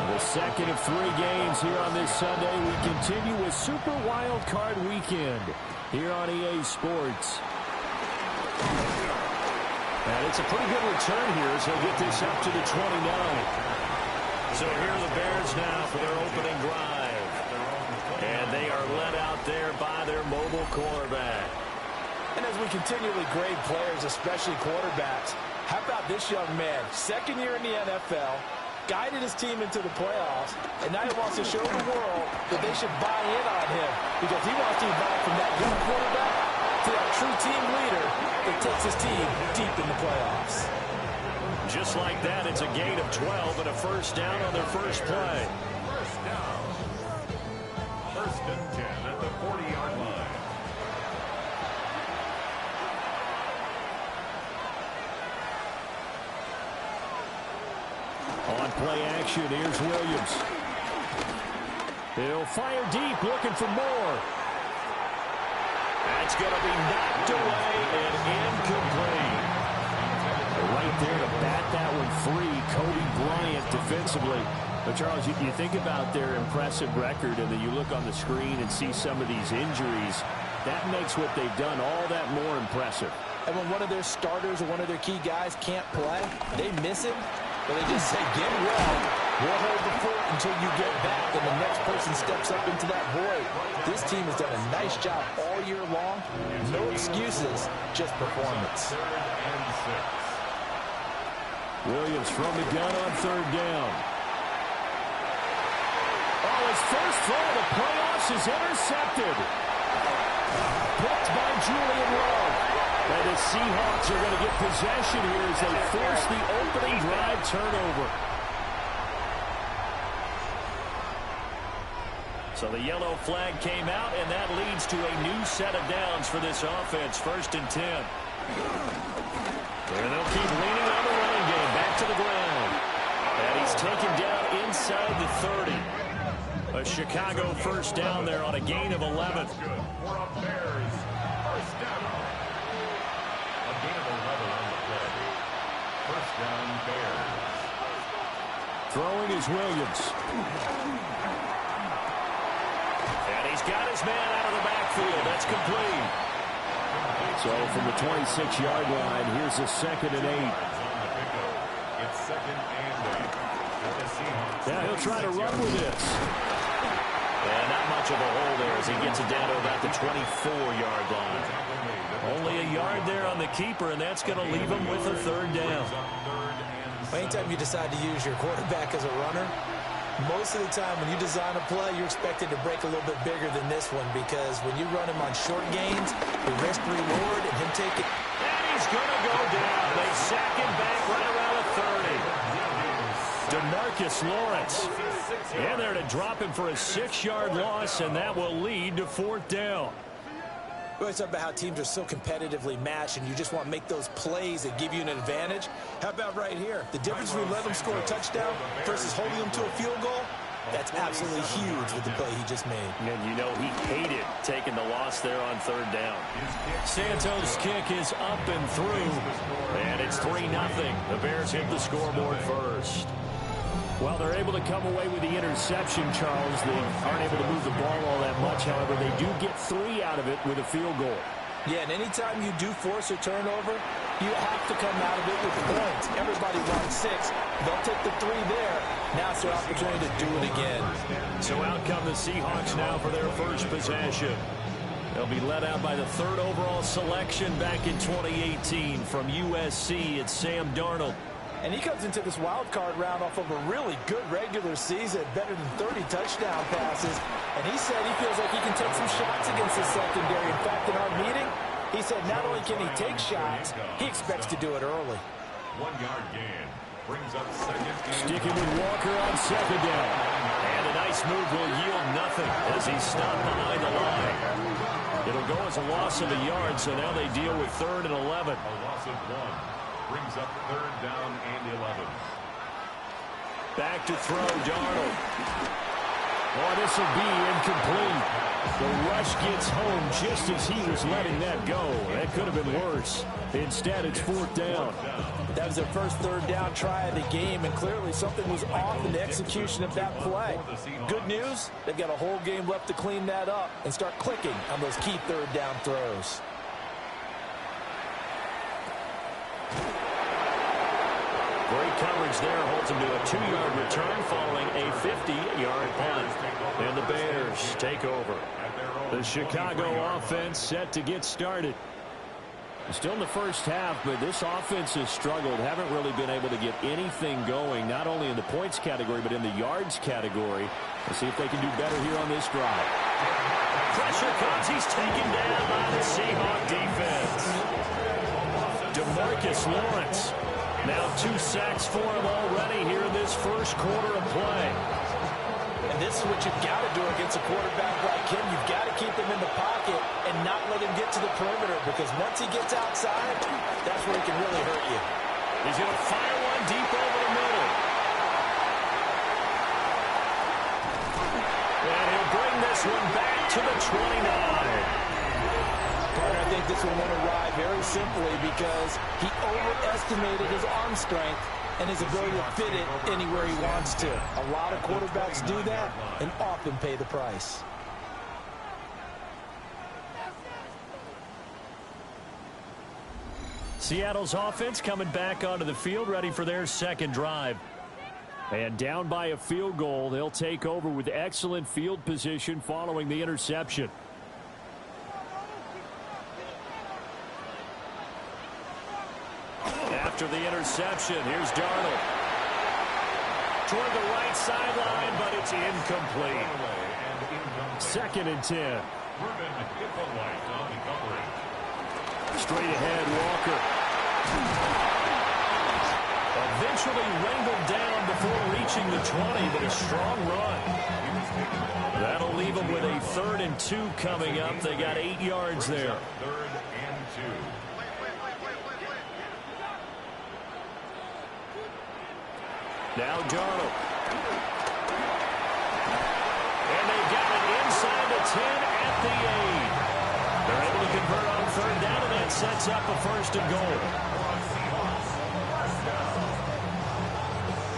The second of 3 games here on this Sunday. We continue with Super Wild Card Weekend here on EA Sports. And it's a pretty good return here as he'll get this up to the 29. So here are the Bears now for their opening drive. And they are led out there by their mobile quarterback. And as we continually grade players, especially quarterbacks, how about this young man? Second year in the NFL, guided his team into the playoffs, and now he wants to show the world that they should buy in on him because he wants to evolve from that young quarterback to that true team leader that takes his team deep in the playoffs. Just like that, it's a gain of 12 and a first down on their first play. First down. First and 10 at the 40-yard line. On play action, here's Williams. He'll fire deep, looking for more. That's going to be knocked away and incomplete. Right there to bat that one free, Cody Bryant defensively. But, Charles, you think about their impressive record, and then you look on the screen and see some of these injuries. That makes what they've done all that more impressive. And when one of their starters or one of their key guys can't play, they miss him. But they just say, get well, we'll hold the fort until you get back, and the next person steps up into that void. This team has done a nice job all year long. No excuses, just performance. Williams from the gun on third down. Oh, his first throw of the playoffs is intercepted. Picked by Julian Love. And the Seahawks are going to get possession here as they force the opening drive turnover. So the yellow flag came out, and that leads to a new set of downs for this offense. First and 10. And they'll keep leaning on the running game. Back to the ground. And he's taken down inside the 30. A Chicago first down there on a gain of 11. For a Bears first down. A gain of 11 on the play. First down, Bears. Throwing is Williams. And he's got his man out of the backfield. That's complete. So from the 26-yard line, here's a 2nd and 8. It's 2nd and 8. Now he'll try to run with this. And not much of a hole there as he gets it down to about the 24-yard line. Only a yard there on the keeper, and that's going to leave him with a third down. Anytime you decide to use your quarterback as a runner, most of the time when you design a play, you're expected to break a little bit bigger than this one because when you run him on short gains, the risk-reward and him taking... And he's going to go down. They sack him back right around the 30. DeMarcus Lawrence. And there to drop him for a 6-yard loss, and that will lead to 4th down. We always talk about how teams are so competitively matched, and you just want to make those plays that give you an advantage. How about right here? The difference between letting them score a touchdown versus holding them to a field goal, that's absolutely huge with the play he just made. And you know he hated taking the loss there on 3rd down. Santos' kick is up and through, and it's 3-0. The Bears hit the scoreboard first. Well, they're able to come away with the interception, Charles. They aren't able to move the ball all that much. However, they do get 3 out of it with a field goal. Yeah, and anytime you do force a turnover, you have to come out of it with points. Everybody wants 6. They'll take the 3 there. Now it's their opportunity to do it again. So out come the Seahawks now for their first possession. They'll be led out by the 3rd overall selection back in 2018 from USC. It's Sam Darnold. And he comes into this wild card round off of a really good regular season, better than 30 touchdown passes. And he said he feels like he can take some shots against the secondary. In fact, in our meeting, he said not only can he take shots, he expects to do it early. 1-yard gain brings up 2nd. Sticking with Walker on 2nd down. And a nice move will yield nothing as he's stopped behind the line. It'll go as a loss of a yard, so now they deal with 3rd and 11. A loss of 1. Brings up 3rd down and 11. Back to throw, Darnold. Oh, this will be incomplete. The rush gets home just as he was letting that go. That could have been worse. Instead, it's 4th down. That was their first 3rd down try of the game, and clearly something was off in the execution of that play. Good news, they've got a whole game left to clean that up and start clicking on those key 3rd down throws. Great coverage there, holds him to a 2-yard return following a 50-yard punt. And the Bears take over. The Chicago offense set to get started. Still in the first half, but this offense has struggled. Haven't really been able to get anything going, not only in the points category, but in the yards category. We'll see if they can do better here on this drive. Pressure comes. He's taken down by the Seahawk defense. DeMarcus Lawrence. Now 2 sacks for him already here in this first quarter of play. And this is what you've got to do against a quarterback like him. You've got to keep him in the pocket and not let him get to the perimeter, because once he gets outside, that's where he can really hurt you. He's going to fire one deep over the middle. And he'll bring this one back to the 29. I think this one won't arrive very simply because he overestimated his arm strength and his ability to fit it anywhere he wants to. A lot of quarterbacks do that and often pay the price. Seattle's offense coming back onto the field, ready for their second drive. And down by a field goal, they'll take over with excellent field position following the interception. After the interception, here's Darnold. Toward the right sideline, but it's incomplete. 2nd and 10. Straight ahead, Walker. Eventually wrangled down before reaching the 20, but a strong run. That'll leave them with a 3rd and 2 coming up. They got 8 yards there. 3rd and 2. Now Darnold. And they've got it inside the 10 at the 8. They're able to convert on 3rd down, and that sets up a 1st and goal.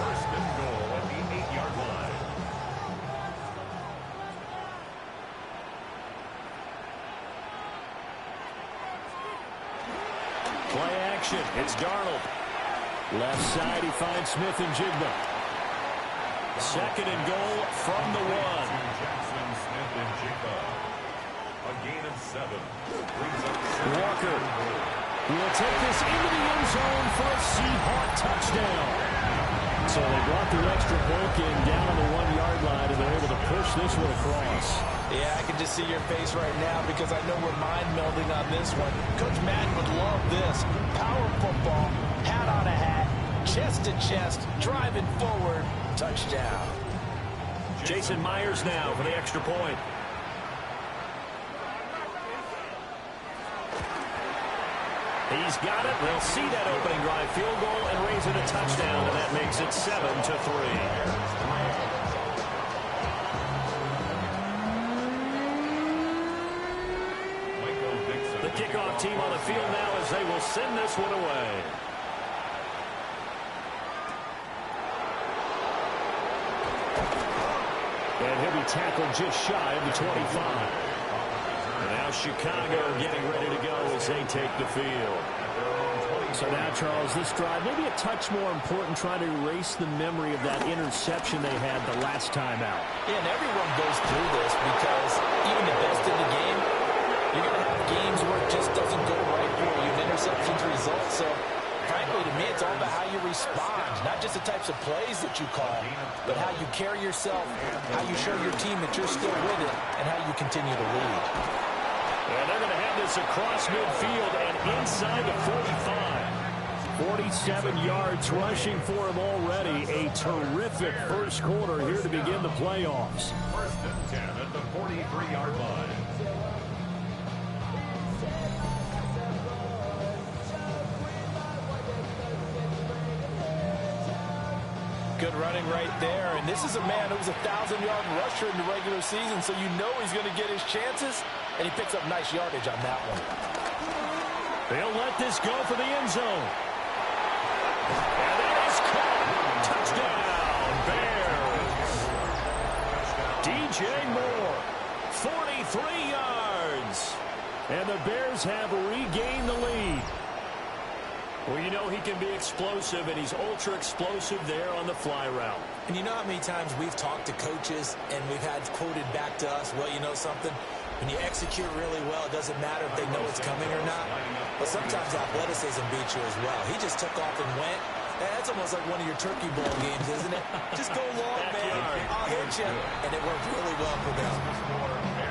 1st and goal at the 8-yard line. Play action. It's Darnold. Left side, he finds Smith and Jigba. 2nd and goal from the 1. Jackson, Smith, and Jigba. A gain of 7. Walker will take this into the end zone for a Seahawk touchdown. So they brought the extra point in down on the 1-yard line, and they're able to push this one across. Yeah, I can just see your face right now because I know we're mind melding on this one. Coach Madden would love this. Power football, hat on a hat, chest to chest, driving forward, touchdown. Jason Myers now for the extra point. He's got it. They'll see that opening drive field goal and raise it a touchdown, and that makes it 7-3. The kickoff team on the field now as they will send this one away. And he'll be tackled just shy of the 25. And now Chicago getting ready to go as they take the field. So now, Charles, this drive maybe a touch more important, trying to erase the memory of that interception they had the last time out. Yeah, and everyone goes through this because even the best in the game, you're going to have games where it just doesn't go right for you. An interception's result. So, frankly, to me, it's all about how you respond. Not just the types of plays that you call, but how you carry yourself, how you show your team that you're still with it, and how you continue to lead. And they're going to have this across midfield and inside the 45. 47 yards rushing for him already. A terrific first quarter here to begin the playoffs. 1st and 10 at the 43-yard line. Good running right there. And this is a man who was a 1,000-yard rusher in the regular season, so you know he's going to get his chances, and he picks up nice yardage on that one. They'll let this go for the end zone. And that is caught. Touchdown, Bears. DJ Moore, 43 yards. And the Bears have regained the lead. Well, you know he can be explosive, and he's ultra-explosive there on the fly route. And you know how many times we've talked to coaches, and we've had quoted back to us, well, you know something? When you execute really well, it doesn't matter if they know it's coming or not. But sometimes athleticism beats you as well. He just took off and went. That's almost like one of your Turkey Bowl games, isn't it? Just go long, man. I'll hit you. And it worked really well for them.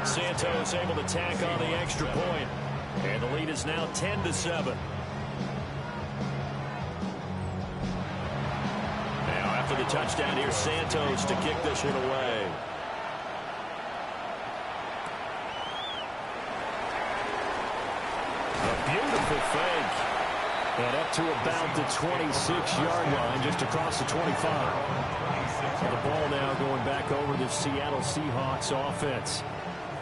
Santos able to tack on the extra point. And the lead is now 10-7. For the touchdown, here's Santos to kick this one away. A beautiful fake. And up to about the 26-yard line, just across the 25. So the ball now going back over the Seattle Seahawks offense.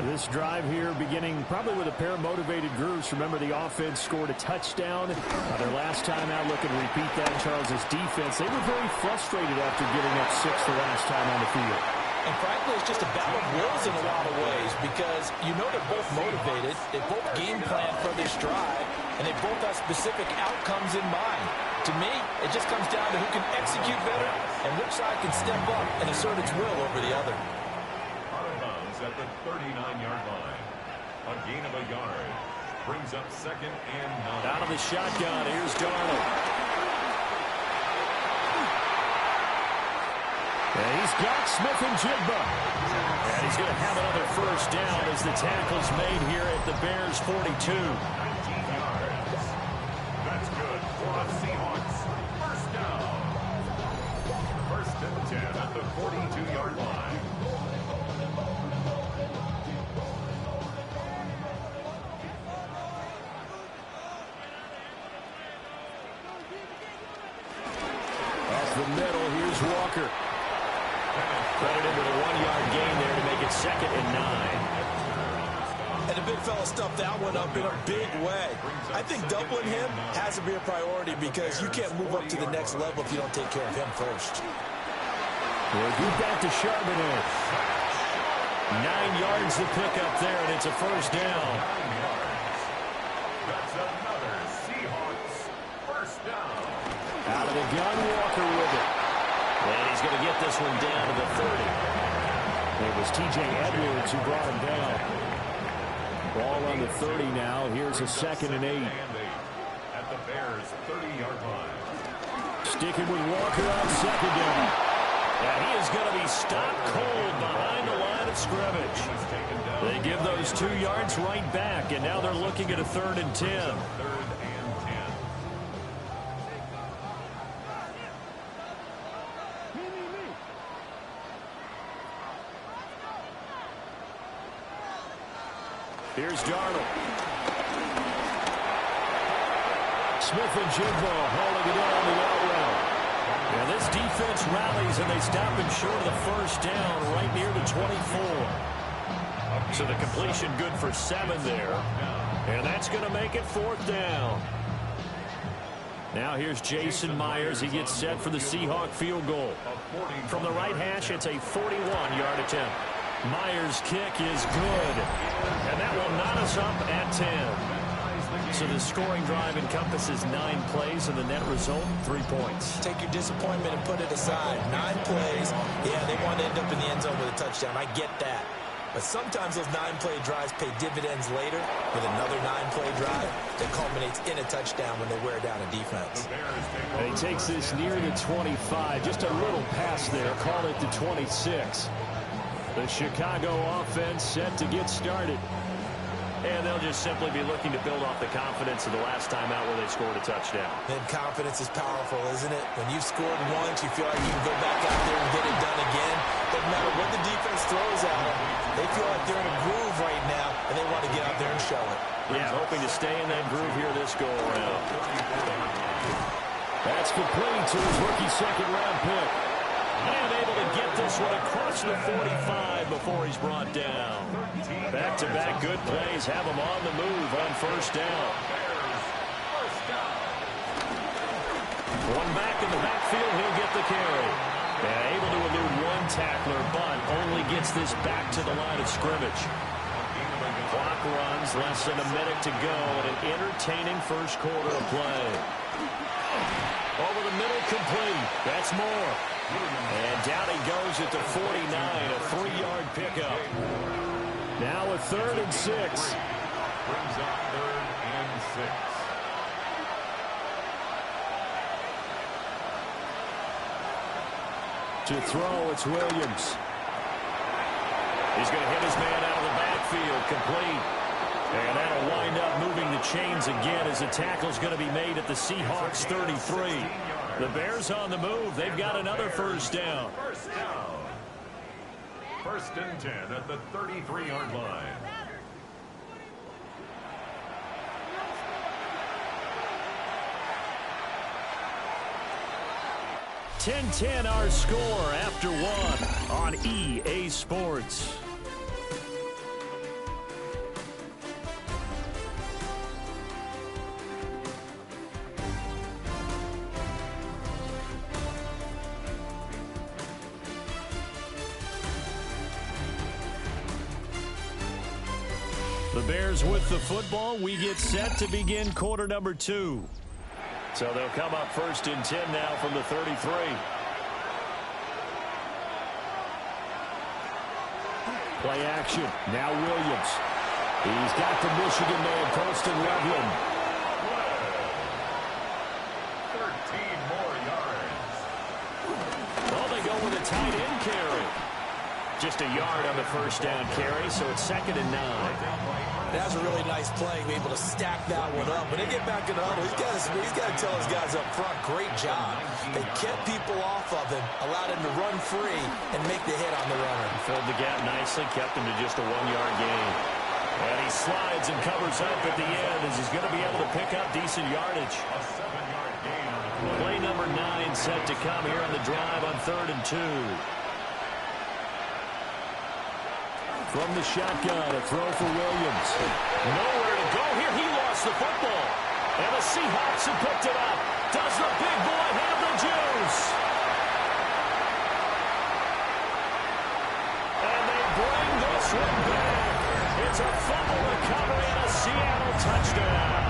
This drive here beginning probably with a pair of motivated grooves. Remember, the offense scored a touchdown. Their last time out, looking to repeat that. Charles's defense, they were very frustrated after giving up 6 the last time on the field. And frankly, it's just a battle of wills in a lot of ways because you know they're both motivated. They both game plan for this drive, and they both have specific outcomes in mind. To me, it just comes down to who can execute better and which side can step up and assert its will over the other. At the 39-yard line. A gain of a yard. Brings up 2nd and 9. Out of the shotgun, here's Darnold. And he's got Smith-Njigba. And he's going to have another first down as the tackle's made here at the Bears' 42. 19 yards. That's good for the Seahawks. First down. 1st and 10 at the 42-yard line. The middle, here's Walker. Credit into the 1-yard gain there to make it 2nd and 9. And the big fella stuffed that one up in a big way. I think doubling him has to be a priority because you can't move up to the next level if you don't take care of him first. We'll get back to Charbonnet. 9 yards to pick up there, and it's a first down. That's another Seahawks first down. Out of the gun, Walker with it. And he's going to get this one down to the 30. It was T.J. Edwards who brought him down. Ball on the 30 now. Here's a 2nd and 8. At the Bears' 30-yard line. Sticking with Walker on 2nd down. And he is going to be stopped cold behind the line of scrimmage. They give those 2 yards right back, and now they're looking at a 3rd and 10. 3rd and 10. Here's Darnold. Smith-Njigba hauling it in on the out route. And this defense rallies, and they stop him short of the first down right near the 24. So the completion good for 7 there. And that's going to make it 4th down. Now here's Jason Myers. He gets set for the Seahawk field goal. From the right hash, it's a 41-yard attempt. Myers' kick is good. And that will knot us up at 10. So the scoring drive encompasses 9 plays, and the net result, 3 points. Take your disappointment and put it aside. 9 plays. Yeah, they want to end up in the end zone with a touchdown. I get that. But sometimes those 9-play drives pay dividends later with another 9-play drive that culminates in a touchdown when they wear down a defense. And he takes this near the 25. Just a little pass there. Call it the 26. The Chicago offense set to get started. And they'll just simply be looking to build off the confidence of the last time out where they scored a touchdown. And confidence is powerful, isn't it? When you've scored once, you feel like you can go back out there and get it done again. Doesn't matter what the defense throws at them. They feel like they're in a groove right now, and they want to get out there and show it. Yeah, hoping to stay in that groove here this go-around. That's complete to his rookie 2nd-round pick. And able to get this one across the 45 before he's brought down. Back-to-back good plays have him on the move on first down. One back in the backfield, he'll get the carry. And able to elude one tackler, but only gets this back to the line of scrimmage. Clock runs, less than a minute to go, and an entertaining first quarter of play. Over the middle, complete. That's more. And down he goes at the 49, a 3-yard pickup. Now a 3rd and 6. Brings up 3rd and 6. To throw, it's Williams. He's going to hit his man out of the backfield, complete. And that'll wind up moving the chains again as the tackle's going to be made at the Seahawks 33. The Bears on the move. They've got another first down. First down. 1st and 10 at the 33-yard line. (10-10) our score after 1 on EA Sports. The Bears with the football. We get set to begin quarter number 2. So they'll come up 1st and 10 now from the 33. Play action. Now Williams. He's got the Michigan man posting Loveland. 13 more yards. Well, they go with a tight end carry. Just a yard on the first down carry, so it's 2nd and 9. That's a really nice play, be able to stack that one up. When they get back in the huddle, he's got to tell his guys up front, great job. They kept people off of him, allowed him to run free, and make the hit on the runner. Filled the gap nicely, kept him to just a 1-yard gain. And he slides and covers up at the end as he's going to be able to pick up decent yardage. A 7-yard gain on the play. Play number 9 set to come here on the drive on 3rd and 2. From the shotgun, a throw for Williams. Nowhere to go here. He lost the football. And the Seahawks have picked it up. Does the big boy have the juice? And they bring this one back. It's a fumble recovery and a Seattle touchdown.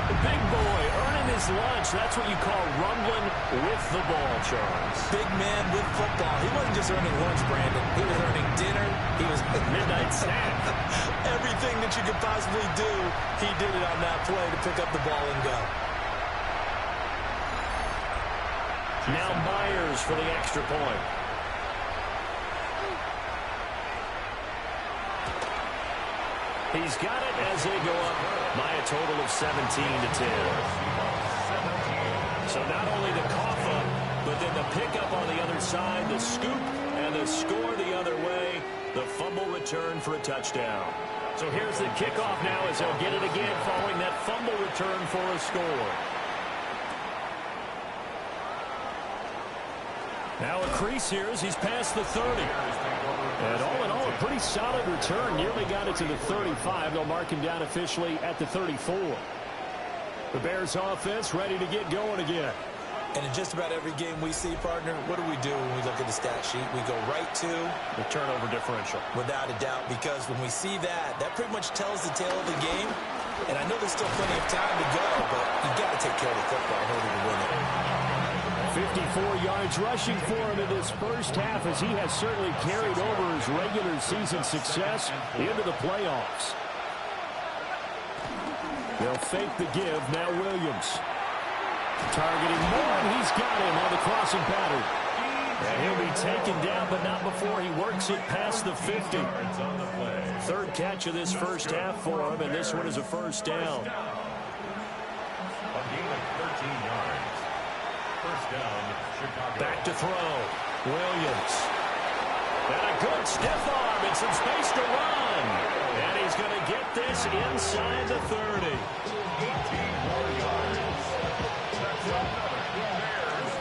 The big boy earning his lunch. That's what you call rumbling with the ball, Charles. Big man with football. He wasn't just earning lunch, Brandon. He was earning dinner. He was midnight snack. Everything that you could possibly do, he did it on that play to pick up the ball and go. Now Myers for the extra point. He's got it as they go up by a total of 17-10. So not only the cough up, but then the pickup on the other side, the scoop, and the score the other way, the fumble return for a touchdown. So here's the kickoff now as they'll get it again following that fumble return for a score. Now a crease here as he's past the 30. And all in all, a pretty solid return. Nearly got it to the 35. They'll mark him down officially at the 34. The Bears offense ready to get going again. And in just about every game we see, partner, what do we do when we look at the stat sheet? We go right to the turnover differential. Without a doubt, because when we see that, that pretty much tells the tale of the game. And I know there's still plenty of time to go, but you've got to take care of the football in order to win it. 54 yards rushing for him in this first half as he has certainly carried over his regular season success into the playoffs. They'll fake the give. Now Williams. Targeting more, and he's got him on the crossing pattern. And he'll be taken down, but not before he works it past the 50. Third catch of this first half for him, and this one is a first down. A gain of 13 yards. First down, Chicago. Back to throw. Williams. And a good stiff arm and some space to run. And he's going to get this inside the 30. 18 more yards. That's another Bears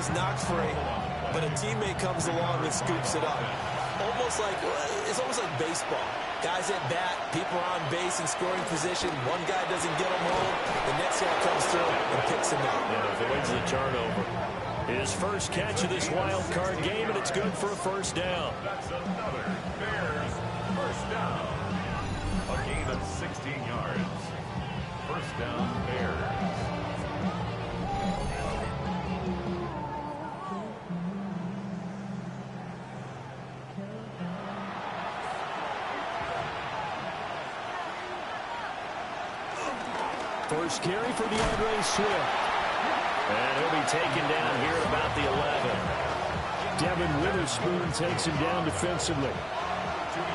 is knocked free, but a teammate comes along and scoops it up. It's almost like baseball. Guys at bat, people are on base in scoring position. One guy doesn't get him home. The next guy comes through and picks him up. And avoids the turnover. His first catch of this wild card game, and it's good for a first down. That's another Bears first down. A gain of 16 yards. First down, Bears. First carry for DeAndre Swift. And he'll be taken down here at about the 11. Devin Witherspoon takes him down defensively.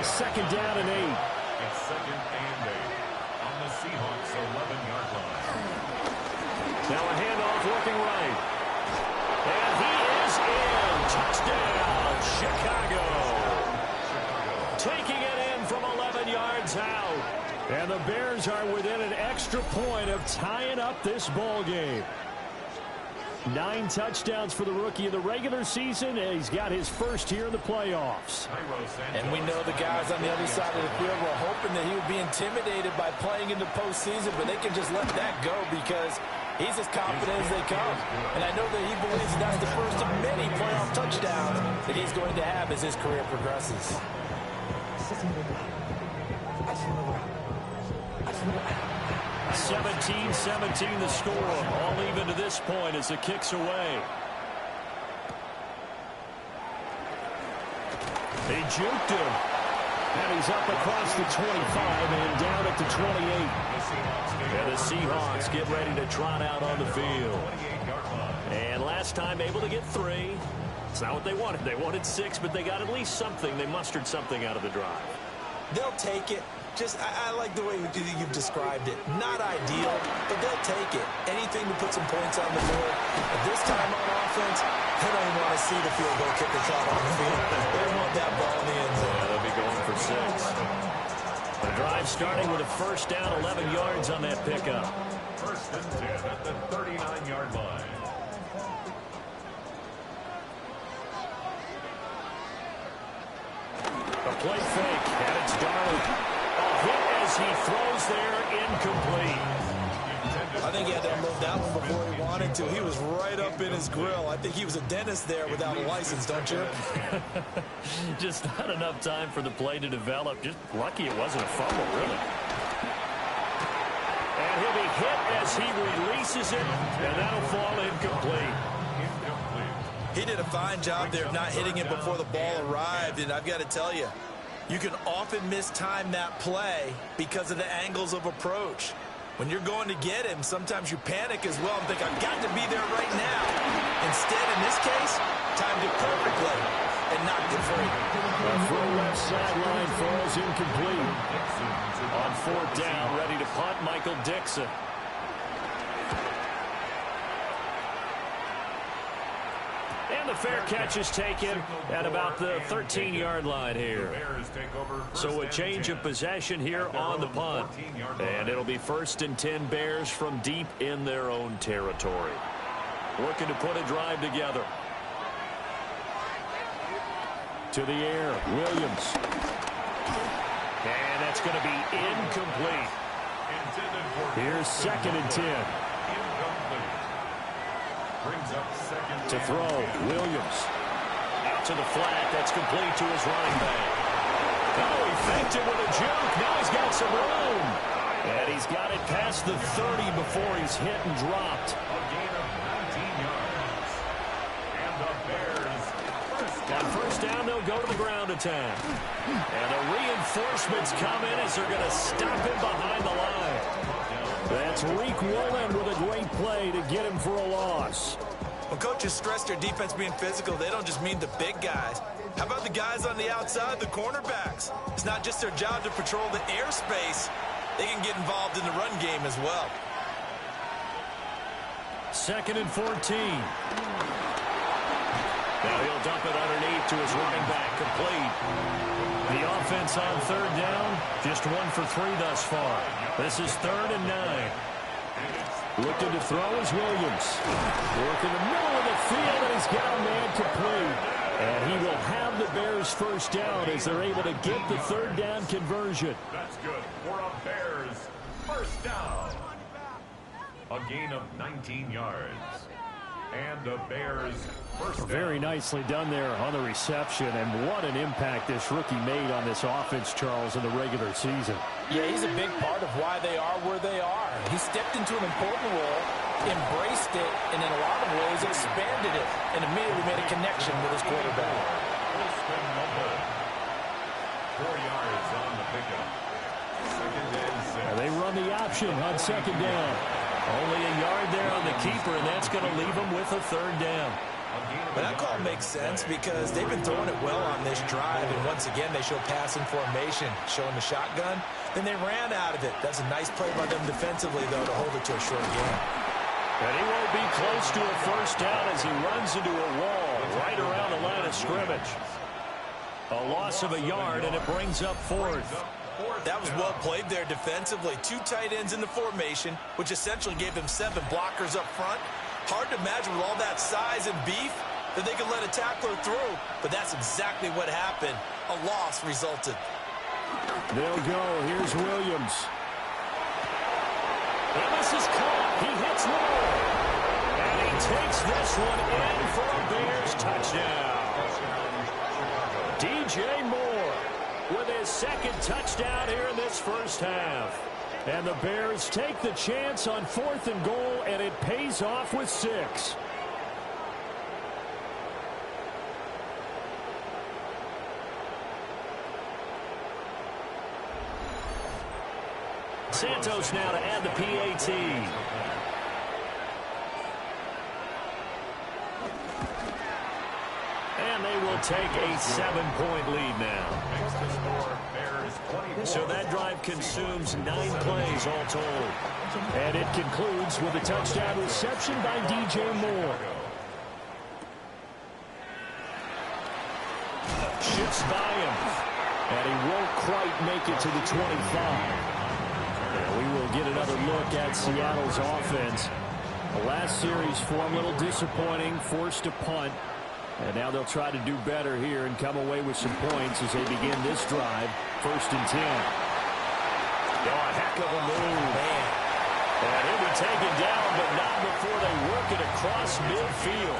Second down and 8. It's second and 8 on the Seahawks 11-yard line. Now a handoff working right. And he is in. Touchdown, Chicago. Taking it in from 11 yards out. And the Bears are within an extra point of tying up this ball game. 9 touchdowns for the rookie in the regular season, and he's got his first here in the playoffs. And we know the guys on the other side of the field were hoping that he would be intimidated by playing in the postseason, but they can just let that go because he's as confident as they come. And I know that he believes that's the first of many playoff touchdowns that he's going to have as his career progresses. 17-17 the score. All even to this point as the kick's away. They juked him. And he's up across the 25 and down at the 28. And the Seahawks get ready to trot out on the field. And last time able to get 3. It's not what they wanted. They wanted 6, but they got at least something. They mustered something out of the drive. They'll take it. I like the way you've described it. Not ideal, but they'll take it. Anything to put some points on the board. But this time on offense, they don't even want to see the field goal kicker trot on the field. They want that ball in the end zone. Yeah, they'll be going for 6. The drive starting with a first down, 11 yards on that pickup. First and 10 at the 39-yard line. A play fake, and it's Darnold. A hit as he throws there, incomplete. I think he had to unload that one before he wanted to. He was right up in his grill. I think he was a dentist there without a license, don't you? Just not enough time for the play to develop. Just lucky it wasn't a fumble, really. And he'll be hit as he releases it, and that'll fall incomplete. He did a fine job there of not hitting it before the ball arrived, and I've got to tell you, you can often mistime that play because of the angles of approach. When you're going to get him, sometimes you panic as well and think, I've got to be there right now. Instead, in this case, timed it perfectly and knocked it free. The full left sideline falls incomplete. On 4th down, ready to punt, Michael Dixon. And the fair catch is taken at about the 13-yard line here. So a change of possession here on the punt. And it'll be 1st and 10 Bears from deep in their own territory. Looking to put a drive together. To the air, Williams. And that's going to be incomplete. Here's 2nd and 10. To throw, Williams. Out to the flat, that's complete to his running back. Oh, he faked it with a juke. Now he's got some room. And he's got it past the 30 before he's hit and dropped. A gain of 19 yards. And the Bears On 1st down, they'll go to the ground attack. And the reinforcements come in as they're going to stop him behind the line. That's Reek Woolen with a great play to get him for a loss. When coaches stress their defense being physical, they don't just mean the big guys. How about the guys on the outside, the cornerbacks? It's not just their job to patrol the airspace. They can get involved in the run game as well. 2nd and 14. Now he'll dump it underneath to his running back, complete. The offense on 3rd down, just 1 for 3 thus far. This is 3rd and 9. Looking to throw is Williams. Work in the middle of the field, and he's got a man complete. And he will have the Bears first down as they're able to get the third down conversion. That's good for a Bears first down. A gain of 19 yards. And the Bears first down. Very nicely done there on the reception. And what an impact this rookie made on this offense, Charles, in the regular season. Yeah, he's a big part of why they are where they are. He stepped into an important role, embraced it, and in a lot of ways expanded it, and immediately made a connection with his quarterback. 4 yards on the pickup. Second and 6. They run the option on second down. Only a yard there on the keeper, and that's going to leave them with a third down. But that call makes sense because they've been throwing it well on this drive, and once again they show passing formation, showing the shotgun. Then they ran out of it. That's a nice play by them defensively, though, to hold it to a short game. And he won't be close to a first down as he runs into a wall right around the line of scrimmage. A loss of a yard, and it brings up fourth. That was well played there defensively. 2 tight ends in the formation, which essentially gave them 7 blockers up front. Hard to imagine with all that size and beef that they could let a tackler through, but that's exactly what happened. A loss resulted. They'll go. Here's Williams. And this is caught. He hits Moore. And he takes this one in for a Bears touchdown. DJ Moore with his second touchdown here in this first half. And the Bears take the chance on 4th and goal, and it pays off with 6. Santos now to add the PAT. And they will take a 7-point lead now. So that drive consumes 9 plays all told. And it concludes with a touchdown reception by DJ Moore. Shifts by him. And he won't quite make it to the 25. And we will get another look at Seattle's offense. The last series for them, a little disappointing, forced a punt. And now they'll try to do better here and come away with some points as they begin this drive. 1st and 10. Oh, a heck of a move, man. And he'll be taken down, but not before they work it across midfield.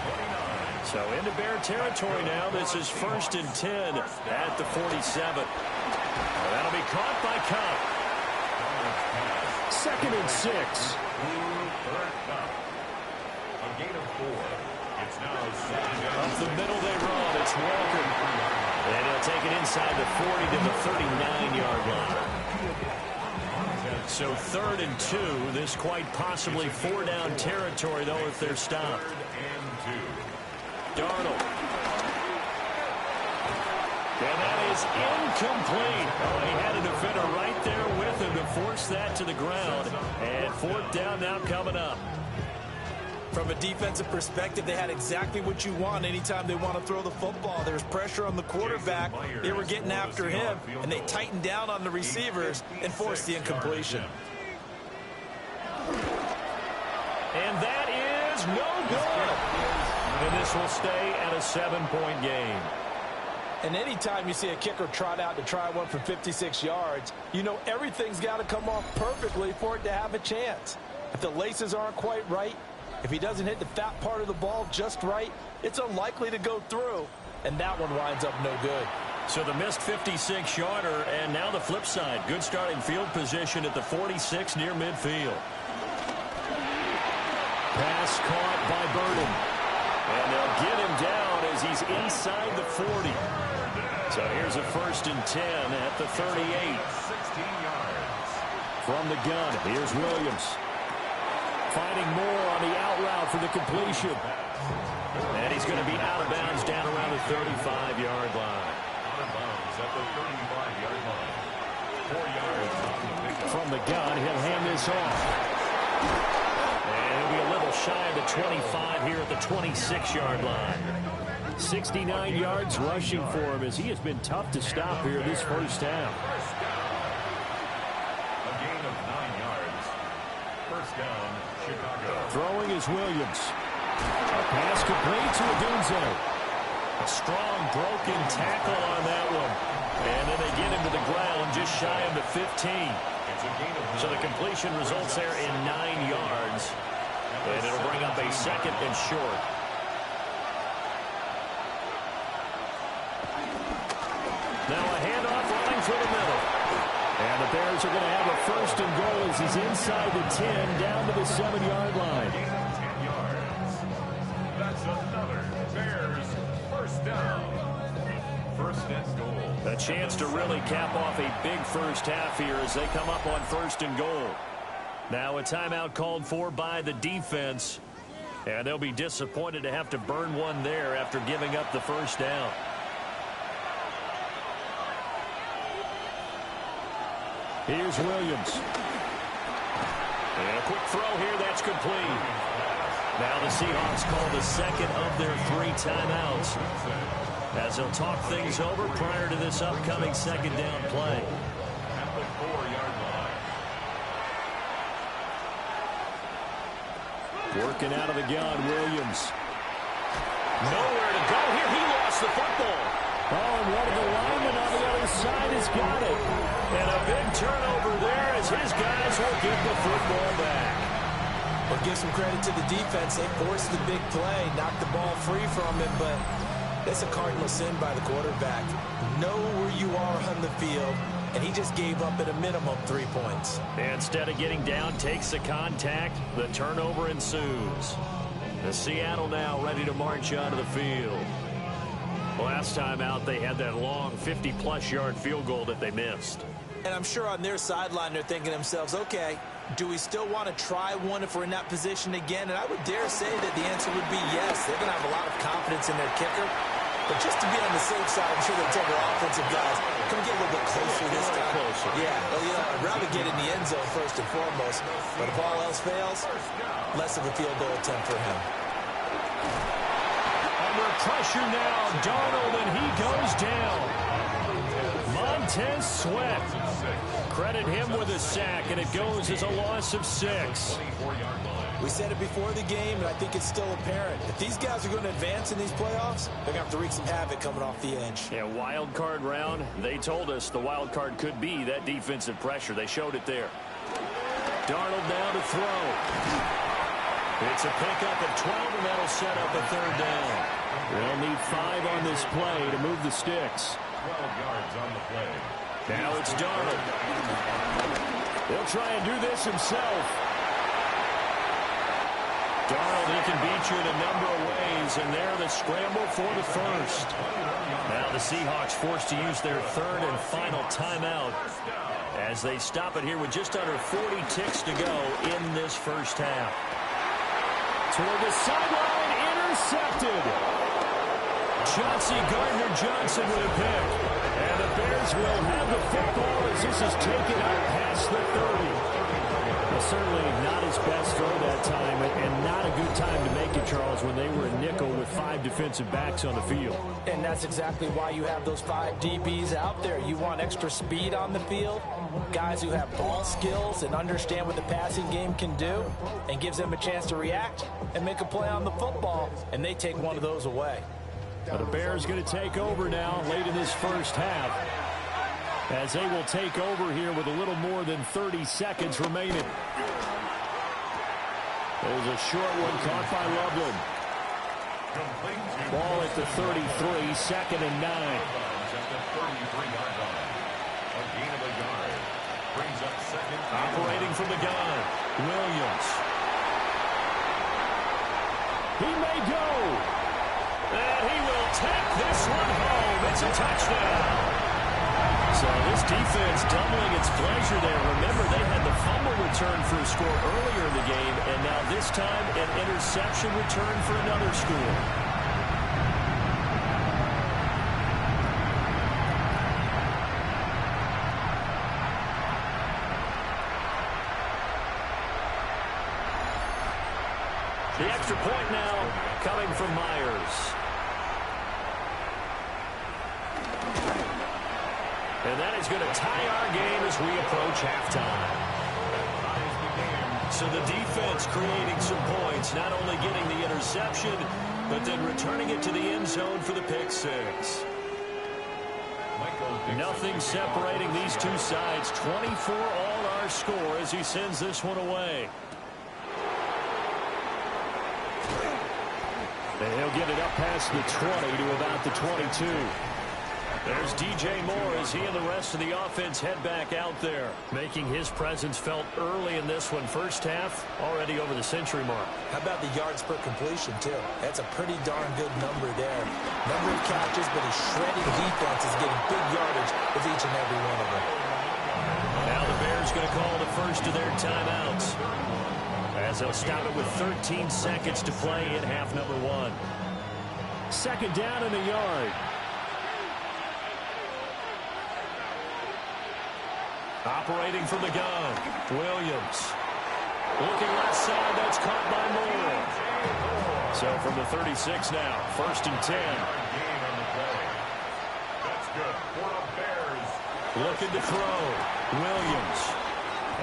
So into Bear territory now. This is 1st and 10 at the 47. That'll be caught by Cobb. 2nd and 6. A gain of 4. It's now up the middle they run. It's Walker. And he'll take it inside the 40 to the 39-yard line. So 3rd and 2. This quite possibly 4-down territory, though, if they're stopped. 3rd and 2. Darnold. And that is incomplete. Oh, he had a defender right there with him to force that to the ground. And 4th down now coming up. From a defensive perspective, they had exactly what you want anytime they want to throw the football. There's pressure on the quarterback. They were getting after him, and they tightened down on the receivers and forced the incompletion. And that is no good. And this will stay at a 7-point game. And anytime you see a kicker trot out to try one for 56 yards, you know everything's got to come off perfectly for it to have a chance. If the laces aren't quite right, if he doesn't hit the fat part of the ball just right, it's unlikely to go through. And that one winds up no good. So the missed 56-yarder, and now the flip side. Good starting field position at the 46 near midfield. Pass caught by Burden. And they'll get him down as he's inside the 40. So here's a 1st and 10 at the 38. 16 yards. From the gun, here's Williams. Finding Moore on the out route for the completion. And he's going to be out of bounds down around the 35-yard line. Out of bounds at the 35-yard line. 4 yards on the pickup. From the gun, he'll hand this off. And he'll be a little shy of the 25 here at the 26-yard line. 69 yards rushing for him as he has been tough to stop here this first half. A gain of 9 yards. First down, Chicago. Throwing is Williams. A pass complete to Odunze. A strong broken tackle on that one. And then they get him to the ground just shy of the 15. So the completion results there in 9 yards. And it'll bring up a second and short. Now a handoff running for the middle. And the Bears are going to have a first and goal as he's inside the 10 down to the 7-yard line. 10 yards. That's another Bears first down. First and goal. A chance to really cap off a big first half here as they come up on first and goal. Now a timeout called for by the defense. And they'll be disappointed to have to burn one there after giving up the first down. Here's Williams. And a quick throw here, that's complete. Now the Seahawks call the second of their 3 timeouts, as they'll talk things over prior to this upcoming second down play. At the 4-yard line. Working out of the gun, Williams. Nowhere to go here. He lost the football. Oh, and one of the linemen on the other side has got it. And a big turnover there as his guys will get the football back. Well, give some credit to the defense. They forced the big play, knocked the ball free from him, but that's a cardinal sin by the quarterback. Know where you are on the field, and he just gave up at a minimum 3 points. Instead of getting down, takes the contact. The turnover ensues. The Seattle now ready to march onto the field. Last time out, they had that long 50-plus yard field goal that they missed. And I'm sure on their sideline they're thinking to themselves, okay, do we still want to try one if we're in that position again? And I would dare say that the answer would be yes. They're going to have a lot of confidence in their kicker. But just to be on the safe side, I'm sure they'll tell their offensive guys, come get a little bit closer this time. Closer. Yeah, well, you know, I'd rather get in the end zone first and foremost. But if all else fails, less of a field goal attempt for him. Under pressure now, Darnold, and he goes down. Montez Sweat. Credit him with a sack, and it goes as a loss of 6. We said it before the game, and I think it's still apparent. If these guys are going to advance in these playoffs, they're going to have to wreak some havoc coming off the edge. Yeah, wild card round. They told us the wild card could be that defensive pressure. They showed it there. Darnold now to throw. It's a pickup at 12, and that'll set up a third down. They'll need 5 on this play to move the sticks. 12 yards on the play. Now it's Darnold. He'll try and do this himself. Darnold, he can beat you in a number of ways, and there the scramble for the first. Now the Seahawks forced to use their third and final timeout as they stop it here with just under 40 ticks to go in this first half. Toward the sideline, intercepted. Chauncey Gardner-Johnson with a pick. And the Bears will have the football as this is taken out past the 30. Well, certainly not his best throw that time, and not a good time to make it, Charles, when they were a nickel with 5 defensive backs on the field. And that's exactly why you have those 5 DBs out there. You want extra speed on the field, guys who have ball skills and understand what the passing game can do, and gives them a chance to react and make a play on the football, and they take one of those away. Now the Bears going to take over now late in this first half, as they will take over here with a little more than 30 seconds remaining. There's a short one caught by Loveland. Ball at the 33, second and 9. Operating from the gun, Williams. He may go. And he will take this one home. It's a touchdown. So this defense doubling its pleasure there. Remember, they had the fumble return for a score earlier in the game, and now this time an interception return for another score. The extra point now coming from Myers. And that is going to tie our game as we approach halftime. So the defense creating some points, not only getting the interception, but then returning it to the end zone for the pick six. Nothing separating these two sides. 24 all our score as he sends this one away. And he'll get it up past the 20 to about the 22. There's DJ Moore as he and the rest of the offense head back out there, making his presence felt early in this one. First half, already over the century mark. How about the yards per completion, too? That's a pretty darn good number there. Number of catches, but his shredding defense is getting big yardage with each and every one of them. Now the Bears going to call the first of their timeouts, as they'll stop it with 13 seconds to play in half number one. Second down in the yard. Operating from the gun, Williams. Looking left side, that's caught by Moore. So from the 36 now, first and 10. That's good for the Bears. Looking to throw, Williams.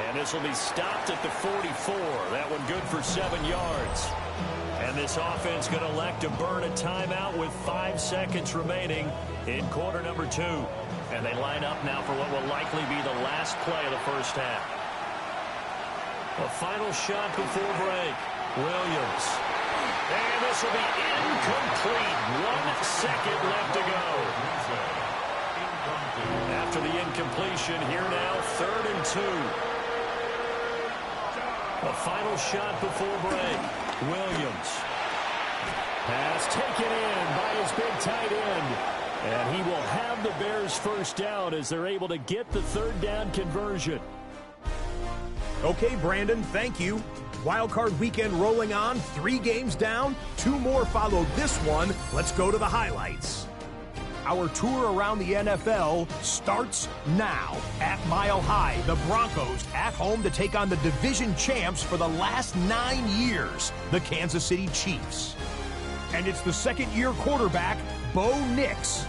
And this will be stopped at the 44. That one good for 7 yards. And this offense going to elect to burn a timeout with 5 seconds remaining in quarter number 2. And they line up now for what will likely be the last play of the first half. A final shot before break. Williams. And this will be incomplete. 1 second left to go. After the incompletion, here now, 3rd and 2. A final shot before break. Williams. Pass taken in by his big tight end. And he will have the Bears first down as they're able to get the 3rd down conversion. Okay, Brandon, thank you. Wild Card weekend rolling on, 3 games down, 2 more follow this one. Let's go to the highlights. Our tour around the NFL starts now. At Mile High, the Broncos at home to take on the division champs for the last 9 years, the Kansas City Chiefs. And it's the second-year quarterback, Bo Nix.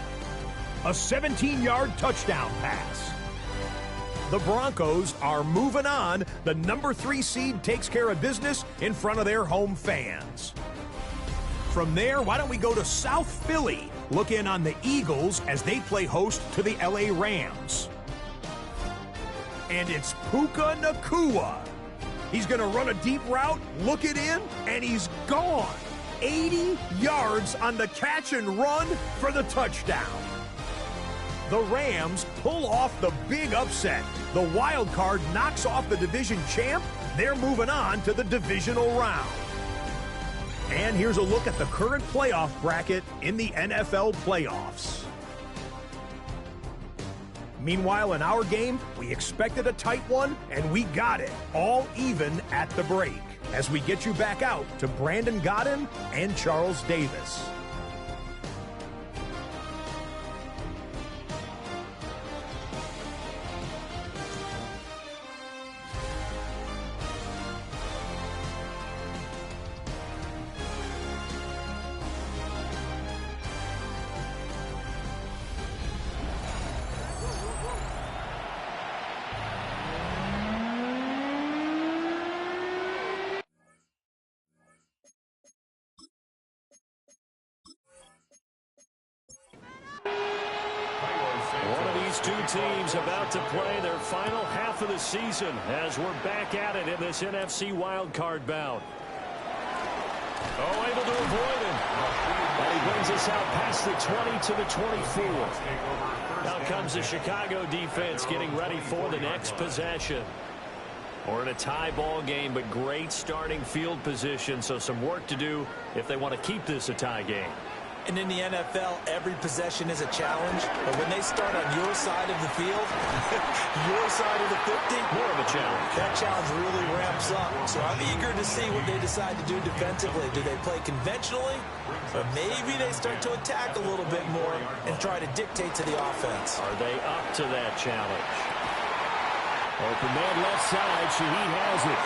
A 17-yard touchdown pass. The Broncos are moving on. The number 3 seed takes care of business in front of their home fans. From there, why don't we go to South Philly, look in on the Eagles as they play host to the LA Rams. And it's Puka Nacua. He's going to run a deep route, look it in, and he's gone. 80 yards on the catch and run for the touchdown. The Rams pull off the big upset. The wild card knocks off the division champ. They're moving on to the divisional round. And here's a look at the current playoff bracket in the NFL playoffs. Meanwhile, in our game, we expected a tight one, and we got it, all even at the break, as we get you back out to Brandon Godden and Charles Davis. Teams about to play their final half of the season as we're back at it in this NFC wildcard bout. Oh, able to avoid him. And he brings us out past the 20 to the 24. Now comes the Chicago defense getting ready for the next possession. We're in a tie ball game, but great starting field position, so some work to do if they want to keep this a tie game. And in the NFL, every possession is a challenge. But when they start on your side of the field, your side of the 50, more of a challenge. That challenge really ramps up. So I'm eager to see what they decide to do defensively. Do they play conventionally? Or maybe they start to attack a little bit more and try to dictate to the offense. Are they up to that challenge? Open man left side. Shaheed has it.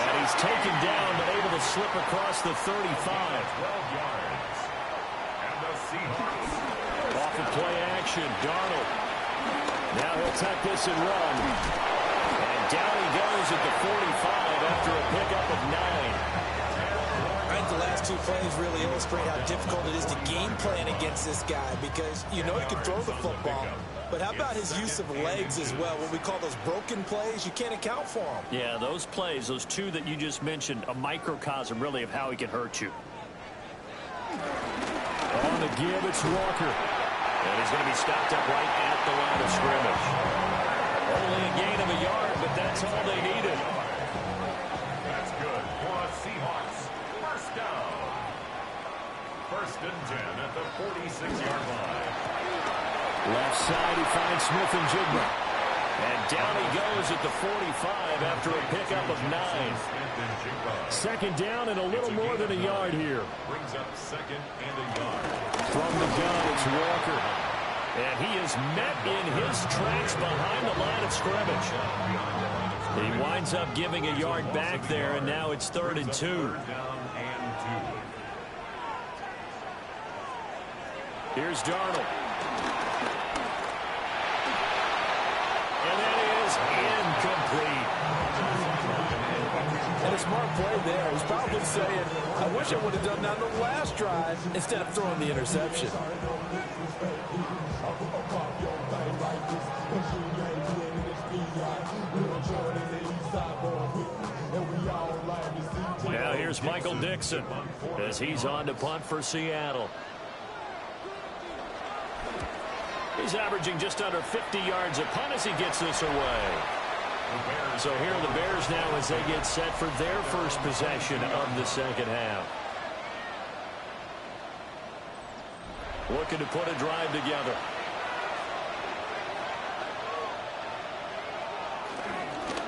And he's taken down, but able to slip across the 35. 12 yards. Off of play action, Darnold. Now he'll tuck this and run. And down he goes at the 45 after a pickup of 9. I think the last two plays really illustrate how difficult it is to game plan against this guy because you know he can throw the football, but how about his use of legs as well? What we call those broken plays, you can't account for them. Yeah, those plays, those two that you just mentioned, a microcosm really of how he can hurt you. On the give, it's Walker. And he's going to be stopped up right at the line of scrimmage. Only a gain of a yard, but that's all they needed. That's good for a Seahawks. First down. First and 10 at the 46-yard line. Left side, he finds Smith and Jigba. And down he goes at the 45 after a pickup of 9. Second down and a little more than a yard here. Brings up second and a yard. From the gun, it's Walker. And he is met in his tracks behind the line of scrimmage. He winds up giving a yard back there, and now it's 3rd and 2. Third down and 2. Here's Darnold. And that is incomplete. And a smart play there. He's probably saying, I wish I would have done that on the last drive instead of throwing the interception. Now here's Michael Dixon as he's on to punt for Seattle. He's averaging just under 50 yards a punt as he gets this away. So here are the Bears now as they get set for their first possession of the second half. Looking to put a drive together.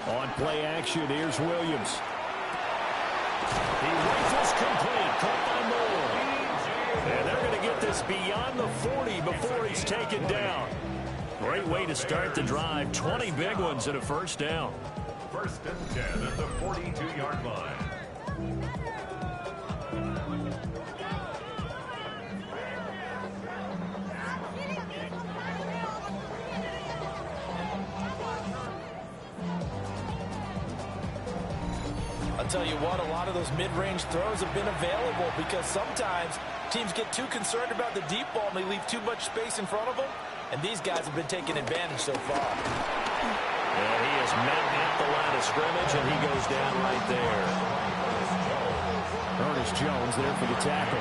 On play action, here's Williams. He rifles complete, caught by Moore. And they're going to get this beyond the 40 before he's taken down. Great way to start the drive. 20 big ones and a first down. First and 10 at the 42-yard line. I'll tell you what, a lot of those mid-range throws have been available because sometimes teams get too concerned about the deep ball and they leave too much space in front of them. And these guys have been taking advantage so far. And he is met at the line of scrimmage, and he goes down right there. Ernest Jones there for the tackle.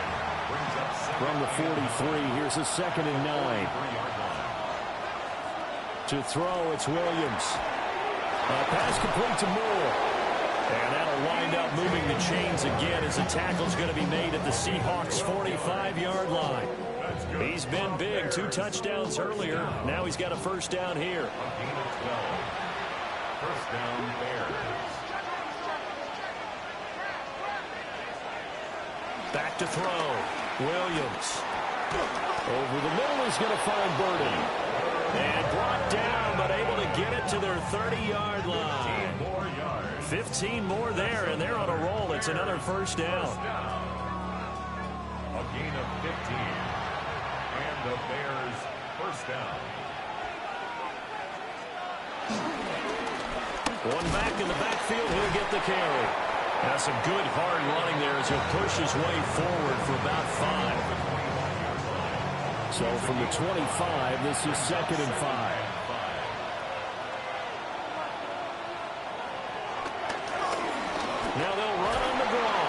From the 43, here's a 2nd and 9. To throw, it's Williams. Pass complete to Moore. And that'll wind up moving the chains again as the tackle's going to be made at the Seahawks' 45-yard line. He's been big, 2 touchdowns earlier. Now he's got a first down here. First down, Bears. Back to throw. Williams. Over the middle, he's going to find Burden. And brought down, but able to get it to their 30-yard line. 15 more there, and they're on a roll. It's another first down. A gain of 15. And the Bears first down. One back in the backfield, he'll get the carry. Now some good hard running there as he'll push his way forward for about 5. So from the 25, this is 2nd and 5. Now they'll run on the draw.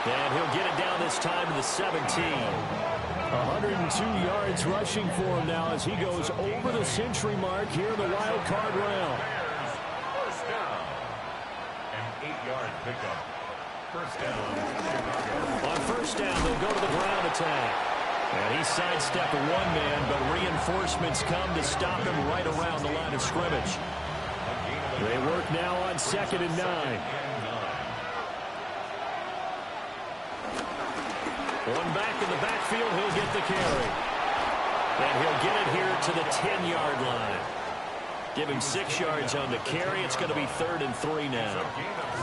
And he'll get it down this time to the 17. 102 yards rushing for him now as he goes over the century mark here in the wild card round. First down. An 8-yard pickup. First down, Chicago. On first down, they'll go to the ground attack. And he sidestepped a one-man, but reinforcements come to stop him right around the line of scrimmage. They work now on 2nd and 9. One back in the backfield, he'll get the carry. And he'll get it here to the 10-yard line. Give him 6 yards on the carry. It's going to be 3rd and 3 now.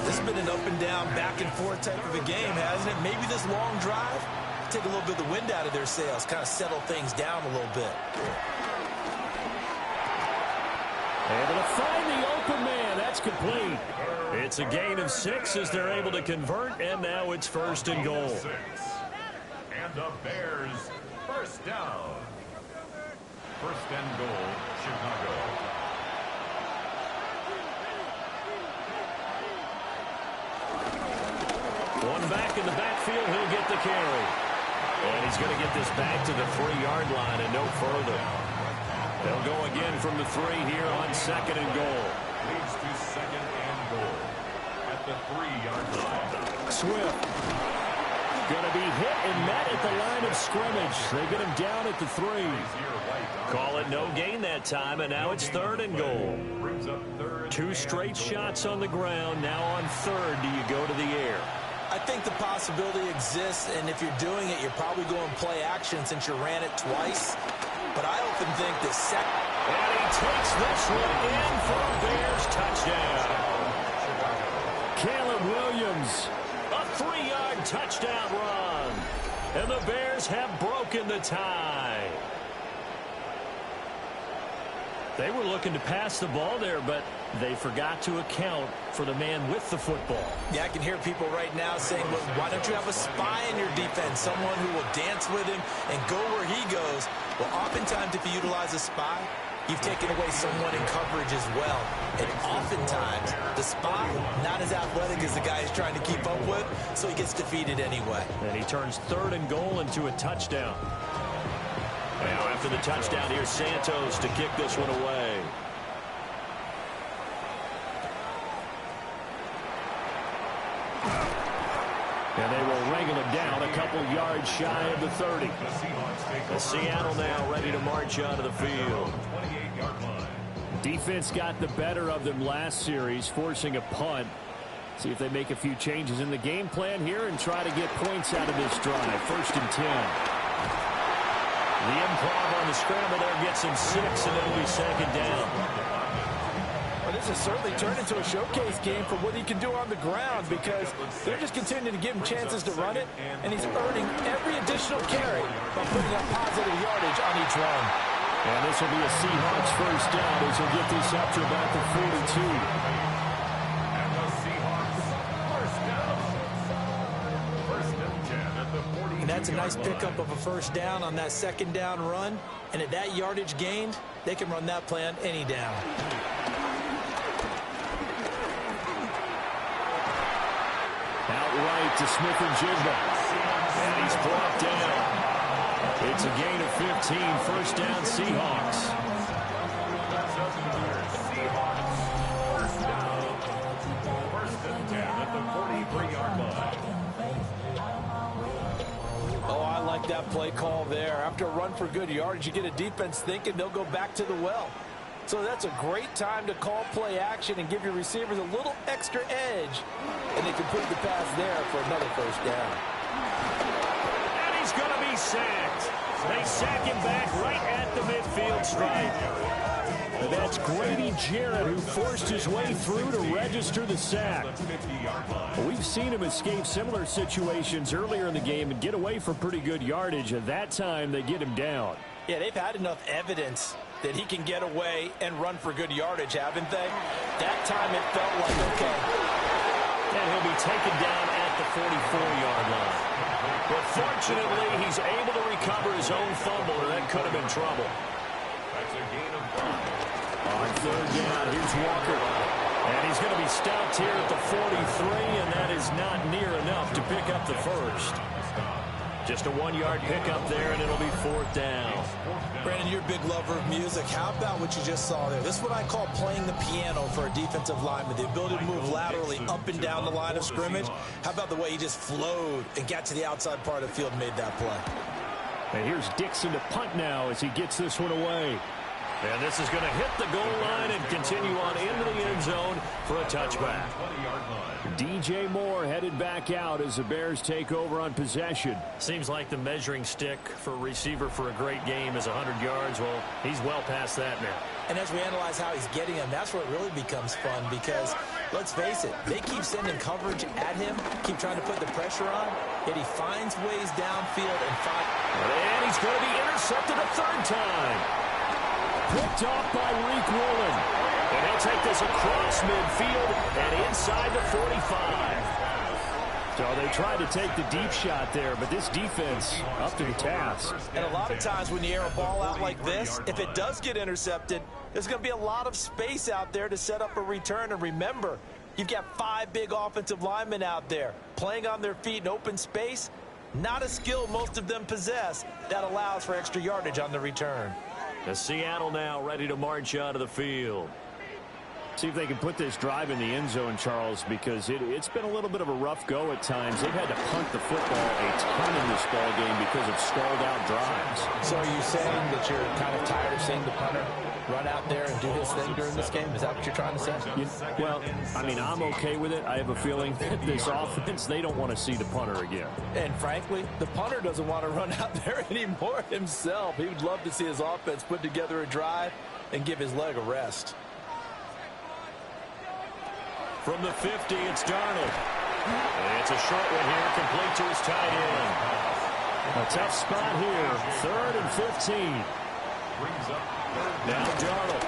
This has been an up-and-down, back-and-forth type of a game, hasn't it? Maybe this long drive, take a little bit of the wind out of their sails, kind of settle things down a little bit. Able to find the open man. That's complete. It's a gain of 6 as they're able to convert, and now it's 1st and goal. And the Bears first down. 1st and goal, Chicago. One back in the backfield, he'll get the carry. And he's going to get this back to the 3-yard line and no further. They'll go again from the 3 here on 2nd and goal. Leads to 2nd and goal at the 3-yard line. Swift going to be hit and met at the line of scrimmage. They get him down at the 3. Call it no gain that time, and now it's 3rd and goal. 2 straight shots on the ground. Now on 3rd, do you go to the air? I think the possibility exists, and if you're doing it, you're probably going play action since you ran it twice. But I often think that and he takes this one in for a Bears touchdown. Caleb Williams, a 3-yard touchdown run. And the Bears have broken the tie. They were looking to pass the ball there, but they forgot to account for the man with the football. Yeah, I can hear people right now saying, well, why don't you have a spy in your defense, someone who will dance with him and go where he goes? Well, oftentimes if you utilize a spy, you've taken away someone in coverage as well. And oftentimes, the spy, not as athletic as the guy he's trying to keep up with, so he gets defeated anyway. And he turns 3rd and goal into a touchdown. Now after the touchdown, here's Santos to kick this one away. And they will wrangle him down a couple yards shy of the 30. The Seattle now ready to march onto the field. Defense got the better of them last series, forcing a punt. See if they make a few changes in the game plan here and try to get points out of this drive. 1st and 10. The improv on the scramble there gets him 6, and it'll be 2nd down. Well, this has certainly turned into a showcase game for what he can do on the ground because they're just continuing to give him chances to run it, and he's earning every additional carry by putting up positive yardage on each run. And this will be a Seahawks 1st down as he'll get this up to about the 42. And that's a nice pickup of a 1st down on that 2nd down run. And at that yardage gained, they can run that play on any down. Outright to Smith-Njigba. And he's brought down. It's a gain of 15. 1st down, Seahawks. First down. 1st and 10 at the 43-yard line. Oh, I like that play call there. After a run for good yardage, you get a defense thinking they'll go back to the well. So that's a great time to call play action and give your receivers a little extra edge. And they complete the pass there for another 1st down. And he's going to be sacked. They sack him back right at the midfield stripe. And that's Grady Jarrett who forced his way through to register the sack. Well, we've seen him escape similar situations earlier in the game and get away for pretty good yardage. At that time, they get him down. Yeah, they've had enough evidence that he can get away and run for good yardage, haven't they? That time it felt like, okay. And he'll be taken down at the 44-yard line. But fortunately, he's able to recover his own fumble, or that could have been trouble. That's a gain of 5. On 3rd down, here's Walker. And he's going to be stopped here at the 43, and that is not near enough to pick up the 1st. Just a 1-yard pickup there, and it'll be 4th down. Brandon, you're a big lover of music. How about what you just saw there? This is what I call playing the piano for a defensive lineman. The ability to move laterally up and down the line of scrimmage. How about the way he just flowed and got to the outside part of the field and made that play? And here's Dixon to punt now as he gets this one away. And this is going to hit the goal line and continue on into the end zone for a touchback. DJ Moore headed back out as the Bears take over on possession. Seems like the measuring stick for a receiver for a great game is 100 yards. Well, he's well past that now. And as we analyze how he's getting them, that's where it really becomes fun because, let's face it, they keep sending coverage at him, keep trying to put the pressure on, yet he finds ways downfield and he's going to be intercepted a 3rd time. Picked off by Reek Woolen. And he'll take this across midfield and inside the 45. So they tried to take the deep shot there, but this defense up to the task. And a lot of times when you air a ball out like this, if it does get intercepted, there's going to be a lot of space out there to set up a return. And remember, you've got 5 big offensive linemen out there playing on their feet in open space. Not a skill most of them possess that allows for extra yardage on the return. The Seattle now ready to march out of the field. See if they can put this drive in the end zone, Charles, because it's been a little bit of a rough go at times. They've had to punt the football a ton in this ball game because of stalled-out drives. So are you saying that you're kind of tired of seeing the punter run out there and do his thing during this game? Is that what you're trying to say? Well, I mean, I'm okay with it. I have a feeling that this offense, they don't want to see the punter again. And frankly, the punter doesn't want to run out there anymore himself. He would love to see his offense put together a drive and give his leg a rest. From the 50, it's Darnold. And it's a short one here, complete to his tight end. A tough spot here, 3rd and 15. Now Darnold.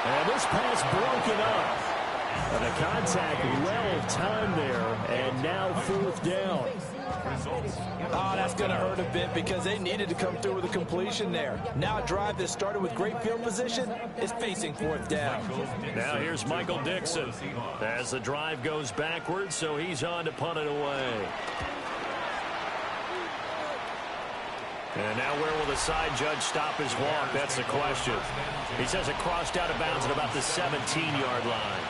And this pass broken up. And the contact well timed there, and now 4th down. Oh, that's going to hurt a bit because they needed to come through with a completion there. Now a drive that started with great field position is facing 4th down. Now here's Michael Dixon as the drive goes backwards, so he's on to punt it away. And now where will the side judge stop his walk? That's the question. He says it crossed out of bounds at about the 17-yard line.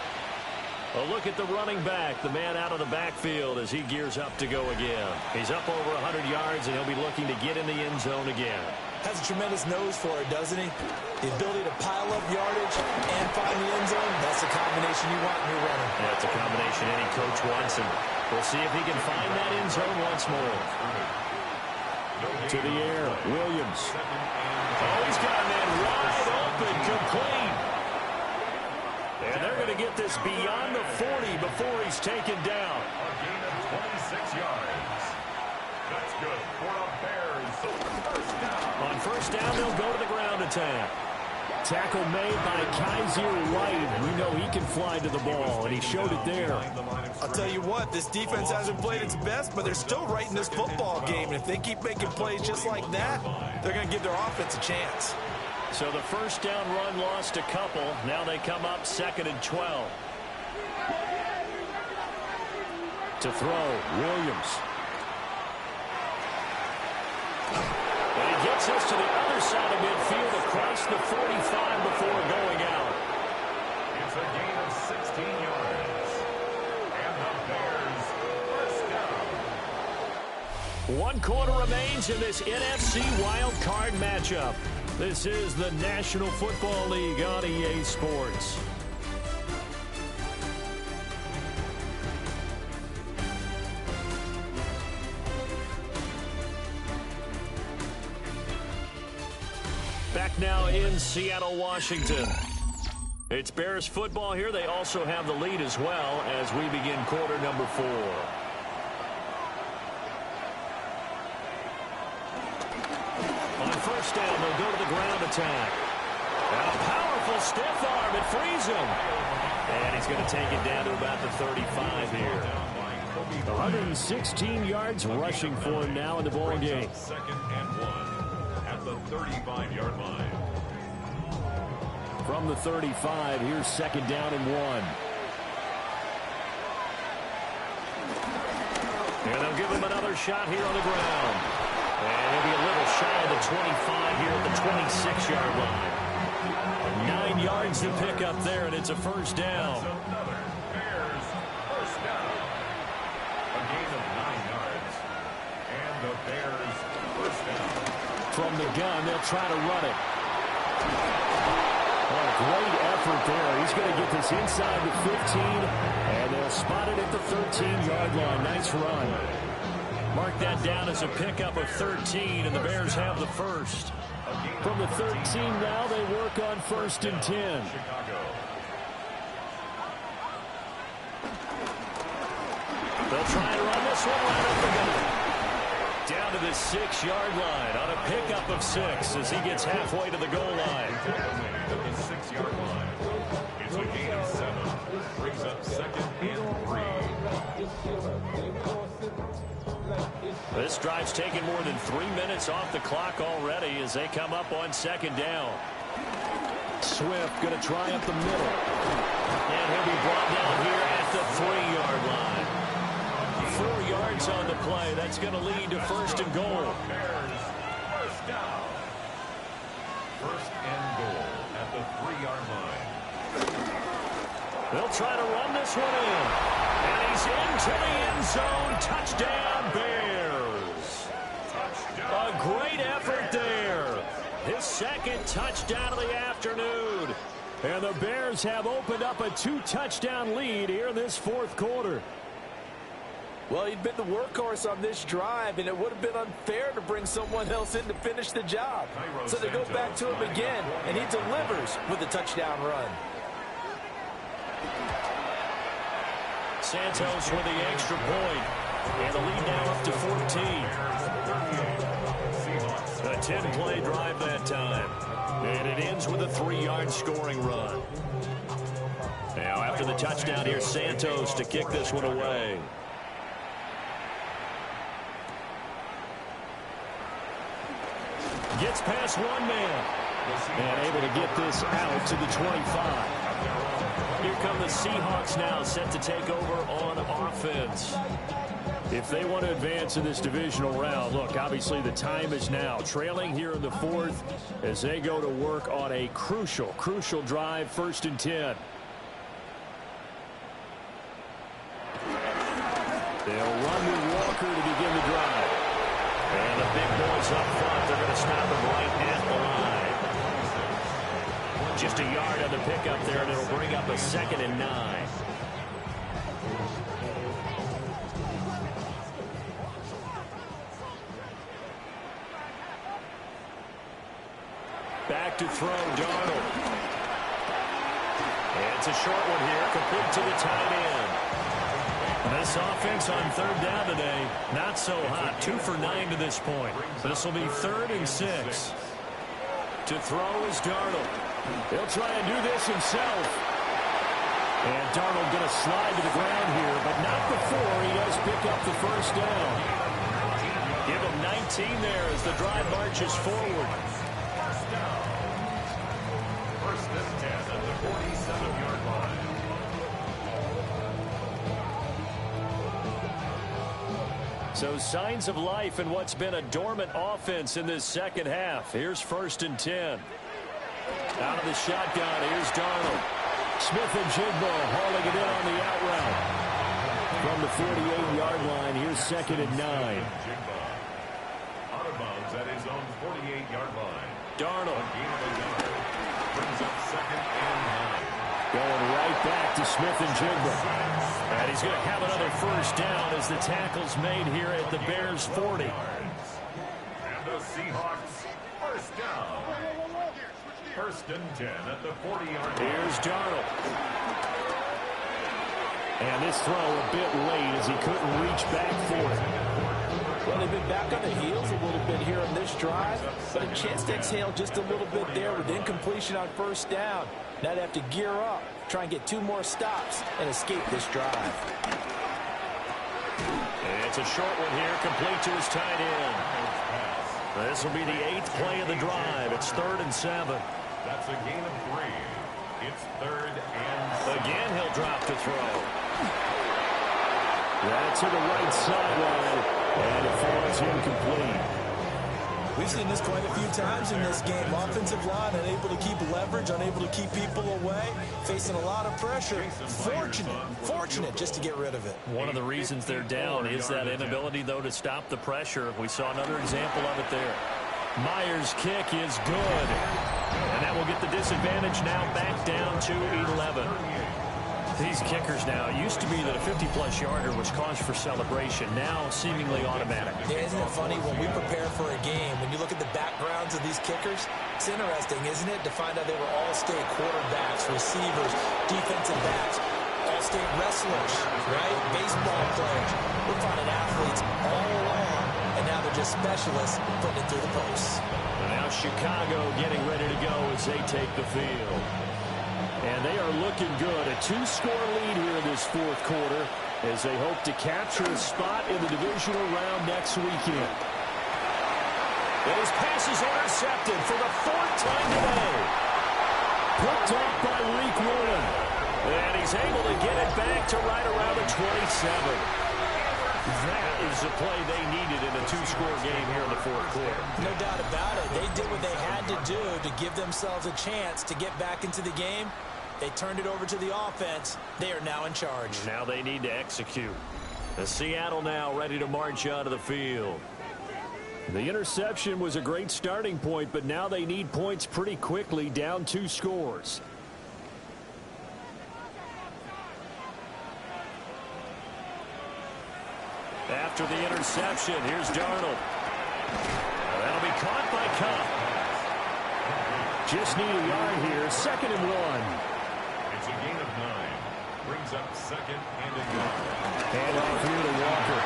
A look at the running back, the man out of the backfield as he gears up to go again. He's up over 100 yards, and he'll be looking to get in the end zone again. Has a tremendous nose for it, doesn't he? The ability to pile up yardage and find the end zone, that's the combination you want in your running. Yeah, it's a combination any coach wants, and we'll see if he can find that end zone once more. To the air, Williams. Oh, he's got a man wide open, complete. And they're going to get this beyond the 40 before he's taken down. A gain of 26 yards. That's good for the Bears. First down. On first down, they'll go to the ground attack. Tackle made by Kaiser White. We know he can fly to the ball, and he showed it there. I'll tell you what, this defense hasn't played its best, but they're still right in this football game. And if they keep making plays just like that, they're going to give their offense a chance. So the first down run lost a couple. Now they come up 2nd and 12. To throw, Williams. And he gets us to the other side of midfield across the 45 before going out. It's a gain of 16 yards. And the Bears first down. 1 quarter remains in this NFC wild card matchup. This is the National Football League on EA Sports. Back now in Seattle, Washington. It's Bears football here. They also have the lead as well as we begin quarter number 4. On first down, they'll go to the ground attack. And a powerful stiff arm. It frees him. And he's going to take it down to about the 35 here. 116 yards rushing for him now in the ball game. 2nd and 1 at the 35-yard line. From the 35, here's 2nd down and 1. And they'll give him another shot here on the ground. And he'll be a little shy of the 25 here at the 26-yard line. 9 yards to pick up there, and it's a first down. Another Bears first down. A gain of 9 yards. And the Bears first down. From the gun, they'll try to run it. Oh, great effort there. He's going to get this inside the 15, and they'll spot it at the 13-yard line. Nice run. Mark that down as a pickup of 13, and the Bears have the first. From the 13 now, they work on 1st and 10. They'll try to run this one right up the gut. Down to the 6-yard line on a pickup of 6 as he gets halfway to the goal line. At the 6-yard line. It's a gain of 7. Brings up 2nd and 3. This drive's taken more than 3 minutes off the clock already as they come up on 2nd down. Swift going to try up the middle. And he'll be brought down here at the 3-yard line. 4 yards on the play. That's going to lead to 1st and goal. Bears, first down. 1st and goal at the 3-yard line. They'll try to run this one in. And he's into the end zone. Touchdown, Bears. Touchdown. A great effort there. His 2nd touchdown of the afternoon. And the Bears have opened up a 2-touchdown lead here in this 4th quarter. Well, he'd been the workhorse on this drive, and it would have been unfair to bring someone else in to finish the job. So they go back to him again, and he delivers with a touchdown run. Santos with the extra point. And the lead now up to 14. A 10-play drive that time. And it ends with a 3-yard scoring run. Now after the touchdown here, Santos to kick this one away. Gets past one man. And able to get this out to the 25. Here come the Seahawks now, set to take over on offense. If they want to advance in this divisional round, look, obviously the time is now. Trailing here in the 4th as they go to work on a crucial drive, 1st and 10. They'll run with Walker to begin the drive. And the big boys up front, they're going to stop him right at the line. Just a yard on the pickup there, and it'll bring up a 2nd and 9. Back to throw, Darnold. And it's a short one here, complete to the tight end. This offense on 3rd down today, not so hot. 2 for 9 to this point. This will be 3rd and 6. To throw is Darnold. He'll try and do this himself. And Darnold going to slide to the ground here, but not before he does pick up the 1st down. Give him 19 there as the drive marches forward. 1st and 10 at the 47-yard line. So signs of life in what's been a dormant offense in this 2nd half. Here's 1st and 10. Out of the shotgun, here's Darnold. Smith and Jigbo hauling it in on the out route. From the 48-yard line, here's 2nd and 9. Out of bounds at his own 48-yard line. Darnold. Gain of a yard. Brings up 2nd and 9. Going right back to Smith and Jigbo. And he's going to have another 1st down as the tackle's made here at the Bears' 40. And the Seahawks, 1st down. 1st and 10 at the 40-yard line. Here's Darnold. And this throw a bit late as he couldn't reach back for it. Well, they've been back on the heels a little bit here on this drive, but a chance to exhale just a little bit there with incompletion on 1st down. Now they have to gear up, try and get 2 more stops and escape this drive. And it's a short one here, complete to his tight end. This will be the 8th play of the drive. It's 3rd and 7. That's a gain of 3. It's 3rd and 7. Again, he'll drop to throw. That's to the right sideline, and it falls incomplete. We've seen this quite a few times in this game. Offensive line unable to keep leverage, unable to keep people away, facing a lot of pressure. Fortunate just to get rid of it. One of the reasons they're down is that inability, though, to stop the pressure. We saw another example of it there. Myers' kick is good. And that will get the disadvantage now back down to 11. These kickers now, it used to be that a 50-plus yarder was cause for celebration. Now seemingly automatic. Yeah, isn't it funny when we prepare for a game, when you look at the backgrounds of these kickers, it's interesting, isn't it, to find out they were all-state quarterbacks, receivers, defensive backs, all-state wrestlers, right? Baseball players. We're finding athletes all along and now they're just specialists putting it through the posts. And now Chicago getting ready to go as they take the field. And they are looking good. A 2-score lead here in this fourth quarter as they hope to capture a spot in the divisional round next weekend. And his pass is intercepted for the 4th time today. Picked up by Riq Woolen. And he's able to get it back to right around the 27. That is the play they needed in a 2-score game here in the fourth quarter. No doubt about it. They did what they had to do to give themselves a chance to get back into the game. They turned it over to the offense. They are now in charge. Now they need to execute. The Seattle now ready to march out of the field. The interception was a great starting point, but now they need points pretty quickly, down 2 scores. After the interception, here's Darnold. That'll be caught by Kupp. Just need a yard here, 2nd and 1. It's a gain of 9. Brings up 2nd and a yard. Hand off here to Walker.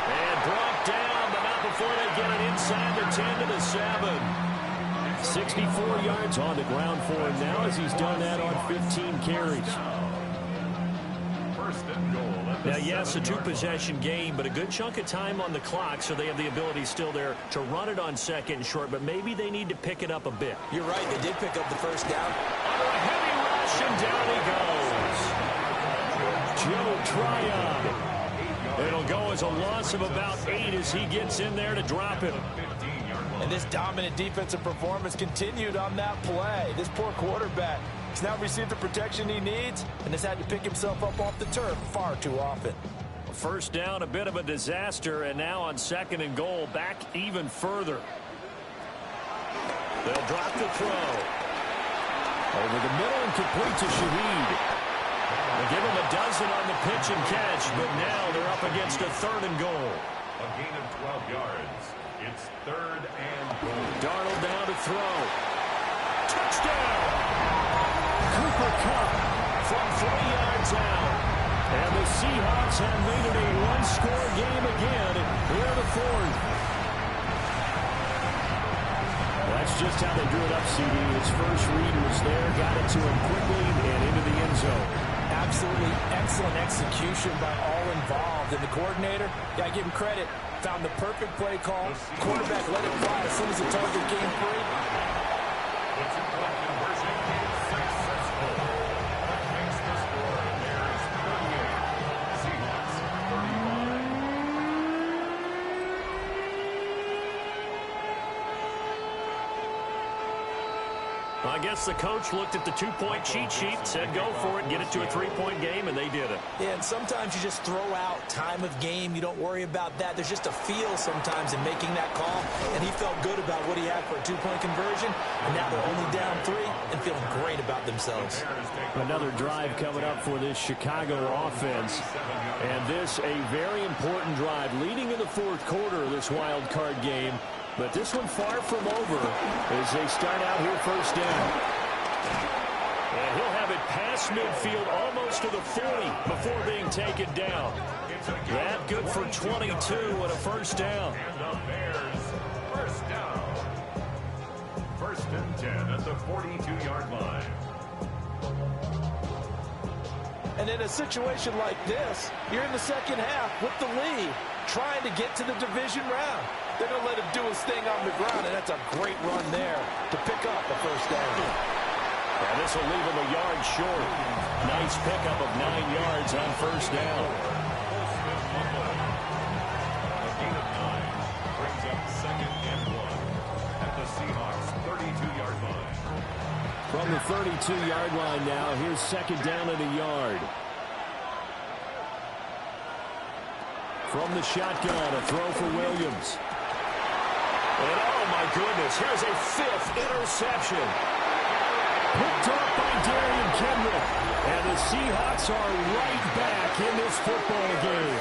And brought down, but not before they get it inside the 10 to the 7. 64 yards on the ground for him now as he's done that on 15 carries. First and goal. Now, yes, a 2-possession game, but a good chunk of time on the clock, so they have the ability still there to run it on 2nd and short, but maybe they need to pick it up a bit. You're right. They did pick up the first down. Under a heavy rush, and down he goes. Joe Tryon. It'll go as a loss of about 8 as he gets in there to drop it. And this dominant defensive performance continued on that play. This poor quarterback has now received the protection he needs and has had to pick himself up off the turf far too often. First down, a bit of a disaster, and now on 2nd and goal, back even further. They'll drop the throw. Over the middle and complete to Shaheed. They give him a dozen on the pitch and catch, but now they're up against a 3rd and goal. A gain of 12 yards. It's 3rd and goal. Darnold down to throw. Touchdown! Cooper Kupp from 3 yards out. And the Seahawks have made it a 1-score game again here in the 4th. That's just how they drew it up, CD. His first read was there, got it to him quickly and into the end zone. Absolutely excellent execution by all involved. And the coordinator, I give him credit, found the perfect play call. Quarterback let it fly as soon as the target came free. The 2-point conversion is successful. That makes the score. Bears 38. Seahawks 35. I guess the coach looked at the 2-point cheat sheet, said go for it, get it to a 3-point game, and they did it. Yeah, and sometimes you just throw out time of game. You don't worry about that. There's just a feel sometimes in making that call, and he felt good about what he had for a 2-point conversion, and now they're only down 3 and feeling great about themselves. Another drive coming up for this Chicago offense, and this a very important drive leading in the 4th quarter of this wild card game. But this one far from over as they start out here first down. And he'll have it past midfield almost to the 40 before being taken down. That good for 22 and a first down. And the Bears first down. 1st and 10 at the 42-yard line. And in a situation like this, you're in the 2nd half with the lead, trying to get to the division round. They're going to let him do his thing on the ground, and that's a great run there to pick up the first down. And this will leave him a yard short. Nice pickup of 9 yards on first down. A gain of 9 brings up 2nd and 1 at the Seahawks 32-yard line. From the 32-yard line now, here's 2nd down and a yard. From the shotgun, a throw for Williams. And oh my goodness, here's a 5th interception. Picked up by Darian Kendrick. And the Seahawks are right back in this football game.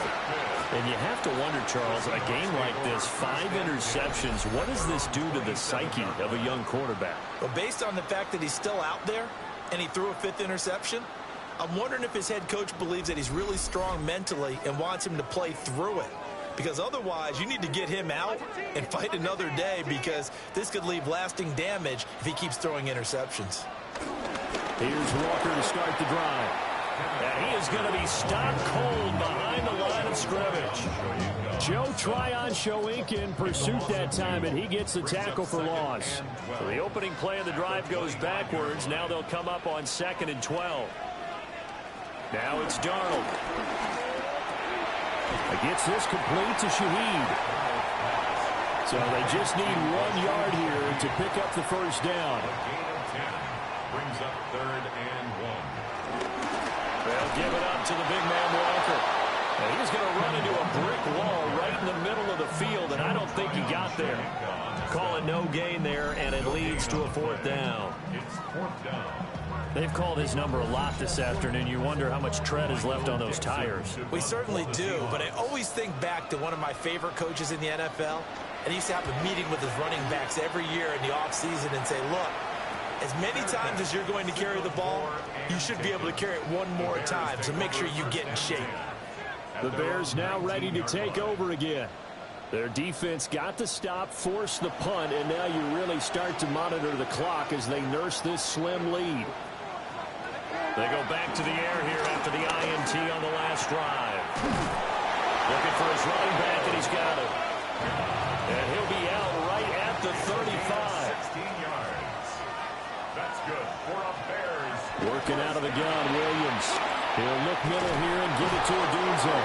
And you have to wonder, Charles, a game like this, 5 interceptions, what does this do to the psyche of a young quarterback? But based on the fact that he's still out there and he threw a 5th interception, I'm wondering if his head coach believes that he's really strong mentally and wants him to play through it. because otherwise you need to get him out and fight another day, because this could leave lasting damage if he keeps throwing interceptions. Here's Walker to start the drive. And he is going to be stopped cold behind the line of scrimmage. Joe Tryon-Shoyinka in pursuit that time, and he gets the tackle for loss. So the opening play of the drive goes backwards. Now they'll come up on 2nd and 12. Now it's Darnold. He gets this complete to Shaheed. So they just need 1 yard here to pick up the first down. Brings up 3rd and 1. They'll give it up to the big man Walker. And he's going to run into a brick wall right in the middle of the field, and I don't think he got there. Call it no gain there, and it leads to a 4th down. It's 4th down. They've called his number a lot this afternoon. You wonder how much tread is left on those tires. We certainly do, but I always think back to one of my favorite coaches in the NFL, and he used to have a meeting with his running backs every year in the offseason and say, look, as many times as you're going to carry the ball, you should be able to carry it one more time, so make sure you get in shape. The Bears now ready to take over again. Their defense got the stop, forced the punt, and now you really start to monitor the clock as they nurse this slim lead. They go back to the air here after the INT on the last drive. Looking for his running back, and he's got it. And he'll be out right at the 35. 16 yards. That's good for a Bears. Working out of the gun, Williams. He'll look middle here and give it to Odunze.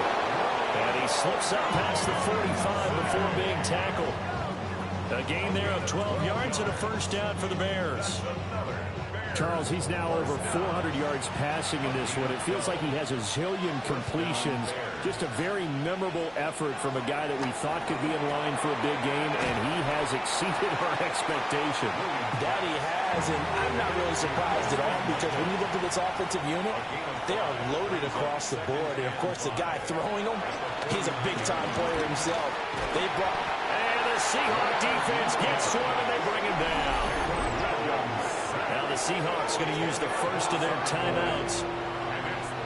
And he slips up past the 45 before being tackled. A gain there of 12 yards and a first down for the Bears. Charles, he's now over 400 yards passing in this one. It feels like he has a zillion completions. Just a very memorable effort from a guy that we thought could be in line for a big game, and he has exceeded our expectation. That he has, and I'm not really surprised at all, because when you look at this offensive unit, they are loaded across the board. And, of course, the guy throwing them, he's a big-time player himself. They brought... And the Seahawks defense gets to him, and they bring him down. Now the Seahawks going to use the first of their timeouts.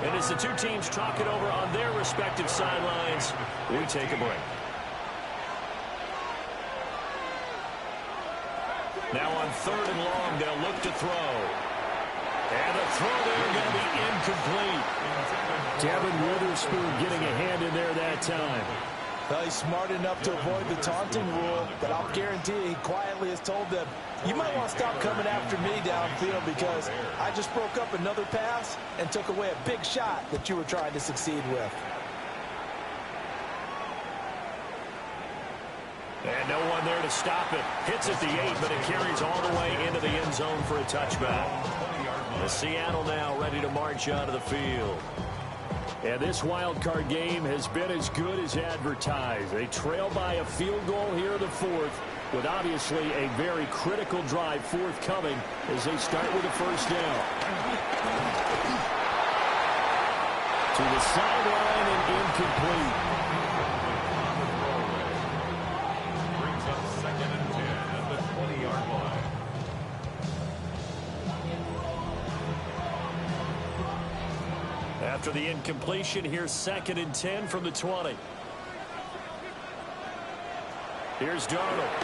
And as the two teams talk it over on their respective sidelines, we take a break. Now on 3rd and long, they'll look to throw. And the throw there going to be incomplete. Devin Witherspoon getting a hand in there that time. Well, he's smart enough to avoid the taunting rule, but I'll guarantee he quietly has told them, you might want to stop coming after me downfield, because I just broke up another pass and took away a big shot that you were trying to succeed with. And no one there to stop it. Hits at the 8, but it carries all the way into the end zone for a touchback. The Seattle now ready to march out of the field. And this wild card game has been as good as advertised. They trail by a field goal here in the 4th, with obviously a very critical drive forthcoming as they start with a first down. To the sideline and incomplete. Brings up 2nd and 10 at the 20-yard line. After the incompletion, here's 2nd and 10 from the 20. Here's Darnold.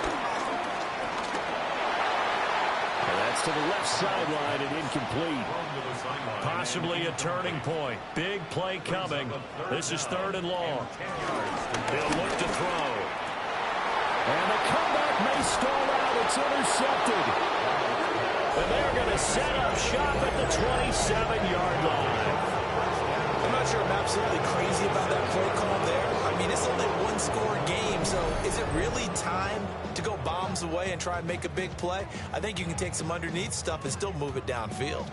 And that's to the left sideline and incomplete. Possibly a turning point. Big play coming. This is 3rd and long. They'll look to throw. And the comeback may stall out. It's intercepted. And they're going to set up shop at the 27-yard line. I'm not sure I'm absolutely crazy about that play call there. I mean, it's only a one-score game, so is it really time to go bombs away and try and make a big play? I think you can take some underneath stuff and still move it downfield.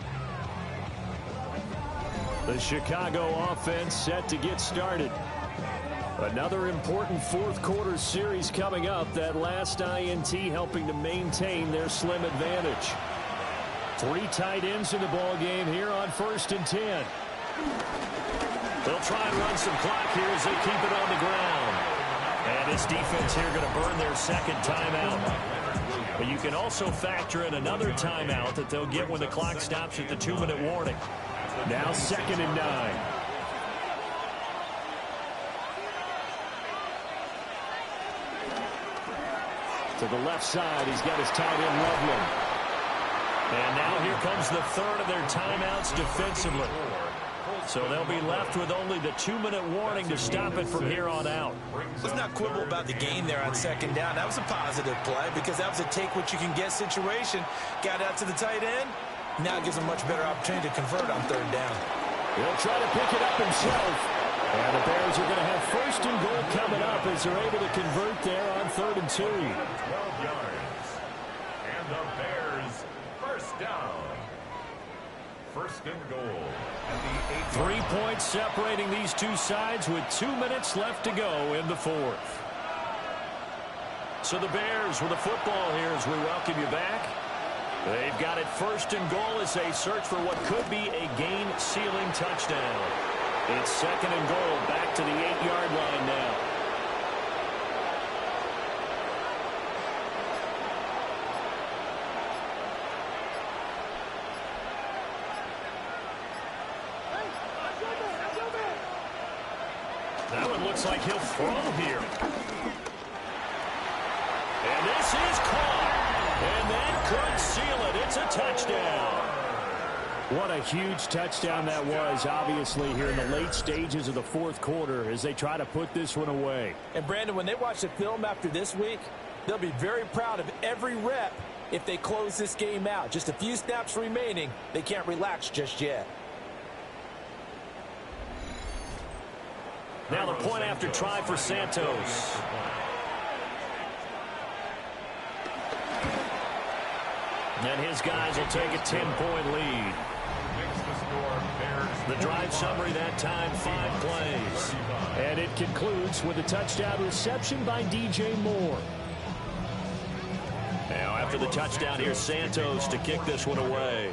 The Chicago offense set to get started. Another important fourth-quarter series coming up. That last INT helping to maintain their slim advantage. 3 tight ends in the ball game here on 1st and 10. They'll try and run some clock here as they keep it on the ground. And this defense here going to burn their 2nd timeout. But you can also factor in another timeout that they'll get when the clock stops at the 2-minute warning. Now 2nd and 9. To the left side, he's got his tight end, Loveland. And now here comes the third of their timeouts defensively. So they'll be left with only the 2-minute warning to stop it from here on out. Let's not quibble about the gain there on second down. That was a positive play because that was a take-what-you-can-get situation. Got out to the tight end. Now gives him a much better opportunity to convert on third down. He'll try to pick it up himself. And the Bears are going to have first and goal coming up as they're able to convert there on 3rd and 2. 12 yards. And the Bears first down. First and goal. 3 points separating these two sides with 2 minutes left to go in the fourth. So the Bears with the football here as we welcome you back. They've got it first and goal as they search for what could be a game-sealing touchdown. It's second and goal back to the 8-yard line now. That one looks like he'll throw here. And this is caught. And that could seal it. It's a touchdown. What a huge touchdown that was, obviously, here in the late stages of the fourth quarter as they try to put this one away. And, Brandon, when they watch the film after this week, they'll be very proud of every rep if they close this game out. Just a few snaps remaining. They can't relax just yet. Now the point after try for Santos. And his guys will take a 10-point lead. The drive summary that time, 5 plays. And it concludes with a touchdown reception by DJ Moore. Now after the touchdown, here's Santos to kick this one away.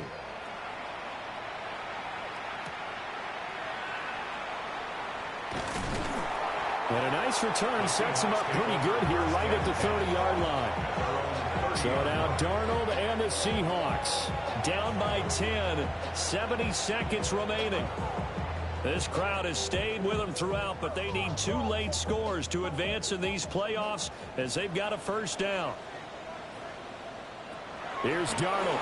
And a nice return sets him up pretty good here right at the 30-yard line. So now Darnold and the Seahawks down by 10, 70 seconds remaining. This crowd has stayed with them throughout, but they need 2 late scores to advance in these playoffs as they've got a first down. Here's Darnold.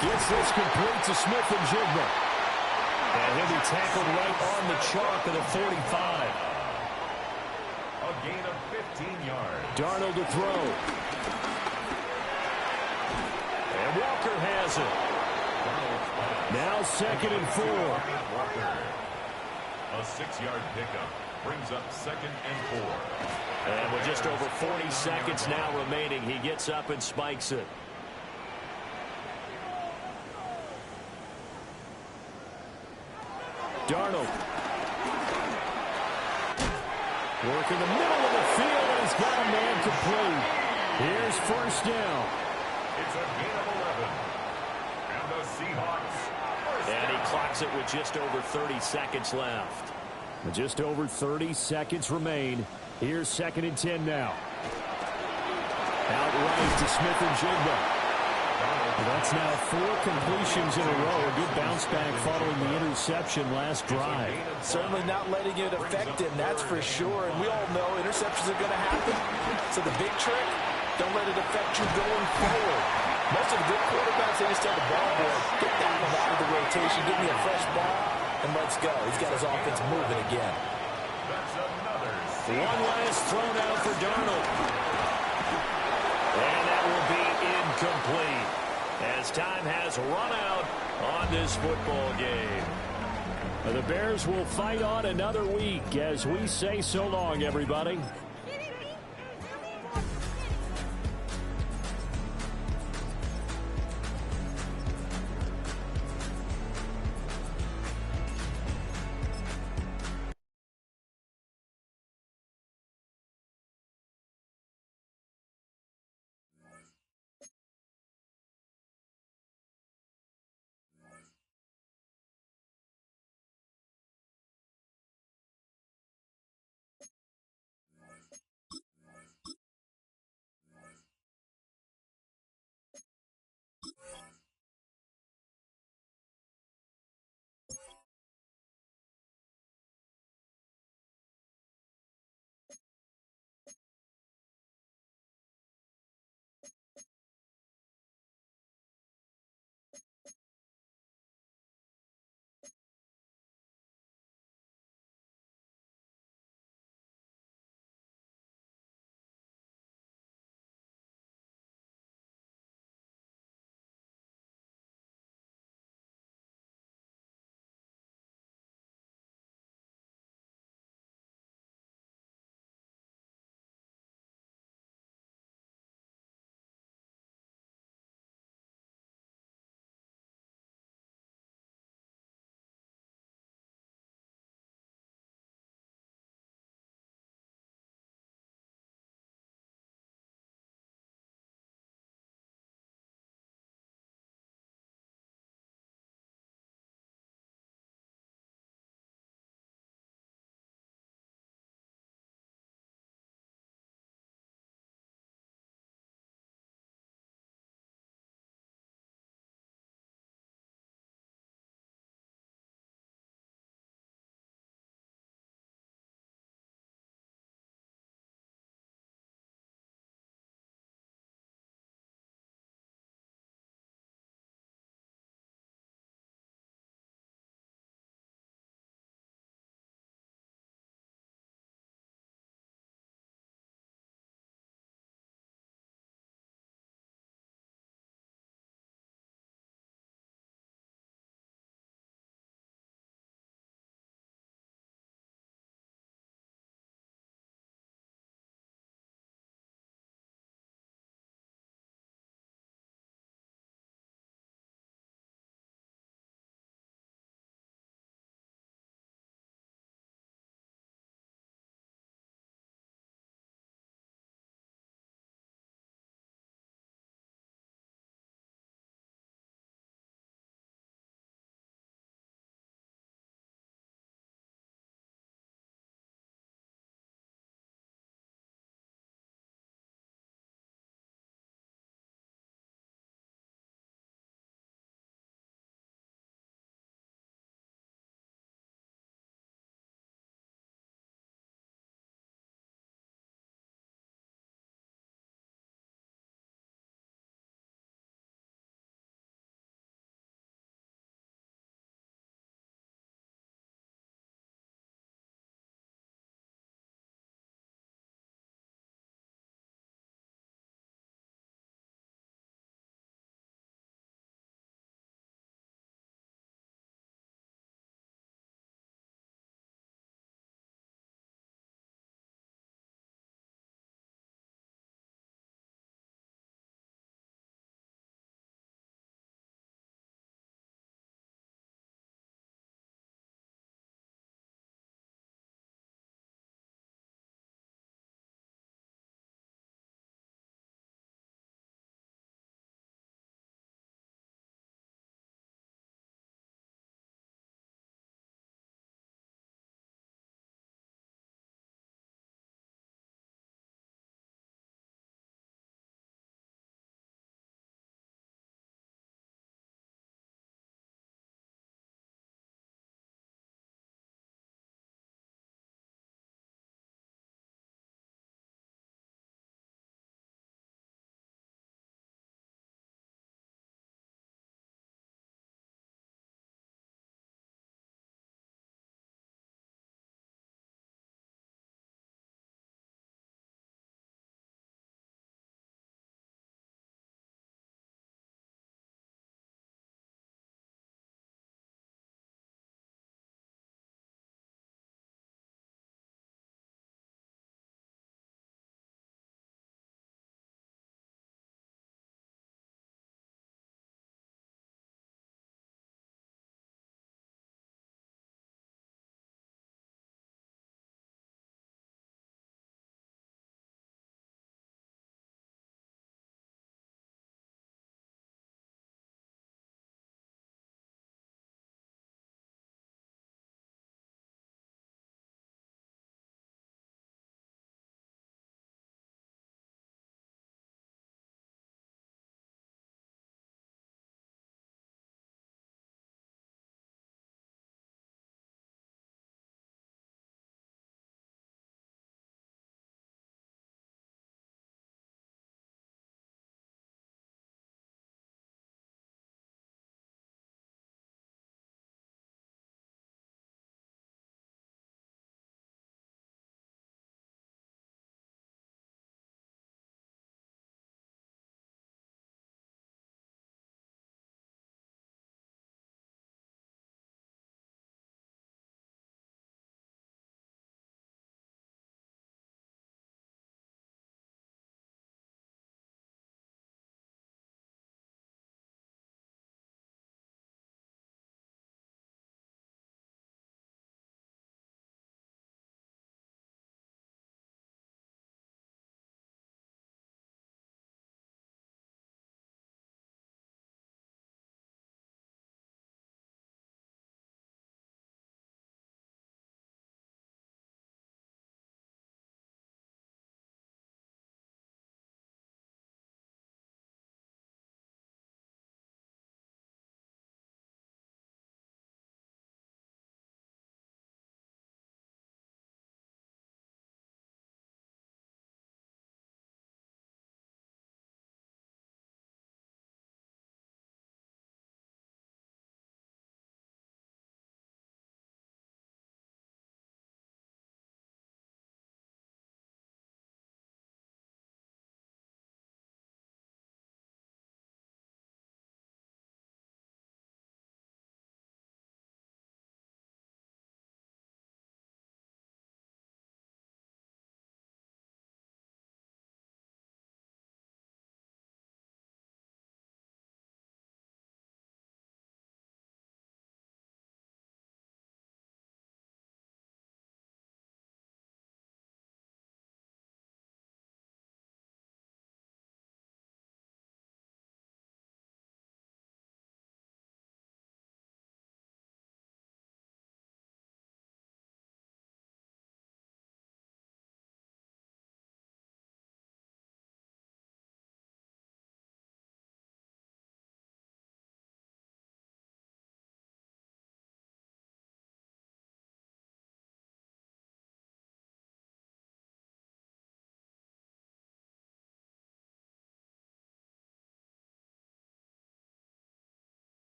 Gets this complete to Smith-Njigba. And he'll be tackled right on the chalk of the 45. A gain of 15 yards. Darnold to throw. And Walker has it. Now 2nd and 4. A 6-yard pickup brings up 2nd and 4. And with just over 40 seconds now remaining, he gets up and spikes it. Darnold. Work in the middle of the field, and he's got a man complete. Here's first down. It's a gain of 11. And the Seahawks first down. And he clocks it with just over 30 seconds left. With just over 30 seconds remain. Here's 2nd and 10 now. Outright to Smith-Njigba. That's now 4 completions in a row. A good bounce back following the interception last drive. Certainly not letting it affect him, that's for sure. And we all know interceptions are going to happen. So the big trick, don't let it affect you going forward. Most of the good quarterbacks, they just tell the ball boy, get that one out of the rotation, give me a fresh ball, and let's go. He's got his offense moving again. That's another. One last throw now for Darnold. And that will be incomplete, as time has run out on this football game. The Bears will fight on another week as we say so long, everybody.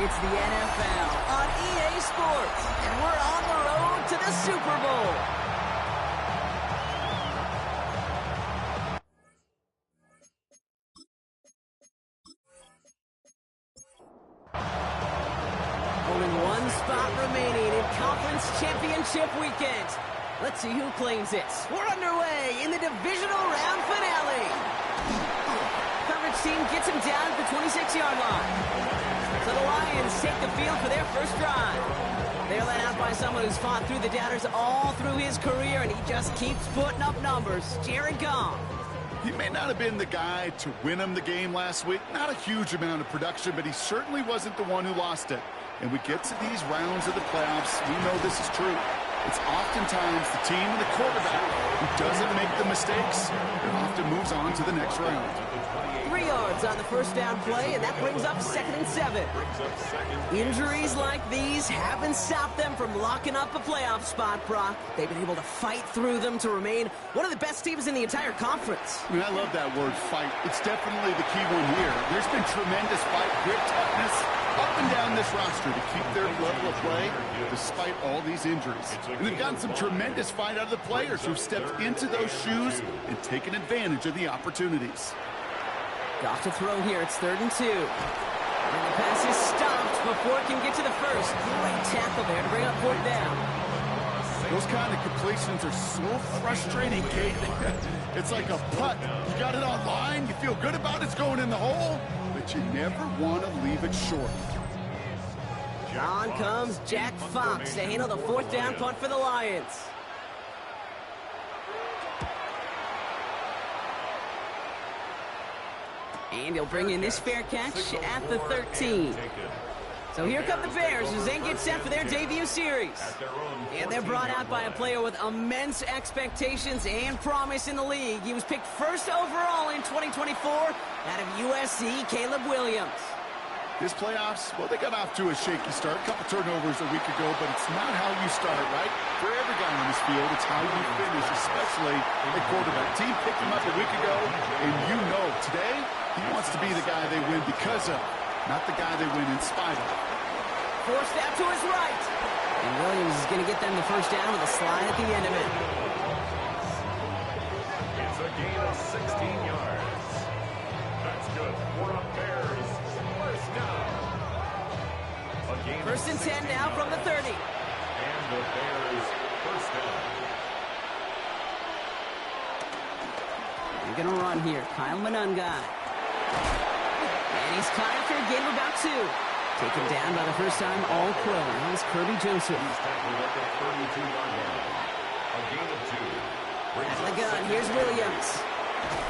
It's the NFL on EA Sports, and we're on the road to the Super Bowl. Only one spot remaining in Conference Championship Weekend. Let's see who claims it. We're underway in the divisional round finale. Coverage team gets him down at the 26-yard line. So the Lions take the field for their first drive. They're led out by someone who's fought through the doubters all through his career, and he just keeps putting up numbers. Jared Goff. He may not have been the guy to win him the game last week. Not a huge amount of production, but he certainly wasn't the one who lost it. And we get to these rounds of the playoffs, we know this is true. It's oftentimes the team and the quarterback who doesn't make the mistakes and often moves on to the next round. 3 yards on the first down play, and that brings up 2nd and 7. Injuries like these haven't stopped them from locking up a playoff spot, Brock. They've been able to fight through them to remain one of the best teams in the entire conference. I mean, I love that word, fight. It's definitely the key one here. There's been tremendous fight, grit, toughness, up and down this roster to keep their level of play despite all these injuries. And they've gotten some tremendous fight out of the players who've stepped into those shoes and taken advantage of the opportunities. Goff to throw here. It's 3rd and 2. And the pass is stopped before it can get to the first. Great tackle there to bring up 4th down. Those kind of completions are so frustrating, Kate. It's like a putt. You got it on line, you feel good about it's going in the hole, but you never want to leave it short. On comes Jack Fox to handle the 4th down punt for the Lions. And he'll bring in this fair catch at the 13. So here come the Bears as they get set for their debut series. And they're brought out by a player with immense expectations and promise in the league. He was picked 1st overall in 2024 out of USC, Caleb Williams. This playoffs, well, they got off to a shaky start. A couple turnovers a week ago, but it's not how you start, right? For every guy on this field, it's how you finish, especially a quarterback. Team picked him up a week ago, and you know today he wants to be the guy they win because of, not the guy they win in spite of. Forced out to his right. And Williams is going to get them the first down with a slide at the end of it. It's a gain of 16 yards. That's good for a Bears first down. A gain 1st and 10 now from the 30. And the Bears first down. They're going to run here. Kyle Monungai. And he's caught after a gain of about 2. Taken down by the first time All-Pro. That was Kirby Joseph. He's tackled at the 32-yard line. A gain of 2. Out of the gun, here's Williams.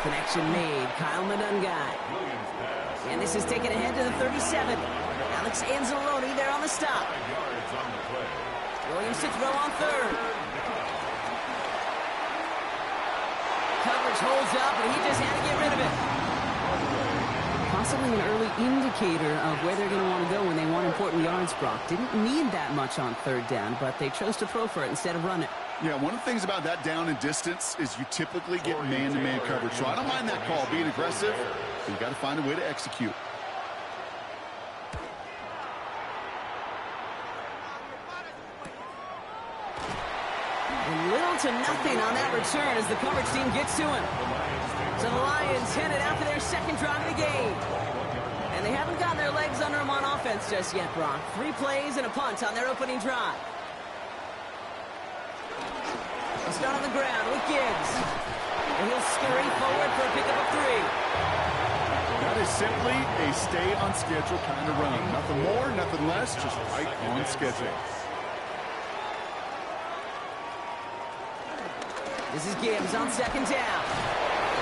Connection made. Kyle Monungai. Williams pass. And this is taken ahead to the 37. Alex Anzalone there on the stop. 5 yards on the play. Williams to throw on 3rd. Coverage holds up, and he just had to get rid of it. Possibly an early indicator of where they're going to want to go when they want important yards, Brock. Didn't need that much on 3rd down, but they chose to throw for it instead of run it. Yeah, one of the things about that down and distance is you typically get man-to-man coverage. So I don't mind that call, being aggressive, but you got to find a way to execute. Little to nothing on that return as the coverage team gets to him. So the Lions headed out for their 2nd drive of the game. And they haven't got their legs under them on offense just yet, Brock. 3 plays and a punt on their opening drive. They'll start on the ground with Gibbs. And he'll scurry forward for a pickup of 3. That is simply a stay-on-schedule kind of run. Nothing more, nothing less, just right on schedule. This is Gibbs on 2nd down.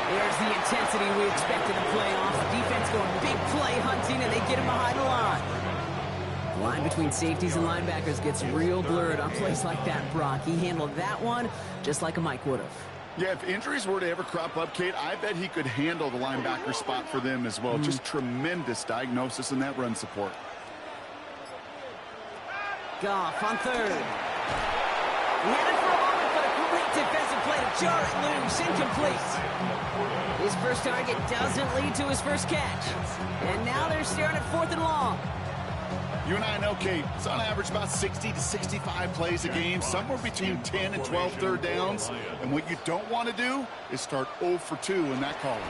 There's the intensity we expected in playoffs. Defense going big play hunting, and they get him behind the line. The line between safeties and linebackers gets real blurred on plays like that, Brock. He handled that one just like a Mike would have. Yeah, if injuries were to ever crop up, Kate, I bet he could handle the linebacker spot for them as well. Just tremendous diagnosis in that run support. Goff on 3rd. He had it for a moment, but a great defensive play to jar it loose, incomplete. His first target doesn't lead to his first catch. And now they're staring at 4th and long. You and I know, Kate, it's on average about 60 to 65 plays a game, somewhere between 10 and 12 third downs. And what you don't want to do is start 0 for 2 in that column.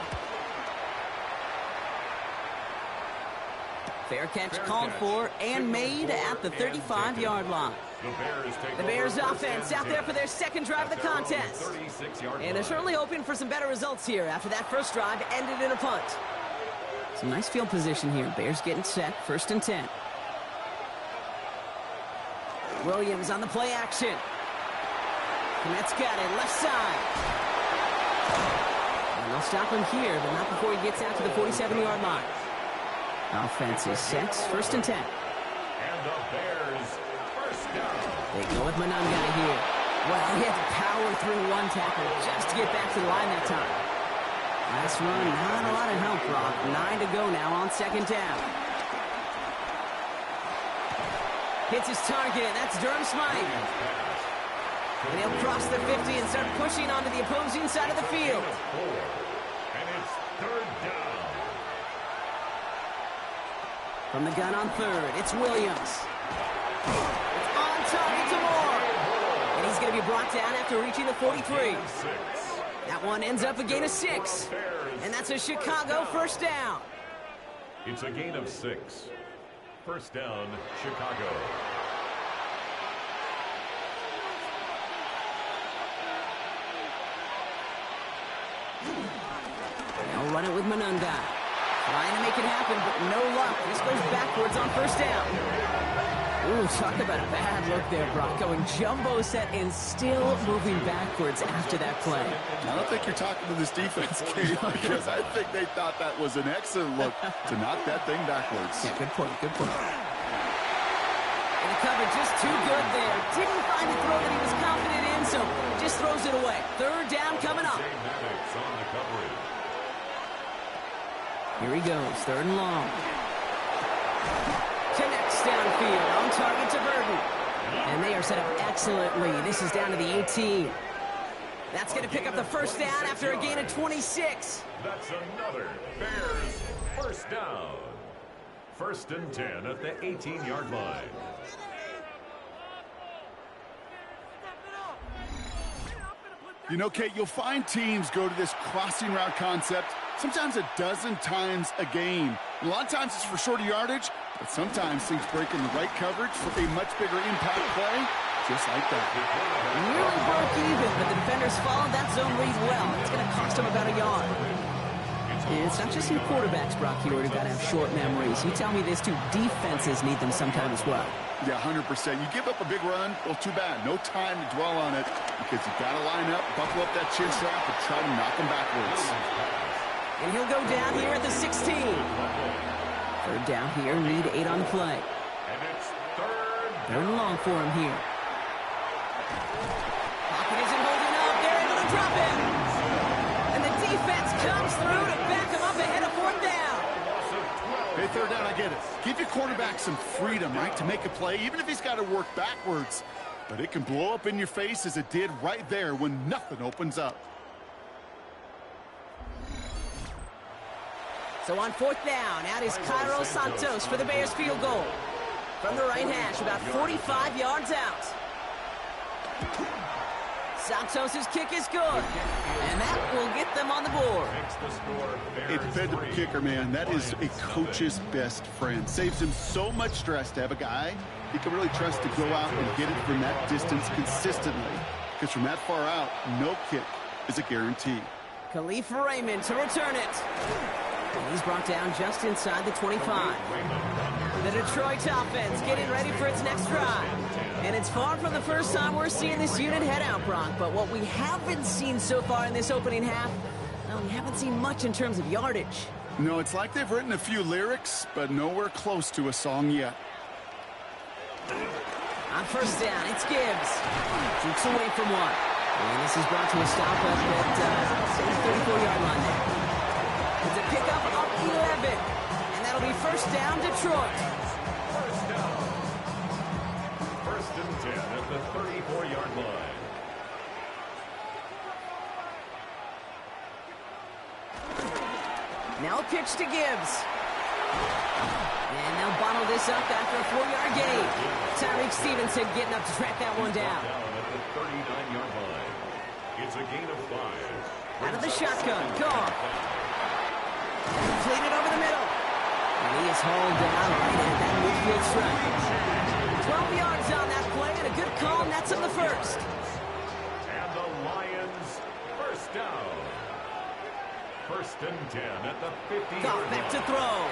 Fair catch called for and made at the 35-yard line. The Bears offense out there for their second drive of the contest. And they're certainly hoping for some better results here after that first drive ended in a punt. Some nice field position here. Bears getting set, 1st and 10. Williams on the play action. Kmet's got it, left side. And they'll stop him here, but not before he gets out to the 47-yard line. Offense is set, 1st and 10. And the Bears, first down. They go with Monangai here. Well, he had to power through one tackle just to get back to the line that time. Last run, not a lot of help, Brock. 9 to go now on 2nd down. Hits his target. That's Durham Smythe. And he'll cross the 50 and start pushing onto the opposing side of the field. And it's 3rd down. From the gun on 3rd, it's Williams. It's on target to Moore. And he's going to be brought down after reaching the 43. That one ends up a gain of 6. And that's a Chicago 1st down. It's a gain of 6. 1st down, Chicago. They'll run it with Monangai. Trying to make it happen, but no luck. This goes backwards on 1st down. Ooh, talk about a bad look there, Brock. Going jumbo set and still moving backwards after that play. I don't think you're talking to this defense, Kate, because I think they thought that was an excellent look to knock that thing backwards. Yeah, good point, good point. And the cover just too good there. Didn't find a throw that he was confident in, so just throws it away. 3rd down coming up. Here he goes, 3rd and long. Connects downfield, on target to Burton. And they are set up excellently. This is down to the 18. That's going to pick up the 1st down after a gain of 26. That's another Bears 1st down. 1st and 10 at the 18-yard line. You know, Kate, you'll find teams go to this crossing route concept sometimes a dozen times a game. A lot of times it's for shorter yardage, but sometimes things break in the right coverage for a much bigger impact play, just like that. Nearly broke even, but the defenders followed that zone read well. It's going to cost them about a yard. And it's not just your quarterbacks, Brock, here who've got to have short memories. You tell me this too, defenses need them sometime as well. Yeah, 100%. You give up a big run, well, too bad. No time to dwell on it because you've got to line up, buckle up that chin strap, and try to knock them backwards. And he'll go down here at the 16. 3rd down here, need 8 on the play. And it's 3rd 3rd and long for him here. Pocket isn't holding up. They're able to drop it. And the defense comes through to back him up ahead of 4th down. Hey, 3rd down, I get it. Give your quarterback some freedom, right, to make a play, even if he's got to work backwards. But it can blow up in your face as it did right there when nothing opens up. So on 4th down, out is Cairo Santos for the Bears field goal. From the right hash, about 45 yards out. Santos' kick is good. And that will get them on the board. A dependable kicker, man. That is a coach's best friend. Saves him so much stress to have a guy he can really trust to go out and get it from that distance consistently. Because from that far out, no kick is a guarantee. Khalif Raymond to return it. And he's brought down just inside the 25. The Detroit offense getting ready for its next drive. And it's far from the first time we're seeing this unit head out, Brock. But what we haven't seen so far in this opening half, well, we haven't seen much in terms of yardage. No, it's like they've written a few lyrics, but nowhere close to a song yet. On 1st down, it's Gibbs. Shoots away from one. And this is brought to a stop up at, say, the 34-yard line there. It's a pickup of 11. And that'll be 1st down, Detroit. 1st down. 1st and 10 at the 34-yard line. Now pitch to Gibbs. And they'll bottle this this up after a 4-yard gain. Tyreek Stevenson getting up to track that one down. At the 39-yard line. It's a gain of 5. Out of the shotgun. Gone. Completed over the middle. And he is hauled down right at that midfield strike. 12 yards on that play and a good call, and that's on the first. And the Lions first down. First and 10 at the 50-yard Goff line. back to throw.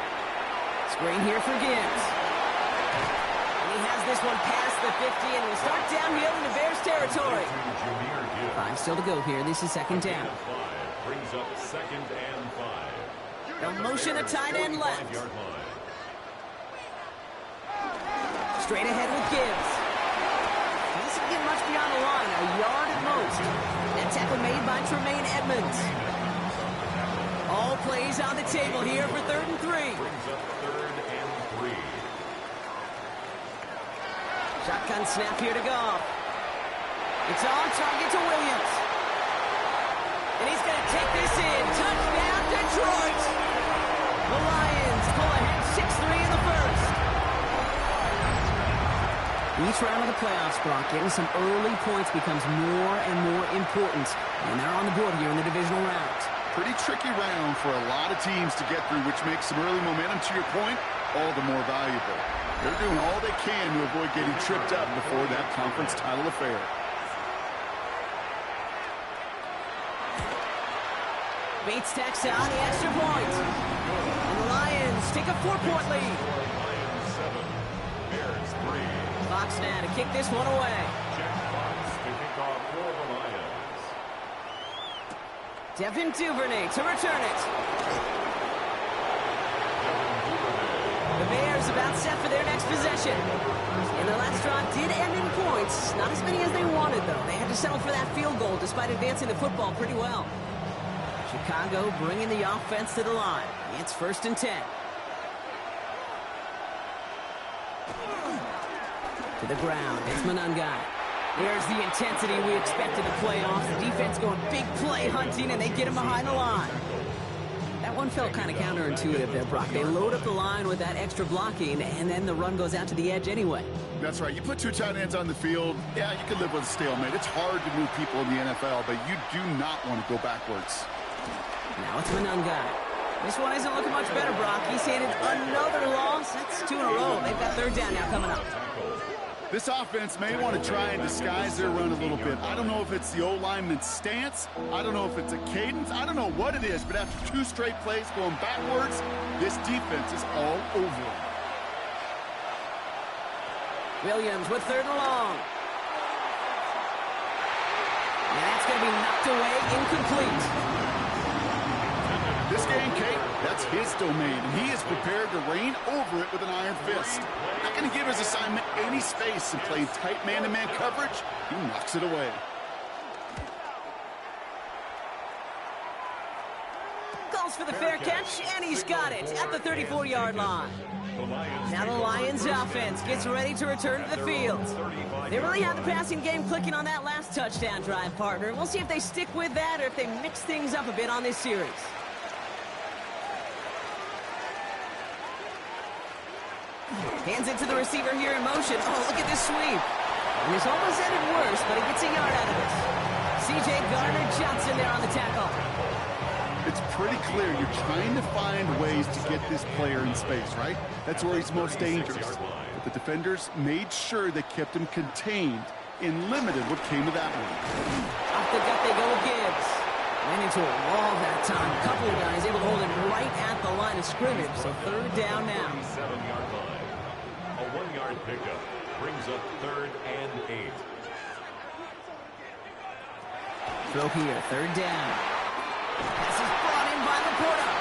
Screen here for Gibbs. And he has this one past the 50 and will start downhill into Bears territory. Jahmyr Gibbs. 5 still to go here. This is second down. Gain of 5 brings up second and 5. No motion, a tight end left. 45-yard line. Straight ahead with Gibbs. Doesn't get much beyond the line. A yard at most. That tackle made by Tremaine Edmonds. All plays on the table here for 3rd and 3. Brings up 3rd and 3. Shotgun snap here to Goff. It's on target to Williams. And he's going to take this in. Touchdown, Detroit. The Lions pull ahead 6-3 in the first. Each round of the playoffs, Brock, getting some early points becomes more and more important. And they're on the board here in the divisional round. Pretty tricky round for a lot of teams to get through, which makes some early momentum, to your point, all the more valuable. They're doing all they can to avoid getting tripped up before that conference title affair. Bates tacks on the extra point. And the Lions take a 4-point lead. Lions 7, Bears 3. Fox now to kick this one away. Jack Fox to kick off for the Lions. Devin Duvernay to return it. The Bears about set for their next possession. And their last drive did end in points. Not as many as they wanted, though. They had to settle for that field goal despite advancing the football pretty well. Chicago bringing the offense to the line. It's 1st and 10. To the ground. It's Monangai. There's the intensity we expected to play off. The defense going big play hunting, and they get him behind the line. That one felt kind of counterintuitive there, Brock. They load up the line with that extra blocking, and then the run goes out to the edge anyway. That's right. You put 2 tight ends on the field, yeah, you can live with a stalemate. It's hard to move people in the NFL, but you do not want to go backwards. Now it's Monangai. This one isn't looking much better, Brock. He's handed another loss. That's 2 in a row. They've got 3rd down now coming up. This offense may want to try and disguise their run a little bit. I don't know if it's the O-lineman's stance. I don't know if it's a cadence. I don't know what it is, but after 2 straight plays going backwards, this defense is all over them. Williams with 3rd and long. And that's going to be knocked away, incomplete. This game, Kate, that's his domain, and he is prepared to reign over it with an iron fist. Not going to give his assignment any space and playing tight man-to-man coverage. He knocks it away. Goes for the fair catch, and he's got it at the 34-yard line. Now the Lions offense gets ready to return to the field. They really had the passing game clicking on that last touchdown drive, partner. We'll see if they stick with that or if they mix things up a bit on this series. Hands it to the receiver here in motion. Oh, look at this sweep. And this almost ended worse, but he gets a yard out of it. C.J. Gardner-Johnson there on the tackle. It's pretty clear you're trying to find ways to get this player in space, right? That's where he's most dangerous. But the defenders made sure they kept him contained and limited what came of that one. Off the gut they go with Gibbs. Ran into a wall that time. A couple of guys able to hold him right at the line of scrimmage. So 3rd down now. 7-yard line. A 1-yard pickup brings up 3rd and 8. Throw here, 3rd down. Pass is brought in by Laporta.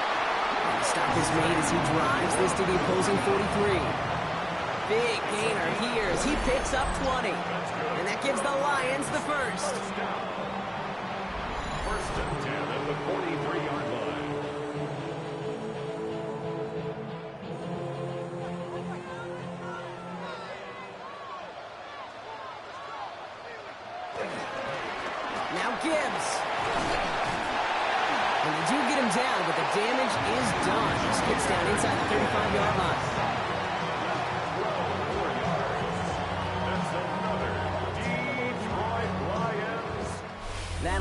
And the stop is made as he drives this to the opposing 43. Big gainer here as he picks up 20. And that gives the Lions the first. 1st and 10 at the 43-yard line. Now Gibbs. And they do get him down, but the damage is done. Just gets down inside the 35-yard line.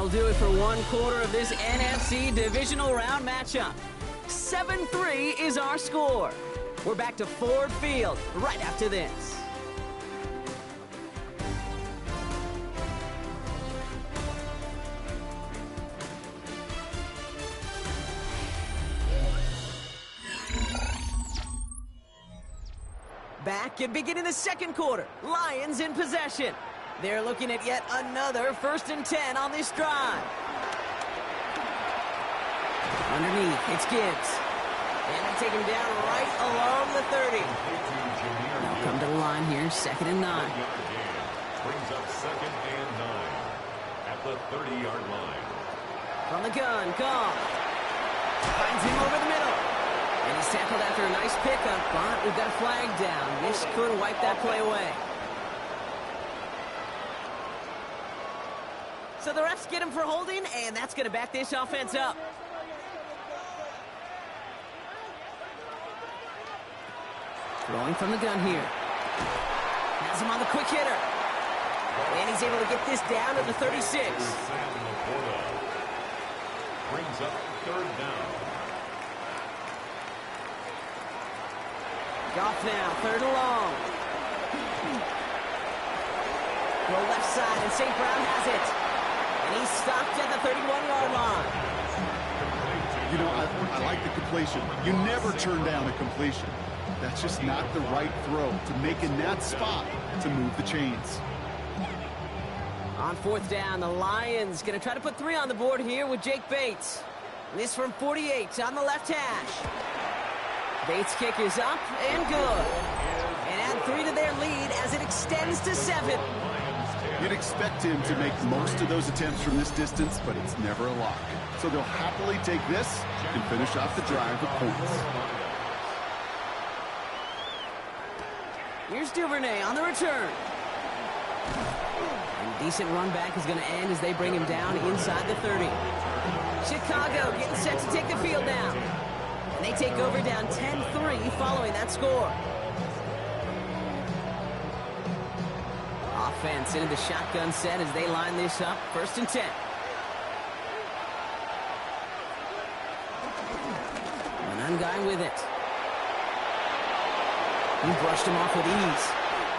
that'll do it for one quarter of this NFC divisional round matchup. 7-3 is our score. We're back to Ford Field right after this. Back and beginning the second quarter. Lions in possession. They're looking at yet another 1st and 10 on this drive. Underneath, it's Gibbs. And they take him down right along the 30. They'll come to the line here, 2nd and 9. Brings up 2nd and 9 at the 30-yard line. From the gun, Goff. Finds him over the middle. And he's tackled after a nice pickup, but we've got a flag down. This could wipe that play away. So the refs get him for holding, and that's going to back this offense up. Throwing from the gun here. Has him on the quick hitter. And he's able to get this down to the 36. Brings up 3rd down. Goff now, 3rd and long. Go left side, and St. Brown has it. And he's stopped at the 31-yard line. You know, I like the completion. You never turn down a completion. That's just not the right throw to make in that spot to move the chains. On 4th down, the Lions going to try to put 3 on the board here with Jake Bates. This from 48 on the left hash. Bates' kick is up and good. And add 3 to their lead as it extends to 7. You'd expect him to make most of those attempts from this distance, but it's never a lock. So they'll happily take this and finish off the drive with points. Here's Duvernay on the return. And decent run back is going to end as they bring him down inside the 30. Chicago getting set to take the field now. And they take over down 10-3 following that score. Offense into the shotgun set as they line this up. 1st and 10. One guy with it. He brushed him off with ease.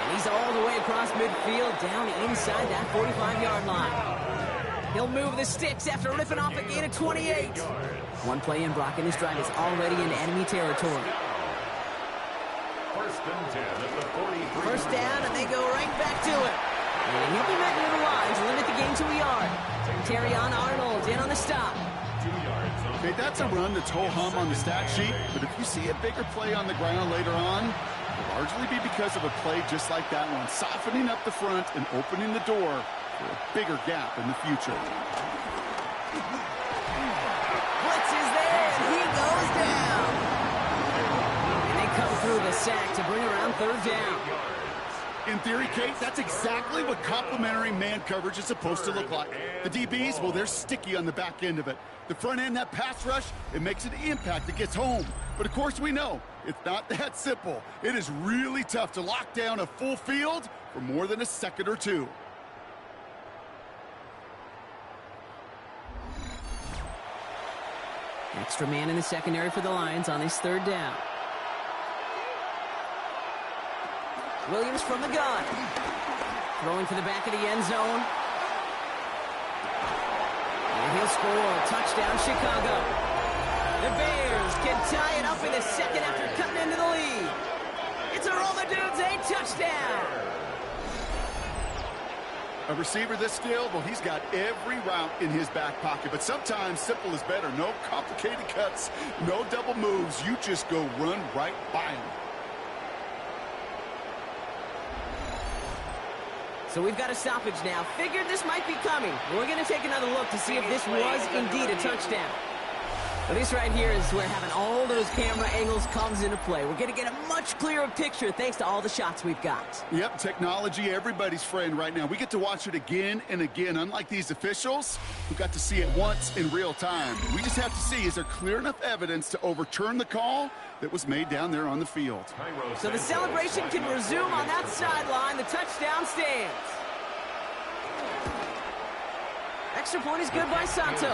And he's all the way across midfield down inside that 45-yard line. He'll move the sticks after ripping off a gain of 28. One play in, Brock, and this drive is already in enemy territory. 1st and 10 at the 43. 1st down, and they go right back to it. And he'll be met near the line to limit the game to a yard. Terrion Arnold in on the stop. 2 yards. Okay, that's a run that's ho-hum on the stat sheet, but if you see a bigger play on the ground later on, it'll largely be because of a play just like that one, softening up the front and opening the door for a bigger gap in the future. Blitz is there, and he goes down. And they come through the sack to bring around 3rd down. In theory, Kate, that's exactly what complementary man coverage is supposed to look like. The DBs, well, they're sticky on the back end of it. The front end, that pass rush, it makes an impact that gets home. But of course we know, it's not that simple. It is really tough to lock down a full field for more than a second or two. Extra man in the secondary for the Lions on this 3rd down. Williams from the gun. Throwing for the back of the end zone. And he'll score. Touchdown, Chicago. The Bears can tie it up in the 2nd after cutting into the lead. It's a roll the dudes, a touchdown. A receiver this skilled, well, he's got every route in his back pocket. But sometimes simple is better. No complicated cuts, no double moves. You just go run right by him. So we've got a stoppage now. Figured this might be coming. We're going to take another look to see if this was indeed a touchdown. But this right here is where having all those camera angles comes into play. We're going to get a much clearer picture thanks to all the shots we've got. Yep, technology, everybody's friend right now. We get to watch it again and again. Unlike these officials, who got to see it once in real time. We just have to see, is there clear enough evidence to overturn the call that was made down there on the field? So the celebration can resume on that sideline. The touchdown stands. Extra point is good by Santos.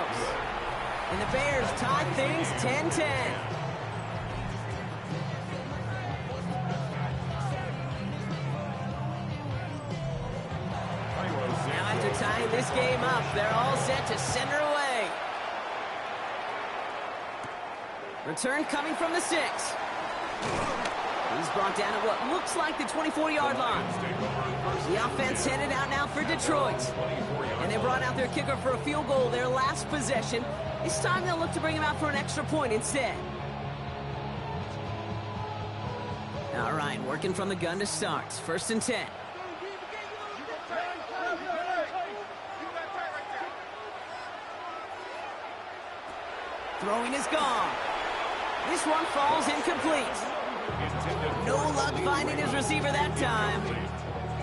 And the Bears tie things 10-10. Now after tying this game up, they're all set to send her away. Return coming from the 6. He's brought down at what looks like the 24-yard line. The offense headed out now for Detroit. And they brought out their kicker for a field goal their last possession. This time they'll look to bring him out for an extra point instead. All right, working from the gun to start. 1st and 10. Throwing is gone. This one falls incomplete. No luck finding his receiver that time.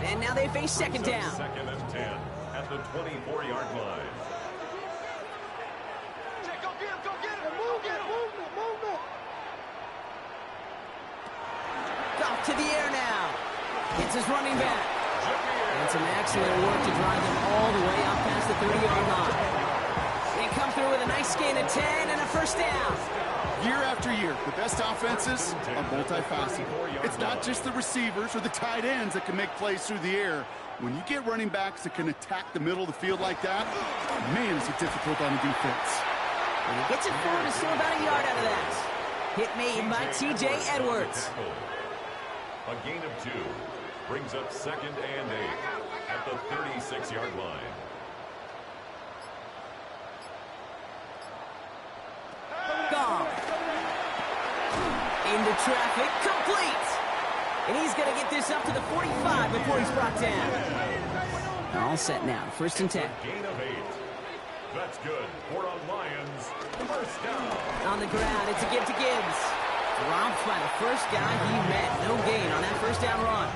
And now they face 2nd down. 2nd and 10 at the 24-yard line. Off to the air now. It's his running back. And some excellent work to drive them all the way out past the 30-yard line. They come through with a nice gain of 10 and a 1st down. Year after year, the best offenses are multifaceted. It's not just the receivers or the tight ends that can make plays through the air. When you get running backs that can attack the middle of the field like that, man, is it difficult on the defense. And he gets it forward to still about a yard out of that. Hit made by T.J. Edwards. A gain of 2 brings up 2nd and 8 at the 36-yard line. Gone. Into traffic, complete. And he's going to get this up to the 45 before he's brought down. All set now, 1st and 10. Gain of 8. That's good for a Lions 1st down. On the ground, it's a give to Gibbs. Dropped by the first guy he met. No gain on that 1st down run.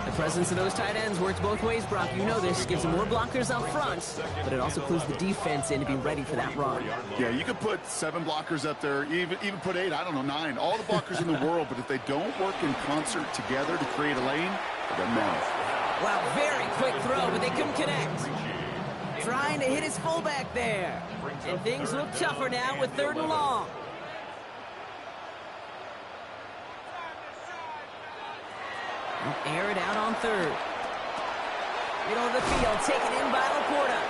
The presence of those tight ends works both ways, Brock. You know this. Gives them more blockers up front, but it also clues the defense in to be ready for that run. Yeah, you could put 7 blockers up there, even put 8, I don't know, 9. All the blockers in the world, but if they don't work in concert together to create a lane, it doesn't matter. Wow, very quick throw, but they couldn't connect. Trying to hit his fullback there. And things look tougher now with 3rd and long. Air it out on 3rd. Middle of the field, taken in by Laporta.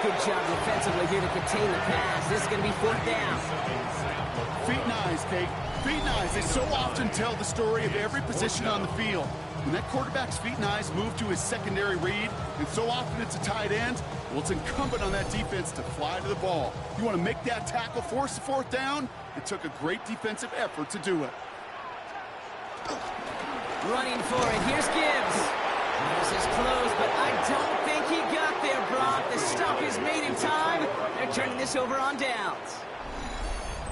Good job defensively here to contain the pass. This is going to be 4th down. Feet and eyes, Kate. Feet and eyes. They so often tell the story of every position on the field. When that quarterback's feet and eyes move to his secondary read, and so often it's a tight end, well, it's incumbent on that defense to fly to the ball. You want to make that tackle, force the 4th down? It took a great defensive effort to do it. Running for it. Here's Gibbs. This is close, but I don't think he got there, Brock. The stop is made in time. They're turning this over on downs.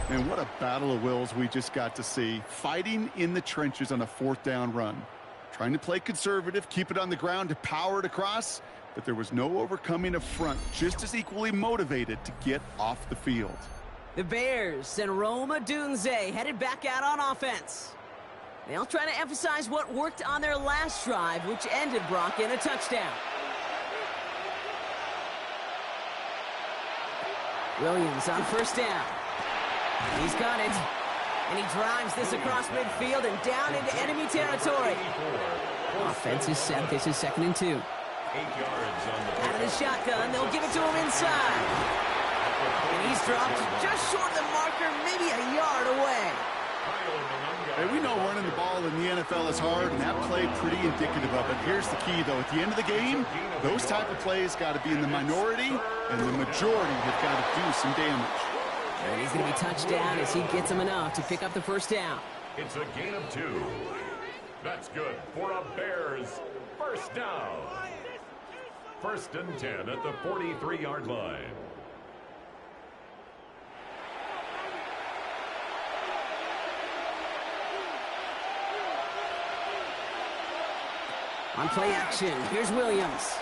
And what a battle of wills we just got to see. Fighting in the trenches on a 4th down run. Trying to play conservative, keep it on the ground to power it across, but there was no overcoming a front just as equally motivated to get off the field. The Bears and Rome Odunze headed back out on offense. They'll try to emphasize what worked on their last drive, which ended, Brock, in a touchdown. Williams on 1st down. He's got it. And he drives this across midfield and down into enemy territory. Offense is set. This is 2nd and 2. 8 yards on the Out of the shotgun, they'll give it to him inside. And he's dropped just short of the marker, maybe a yard away. Hey, we know running the ball in the NFL is hard, and that play pretty indicative of it. Here's the key, though. At the end of the game, those type of plays got to be in the minority, and the majority have got to do some damage. And he's going to be touched down as he gets him enough to pick up the 1st down. It's a gain of 2. That's good for a Bears 1st down. 1st and 10 at the 43-yard line. On play action, here's Williams.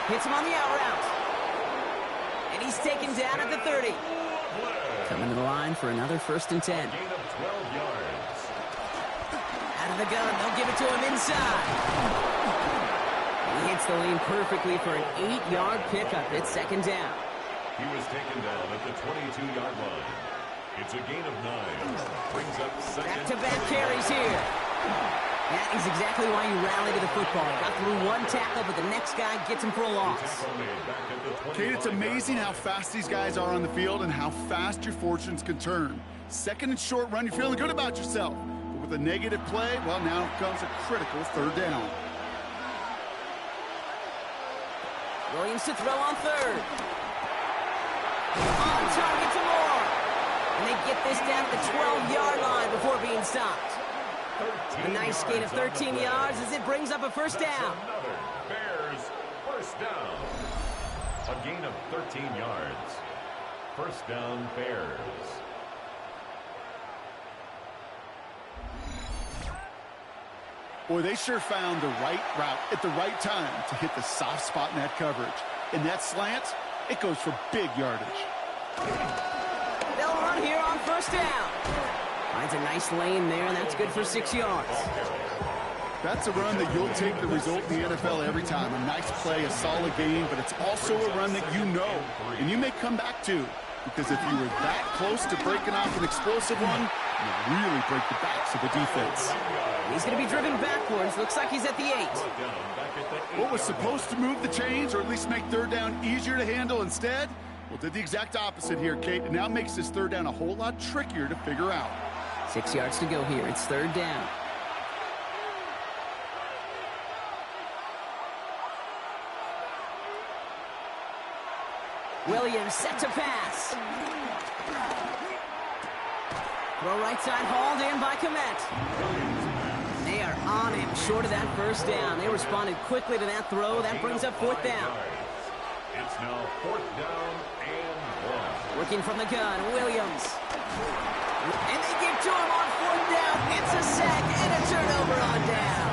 Hits him on the out route. And he's taken down at the 30. Coming to the line for another 1st and 10. Gain of 12 yards. Out of the gun, they'll give it to him inside. He hits the lane perfectly for an 8-yard pickup. It's second down. He was taken down at the 22-yard line. It's a gain of 9. Brings up second. Back-to-back carries here. That is exactly why you rally to the football. Got through one tackle, but the next guy gets him for a loss. Kate, it's amazing how fast these guys are on the field and how fast your fortunes can turn. Second and short run, you're feeling good about yourself. But with a negative play, well, now comes a critical third down. Williams to throw on third. On target to Moore. And they get this down to the 12-yard line before being stopped. A nice gain of 13 yards as it brings up a first down. Another Bears first down. A gain of 13 yards. First down, Bears. Boy, they sure found the right route at the right time to hit the soft spot in that coverage. And that slant, it goes for big yardage. They'll run here on first down. Finds a nice lane there, and that's good for 6 yards. That's a run that you'll take the result in the NFL every time. A nice play, a solid game, but it's also a run that you know, and you may come back to. Because if you were that close to breaking off an explosive one, you really break the backs of the defense. He's going to be driven backwards. Looks like he's at the 8. What was supposed to move the chains, or at least make third down easier to handle instead? Well, did the exact opposite here, Kate, and now makes this third down a whole lot trickier to figure out. 6 yards to go here. It's third down. Williams set to pass. Throw right side, hauled in by Kmet. They are on him, short of that first down. They responded quickly to that throw. That brings up fourth down. It's now fourth down and 1. Working from the gun, Williams. And they give to him on fourth down. It's a sack and a turnover on down.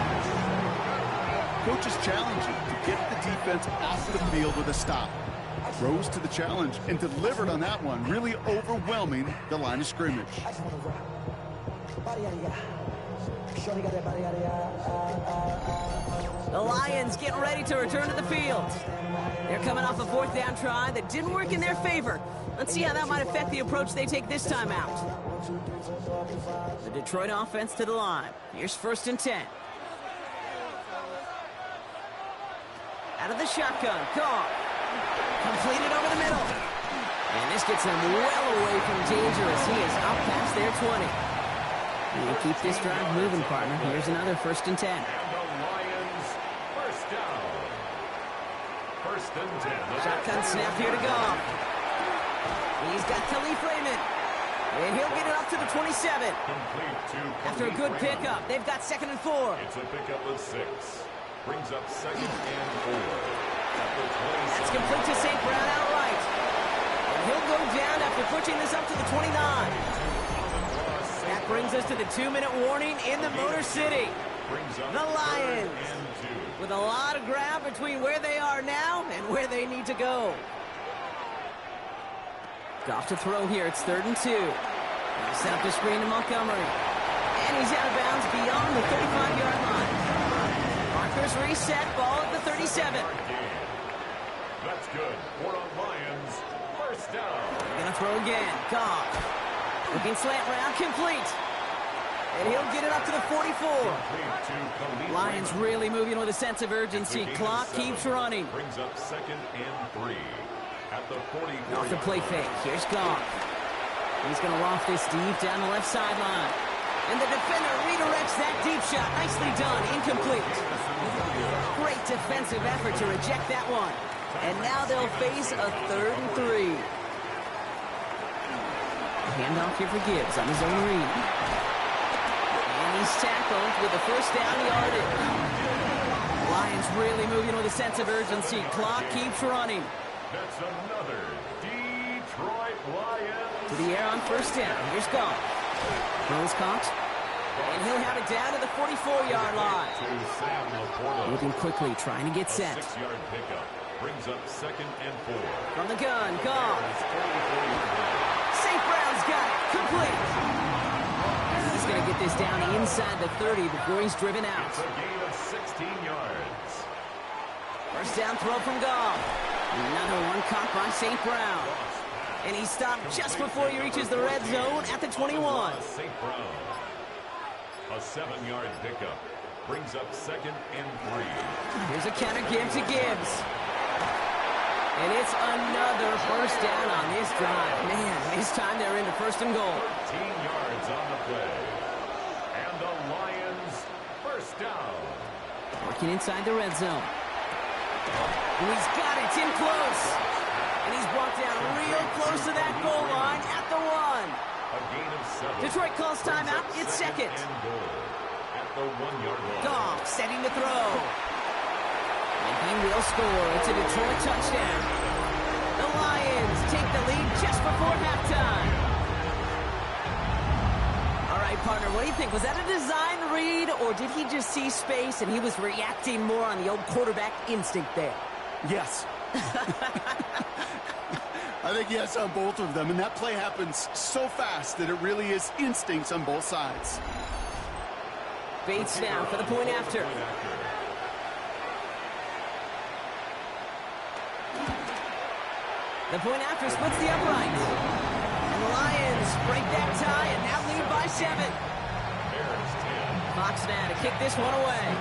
Coaches challenge you to get the defense off the field with a stop. Rose to the challenge and delivered on that one, really overwhelming the line of scrimmage. The Lions getting ready to return to the field. They're coming off a fourth down try that didn't work in their favor. Let's see how that might affect the approach they take this time out. The Detroit offense to the line. Here's first and 10. Out of the shotgun, Goff. Completed over the middle. And this gets them well away from danger as he is up past their 20. We'll keep this drive moving, partner. Here's another first and 10. And the Lions first down. First and 10. Shotgun snap here to Goff. He's got Khalif Raymond. And he'll get it up to the 27. Complete to After a good pickup, they've got second and 4. It's a pickup of 6. Brings up second and 4. That's complete to St. Brown outright. And he'll go down after pushing this up to the 29. That brings us to the 2-minute warning in the Motor City. The Lions with a lot of ground between where they are now and where they need to go. Goff to throw here. It's third and 2. He'll set up the screen to Montgomery. And he's out of bounds beyond the 35-yard line. Markers reset. Ball at the 37. That's good. For the Lions, first down. Gonna throw again. Goff. Looking slant round, complete. And he'll get it up to the 44. Lions really moving with a sense of urgency. Clock keeps running. Brings up second and 3. At the 40. Off the play fake. Here's Goff. He's gonna loft this deep down the left sideline. And the defender redirects that deep shot. Nicely done. Incomplete. Great defensive effort to reject that one. And now they'll face a third and 3. Handoff here for Gibbs on his own read. And he's tackled with the first down yardage. Lions really moving with a sense of urgency. Clock keeps running. That's another Detroit Lions. To the air on first down. Here's Goff. Throws caught. And he'll have it down to the 44-yard line. Moving quickly, trying to get set. 6-yard pickup. Brings up second and 4. From the gun, Goff. St. Brown's got it. Complete. He's going to get this down inside the 30 before he's driven out. It's a gain of 16 yards. First down throw from Goff. Another one caught by St. Brown. And he stopped just before he reaches the red zone at the 21. St. Brown. A 7-yard pickup brings up 2nd and 3. Here's a counter give to Gibbs. And it's another first down on this drive. Man, this time they're into 1st and goal. 13 yards on the play. And the Lions first down. Working inside the red zone. And he's got it in close. And he's brought down real close to that goal line at the 1. A gain of 7. Detroit calls timeout. It's 2nd. And goal at the 1-yard line. Goff setting to throw. And he will score. It's a Detroit touchdown. The Lions take the lead just before halftime. All right, partner, what do you think? Was that a design read, or did he just see space and he was reacting more on the old quarterback instinct there? Yes. I think yes on both of them, and that play happens so fast that it really is instincts on both sides. Bates now for the point after. The point after splits the uprights. And the Lions break that tie and now lead by 7. Fox now to kick this one away.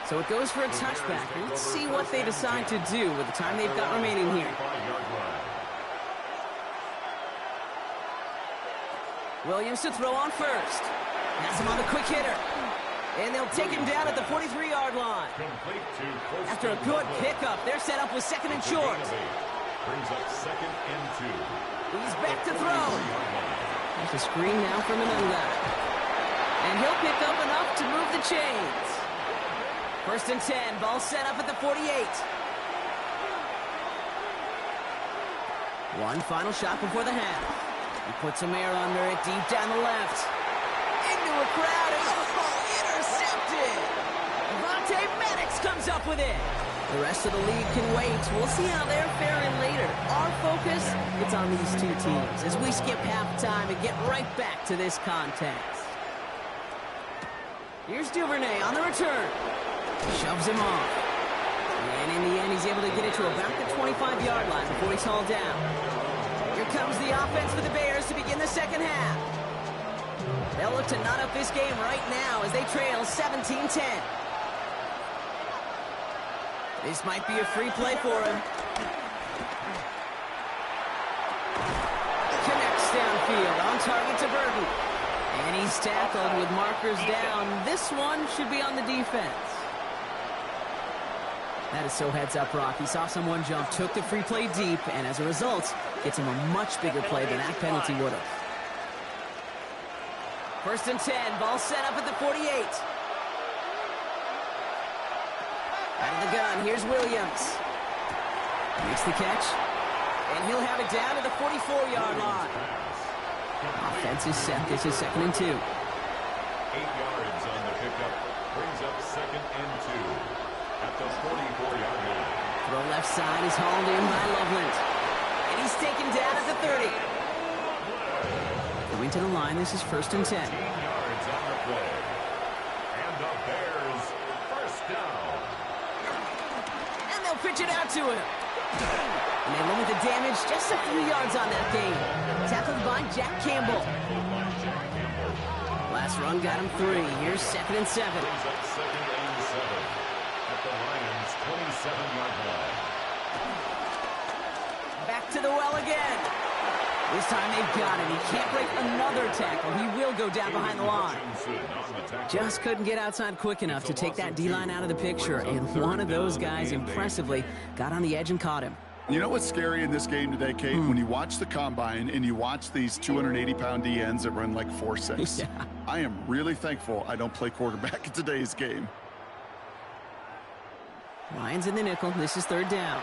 So it goes for a touchback. Let's see what they decide to do with the time they've got remaining here. Williams to throw on first. Has him on the quick hitter. And they'll take him down at the 43-yard line. After a good pickup, they're set up with 2nd and short. Brings up 2nd and 2. He's back to throw. There's a screen now from Anunga. And he'll pick up enough to move the chains. 1st and 10, ball set up at the 48. One final shot before the half. He puts some air under it deep down the left. Into a crowd, and intercepted! Avonte Maddox comes up with it. The rest of the league can wait. We'll see how they're faring later. Our focus, it's on these two teams as we skip halftime and get right back to this contest. Here's Duvernay on the return. Shoves him off. And in the end, he's able to get it to about the 25-yard line before he's hauled down. Here comes the offense for the Bears to begin the second half. They'll look to knot up this game right now as they trail 17-10. This might be a free play for him. Connects downfield, on target to Burton. And he's tackled with markers down. This one should be on the defense. That is so heads up, Rock. He saw someone jump, took the free play deep, and as a result, gets him a much bigger play than that penalty would have. 1st and 10, ball set up at the 48. Out of the gun, here's Williams. Makes the catch, and he'll have it down to the 44-yard line. Offense is set. This is 2nd and 2. 8 yards on the pickup. Brings up 2nd and 2. At the 44-yard line. Throw left side is hauled in by Loveland. And he's taken down at the 30. Going to the line, this is 1st and 10. 15 yards on the play. And the Bears first down. And they'll pitch it out to him. And they limit the damage just a few yards on that game. Tackled by Jack Campbell. Last run got him 3. Here's 2nd and 7. Brings up 2nd and 7. The Lions' 27-yard line. Back to the well again. This time they've got him. He can't break another tackle. He will go down behind the line. Just couldn't get outside quick enough to take that D-line out of the picture. And one of those guys impressively got on the edge and caught him. You know what's scary in this game today, Kate? When you watch the combine and you watch these 280-pound DNs that run like 4.6. Yeah. I am really thankful I don't play quarterback in today's game. Lions in the nickel. This is 3rd down.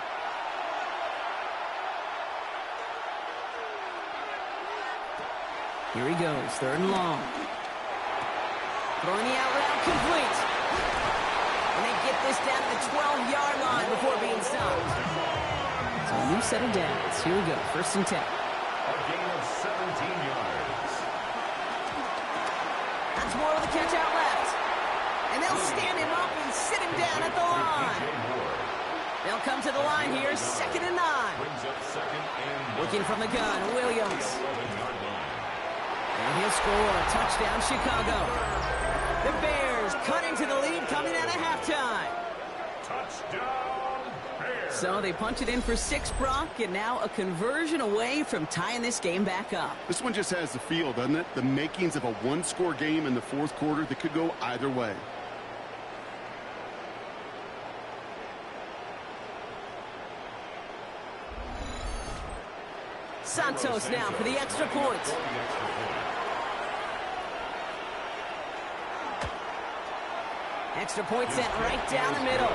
Here he goes. 3rd and long. Throwing the out route complete. And they get this down to the 12-yard line before being stopped. So a new set of downs. Here we go. 1st and 10. A gain of 17 yards. At Once more with a catch out left. And they'll stand him up and sit him down at the line. They'll come to the line here, 2nd and 9. Looking from the gun, Williams. And he'll score. Touchdown, Chicago. The Bears cut into the lead coming out of halftime. Touchdown, Bears. So they punch it in for 6, Brock, and now a conversion away from tying this game back up. This one just has the feel, doesn't it? The makings of a one-score game in the fourth quarter that could go either way. Santos now for the extra point. Extra point sent right down the middle.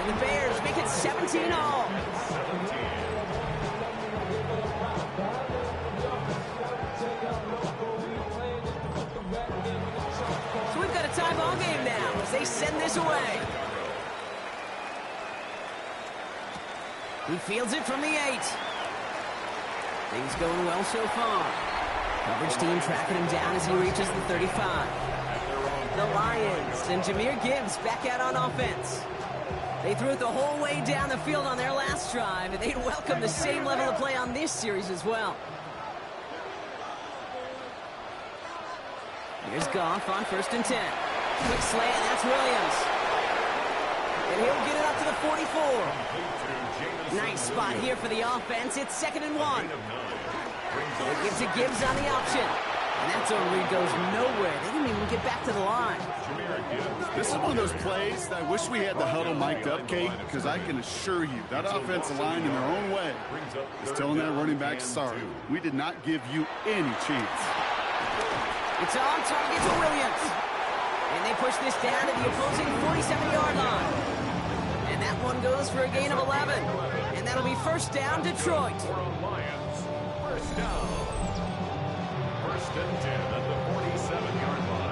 And the Bears make it 17 all. So we've got a tie ball game now as they send this away. He fields it from the 8. Things going well so far. Coverage team tracking him down as he reaches the 35. The Lions and Jahmyr Gibbs back out on offense. They threw it the whole way down the field on their last drive, and they'd welcome the same level of play on this series as well. Here's Goff on 1st and 10. Quick slant, that's Williams. And he'll get it up to the 44. Nice spot here for the offense. It's 2nd and 1. They give to Gibbs on the option. And that zone read goes nowhere. They didn't even get back to the line. This is one of those plays that I wish we had the huddle mic'd up, Kate, because I can assure you that offensive line in their own way is telling that running back, sorry, we did not give you any chance. It's on target to Williams. And they push this down to the opposing 47-yard line. And that one goes for a gain of 11. And that'll be 1st down, Detroit. Lions, 1st down. 1st and 10 at the 47-yard line.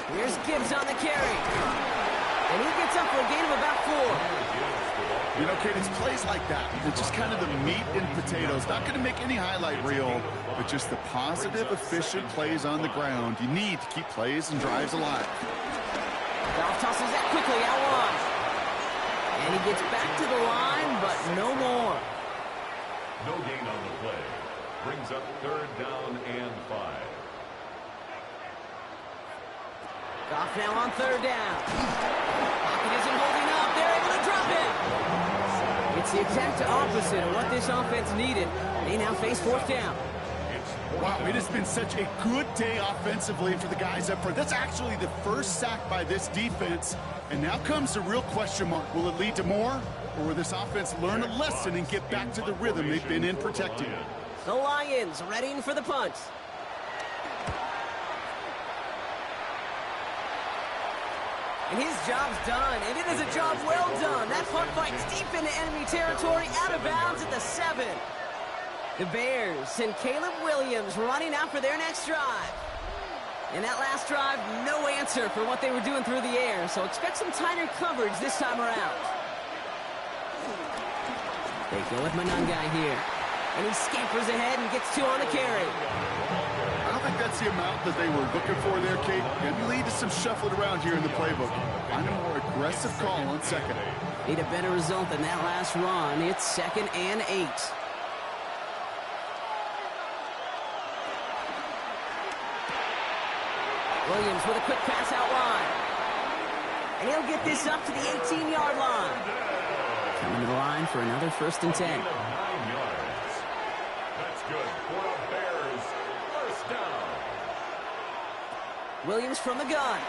Here's Gibbs on the carry. And he gets up for a gain of about 4. You know, Kate, it's plays like that. It's just kind of the meat and potatoes. Not going to make any highlight reel, but just the positive, efficient plays on the ground. You need to keep plays and drives alive. Goff tosses that quickly out wide. And he gets back to the line, but no more. No gain on the play. Brings up 3rd down and 5. Goff now on 3rd down. Pocket isn't holding up. They're able to drop it. It's the exact opposite of what this offense needed. They now face 4th down. Wow, it has been such a good day offensively for the guys up front. That's actually the first sack by this defense. And now comes the real question mark. Will it lead to more? Or will this offense learn a lesson and get back to the rhythm they've been in protecting? The Lions readying for the punt. And his job's done, and it is a job well done. That punt fights deep into enemy territory, out of bounds at the 7. The Bears send Caleb Williams running out for their next drive. And that last drive, no answer for what they were doing through the air, so expect some tighter coverage this time around. They go with Monangai here. And he scampers ahead and gets 2 on the carry. I don't think that's the amount that they were looking for there, Kate. Can lead to some shuffling around here in the playbook. Find a more aggressive call on 2nd. Need a better result than that last run. It's 2nd and 8. Williams with a quick pass out wide. And he'll get this up to the 18-yard line. Coming to the line for another 1st and 10. 9 yards. That's good for the Bears. 1st down. Williams from the gun.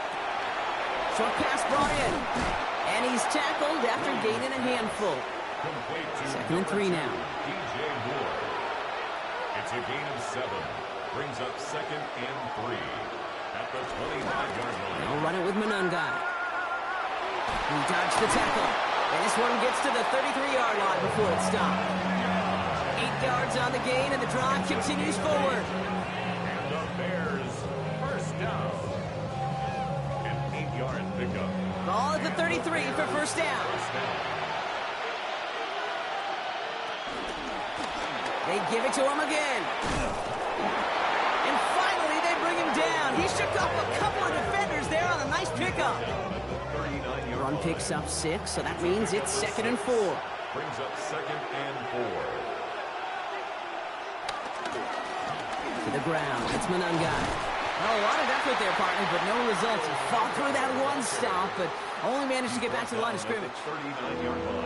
Short pass brought in. And he's tackled after gaining a handful. 2nd and 3 now. DJ Moore. It's a gain of 7. Brings up 2nd and 3. At the 25-yard line. They'll run it with Monangai. He dodged the tackle. And this one gets to the 33-yard line before it's stopped. 8 yards on the gain, and the drive continues forward. And the Bears, first down. An 8-yard pickup. Ball at the 33 for first down. They give it to him again. And finally, they bring him down. He shook off a couple of defenders there on a nice pickup. Run picks up 6, so that means it's 2nd and 4. Brings up 2nd and 4. To the ground. It's Monangai. Well, a lot of effort there, partner, but no results. He fought through that one stop, but only managed to get back to the line of scrimmage.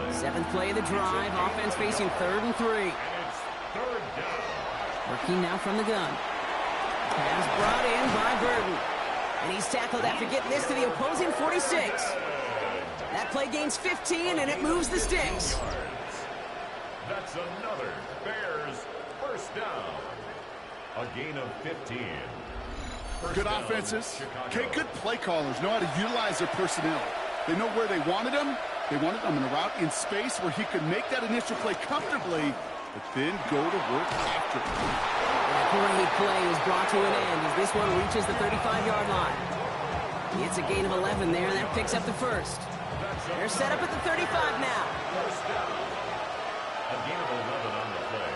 7th play of the drive. Offense facing 3rd and 3. And it's 3rd down. Working now from the gun. Pass brought in by Burton. And he's tackled after getting this to the opposing 46. That play gains 15, and it moves the sticks. That's another Bears first down. A gain of 15. Good offenses. Okay, good play callers know how to utilize their personnel. They know where they wanted him. They wanted him in a route in space where he could make that initial play comfortably, but then go to work after it. That great play is brought to an end as this one reaches the 35-yard line. It's a gain of 11 there, and that picks up the first. They're set up at the 35 now. First down. A gain of 11 on the play.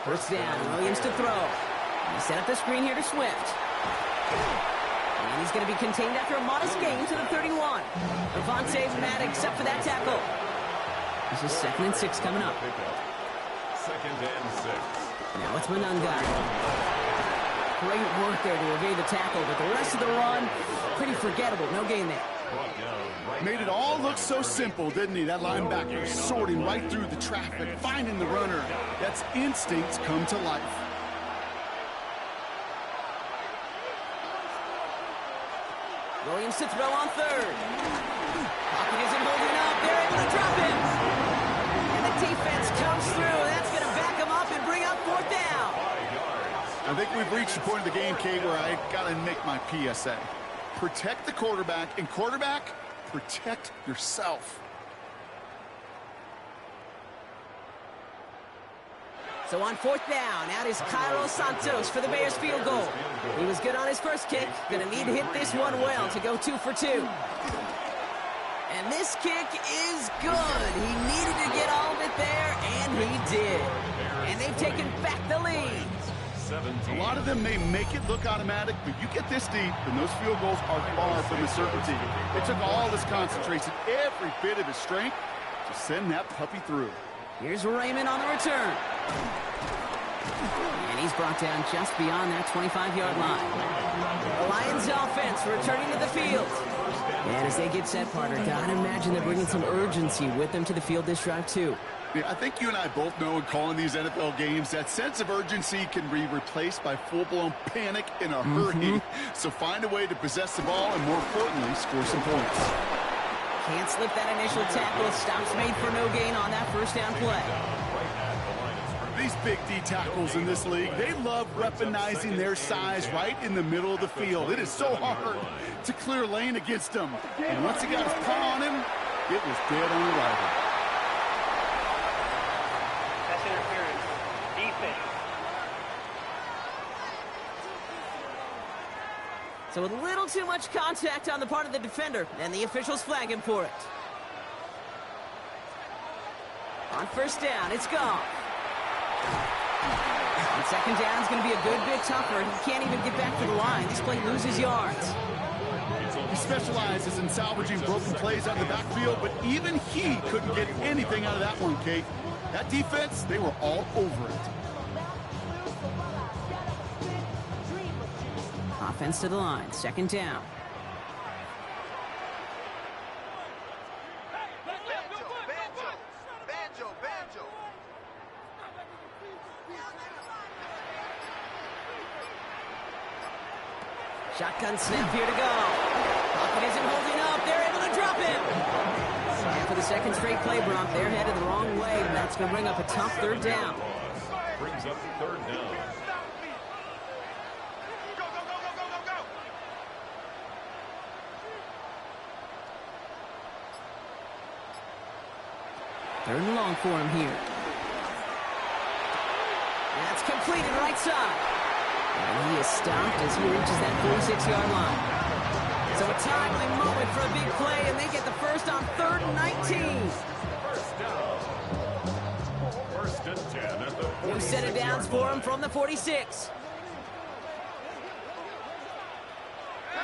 First down, Williams to throw. He set up the screen here to Swift. And he's going to be contained after a modest gain to the 31. Avonte Maddox up for that tackle. This is 2nd and 6 coming up. 2nd and 6. Now it's Monangai. Great work there to evade the tackle, but the rest of the run, pretty forgettable. No gain there. Made it all look so simple, didn't he? That linebacker sorting right through the traffic, finding the runner. That's instincts come to life. Williams to throw on 3rd. Pocket isn't holding up. They're able to drop him. And the defense comes through. That's going to back him up and bring up 4th down. I think we've reached the point of the game, Kate, where I got to make my PSA. Protect the quarterback, and quarterback, protect yourself. So on 4th down, out is Cairo Santos for the Bears field goal. He was good on his first kick. Going to need to hit this one well to go 2 for 2. And this kick is good. He needed to get all of it there, and he did. And they've taken back the lead. A lot of them may make it look automatic, but you get this deep, and those field goals are far from a certainty. It took all his concentration, every bit of his strength, to send that puppy through. Here's Raymond on the return. And he's brought down just beyond that 25-yard line. The Lions offense returning to the field. And as they get set, partner, gotta imagine they're bringing some urgency with them to the field this drive, too. Yeah, I think you and I both know in calling these NFL games that sense of urgency can be replaced by full-blown panic in a hurry. So find a way to possess the ball and, more importantly, score some points. Can't slip that initial tackle. Stops made for no gain on that first down play. These big D tackles in this league, they love weaponizing their size right in the middle of the field. It is so hard to clear lane against them. And once he got his paw on him, it was dead on arrival. That's interference. Defense. So with a little too much contact on the part of the defender, and the officials flag him for it. On first down, it's gone. And second down is going to be a good bit tougher. He can't even get back to the line. This play loses yards. He specializes in salvaging broken plays out of the backfield, but even he couldn't get anything out of that one, Kate. That defense, they were all over it. Offense to the line, second down. Shotgun snap here to go. Pocket isn't holding up. They're able to drop him. And for the second straight play, Brock, they're headed the wrong way. That's going to bring up a tough third down. Brings up 3rd down. Third and long for him here. That's completed right side. And he is stopped as he reaches that 46-yard line. So a timely moment for a big play, and they get the first on 3rd and 19. First and 10 at the 46-yard line. New set of downs for him from the 46.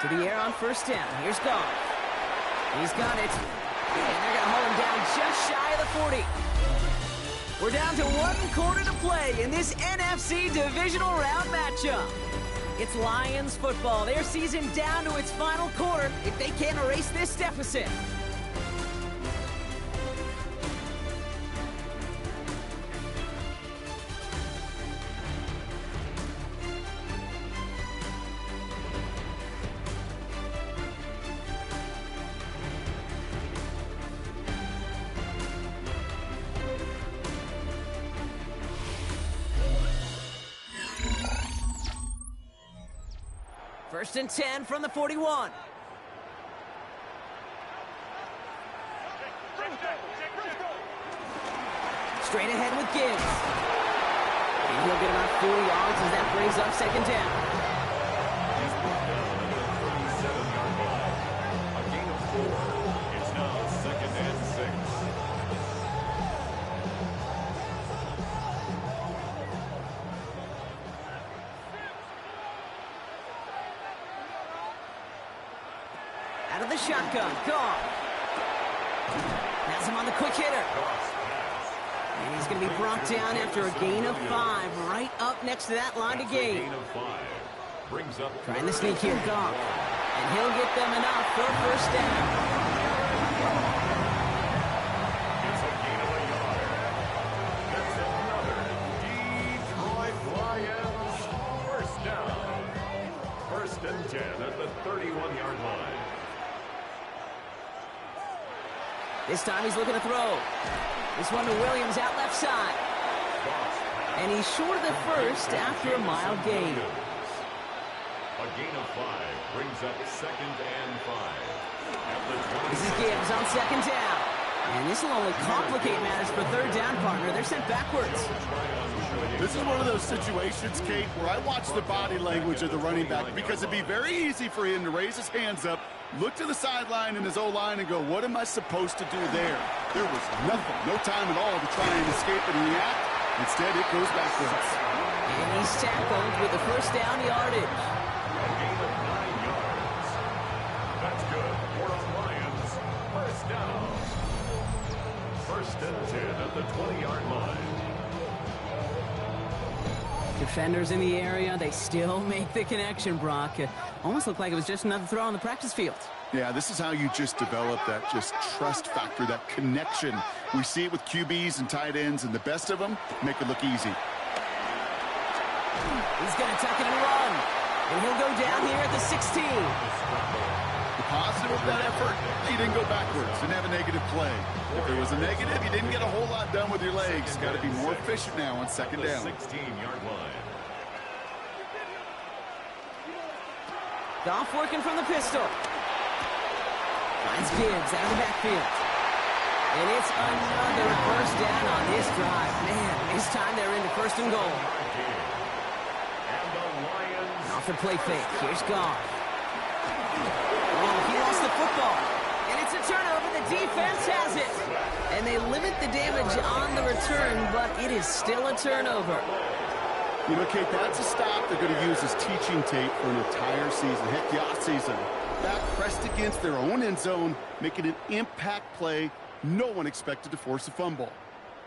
To the air on first down. Here's Goff. He's got it. And they're going to hold him down just shy of the 40. We're down to 1 quarter to play in this NFC divisional round matchup. It's Lions football. Their season down to its final quarter if they can't erase this deficit. First and 10 from the 41. Straight ahead with Gibbs. And he'll get about 4 yards as that brings up second down. He's brought down at the 37-yard line. A gain of 4. It's now 2nd and 6. Out of the shotgun, Goff. Has him on the quick hitter. And he's going to be brought down after a gain of 5, right up next to that line to gain. Gain of 5. Brings up Trying to sneak here, Goff. And he'll get them enough for a first down. It's a gain of a yard. That's another Detroit Lions first down. First and 10 at the 31-yard line. This time he's looking to throw. This one to Williams out left side. And he's short of the first after a mild gain. A gain of 5 brings up 2nd and 5. At the 20. This is Gibbs on second down. And this will only complicate matters for third down, partner. They're sent backwards. This is one of those situations, Kate, where I watch the body language of the running back because it'd be very easy for him to raise his hands up, look to the sideline in his O-line and go, what am I supposed to do there? There was nothing, no time at all to try and escape and react. Instead, it goes backwards. And he's tackled with the first down yardage. A gain of 9 yards. That's good for the Lions. First down. First and 10 at the 20-yard line. Defenders in the area, they still make the connection, Brock. It almost looked like it was just another throw on the practice field. Yeah, this is how you just develop that just trust factor, that connection. We see it with QBs and tight ends, and the best of them make it look easy. He's going to tuck it and run. And he'll go down here at the 16. The positive of that effort, he didn't go backwards, didn't have a negative play. If there was a negative, you didn't get a whole lot done with your legs. Got to be more efficient now on second down. 16-yard line. Goff working from the pistol. Finds Gibbs out of the backfield. And it's another first down on this drive. Man, this time they're into first and goal. And the Lions. Off the play fake. Here's Goff. Oh, he lost the football. And it's a turnover. The defense has it. And they limit the damage on the return, but it is still a turnover. You know, Kate, that's a stop they're going to use as teaching tape for an entire season. Heck, the offseason. Back pressed against their own end zone, making an impact play. No one expected to force a fumble.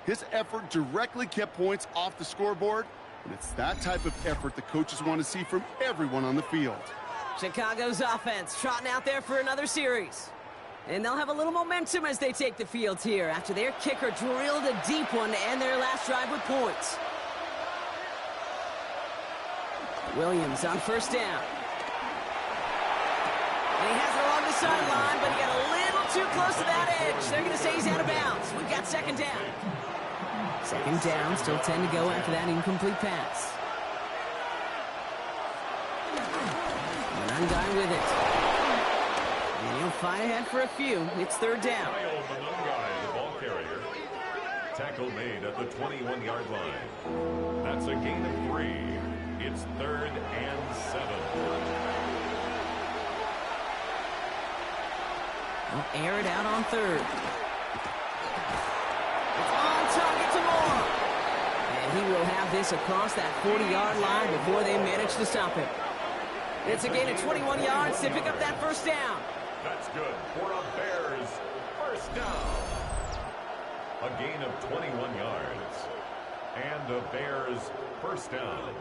His effort directly kept points off the scoreboard, and it's that type of effort the coaches want to see from everyone on the field. Chicago's offense trotting out there for another series. And they'll have a little momentum as they take the field here after their kicker drilled a deep one to end their last drive with points. Williams on first down. And he has it along the sideline, but he got a little too close to that edge. They're going to say he's out of bounds. We've got second down. Second down, still 10 to go after that incomplete pass. One guy with it. And he'll fight ahead for a few. It's third down. Kyle Monangai, the ball carrier. tackle made at the 21-yard line. That's a gain of 3. It's 3rd and 7. They'll air it out on 3rd. It's on target to Moore. And he will have this across that 40-yard line before they manage to stop him. It's a gain of 21 yards to pick up that first down. That's good for a Bears first down. A gain of 21 yards. And a Bears first down.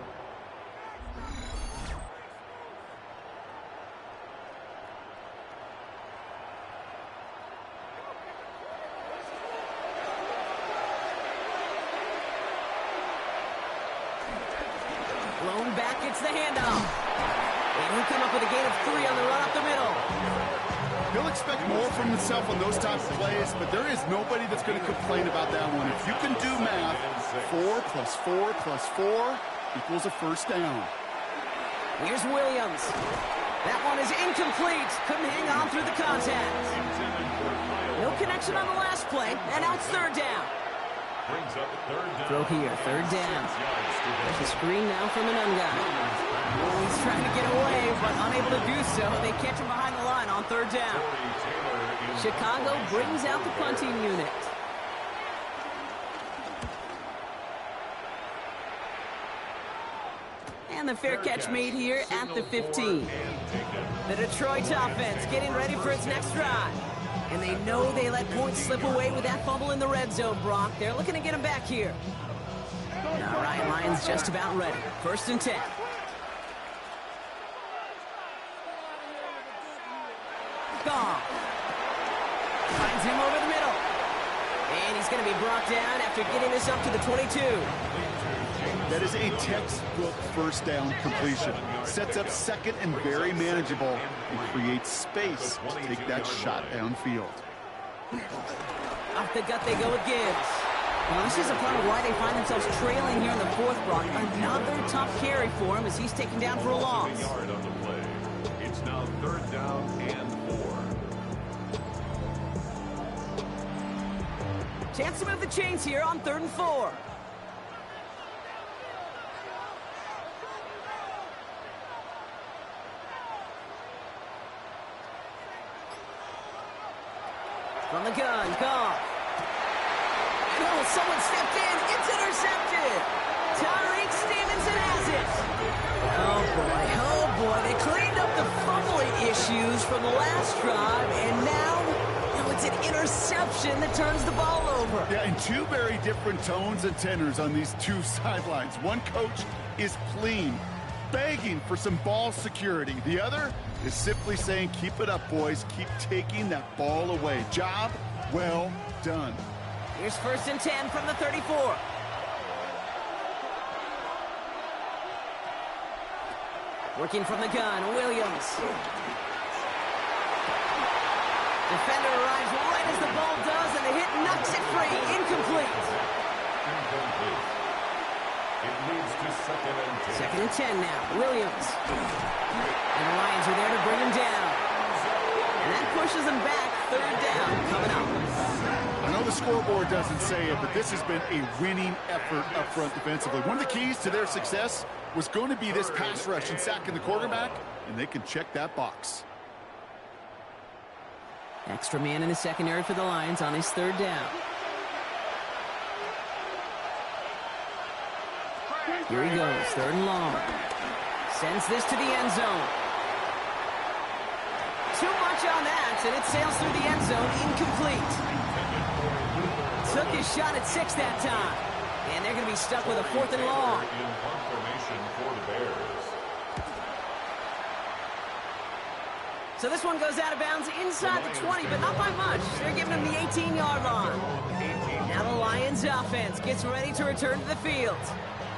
Blown back, it's the handoff. And he came up with a gain of 3 on the run up the middle. He'll expect more from himself on those types of plays, but there is nobody that's going to complain about that one. If you can do math, 4 plus 4 plus 4 equals a first down. Here's Williams. That one is incomplete. Couldn't hang on through the contact. No connection on the last play, and now it's 3rd down. Brings up 3rd down. Throw here, 3rd down. There's a screen now from an guy. Oh, he's trying to get away, but unable to do so. They catch him behind the line on 3rd down. Chicago brings out the punting unit. And the fair catch made here at the 15. The Detroit offense getting ready for its next drive. And they know they let points slip away with that fumble in the red zone, Brock. They're looking to get him back here. All right, Lions just about ready. 1st and 10. Goff finds him over the middle. And he's going to be brought down after getting this up to the 22. That is a textbook first down completion. Sets up 2nd and very manageable and creates space to take that shot downfield. Off the gut they go with Gibbs. Well, this is a part of why they find themselves trailing here in the 4th, Brock. Another tough carry for him as he's taken down for a loss. Yard on the play. It's now 3rd down and 4. Chance to move the chains here on 3rd and 4. From the gun, Goff. Oh, someone stepped in. It's intercepted. Tyreek Stevenson has it. Oh, boy. They cleaned up the fumbling issues from the last drive, and now it's an interception that turns the ball over. Yeah, and 2 very different tones and tenors on these 2 sidelines. One coach is pleading, begging for some ball security. The other is simply saying, keep it up, boys. Keep taking that ball away. Job well done. Here's 1st and 10 from the 34. Working from the gun, Williams. Defender arrives right as the ball does, and the hit knocks it free. Incomplete. It leads to 2nd and 10. 2nd and 10 now. Williams. And the Lions are there to bring him down. And that pushes them back. 3rd down coming up. I know the scoreboard doesn't say it, but this has been a winning effort up front defensively. One of the keys to their success was going to be this pass rush and sacking the quarterback, and they can check that box. Extra man in the secondary for the Lions on his 3rd down. Here he goes, 3rd and long. Sends this to the end zone. Too much on that, and it sails through the end zone, incomplete. Took his shot at 6 that time. And they're going to be stuck with a 4th and long. In formation for the Bears. So this one goes out of bounds inside the 20, but not by much. They're giving him the 18-yard line. Now the Lions offense gets ready to return to the field.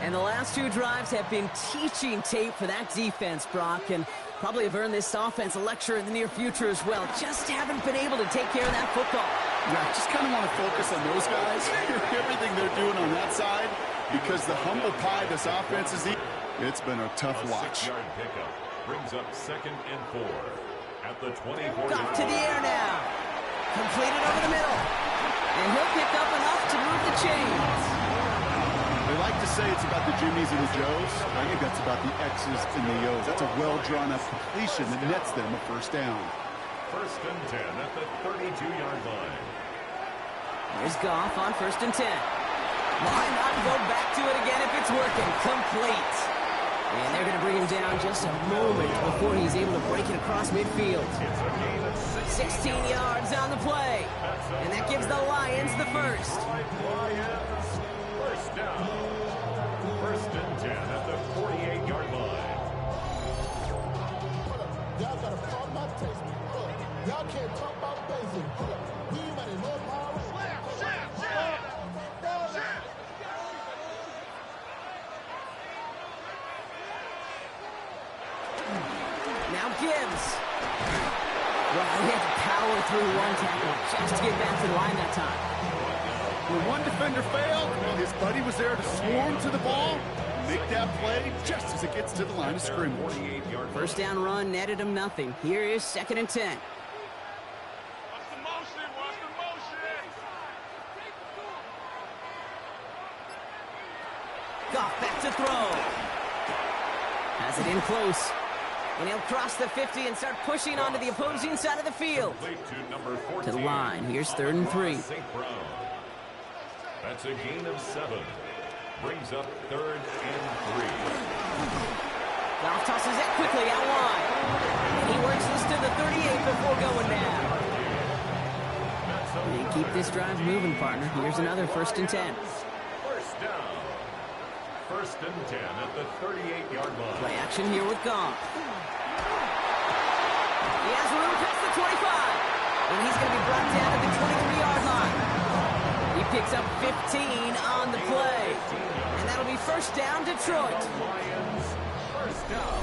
And the last 2 drives have been teaching tape for that defense, Brock, and probably have earned this offense a lecture in the near future as well. Just haven't been able to take care of that football. Yeah, I just kind of want to focus on those guys, everything they're doing on that side, because the humble pie this offense is eating, it's been a tough watch. 6-yard pickup brings up 2nd and 4 at the 24. Off to the air now. Completed over the middle. And he'll pick up enough to move the the chains. They like to say it's about the Jimmies and the Joes. I think that's about the X's and the O's. That's a well-drawn-up completion that nets them a first down. First and 10 at the 32-yard line. Here's Goff on 1st and 10. Why not go back to it again if it's working? Complete. And they're going to bring him down just a moment before he's able to break it across midfield. 16 yards on the play. And that gives the Lions the first. Lions, first down. First and 10 at the 48-yard line. Y'all got to call my taste. Y'all can't talk about basic. We might as well power. Now Gibbs. Well, he had to power through one tackle just to get back to the line that time. When one defender failed, well, his buddy was there to swarm to the ball, make that play just as it gets to the line of scrimmage. First down run netted him nothing. Here is 2nd and 10. Goff back to throw. Has it in close. And he'll cross the 50 and start pushing onto the opposing side of the field. To the line. Here's 3rd and 3. That's a gain of 7. Brings up 3rd and 3. Goff tosses it quickly out wide. And he works this to the 38 before going down. And keep this drive moving, partner. Here's another 1st and 10. First down. First and 10 at the 38-yard line. Play action here with Goff. He has room past the 25. And he's going to be brought down at the 23-yard line. He picks up 15 on the play. And that'll be first down, Detroit. Lions, first down.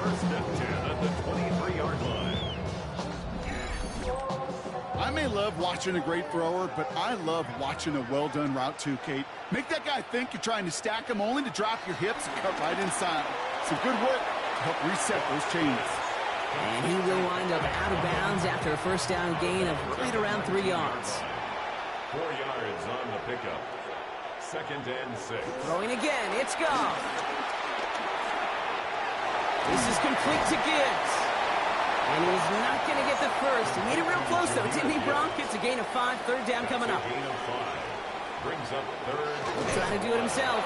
First and 10 at the 23-yard line. I may love watching a great thrower, but I love watching a well-done route too, Kate. Make that guy think you're trying to stack him only to drop your hips and cut right inside. Some good work to help reset those chains. And he will wind up out of bounds after a first down gain of right around 3 yards. 4 yards on the pickup. 2nd and 6. Throwing again, it's Goff. This is complete to Gibbs. And he's not going to get the first. He made it real close, though, didn't he, Bronk? It's a gain of 5, 3rd down coming up. Gain of 5. Brings up 3rd. Trying to do it himself.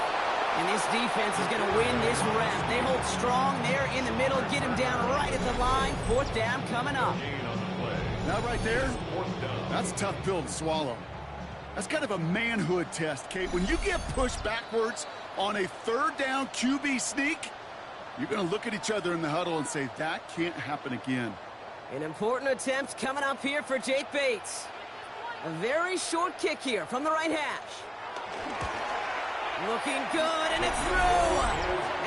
And this defense is going to win this rep. They hold strong there in the middle, get him down right at the line. 4th down coming up. That right there, that's a tough pill to swallow. That's kind of a manhood test, Kate. When you get pushed backwards on a 3rd down QB sneak, you're going to look at each other in the huddle and say, that can't happen again. An important attempt coming up here for Jake Bates. A very short kick here from the right hash. Looking good, and it's through.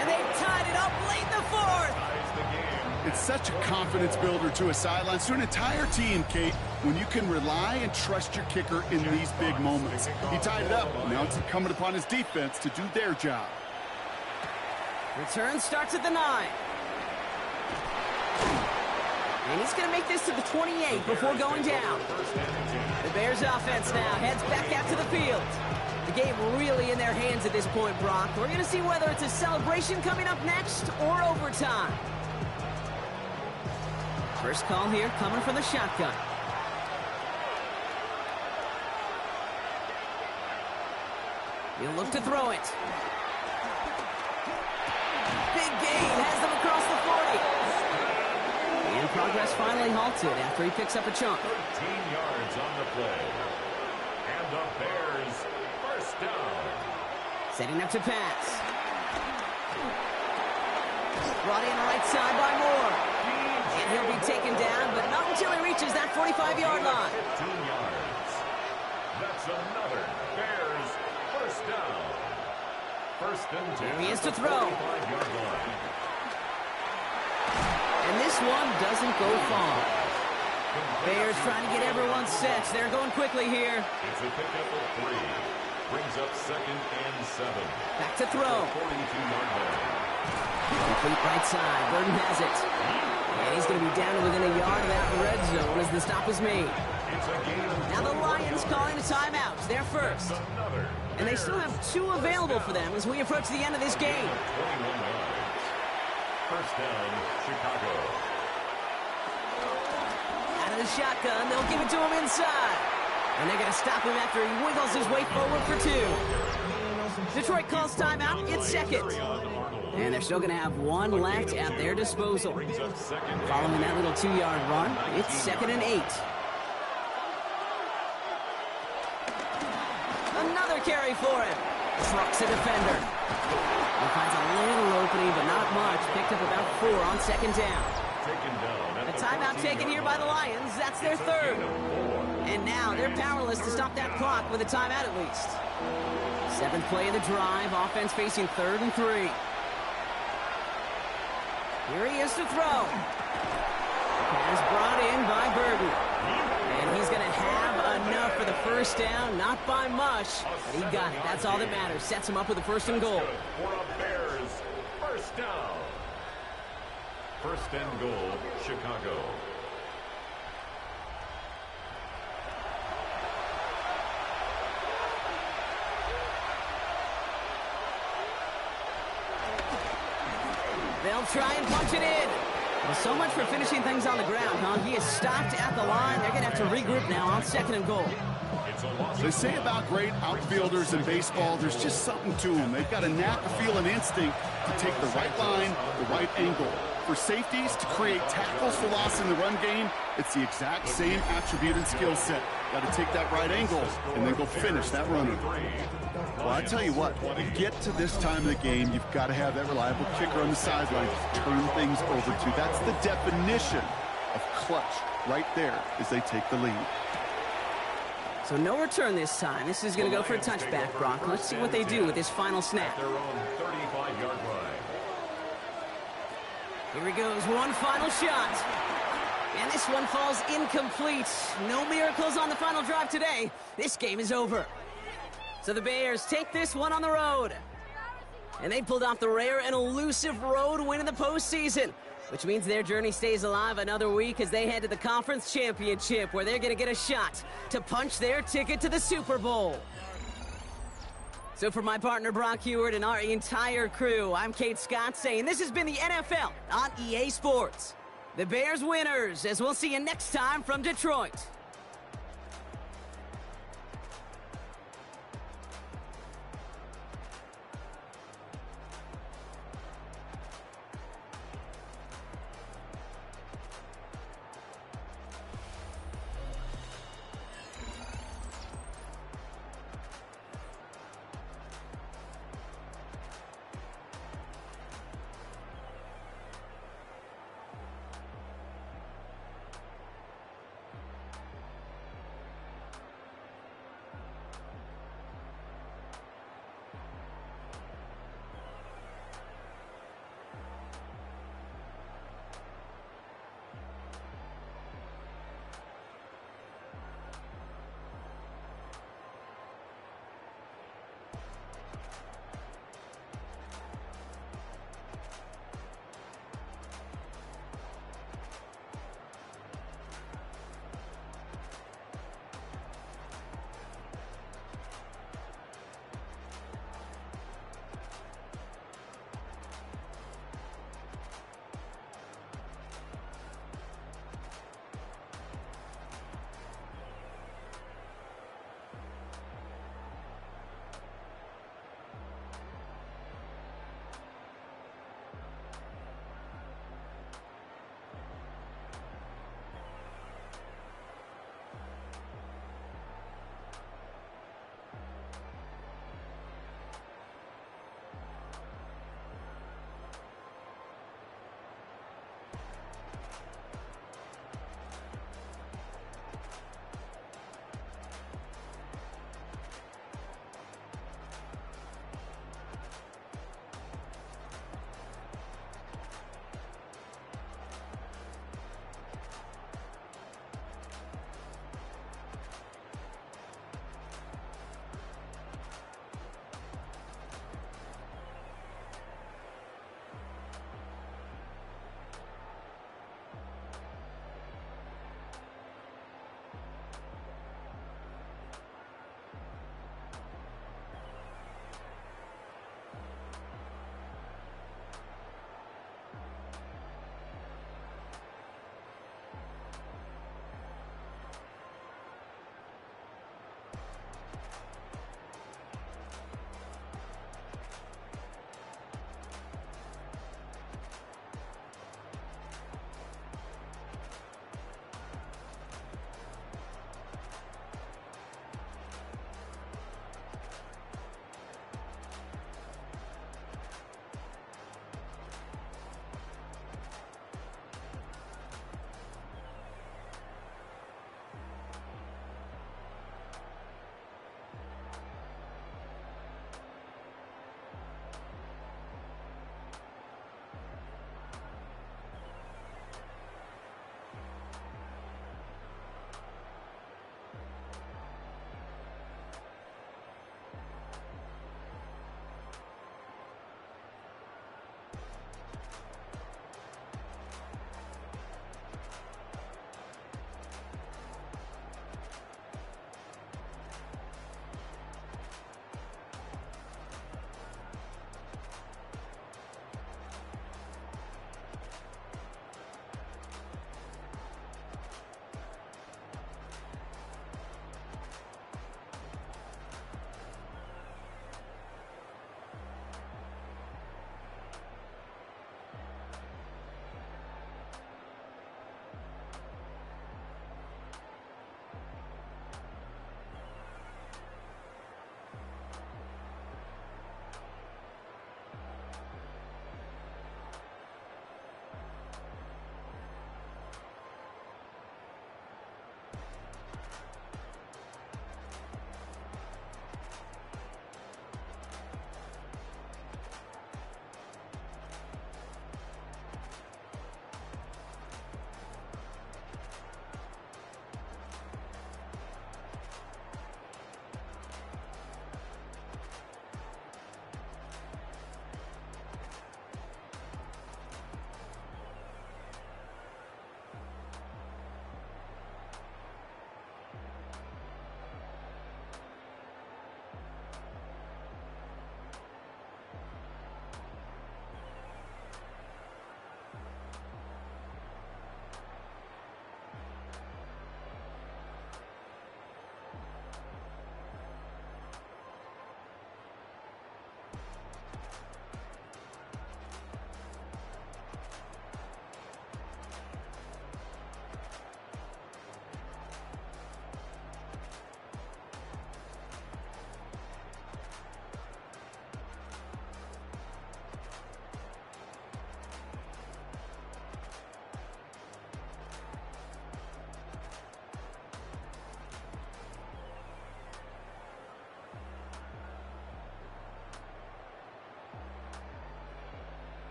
And they've tied it up late in the 4th. It's such a confidence builder to a sideline, to an entire team, Kate, when you can rely and trust your kicker in these big moments. He tied it up. Now it's incumbent upon his defense to do their job. Return starts at the 9. And he's going to make this to the 28 before going down. The Bears offense now heads back out to the field. The game really in their hands at this point, Brock. We're going to see whether it's a celebration coming up next or overtime. First call here coming from the shotgun. He'll look to throw it. Big gain has them across the 40. And progress finally halted after he picks up a chunk. 13 yards on the play. And the Bears first down. Setting up to pass. Brought in right side by Moore. And he'll be taken down, but not until he reaches that 45-yard line. 15 yards. That's another Bears first down. First and 10. Here he is to throw. 45-yard line. And this one doesn't go far. Bears trying to get everyone set. They're going quickly here. It's a pickup of 3. Brings up 2nd and 7. Back to throw. 42-yard line. Complete right side. Burton has it. And he's going to be down to within a yard of that red zone as the stop is made. Now the Lions calling a timeout. They're first. And they still have 2 available for them as we approach the end of this game. 21 yards. First down, Chicago. Out of the shotgun, they'll give it to him inside. And they're going to stop him after he wiggles his way forward for 2. Detroit calls timeout. It's second. And they're still going to have 1 left at their disposal. Following that little 2-yard run, it's 2nd and 8. Another carry for him. Trucks a defender. He finds a little opening, but not much. Picked up about 4 on 2nd down. A timeout taken here by the Lions. That's their 3rd. And now they're powerless to stop that clock with a timeout at least. 7th play of the drive. Offense facing 3rd and 3. Here he is to throw. Pass brought in by Burton. And he's going to have enough for the first down. Not by much, but he got it. That's all that matters. Sets him up with a 1st and goal. For a Bears first down. 1st and goal, Chicago. They'll try and punch it in. Well, so much for finishing things on the ground, huh? He is stopped at the line. They're going to have to regroup now on 2nd and goal. They say about great outfielders in baseball, there's just something to them. They've got a knack, a feel, and instinct to take the right line, the right angle. For safeties to create tackles for loss in the run game, it's the exact same attribute and skill set. Got to take that right angle and then go finish that runner. Well, I tell you what, to get to this time of the game, you've got to have that reliable kicker on the sideline to turn things over to. That's the definition of clutch right there as they take the lead. So no return this time. This is going to go for a touchback, Brock. Let's see what they do with this final snap. Their own 35-yard line. Here he goes, one final shot. And this one falls incomplete. No miracles on the final drive today. This game is over. So the Bears take this one on the road. And they pulled off the rare and elusive road win in the postseason, which means their journey stays alive another week as they head to the conference championship, where they're going to get a shot to punch their ticket to the Super Bowl. So for my partner Brock Huard and our entire crew, I'm Kate Scott saying this has been the NFL on EA Sports. The Bears winners, as we'll see you next time from Detroit.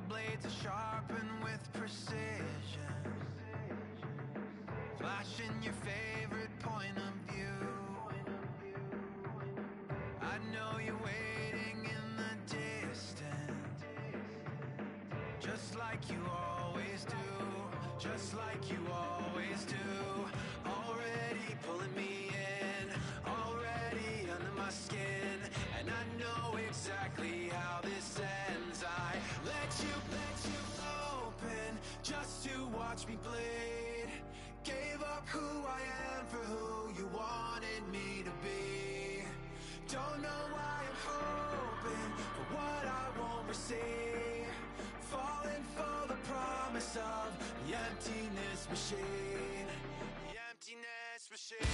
blades are sharpened with precision, flashing your favorite point of view. I know you're waiting in the distance, just like you always do, just like you always do. Already pulling me in, already under my skin, and I know exactly how this ends. I let you open just to watch me bleed. Gave up who I am for who you wanted me to be. Don't know why I'm hoping for what I won't receive. Falling for the promise of the emptiness machine. The emptiness machine.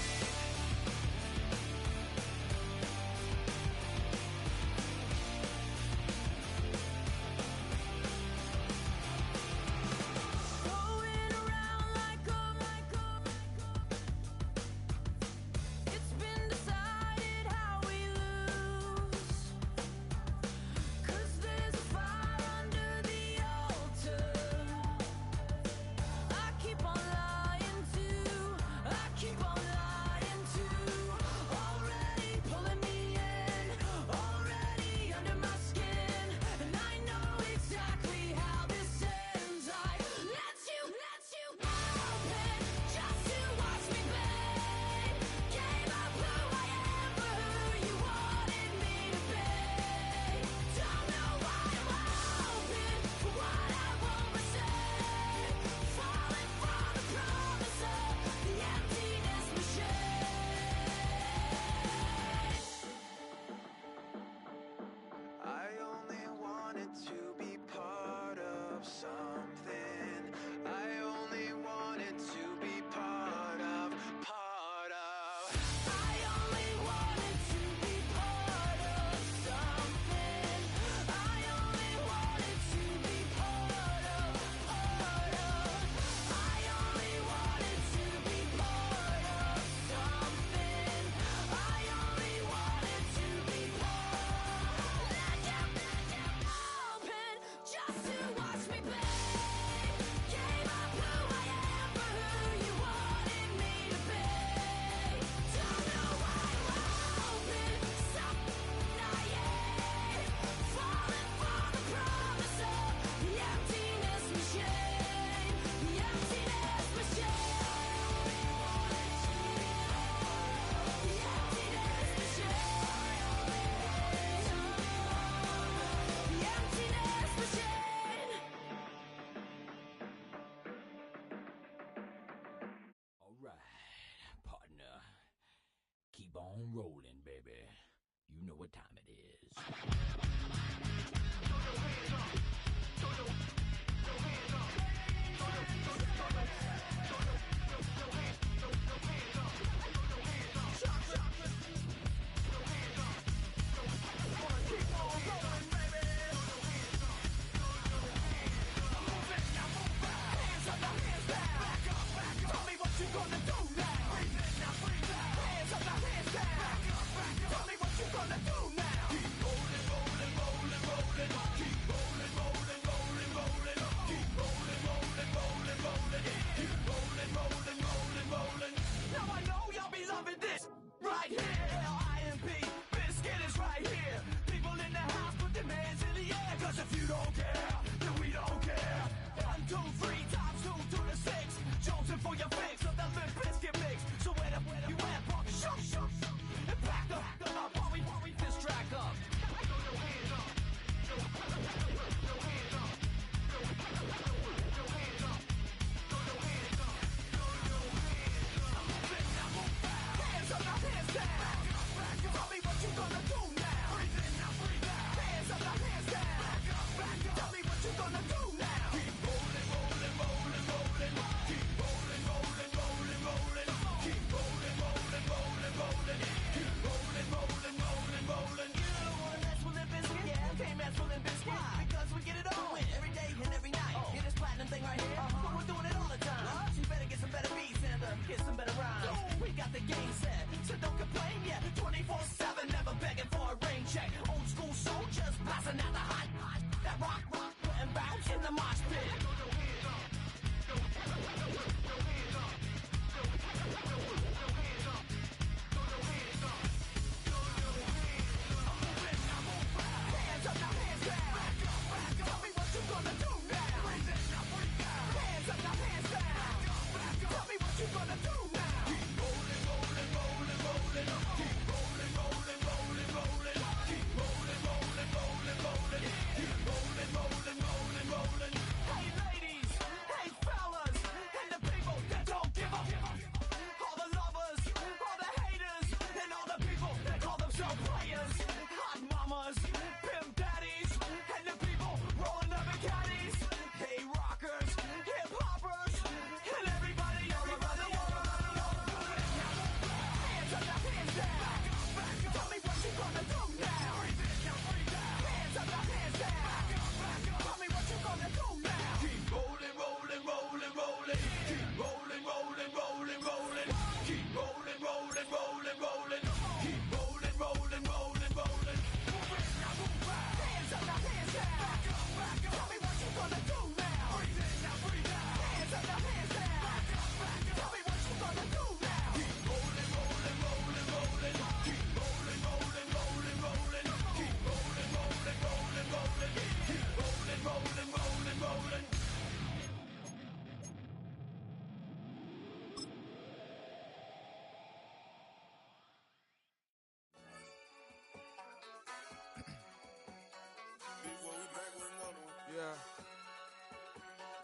Keep on rolling, baby. You know what time it is. Tell me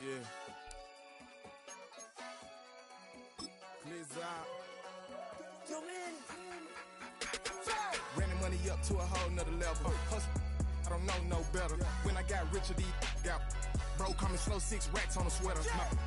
Yeah. Blizzard. Yo, man. Ran the money up to a whole nother level. Hustle, I don't know no better. When I got richer, these got bro, call me slow, 6 racks on a sweater.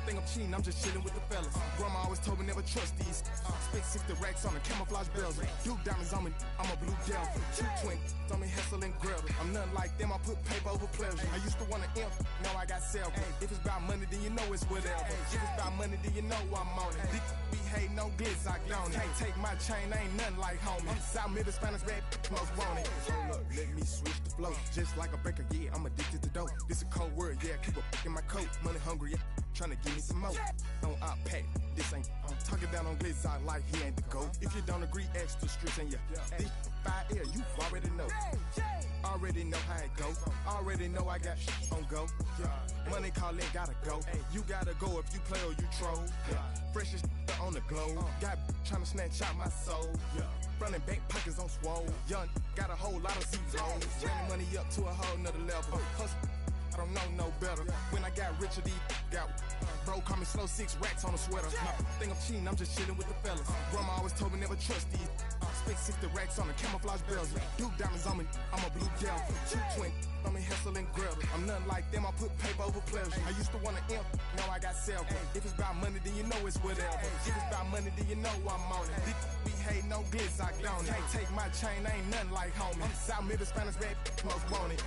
Think I'm cheating, I'm just chilling with the fellas. Grandma always told me never trust these. Spent 60 racks on the camouflage bells. Blue diamonds on me, I'm a blue devil. 220 on me, Hessel and Gretel. I'm nothing like them, I put paper over pleasure. I used to want to imp, now I got several. If it's about money, then you know it's whatever. If it's about money, then you know I'm on it. Be hating no glitz, I on it. Can't take my chain, ain't nothing like homie. South Middle Spanish red, most want it. Hold up, let me switch the flow. Just like a baker, yeah, I'm addicted to dope. This a cold word, yeah, keep a in my coat. Money hungry, yeah, tryna give me some more. On I pack, this ain't. I'm talking down on glitz, I like he ain't the GOAT. If you don't agree, X the streets and yeah. This 5 air, you already know. Already know how it go. Already know I got shit on go. Money calling, gotta go. You gotta go if you play or you troll. Freshest on the globe. Got tryna snatch out my soul. Front and back pockets on swole. Young, got a whole lot of zeros. Ran the money up to a whole nother level. Hustle, I don't know no better. When I got richer, these got bro, call me slow, 6 racks on a sweater. Think I'm cheating, I'm just chilling with the fellas. Grandma always told me never trust these. Spent 60 racks on the camouflage bells. Blue diamonds on me, I'm a blue devil. 220 on me, Hessel and Gretel. I'm nothing like them, I put paper over pleasure. I used to want to imp, now I got several. If it's about money, then you know it's whatever. If it's about money, then you know I'm on it. Be hating no glitz, I on it. Can't take my chain, ain't nothing like homie. South Middle Spanish red, most want it.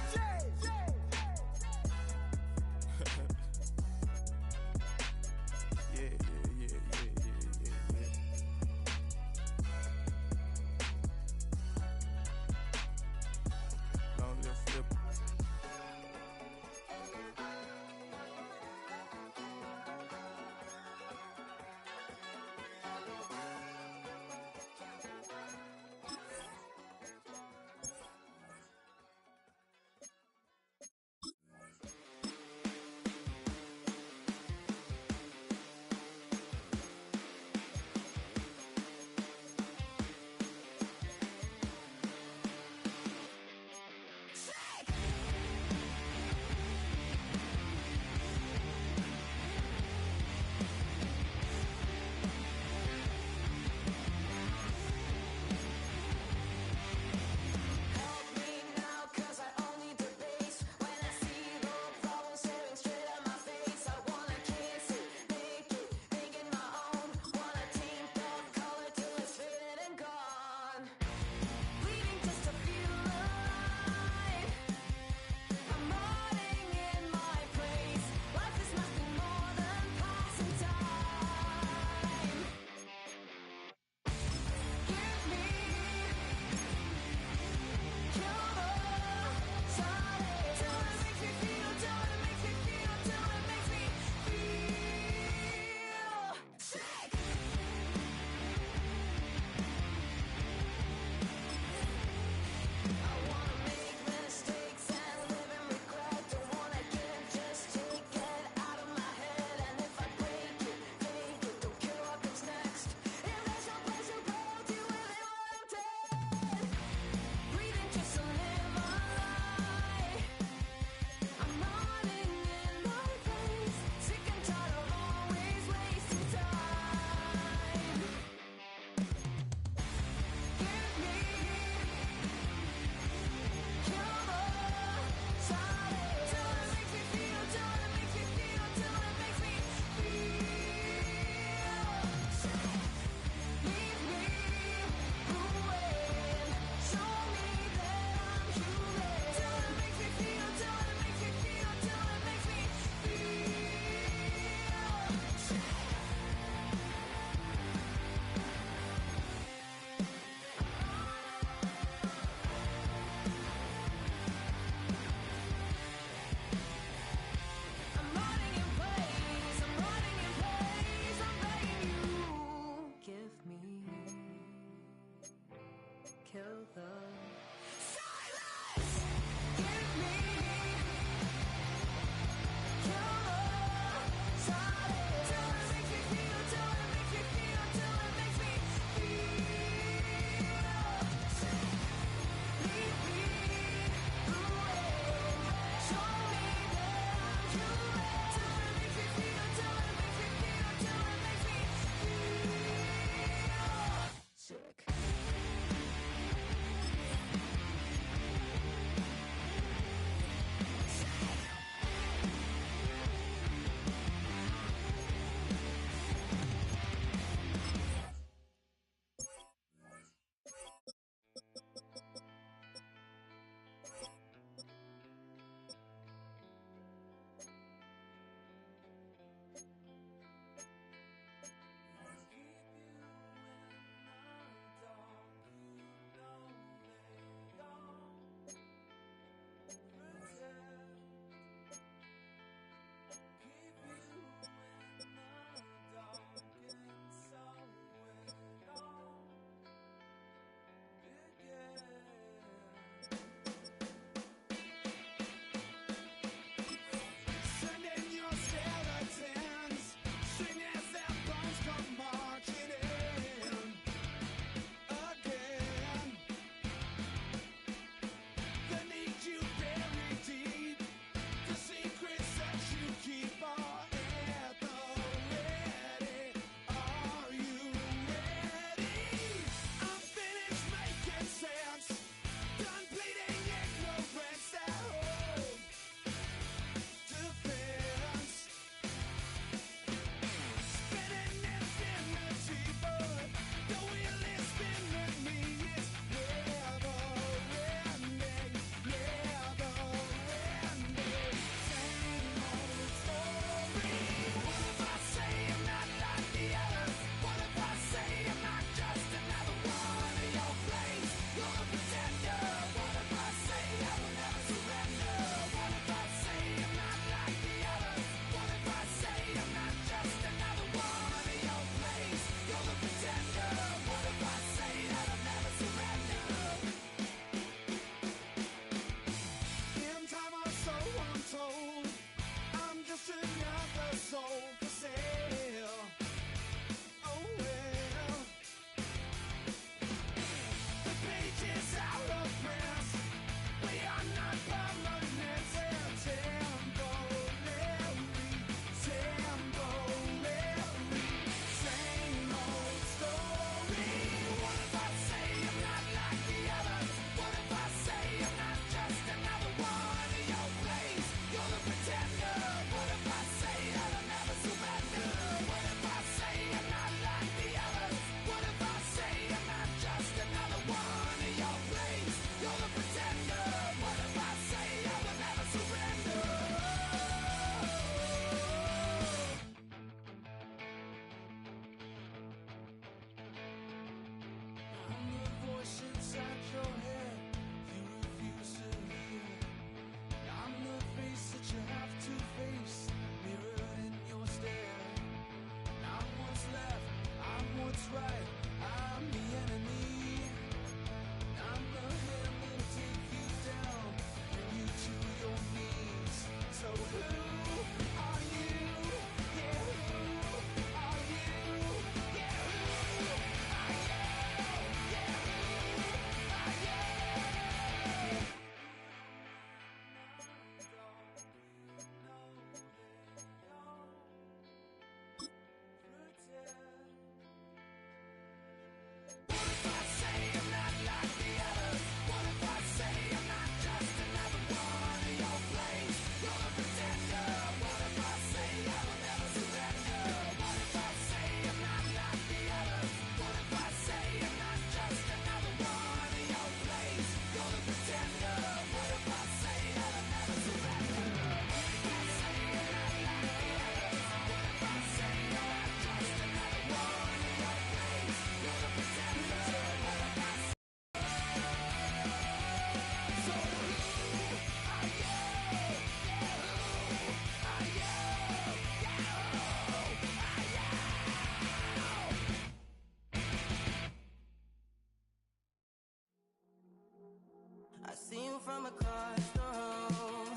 across the room.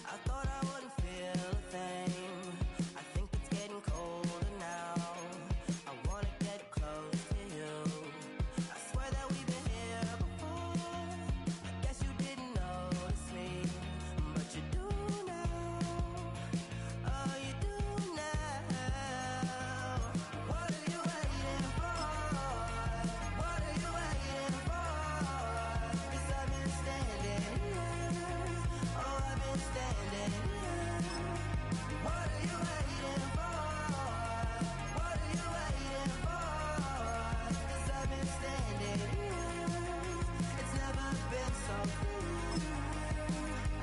I thought I wouldn't feel a thing. I think it's getting colder now. I wanna get close to you. I swear that we've been here before. I guess you didn't notice me, but you do now. Oh, you do now. What are you waiting for? What are you waiting for? 'Cause I've been standing here. Oh, I've been standing here. What are you waiting for? What are you waiting for? 'Cause I've been standing here. It's never been so clear.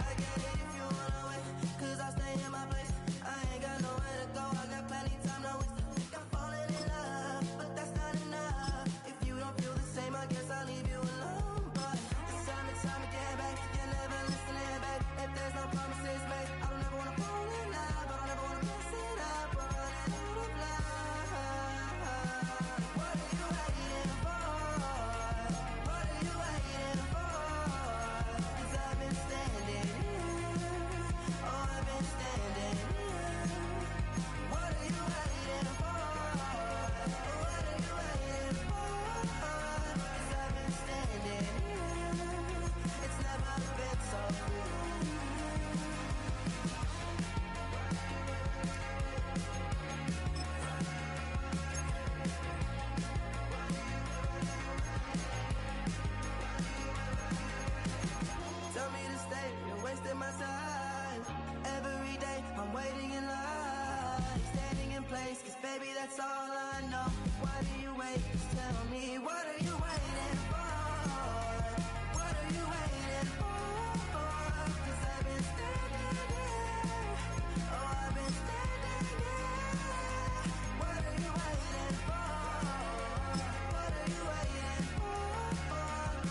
I get it if you wanna wait, 'cause I'll stay in my place. I ain't got nowhere to go, I got plenty time to waste. Think I'm falling in love, but that's not enough. If you don't feel the same, I guess I'll leave you alone. But it's time to get back. You're never listening back. If there's no promises made, I don't ever wanna fall in love. I don't ever wanna mess it up. We're running out of love. What are you waiting for? What are you waiting for? 'Cause I've been standing here. Oh, I've been standing here. What are you waiting for? What are you waiting for? 'Cause I've been standing here. It's never been so clear. Tell me to stay, you're wasting my time. Every day I'm waiting in line, standing in place, 'cause baby that's all I know. Why do you wait? Just tell me, what are you waiting for? What are you waiting for? 'Cause I've been standing here. Oh, I've been standing here. What are you waiting for? What are you waiting for?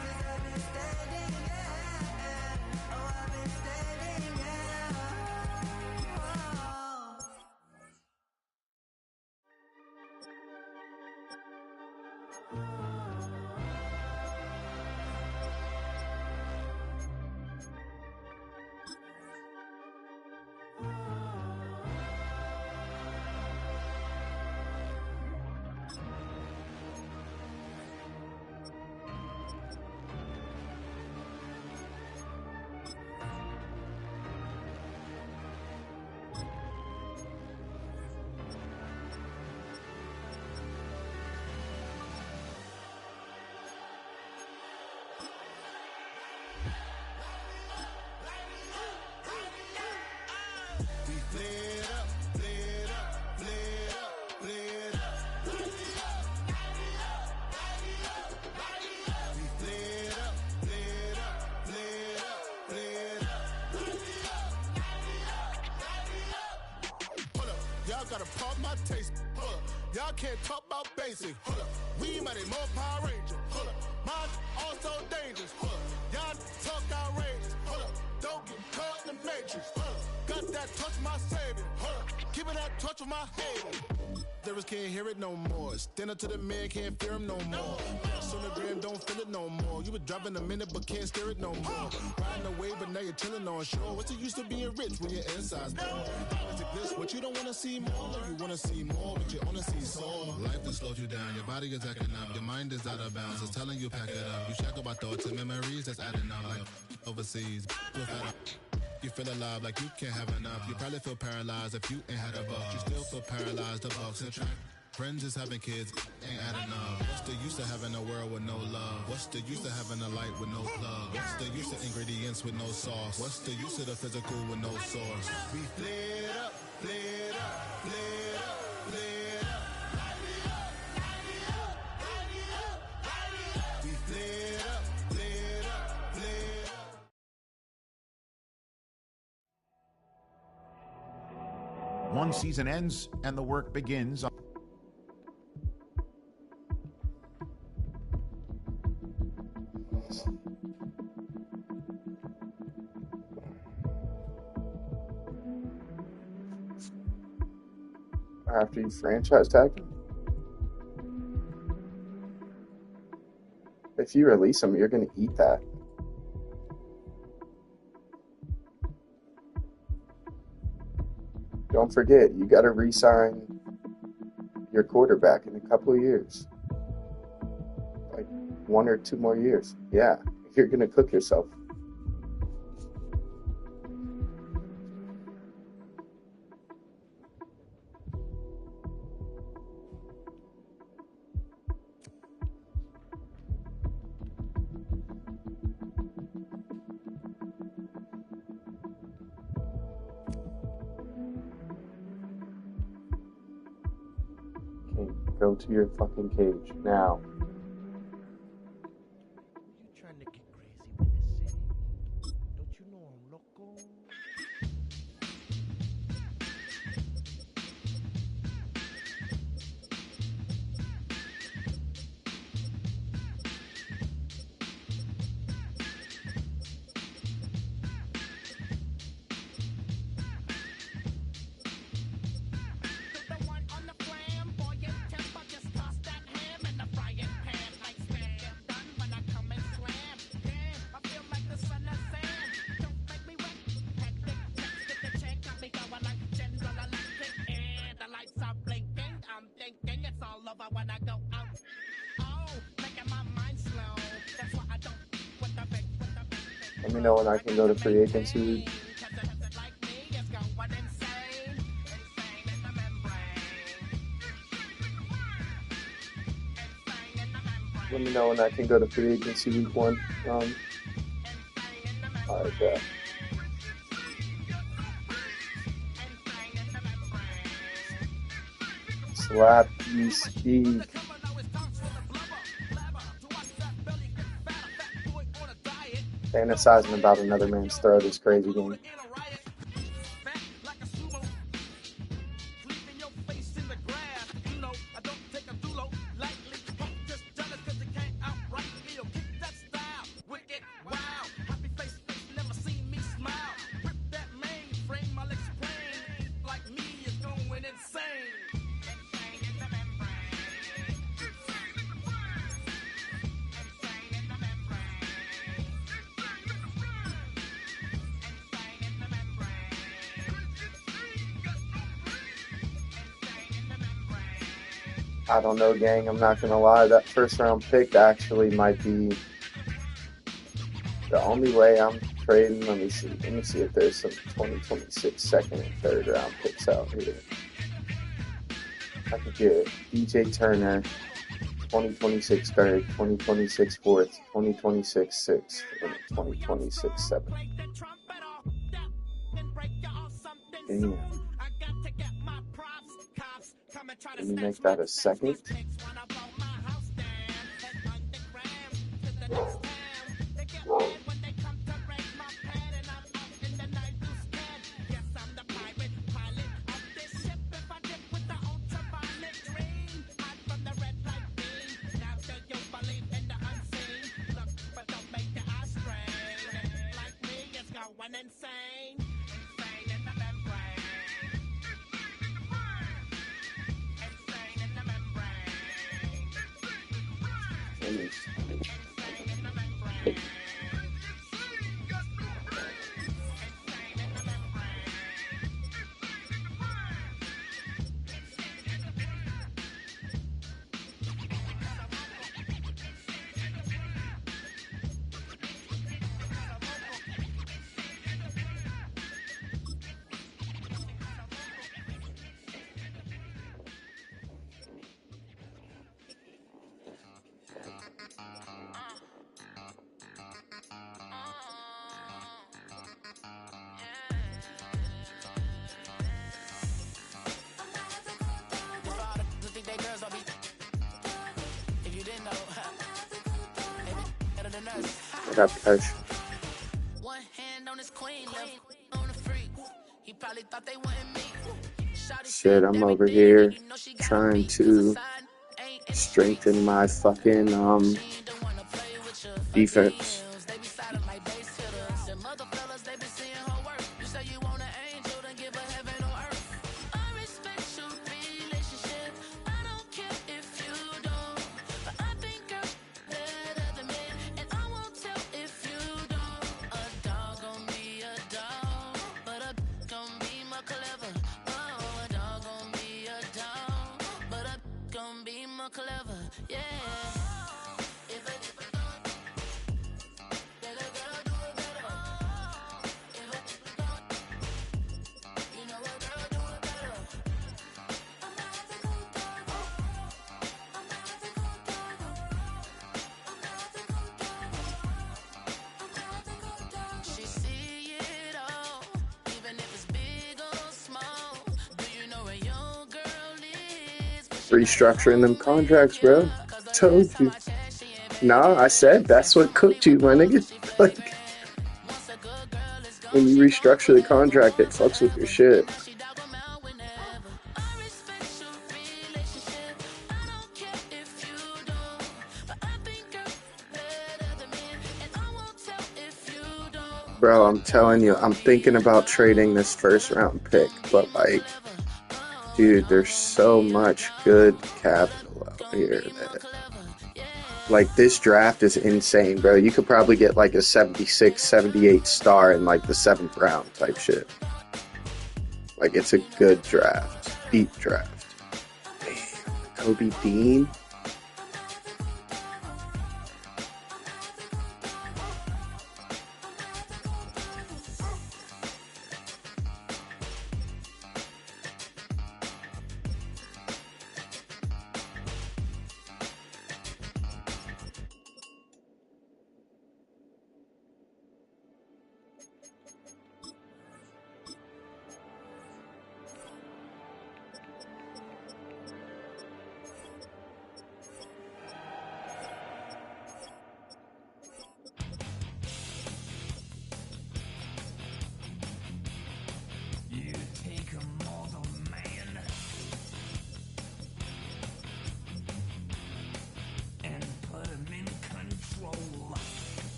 'Cause I've been standing here. Oh, I've been standing here. We flared up, flared up, flared up, flared up. We flared up, flared up, flared up, flared up. Hold up, y'all gotta pump my taste. Hold up, y'all can't talk about basic. Hold up, we mighty more Power Ranger. Hold up, mine also dangerous. Hold up, y'all talk outrageous. Hold up, don't get caught in the matrix. Hold up, got that touch my savior. Hold up, keeping that touch with my hater. Lyrics can't hear it no more. Stand up to the man, can't fear him no more. Sonogram don't feel it no more. You were driving a minute but can't steer it no more. Riding away but now you're chilling on shore. What's the use of being rich when your inside's poor? It's like this, what you don't wanna see more. You wanna see more, but you wanna see sore. Life has slowed you down, your body is acting up, your mind is out of bounds. It's telling you pack it up. You shackle by thoughts and memories that's adding up like overseas. You feel alive like you can't have enough. You probably feel paralyzed if you ain't had a buck. You still feel paralyzed, the bucks and track. Friends is having kids, ain't adding up. What's the use of having a world with no love? What's the use of having a light with no plug? What's the use of ingredients with no sauce? What's the use of the physical with no source? We flared up, flared up, flared up, flared up. We flared up, flared up, flared up. One season ends and the work begins. After you franchise tag him. If you release him, you're going to eat that. Don't forget, you got to re-sign your quarterback in a couple of years. Like 1 or 2 more years. Yeah, you're going to cook yourself. Go to your fucking cage now. You trying to get crazy with this city? Don't you know I'm loco? Let me know when I can go to free agency. Let me know when I can go to free agency week 1. Alright, yeah. Slap you speak. Fantasizing about another man's throat is crazy game. I don't know, gang. I'm not going to lie. That first round pick actually might be the only way I'm trading. Let me see. Let me see if there's some 2026 second and third round picks out here. I could get DJ Turner, 2026 third, 2026 fourth, 2026 sixth, and 2026 seventh. Damn. Let me make that a second. Whoa. I got Pesh. Shit, I'm over here trying to strengthen my fucking defense. Restructuring them contracts, bro. Told you. Nah, I said that's what cooked you, my nigga. Like, when you restructure the contract, it fucks with your shit. Bro, I'm telling you, I'm thinking about trading this first round pick, but like, dude, there's so much good capital out here that, like, this draft is insane, bro. You could probably get like a 76, 78 star in like the 7th round type shit. Like, it's a good draft, deep draft. Damn, Kobe Dean.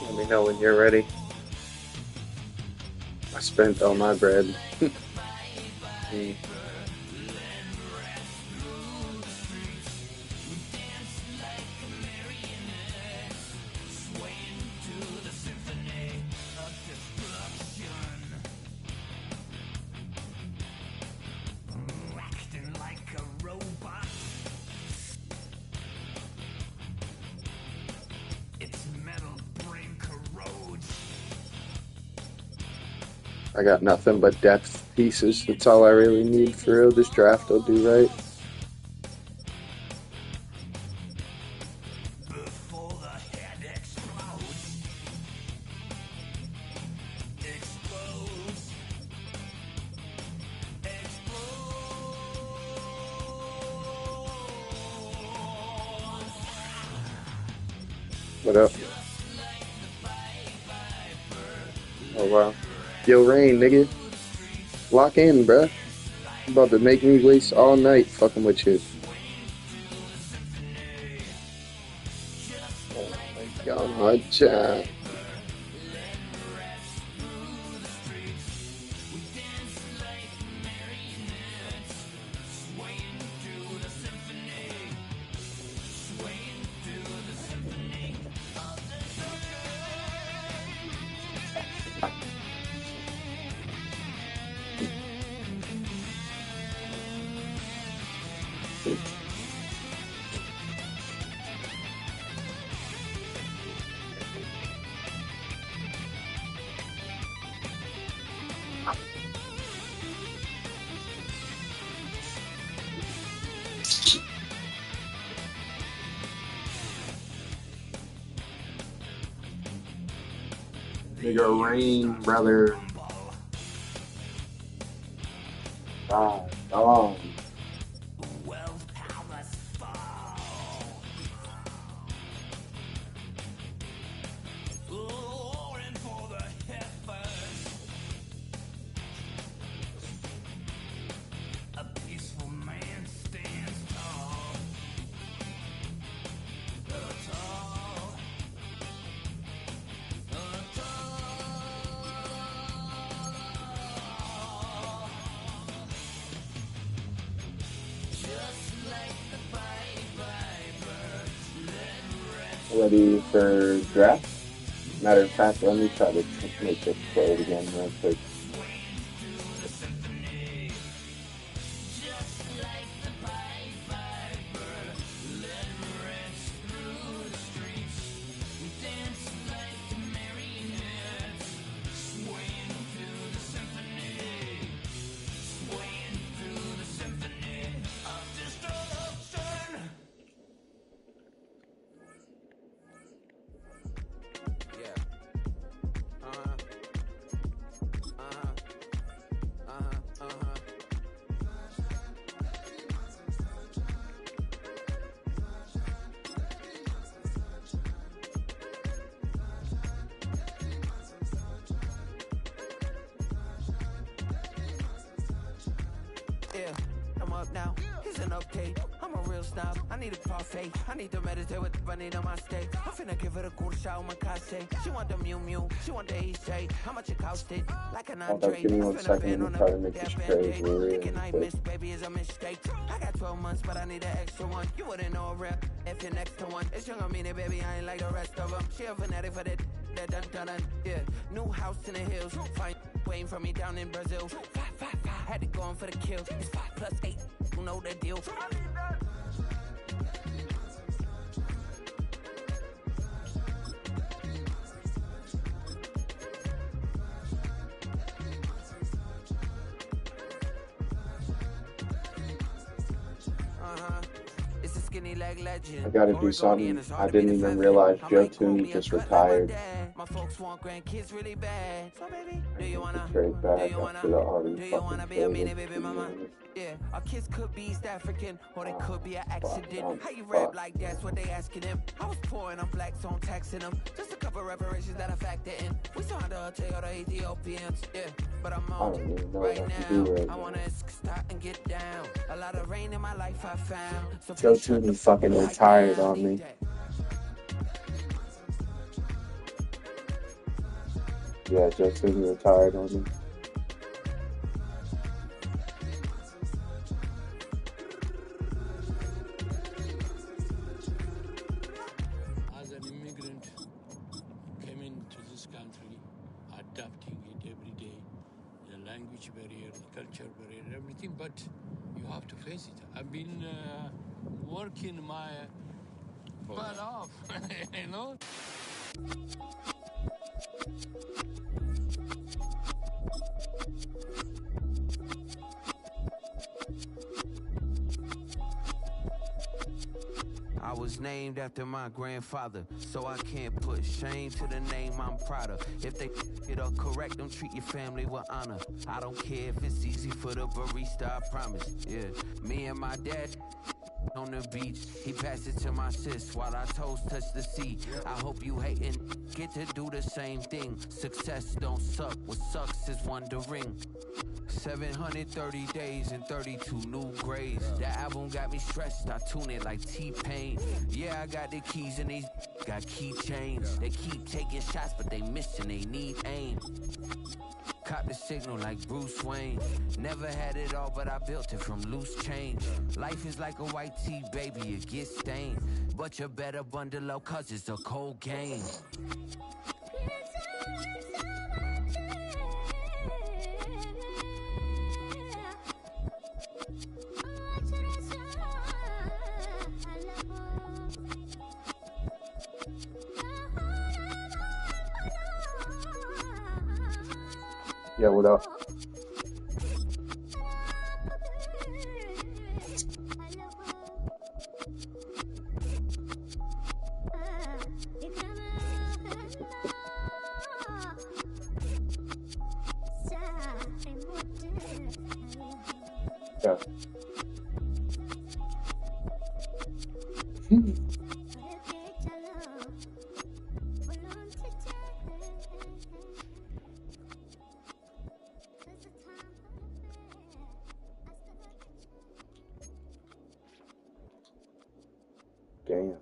Let me know when you're ready. I spent all my bread. I got nothing but depth pieces. That's all I really need for real. This draft will do right. What up? Oh wow. Yo, Rain, nigga. Lock in, bruh. You about to make me waste all night fucking with you. Oh my god, chat. Nigga, Rain, brother. Oh. Ready for draft? Matter of fact, let me try to make this play it again real quick. Yeah, I'm up now. Here's an update. I'm a real snob. I need a parfait. I need to meditate with the bunny on my steak. I'm finna give it a cool shot on my casse. She want the Mew Mew. She want the Eastside. How much it costed? Like an Andre. Give me 1 second to try to make this trade really miss, baby, is a mistake. I got 12 months, but I need an extra one. You wouldn't know a rep if you're next to one. It's young, I mean it, baby. I ain't like the rest of them. She a fanatic for that. Dun. Yeah, new house in the hills. Fine, waiting for me down in Brazil. 5. Had to go on for the kill. It's 5 plus 8. You know the deal. It's a skinny leg legend. I gotta do something. I didn't even realize Joe Tooney just retired. My folks want grandkids really bad. So baby, do you wanna? Trade back after the already fucking Be a minute, baby mama? Yeah, our kids could be East African, or they could be an accident. How you rap like that's what they asking him? I was poor and I'm black, so I'm taxing them. Just a couple reparations that I factor in. We saw the other Ethiopians, yeah. But I'm on right now. I wanna start and get down. A lot of rain in my life I found. So Joe Tooney fucking retired on me. Yeah, Joe Tooney retired on me. As an immigrant, came into this country, adapting it every day. The language barrier, the culture barrier, everything, but you have to face it. I've been working my butt off, you know? I was named after my grandfather, so I can't put shame to the name I'm proud of. If they it up correct, don't treat your family with honor. I don't care if it's easy for the barista, I promise. Yeah, me and my dad on the beach, he passed it to my sis while our toes touch the sea. I hope you hatin' get to do the same thing. Success don't suck, what sucks is wondering. 730 days and 32 new grades. That album got me stressed, I tune it like T-Pain. Yeah, I got the keys and these got keychains. They keep taking shots, but they missing, they need aim. Caught the signal like Bruce Wayne. Never had it all, but I built it from loose change. Life is like a white tee, baby, it gets stained. But you better bundle up, cause it's a cold game. Yeah, what up? Yeah. Damn.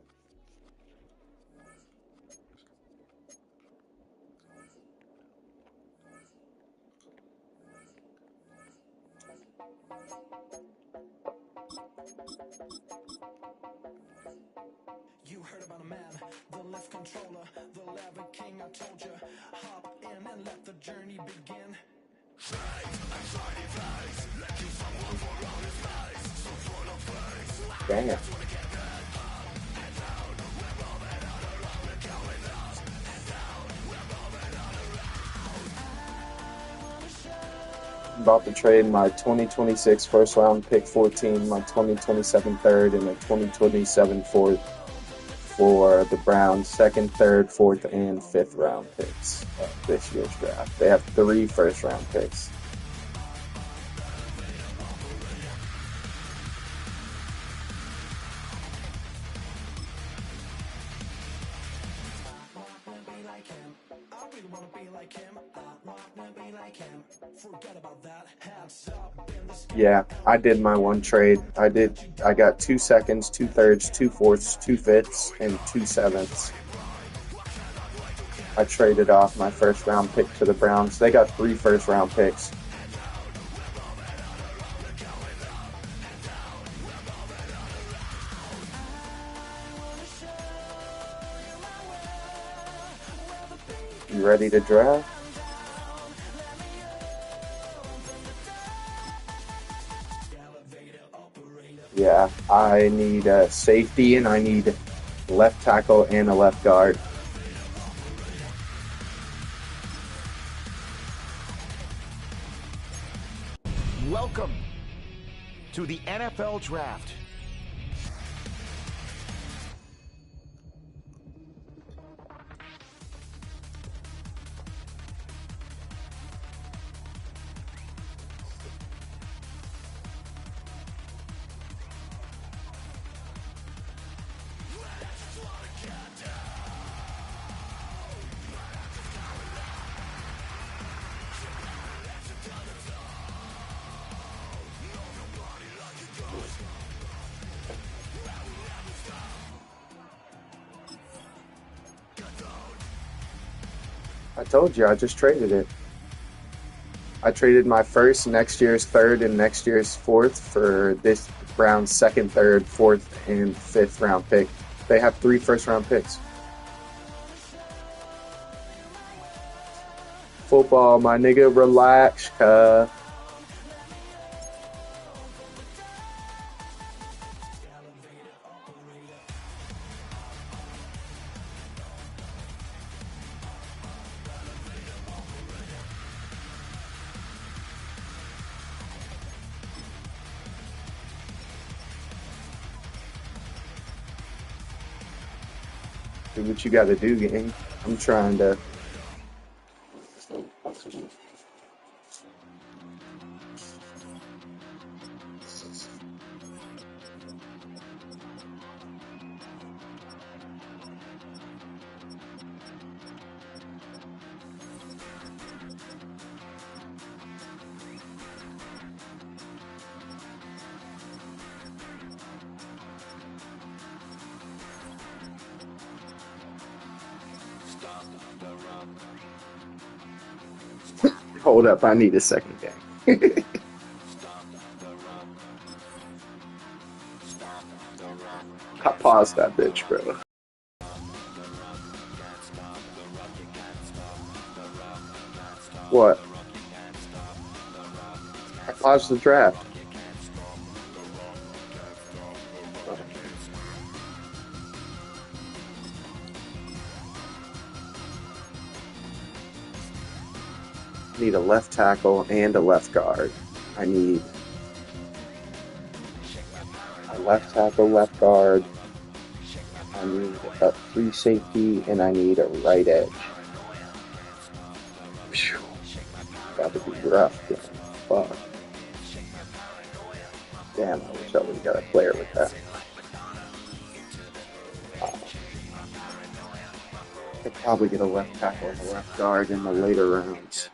man, the lift controller, the lever king, I told you. Hop in and let the journey begin. Dang it. I'm about to trade my 2026 first round pick 14, my 2027 third, and my 2027 fourth for the Browns' second, third, fourth, and fifth round picks of this year's draft. They have 3 first round picks. Yeah, I did my one trade. I got 2 seconds, 2 thirds, 2 fourths, 2 fifths, and 2 sevenths. I traded off my first round pick to the Browns. They got 3 first round picks. You ready to draft? Yeah, I need a safety and I need left tackle and a left guard. Welcome to the NFL Draft. I told you, I just traded it. I traded my first, next year's third, and next year's fourth for this Browns' second, third, fourth, and fifth round pick. They have 3 first round picks. Football, my nigga, relax, cuh. Do what you gotta do, gang. I'm trying to... Hold up, I need a second, gang. I paused that bitch, bro. What? I paused the draft. I need a left tackle and a left guard. I need a left tackle, left guard. I need a free safety, and I need a right edge. Phew. Got to be rough, damn. Fuck. Damn, I wish I would have got a player with that. I could probably get a left tackle and a left guard in the later rounds.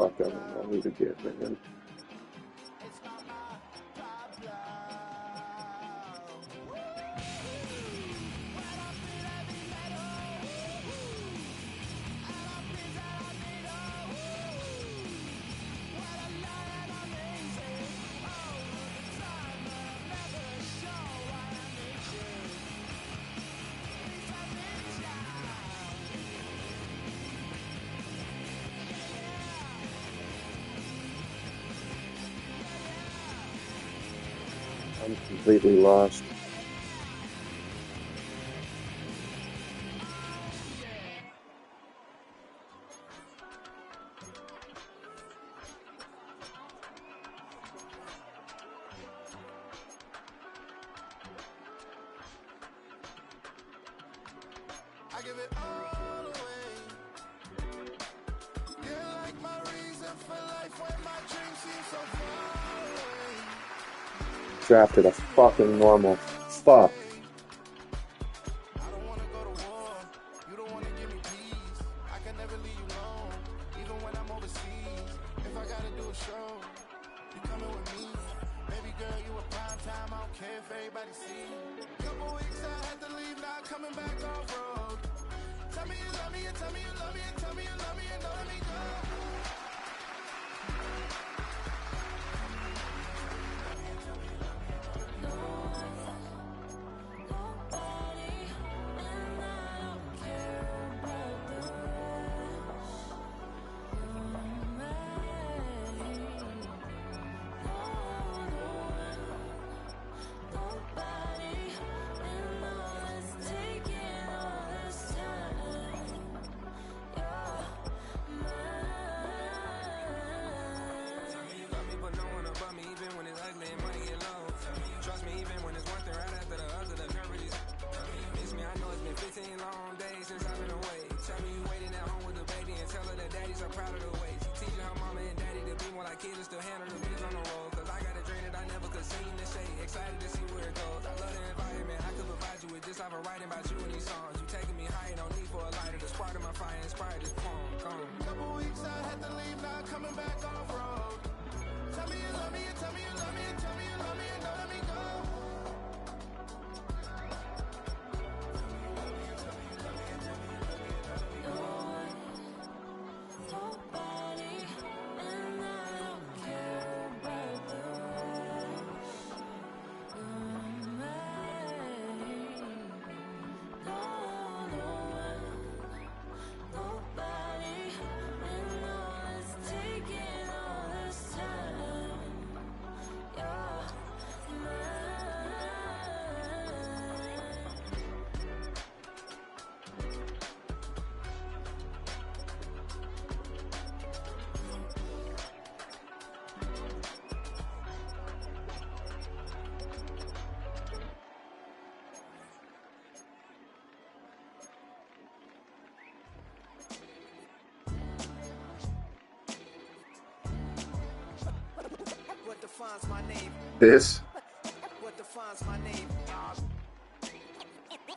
fuck. I don't know who to get, man. I'm completely lost. I give it all away. You're like my reason for life when my dreams seem so far away. Drafted a fucking normal. Fuck. I don't wanna go to war. You don't wanna give me peace. I can never leave you alone, even when I'm overseas. If I gotta do a show, you coming with me. Baby girl, you a prime time. I don't care if everybody see. Couple weeks I had to leave, now coming back off road. Tell me you love me, and tell me you love me, and tell me you love me, and don't let me go. Defines my name. This. What defines my name?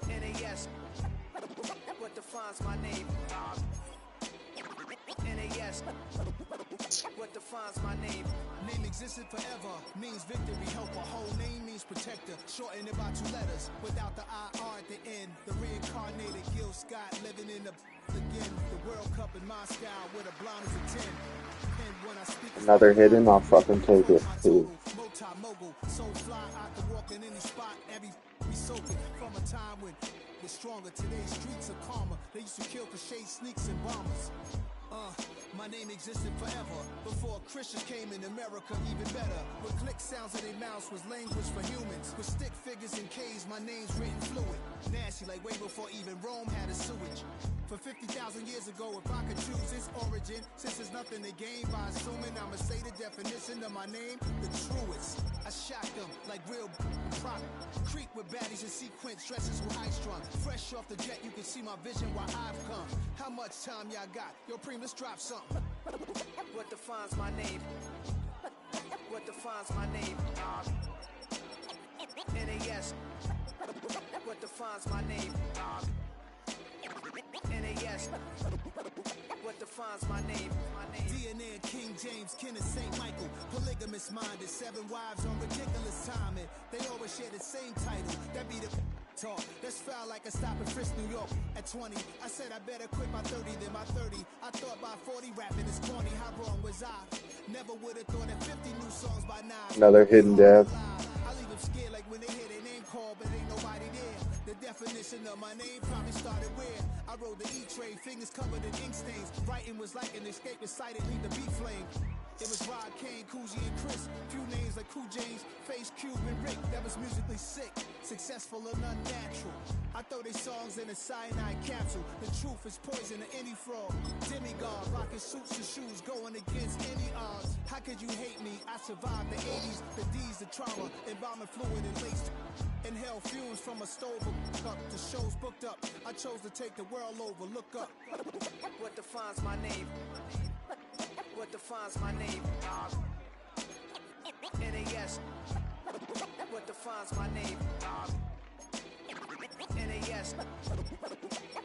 NAS. What defines my name? NAS. What defines my name? Name existed forever, means victory, helper. Whole name means protector. Shorten it by 2 letters, without the IR at the end. The reincarnated Gil Scott living in the again. The World Cup in Moscow with a blonde as a 10. Another hidden, I'll fucking take it, dude. Multi-mogul, so fly, I can walk in any spot, every soaking from a time when we're stronger. Today's streets are calmer. They used to kill for shade sneaks and bombers. My name existed forever before Christians came in America, even better. With click sounds in their mouths was language for humans. With stick figures and K's, my name's written fluid. Nasty like way before even Rome had a sewage. For 50,000 years ago, if I could choose its origin, since there's nothing to gain by assuming, I'ma say the definition of my name, the truest. I shot them like real prop. Creek with baddies in sequence, dresses with high strung. Fresh off the jet, you can see my vision where I've come. How much time y'all got? Yo, Preem, let's drop something. What defines my name? What defines my name? NAS. What defines my name? NAS. What defines my name? DNA King James, Kenneth St. Michael. Polygamous minded, 7 wives on ridiculous timing. They always share the same title. That be the talk. That's foul like a stop in Frisk, New York. At 20, I said I better quit by 30 than by 30. I thought by 40 rapping is corny. How wrong was I? Never would have thought that 50 new songs by now. Another hidden dev. I leave them scared like when they hear their name called, but ain't nobody there. The definition of my name probably started where I rode the E-train, fingers covered in ink stains. Writing was like an escape recited, leave the beat flame. It was Rod Kane, Coogee, and Chris. Few names like Cool James, Face Cube, and Rick. That was musically sick, successful and unnatural. I throw their songs in a cyanide capsule. The truth is poison to any fraud. Demigod, rocking suits and shoes, going against any odds. How could you hate me? I survived the 80s, the D's, the trauma, embalming fluid and laced. Inhale fumes from a stove up. The show's booked up. I chose to take the world over. Look up. What defines my name? What defines my name? NAS. What defines my name? NAS.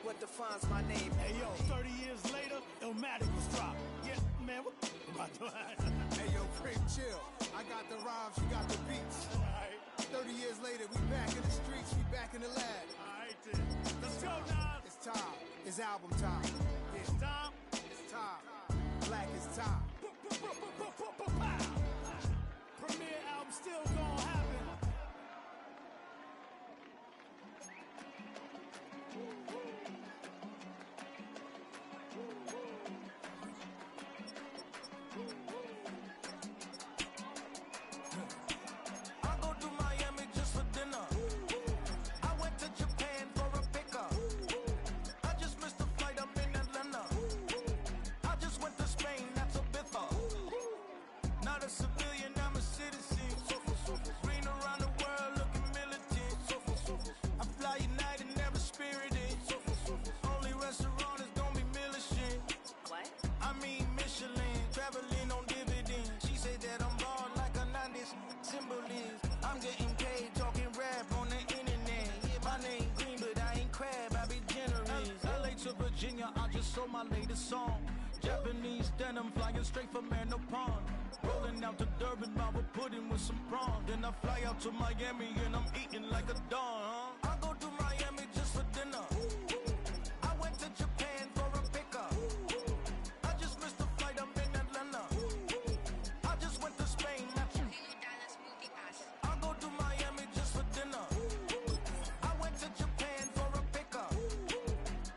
What defines my name? Hey yo, 30 years later, Illmatic was dropped. Yeah, man, what am I doing? Hey yo, Prim, chill. I got the rhymes, you got the beats. Alright. 30 years later, we back in the streets, we back in the lab. Alright then. Let's go now. It's time. It's album time. It's time. It's time. Black is time. Premiere album still gonna happen. I go to Miami just for dinner. I went to Japan for a pickup. I just missed the flight, I'm in Atlanta. I just went to Spain, that's a biffa. Not a civilian, I'm a citizen. Green around the world, looking militant. I fly United, never spirited. Only restaurant is gonna be Michelin. What? I mean Michelin, traveling on dividends. She said that I'm born like a 90s symbol is. I'm getting paid, talking rap on the internet. Yeah, my name green, but I ain't crab, I be generous. LA to Virginia, I just sold my latest song. Japanese denim, flying straight from Manopon. Rolling out to Durban, Baba pudding with some prawns. Then I fly out to Miami and I'm eating like a don. I go to Miami just for dinner. I went to Japan for a pickup. I just missed the flight, I'm in Atlanta. I just went to Spain, that's I go to Miami just for dinner. I went to Japan for a pickup.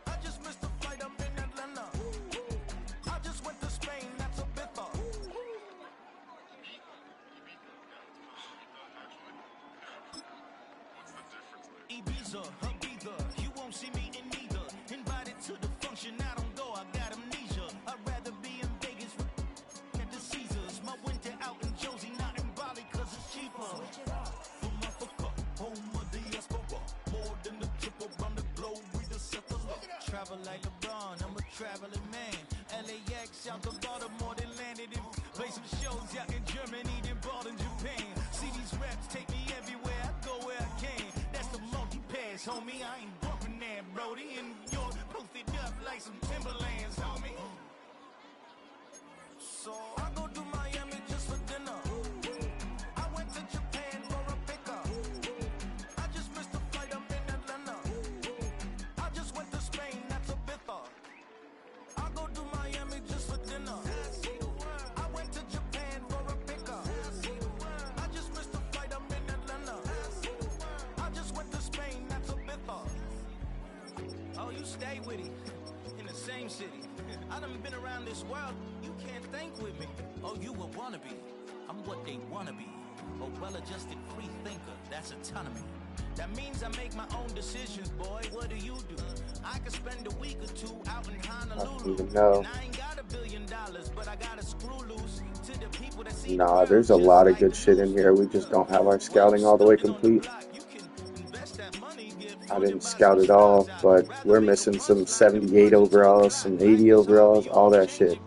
I just missed the flight, I'm in Atlanta. I just went to Spain, that's a biffa. Ibiza, Ibiza, you won't see me in neither. Invited to the function, I don't go, I got amnesia. I'd rather be in Vegas at the Caesars. My winter out in Josie, not in Bali, cause it's cheaper. From Africa, home of the diaspora. More than the trip around the globe, we just set the look. Travel like LeBron, I'm a traveling man. LAX out to Baltimore, then landed in. Play some shows out in Germany, then bought in Japan. See these reps take me everywhere, I go where I can. That's the multi-pass, homie, I ain't bumping that, Brody. And you're posted up like some Timberlands, homie. So I go to Miami just for dinner. I went to Japan for a pickup. I just missed the flight, I'm in Atlanta. I just went to Spain, that's a biffa. I go to Miami just for dinner. I went to Japan for a pickup. I just missed the flight, I'm in Atlanta. I just went to Spain, that's a biffa. Oh, you stay with it in the same city. I done been around this world, you can't think with me. Oh, you a wannabe, I'm what they wanna be. A well-adjusted free thinker, that's autonomy. That means I make my own decisions, boy, what do you do? I could spend a week or two out in Honolulu. Even know. And I ain't got $1 billion, but I got a screw loose to the people that see. Nah, there's a lot of good shit in here. We just don't have our scouting all the way complete. I didn't scout it all, but we're missing some 78 overalls, some 80 overalls, all that shit.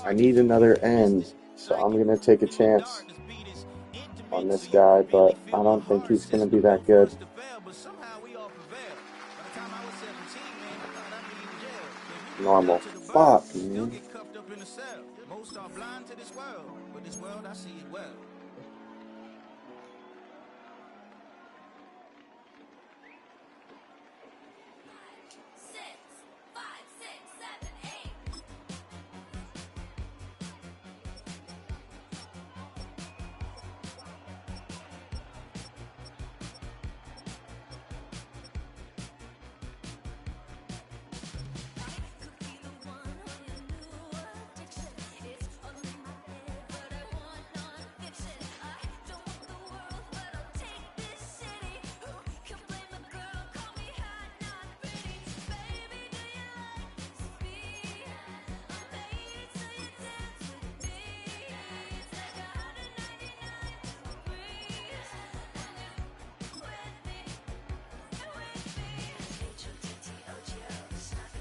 I need another end, so I'm going to take a chance on this guy, but I don't think he's going to be that good. Normal. Fuck, man. Most are blind to this world, but this world I see it well.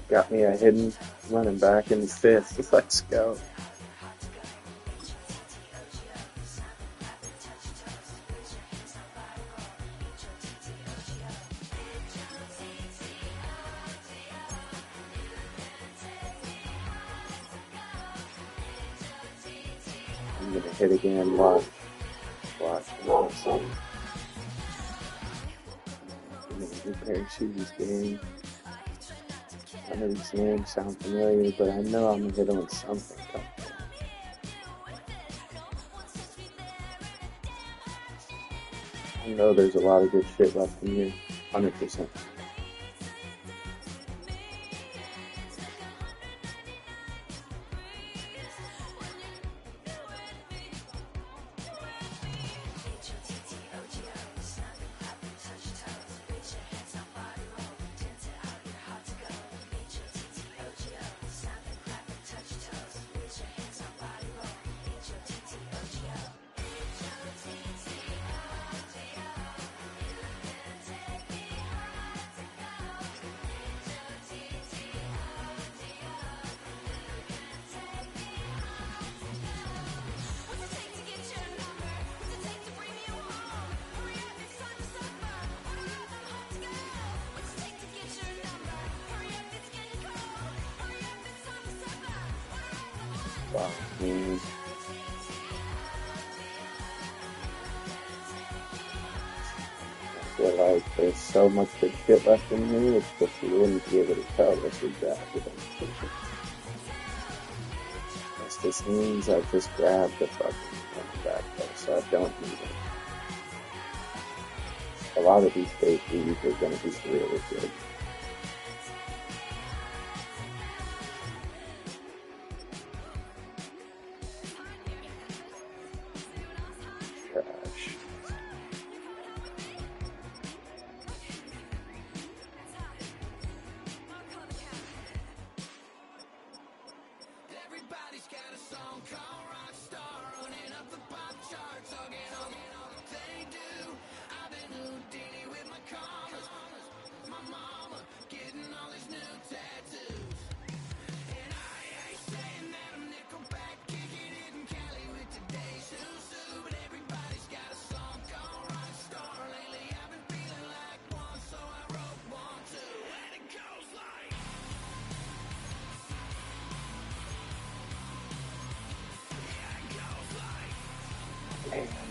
Got me a hidden running back in the fifth. Let's go. I'm gonna hit again. Watch. New pair of shoes, game. I know these names sound familiar, but I know I'm gonna hit them with something. I know there's a lot of good shit left in here, 100%. Wow, man. I feel like there's so much good shit left in here, it's just you wouldn't be able to tell this exactly. This means I just grabbed the fucking running back there, so I don't need it. A lot of these safeties are going to be really good.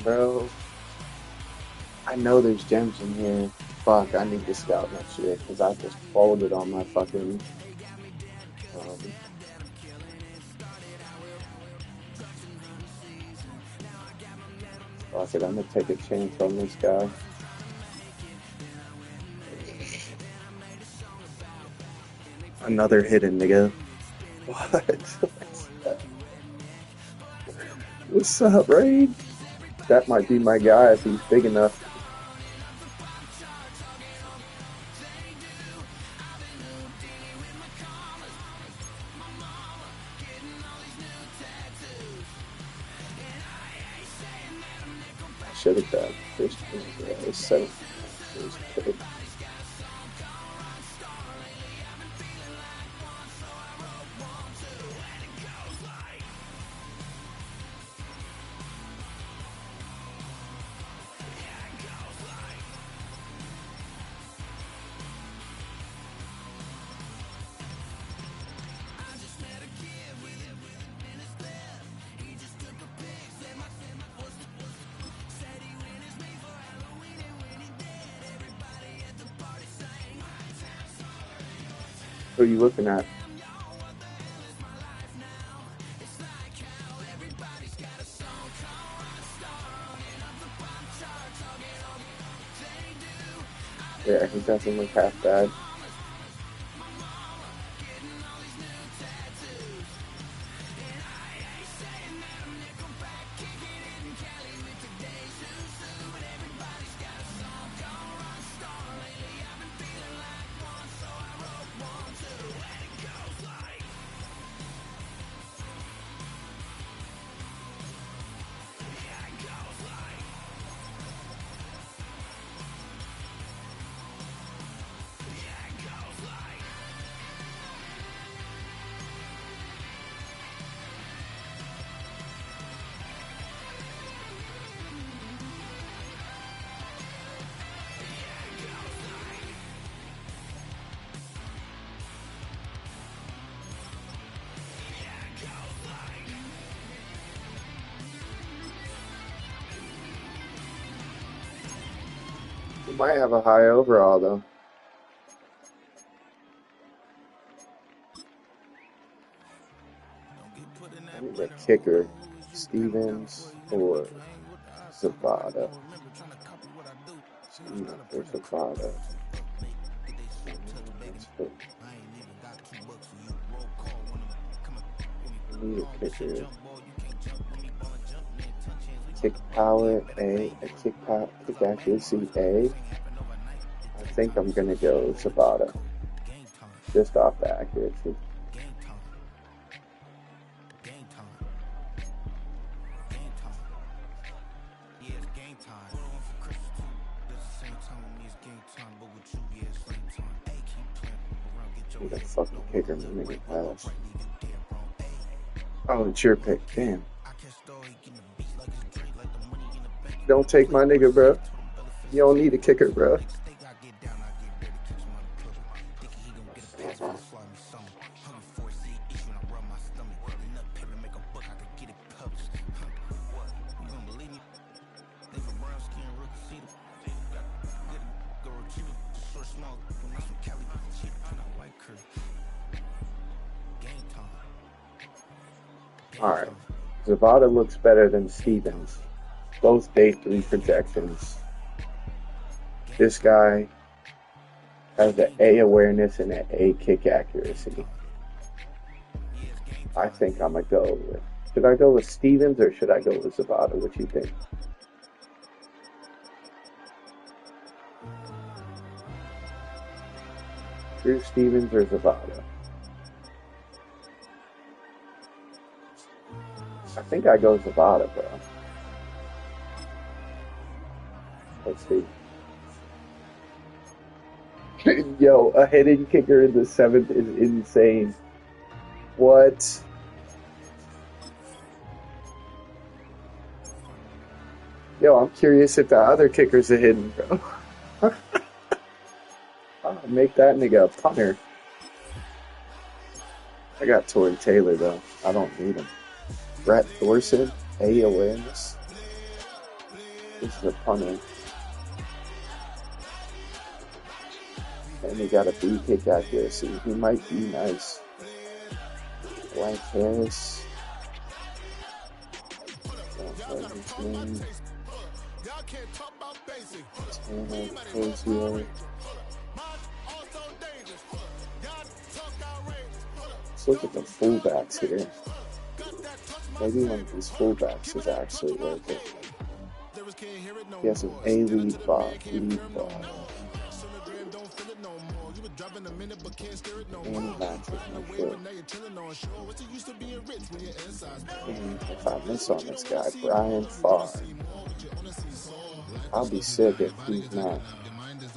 Bro, I know there's gems in here. Fuck, I need to scout that shit because I just folded on my fucking. Fuck it, I'm gonna take a chance on this guy. Another hidden nigga. What? What's up, Raid? That might be my guy if he's big enough. I should have done this. It was 7. It was good. Who are you looking at? Yeah, he doesn't look half bad. Might have a high overall though. I need a kicker, Stevens or Zapata. Or Zapata. I need a kicker. Kick power A, kick accuracy A. I think I'm gonna go Zapata, just off the accuracy. Who the fucking kicker made me pass? Oh, it's your pick, damn. Don't take my nigga, bro. You don't need a kicker, bro. Alright. Zapata looks better than Stevens. Both day 3 projections. This guy has an A awareness and an A kick accuracy. I think I'm going to go with... Should I go with Stevens or should I go with Zapata? What do you think? Drew Stevens or Zapata? I think I go Zapata, bro. Let's see. Yo, a hidden kicker in the 7th is insane. What? Yo, I'm curious if the other kicker's a hidden, bro. I'll make that nigga a punter. I got Torrey Taylor, though. I don't need him. Brett Thorson, A awareness. This is a punter. And he got a B kick accuracy. He might be nice. Blank Harris. Tanner Crozier. Let's look at the fullbacks here. Maybe one of these fullbacks is actually worth it. He has an A lead ball. And that's it, no shit. And if I miss on this guy, Brian Farr, I'll be sick if he's not.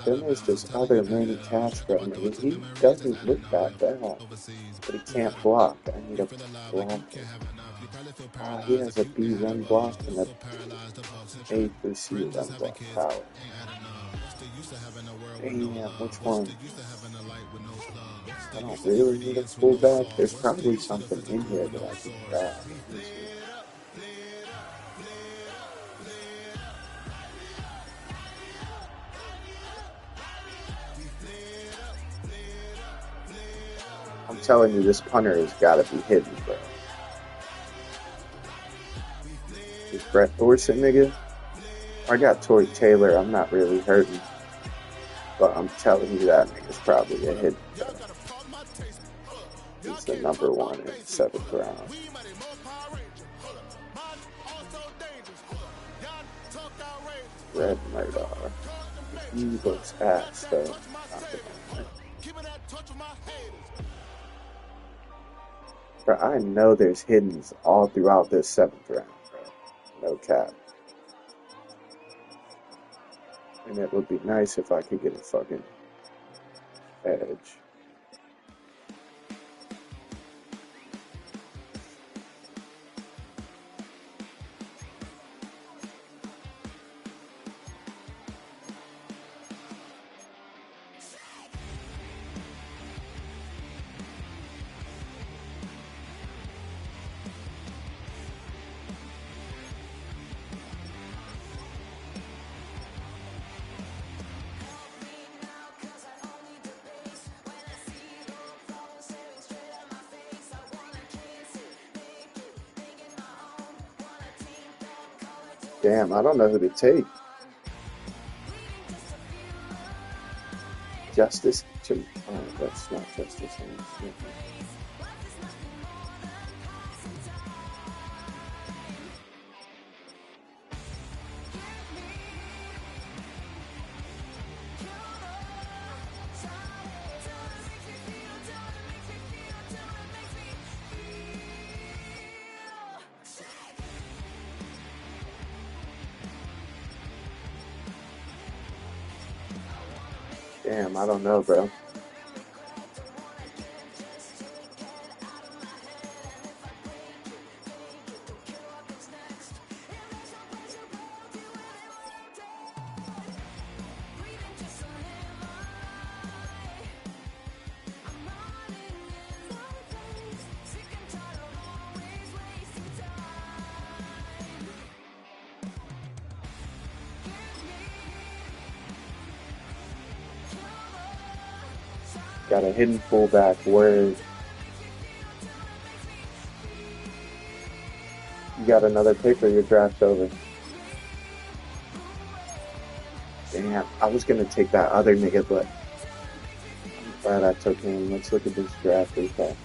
Then there's this other Manny Castro. I mean, he doesn't look that bad, but he can't block. I need a blocker. He has a B run block and a A through C run block power. Damn, which one? I don't really need a fullback. There's probably something in here that I can grab. telling you, this punter has got to be hidden, bro. This Brett Thorson nigga. I got Tory Taylor. I'm not really hurting. But I'm telling you, that nigga's probably a hidden, bro. He's the number 1 in the 7th round. Red Murdoch. He looks ass, though. But I know there's hiddens all throughout this 7th round, bro. No cap. And it would be nice if I could get a fucking edge. Damn, I don't know who to take. Justice. Oh, that's not Justice. Damn, I don't know, bro. Got a hidden fullback. Word. You got another pick or your draft's over? Damn, I was gonna take that other nigga, but I'm glad I took him. Let's look at this draft recap.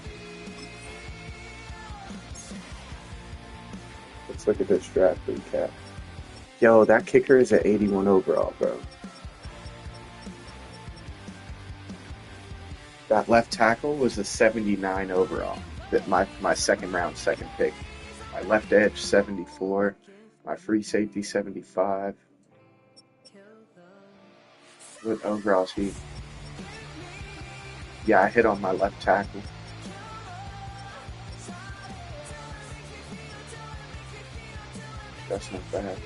Let's look at this draft recap. Yo, that kicker is at 81 overall, bro. That left tackle was a 79 overall. That my second round, second pick. My left edge, 74. My free safety, 75. What overalls he? Yeah, I hit on my left tackle. That's not bad.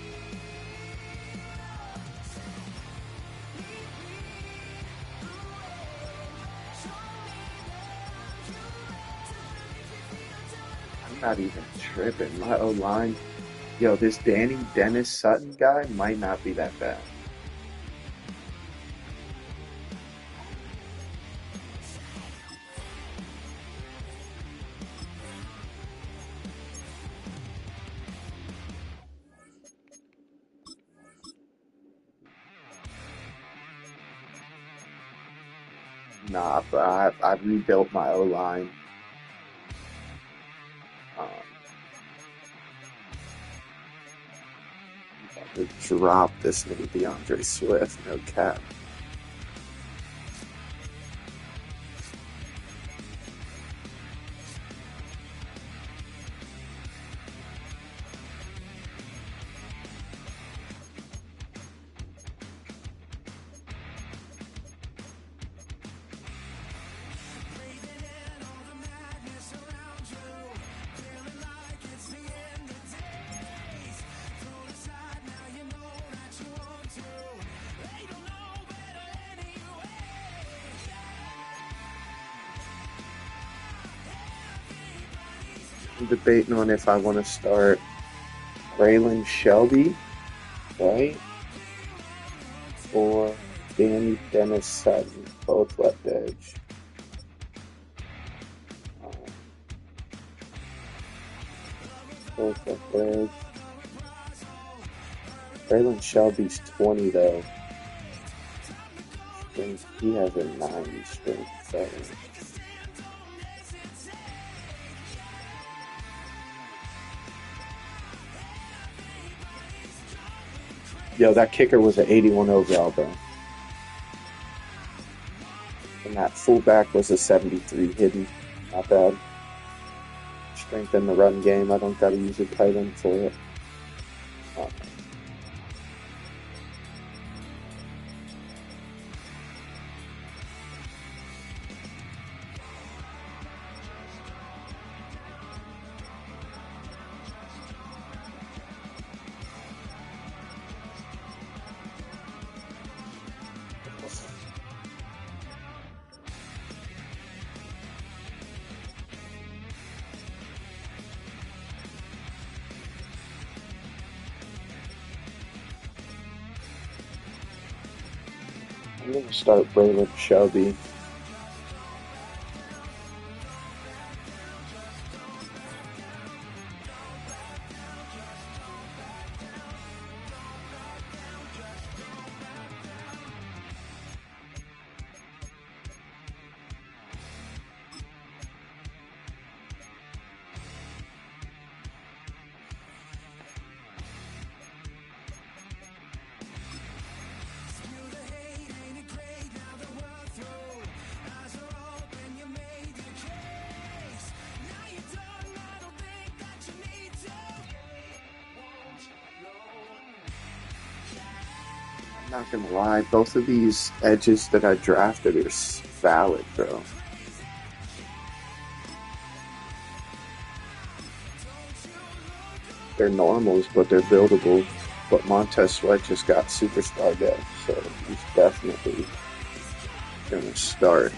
Not even tripping. My O-line, yo, this Danny Dennis Sutton guy might not be that bad. Nah, but I rebuilt my O-line. Drop this nigga DeAndre Swift, no cap. I'm debating on if I want to start Braylon Shelby, right? Or Danny Dennis Sutton, both left edge. What's up, Brad? Braylon Shelby's 20 though. Strength, he has a 90 strength 7. Yo, that kicker was an 81 overall, bro. And that fullback was a 73 hidden. Not bad. Strength in the run game. I don't gotta use a tight end for it. I'm going to start Braylon Shelby. Not gonna lie, both of these edges that I drafted are valid, bro. They're normals, but they're buildable. But Montez Sweat just got superstar depth, so he's definitely gonna start.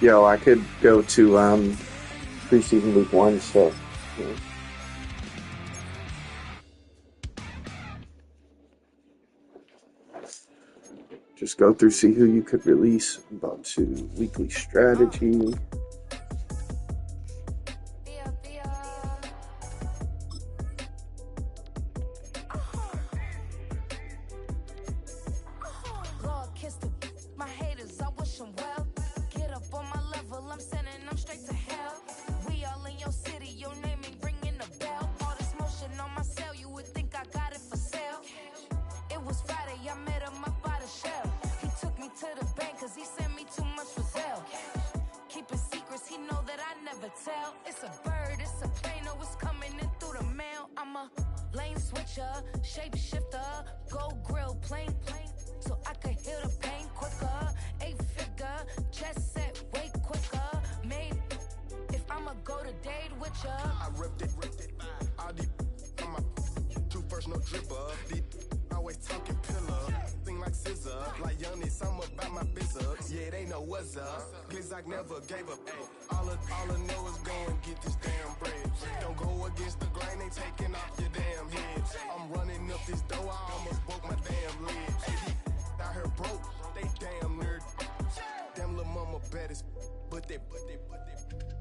Yo, I could go to preseason week 1, so you know. Just go through, see who you could release. About to weekly strategy.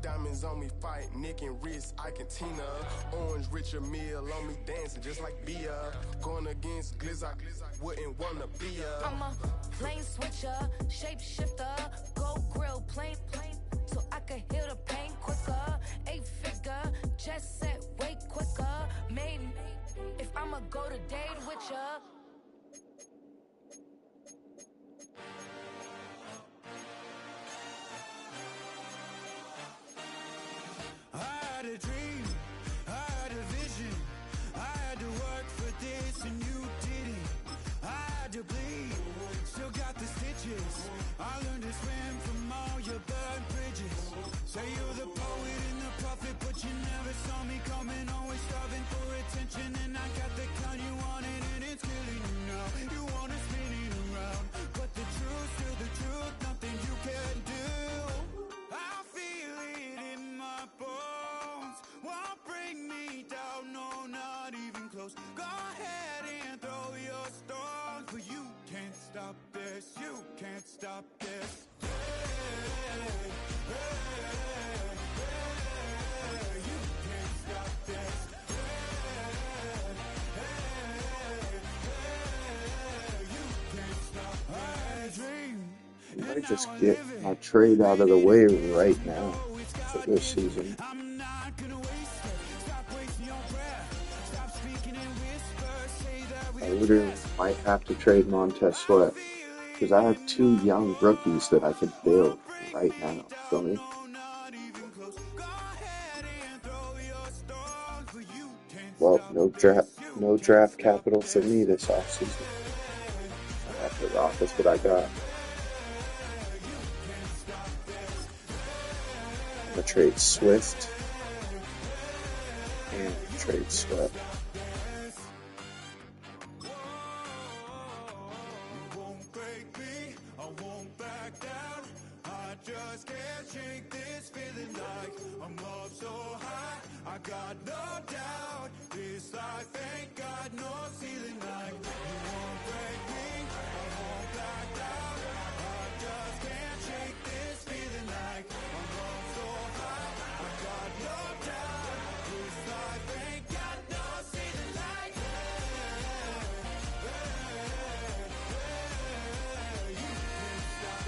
Diamonds on me fight, Nick and Riz, Ike and Tina. Orange Richard Mill on me dancing just like Bia. Going against Glizz, I wouldn't wanna be ya. I'm a lane switcher, shapeshifter, gold grill, plain, so I can heal the pain quicker. 8-figure, jet set way quicker. Made if I'ma go to date with ya. I had a dream, I had a vision, I had to work for this and you didn't. I had to bleed, still got the stitches. I learned to swim from all your burned bridges. Say you're the poet and the prophet, but you never saw me coming. Always starving for attention, and I got the kind you wanted, and it's killing can't stop this. I might just get my trade out of the way right now for this season. I literally might have to trade Montez Sweat because I have 2 young rookies that I could build right now. Feel me? Well, no draft capital for me this offseason. I have to rock with what I got. I'm gonna trade Swift and trade Sweat.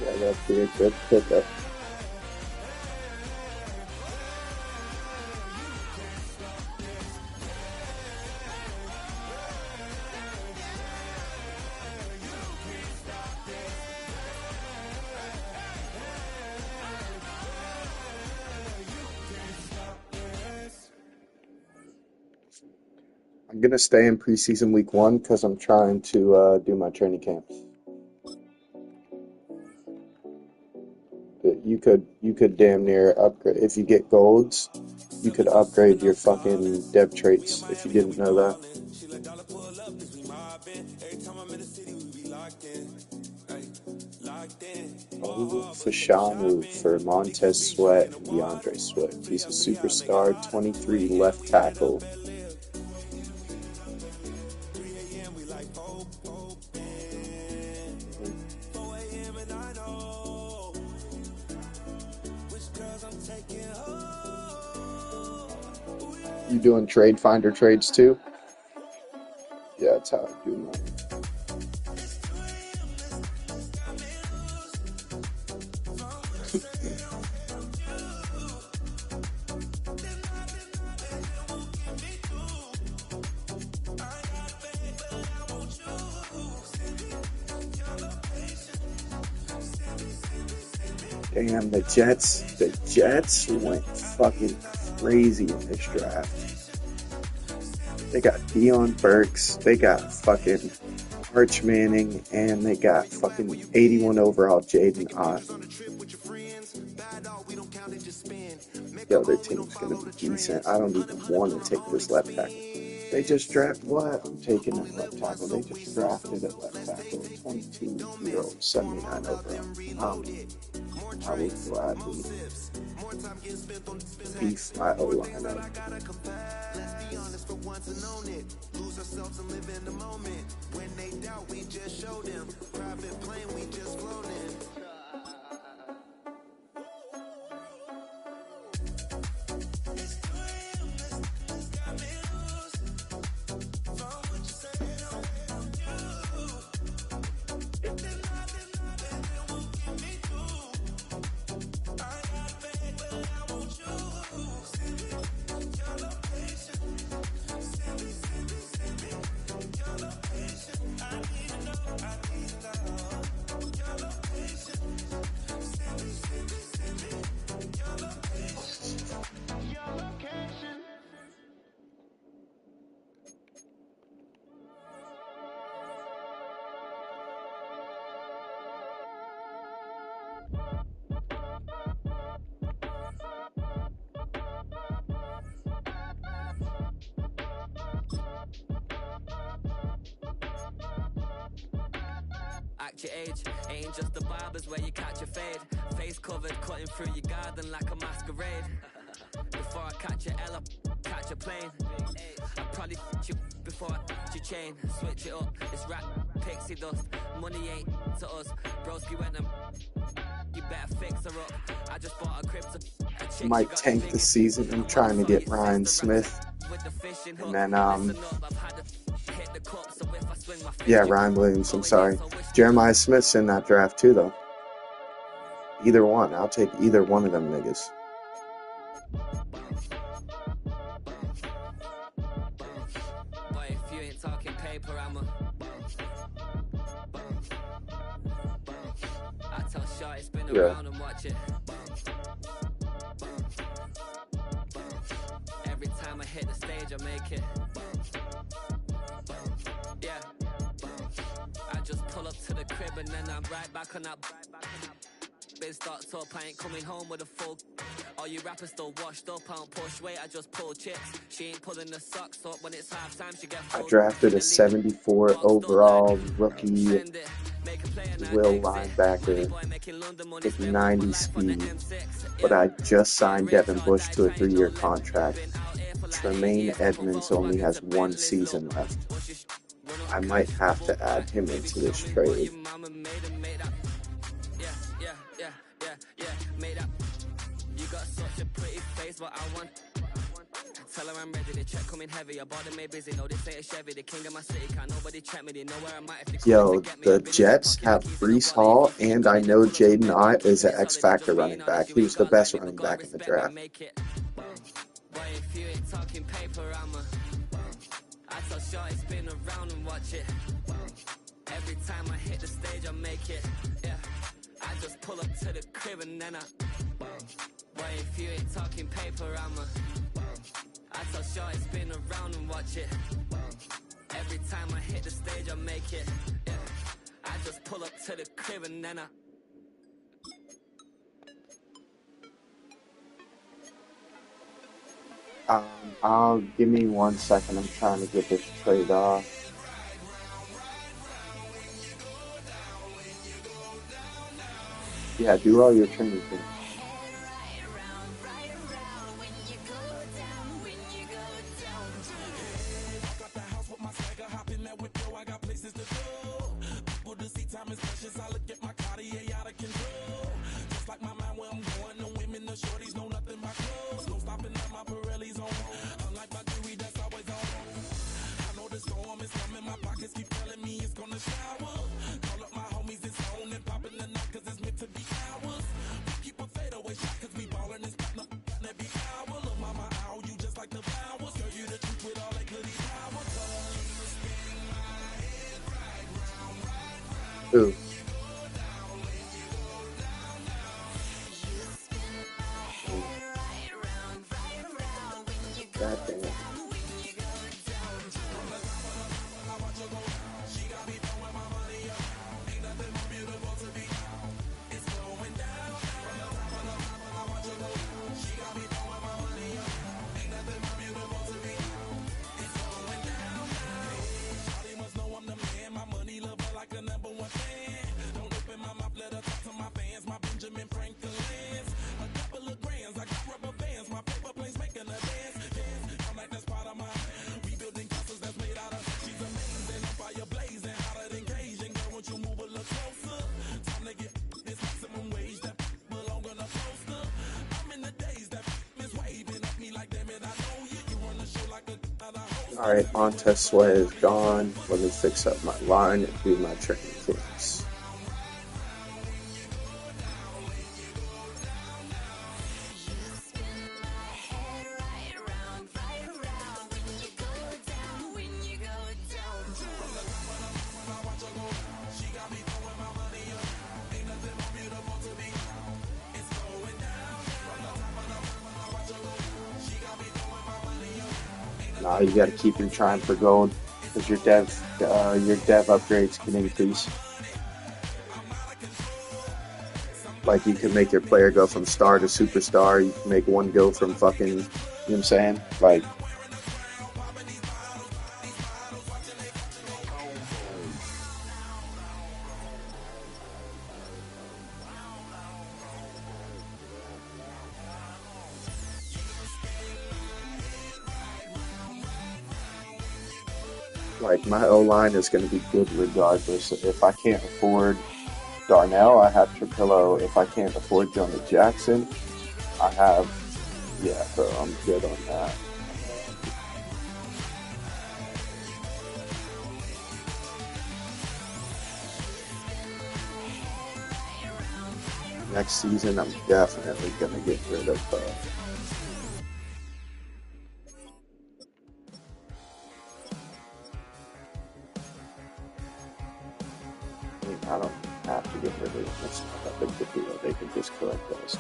Yeah, that'd be a good pickup. I'm gonna stay in preseason week 1 because I'm trying to do my training camps. You could damn near upgrade if you get golds. You could upgrade your fucking dev traits if you didn't know that. Oh, Fashanu for Montez Sweat and DeAndre Swift. He's a superstar, 23 left tackle. You doing Trade Finder trades too? Yeah, that's how I do mine. Damn, the Jets went fucking crazy in this draft. They got Deion Burks, they got fucking Arch Manning, and they got fucking 81 overall Jaden Ott. Yo, their team's gonna be decent. I don't even want to take this left tackle. They just drafted what? I'm taking that left tackle. They just drafted at left tackle. 22-year-old, 79 overall. I would gladly beef my O-line up. Lose ourselves and live in the moment. When they doubt, we just show them. Private plane, we just flown in. Your age ain't just the barbers where you catch a fade. Face covered, cutting through your garden like a masquerade. Before I catch your L up, catch a plane. I probably f*** you before I f*** your chain. Switch it up, it's rap pixie dust. Money ain't to us. Broski went and you better fix her up. I just bought a crib to Might tank the season. I'm trying to get Ryan Smith. And then, yeah, Ryan Williams, I'm sorry. Jeremiah Smith's in that draft too, though. Either one. I'll take either one of them niggas. Boy, if you ain't talking paper, I tell Shorty spin around and watch it. Every time I hit the stage, I make it. Yeah. I just pull up to the crib and then I'm right back on that. Been start up, I ain't coming home with a full. All you rappers still washed up, I don't push weight, I just pull chips. She ain't pulling the socks up when it's half time, she get full. I drafted a 74 overall rookie will linebacker with 90 speed, but I just signed Devin Bush to a 3-year contract. Tremaine Edmonds only has 1 season left. I might have to add him into this trade. You got such a pretty face, but I want. Tell her I'm ready, the check coming heavy. I bought them made busy, no, this ain't a Chevy. The king of my city, can't nobody check me, they know where I'm at. If Yo, the Jets have Breece Hall, and I know Jaden Ott is an X-Factor running back. He was the best running back in the draft. Boy, if you ain't talking paper, I tell Shorty spin around and watch it. Every time I hit the stage, I make it. Yeah, I just pull up to the crib and then boy, if you ain't talking paper, I tell Shorty spin around and watch it. Every time I hit the stage, I make it. Yeah, I just pull up to the crib and then I'll give me 1 second. I'm trying to get this trade off. Yeah, do all your trimming things. Ooh. God damn it. Alright, Montez Sweat is gone. Let me fix up my line and do my training things. Nah, you gotta keep him trying for gold because your dev upgrades can increase. Like you can make your player go from star to superstar. You can make one go from fucking, you know what I'm saying? Like, Like, my O-line is going to be good regardless. If I can't afford Darnell, I have Trapillo. If I can't afford Jonah Jackson, I have, yeah, bro, I'm good on that. Next season, I'm definitely going to get rid of I don't have to get rid of them. It's not that big of a deal. They can just collect those.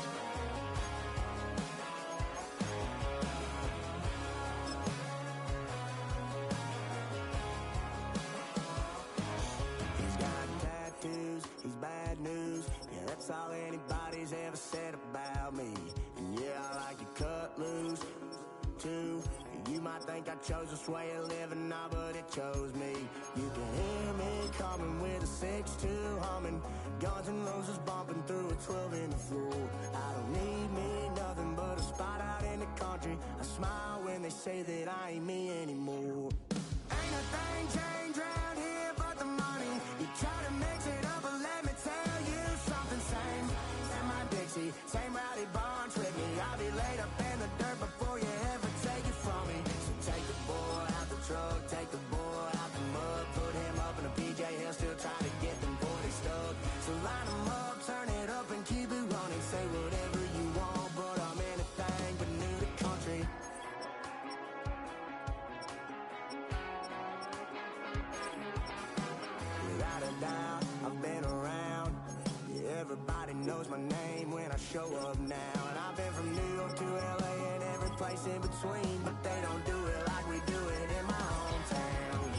He's got tattoos, he's bad news. Yeah, that's all anybody's ever said about me. And yeah, I like you cut loose, too. You might think I chose this way of living now, but it chose me. You can hear me coming with a 6-2 humming. Guns and Roses bumping through a 12 in the floor. I don't need me nothing but a spot out in the country. I smile when they say that I ain't me anymore. Ain't a thing changed around here but the money. You try to mix it up, but let me tell you something. Same in my Dixie, same rowdy bonds with me. I'll be laid up in the dirt before you ever take it from me. So take the boy out the truck, take the boy out the mud, put him up in a PJ Hill, still trying to get them 40 stuck. So line them up, turn it up and keep it running. Say whatever you want, but I'm anything but new to country. Without a doubt, I've been around. Yeah, everybody knows my name when I show up now. And I've been from New York to LA and every place in between, but they don't do it like we do it in my hometown.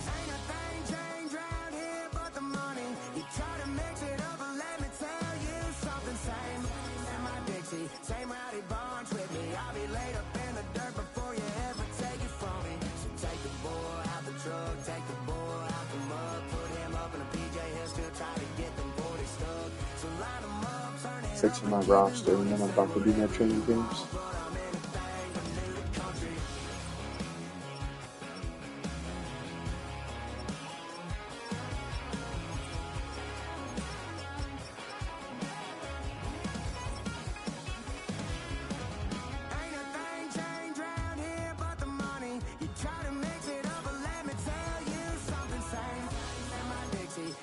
Ain't a thing changed around here but the money. You try to mix it up, but let me tell you something. Same in my Dixie, same rowdy bonds with me. I'll be laid up in the dirt before you ever take it from me. So take the boy out the truck, take the boy out the mud, put him up in a PJ Hill, still try to get them 40 stuck. So line them up, turn it up. 6 of my roster, and then I'm about to do my training games.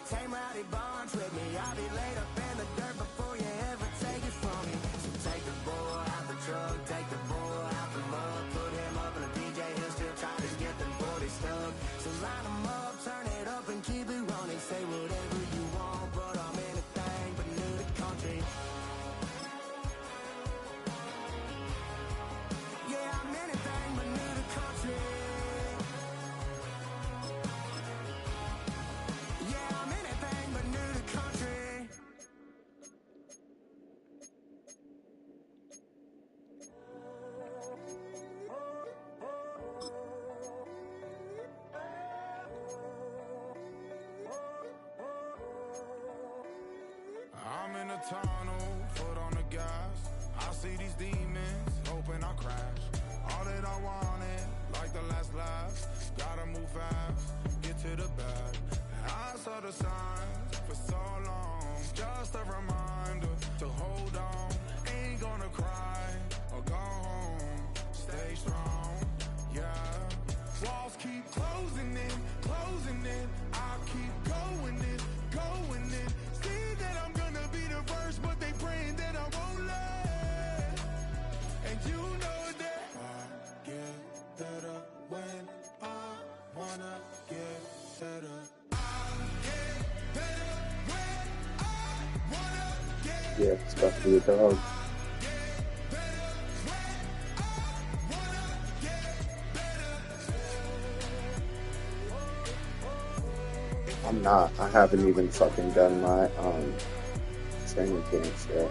Same rowdy bonds with me. I'll be laid up in the dirt before you ever take it from me. So take the boy out the truck, take the boy out the mud, put him up in a PJ Hill, still trying to get them 40 stuck. So line them up, turn it up and keep it running. Say whatever you want, but I'm anything but new to country. Yeah, I'm anything but new to country. Yeah, I'm anything but new to country. I'm in a tunnel, foot on the gas. I see these demons, hoping I crash. All that I wanted, like the last laugh. Gotta move fast, get to the bag. I saw the signs for so long. Just a reminder to hold on. Ain't gonna cry or go home. Stay strong, yeah. Walls keep closing in, closing in. I keep going in, going in. See that I'm gonna be the first, but they praying that I won't let. And you know that I get better when I wanna get better. Yeah, it's about to be a dog. I'm not. I haven't even fucking done my training camps yet.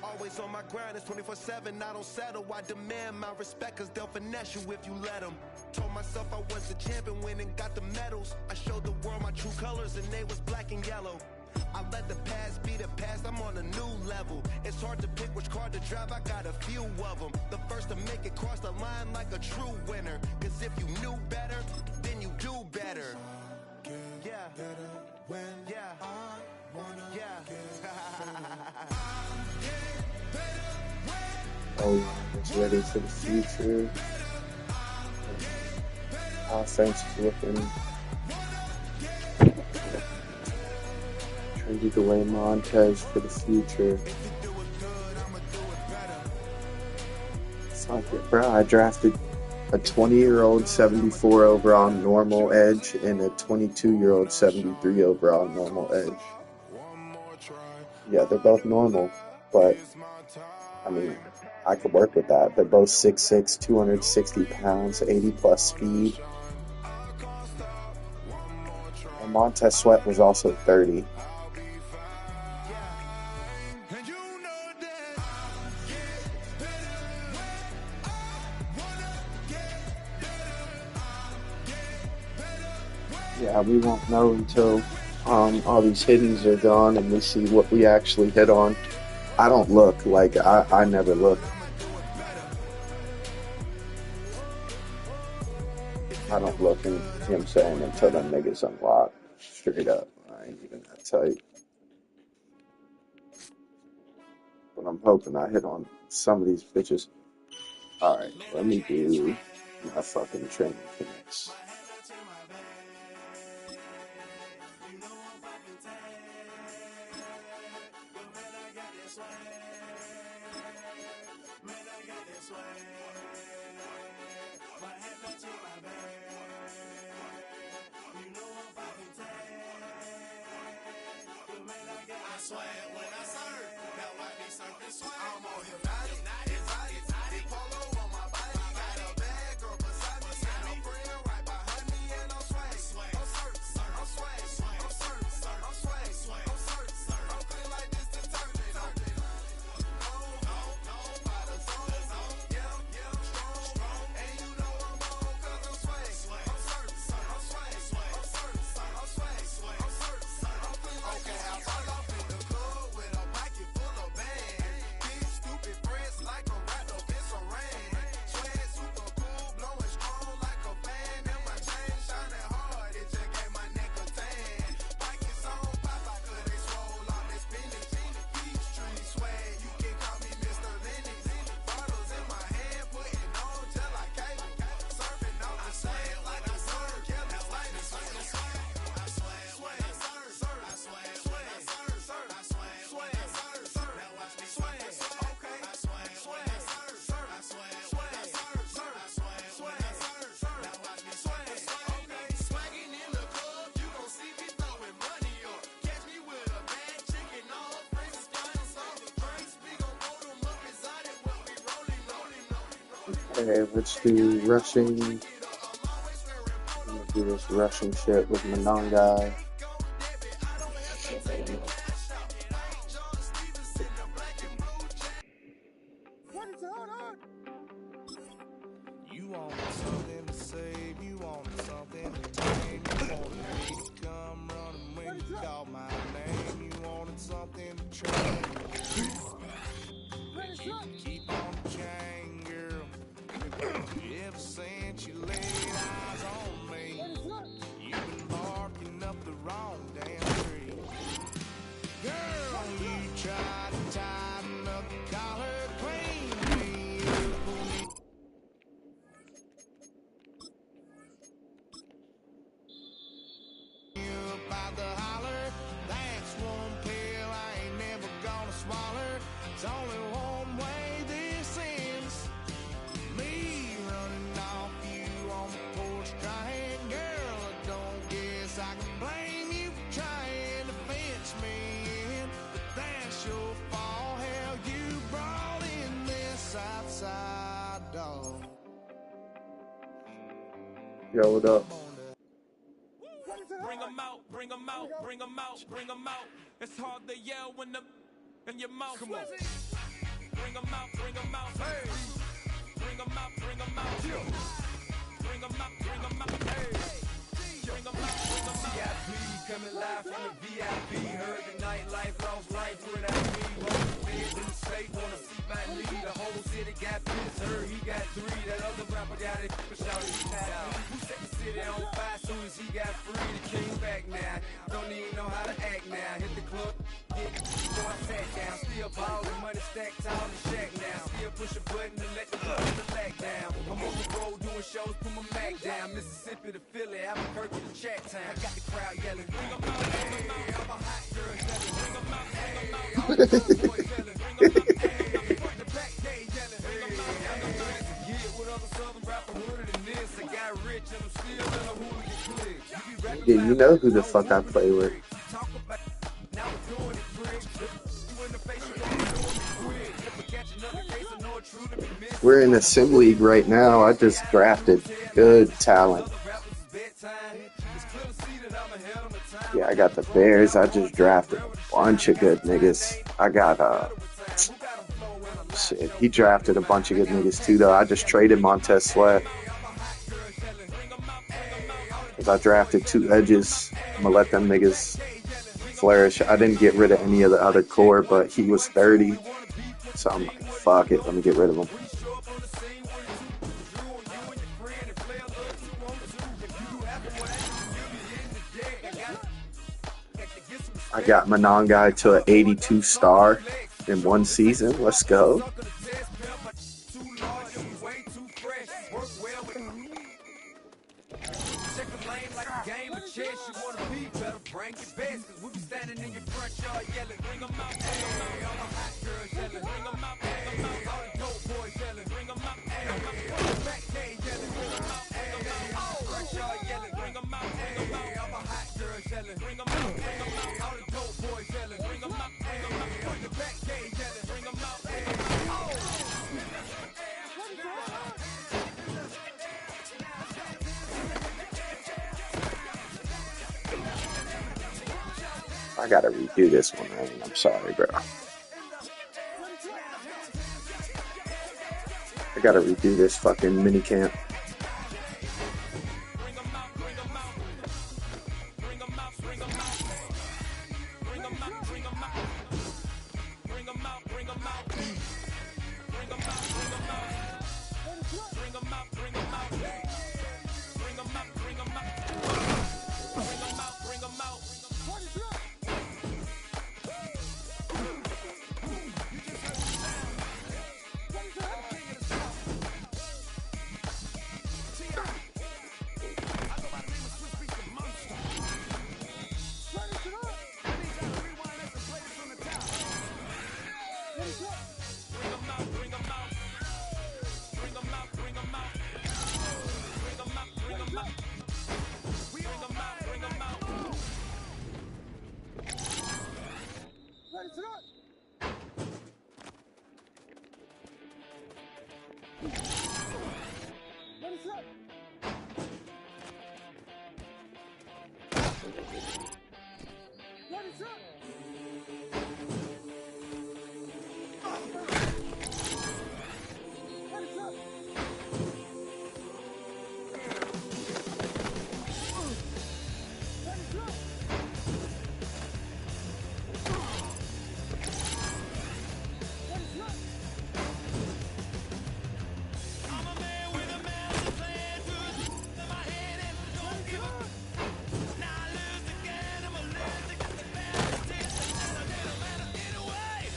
Always on my grind, it's 24/7, I don't settle. I demand my respect, cause they'll finesse you if you let them. Told myself I was the champion, went and got the medals. I showed the world my true colors, and they was black and yellow. I let the past be the past, I'm on a new level. It's hard to pick which car to drive, I got a few of them. The first to make it cross the line like a true winner. Cause if you knew better, then you do better. Yeah. Yeah. Oh, it's ready for the future. Offense flipping. Traded away Montez for the future. Fuck it, bro. I drafted a 20-year-old 74 overall normal edge and a 22-year-old 73 overall normal edge. Yeah, they're both normal, but I mean, I could work with that. They're both 6'6", 260 pounds, 80-plus speed. And Montez Sweat was also 30. Yeah, we won't know until all these hiddens are gone and we see what we actually hit on. I don't look. Like, I never look. I don't look, and you know what I'm saying, until them niggas unlock. Straight up. I ain't even that tight. But I'm hoping I hit on some of these bitches. Alright, let me do my fucking training camps. Okay, let's do rushing. I'm gonna do this rushing shit with Monongai. You want something to save, you want something to name, you wanted me to come running when you called my name, you wanted something to trade. But you can keep on the chain, girl. Ever since you laid eyes on me, you've been barking up the wrong damn tree. Girl, you tried to tighten up the collar, clean me up. About the holler, that's one pill I ain't never gonna swallow. It's only one way this ends. Me running off you on the porch crying. Girl, I don't guess I can blame you for trying to fence me in. But that's your fault, hell, you brought in this outside dog. Yo, what up? Bring 'em out, bring 'em out, bring 'em out, bring 'em out. It's hard to yell when the in your mouth. Come on. Bring 'em out, bring 'em out. Hey. Bring 'em out, bring 'em out. Bring 'em out, bring 'em out. Hey. Bring 'em out, bring 'em out. VIP coming live from the VIP. Heard got pissed, heard he got 3. That other rapper got it, but shout it out. Who set the city on fire soon as he got free? The king back now. Don't even know how to act now. Hit the club, get so I sat down. Still ballin', money stacked tall in the shack now. Still push a button to let the lack down. I'm on the road doing shows, put my Mac down. Mississippi to Philly, Albuquerque to Chat Town. I got the crowd yelling, bring 'em out, hey, I'm a hot girl yelling, bring 'em out, hey, I'm a boy yelling, bring 'em out, hey, I'm front to back, hey, yelling, bring 'em out, hey, I'm ready to get with other southern rapper hooded than this. I got rich and I'm still in a hooligan clique. You be rapping Dude, you know who the fuck I play with. talk about now we're doing it quick. You in the face, you doing it quick. If I catch another case, I know it's true to be missed. We're in a sim league right now. I just drafted good talent. Yeah, I got the Bears. I just drafted a bunch of good niggas. I got shit. He drafted a bunch of good niggas too, though. I just traded Montez Sweat because I drafted 2 edges. I'm gonna let them niggas flourish. I didn't get rid of any of the other core, but he was 30, so I'm like, fuck it. Let me get rid of him. I got Monongai to an 82 star in 1 season. Let's go. I gotta redo this one, man. I'm sorry, bro. I gotta redo this fucking minicamp.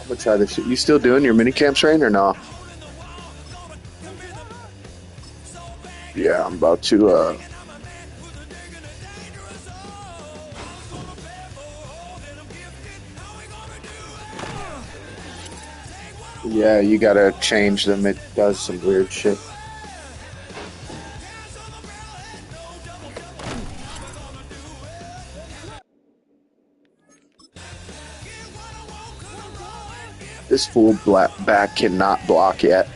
I'm gonna try this shit. You still doing your mini camps, Rain, or no? Yeah, I'm about to yeah, you gotta change them. It does some weird shit. This fool back cannot block yet.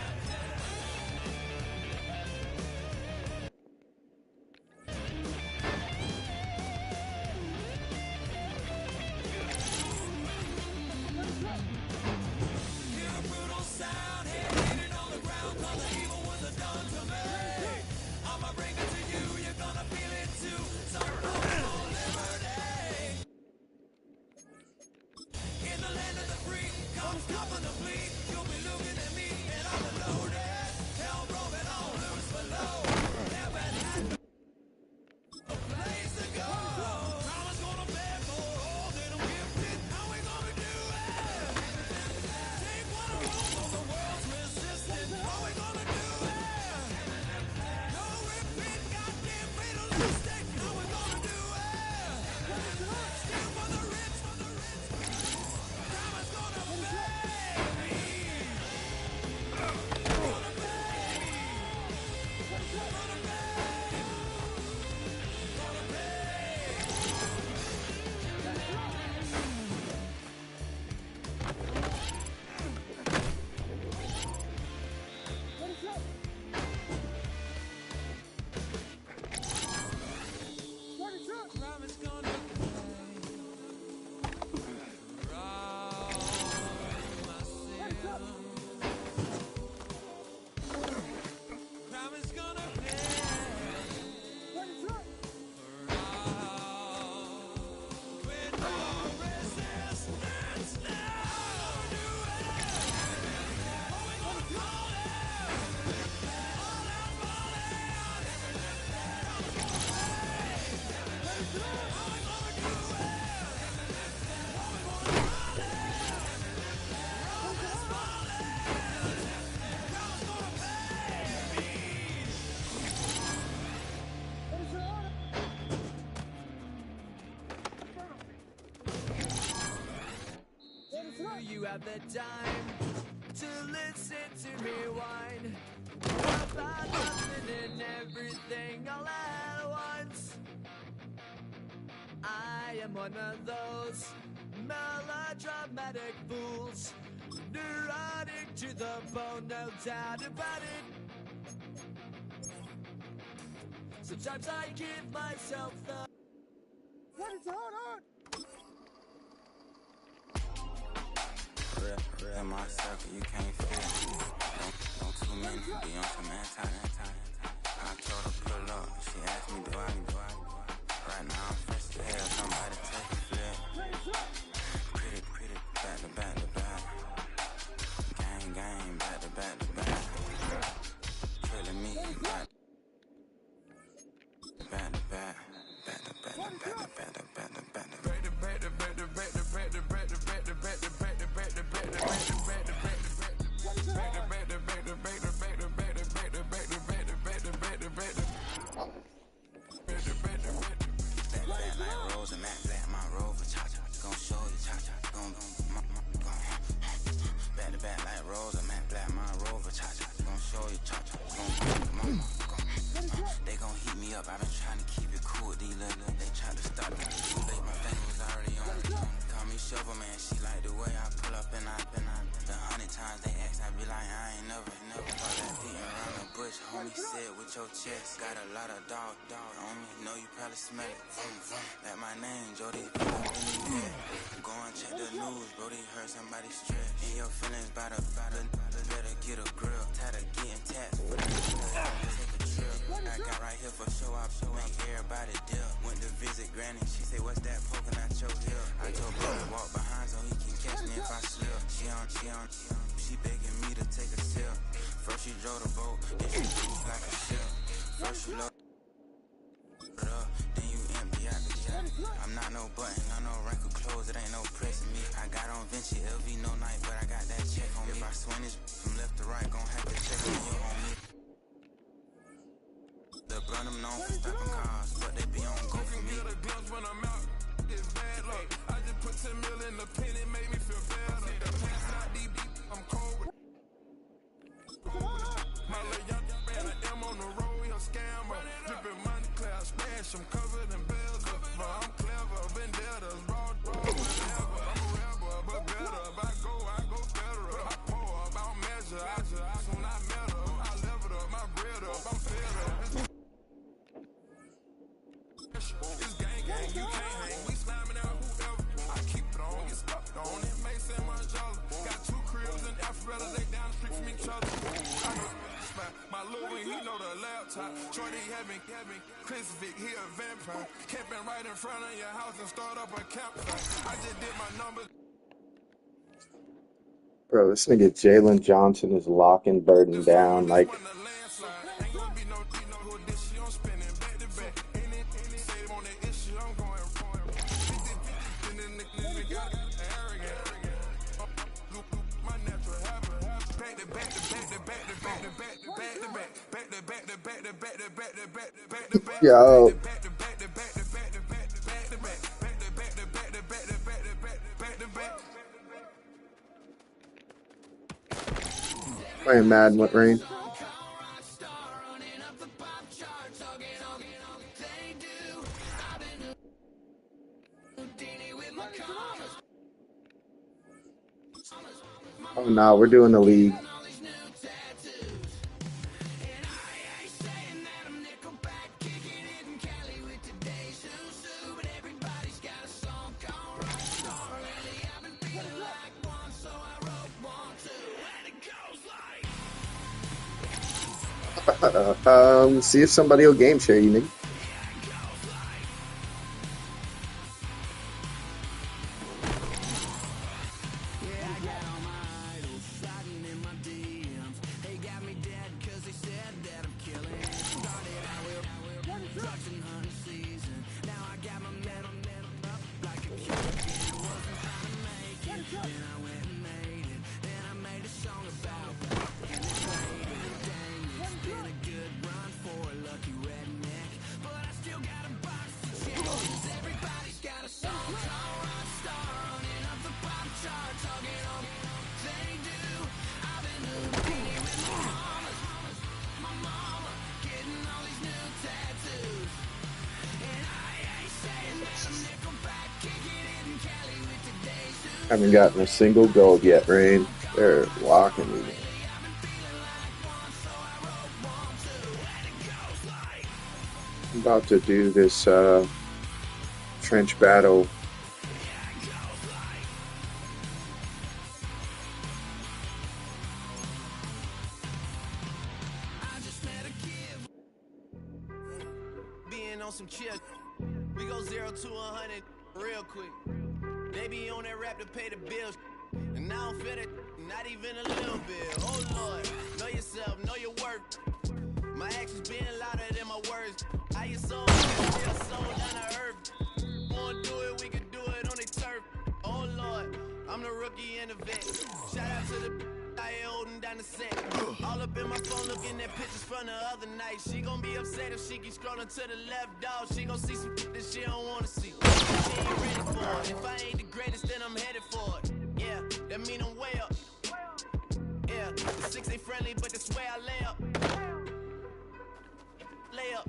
you have the time to listen to me whine about nothing and everything all at once? I am one of those melodramatic fools, neurotic to the bone, no doubt about it. Sometimes I give myself the... What is going on? Real in my circle, you can't feel. Don't too many be on some anti. I told her pull up, she asked me do I. Right now I'm fresh to hell, somebody take a flip. Pretty, back to back. Gang, back to back. Killing me, back to back. They gon' heat me up, I've been trying to keep it cool. These little, they try to stop me. Too late, my thing was already on. Call me Shovel Man, she like the way I pull up and I been on. The 100 times they ask, I be like, I ain't never all that beating around the bush. Homie said with your chest, got a lot of dog on me. Know you probably smell it. That my name, Jody. Go and check the news, bro. They heard somebody stress. In your feelings, better get a grill. Tired of getting tapped. I got right here for show up, make everybody deal. Went to visit Granny, she say, what's that poking out your heel? I told her to walk behind so he can catch me if I slip. She begging me to take a sip. First she drove the boat, then she cruised like a ship. First you load it up, then you empty out the shop. I'm not no button, no wrinkled clothes, it ain't no pressing me. I got on Vinci LV no night, but I got that check on me. If I swing this from left to right, gon' have to check on you on me. The brand them known for stopping cars, but they be on go for me. The gloves when I'm out, it's bad luck. I just put 10 mil in the pen, it made me feel better. The pants not deep, I'm cold. My little young man, an M on the road, he a scammer. Dripping money, clear, smash, I'm covered in bells. But I'm clever, vendettas, raw, whatever. I'm a rebel, but better. If I go federal. I pour about measure, soon I met her. I leveled up, my bread up, I'm fed up. It's gang, you can't hang. We slamming out whoever. I keep it on, get stuck on it. Mason Manjala. Got 2 cribs in Alpharetta, they down the street from each other. I know my Louis, he know the laptop. Shorty having Chris Vick, he a vampire. Camping right in front of your house and start up a campfire. I just did my numbers. Bro, this nigga Jalen Johnson is locking Burden down like. Yo. Playing Madden with Rain. Oh no, we're doing the league. See if somebody will game share you, nigga. Haven't gotten a single gold yet, Rain. They're locking me. I'm about to do this trench battle. Being on some chill, we go 0 to 100 real quick. They be on that rap to pay the bills, and I don't feel it, not even a little bit. Oh Lord, know yourself, know your worth. My actions being louder than my words. How you soul, real soul down to earth. Wanna do it, we can do it on the turf. Oh Lord, I'm the rookie and the vet. Shout out to the I ain't holding down the set. All up in my phone looking at pictures from the other night. She gon' be upset if she keep scrolling to the left, dog. She gon' see some that she don't wanna see. She ain't ready for it. If I ain't the greatest, then I'm headed for it. Yeah, that mean I'm way up. Yeah, the 6 ain't friendly, but that's where I lay up. Lay up.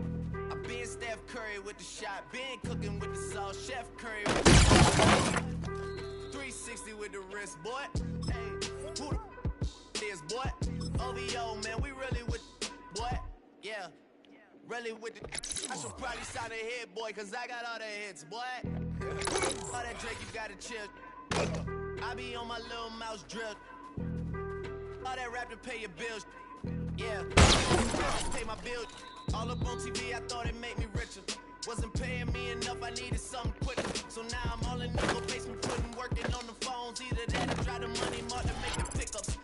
I been Steph Curry with the shot. Been cooking with the sauce. Chef Curry with the sauce. 360 with the wrist, boy. Hey, who the is, boy? OVO, man, we really with boy. Yeah, really with the. I should probably sign a hit, boy, cause I got all the hits, boy. All that Drake, you gotta chill. I be on my little mouse drip. All that rap to pay your bills. Yeah, pay my bills. All up on TV, I thought it made me richer. Wasn't paying me enough, I needed something quicker. So now I'm all in the basement, putting working on the phones. Either that or try the money mark to make the pickups.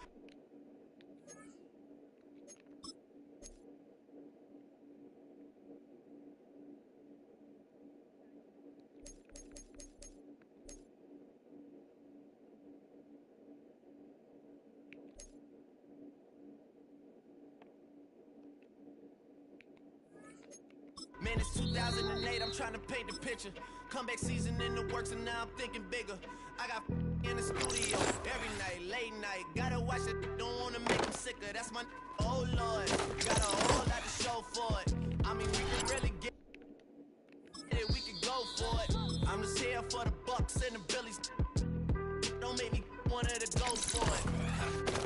Man, it's 2008, I'm trying to paint the picture. Comeback season in the works and now I'm thinking bigger. I got in the studio every night, late night. Gotta watch it, don't wanna make them sicker. That's my oh Lord, got a whole lot to show for it. I mean, we can really get it, we can go for it. I'm just here for the Bucks and the Billies. Don't make me one of the go for it.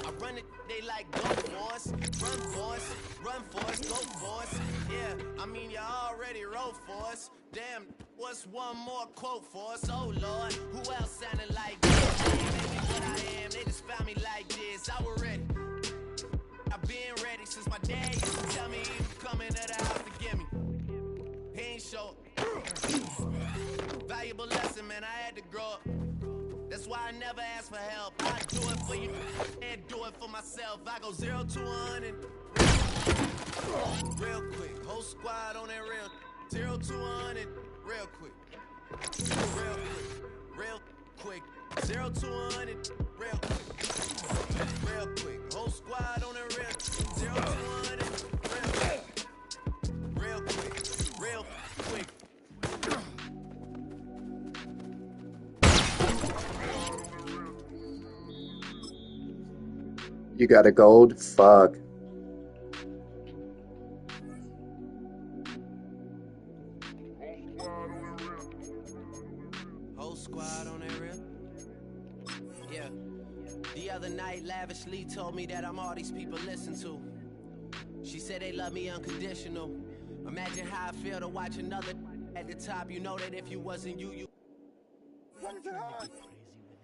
I run it, they like go for us. Run for us, run for us, go for us. Yeah, I mean you already wrote for us. Damn, what's one more quote for us? Oh Lord, who else sounded like this? They ain't made me what I am, they just found me like this. I was ready, I've been ready since my dad used to tell me he was coming to the house to get me. He ain't show valuable lesson, man, I had to grow up. That's why I never ask for help. I do it for you and do it for myself. I go 0 to 100 real quick. Whole squad on that real 0 to 100 real quick. Real quick. 0 to 100 real quick. Real quick. Whole squad on that real 0 to 100 real quick. Real quick. You got a gold? Fuck. Whole squad on that real? Yeah. The other night, Lavishly told me that I'm all these people listen to. She said they love me unconditional. Imagine how I feel to watch another at the top. You know that if you wasn't you. What is it on?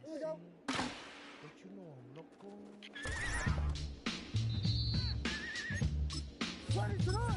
Here you go. Don't you know I'm local? What is it on?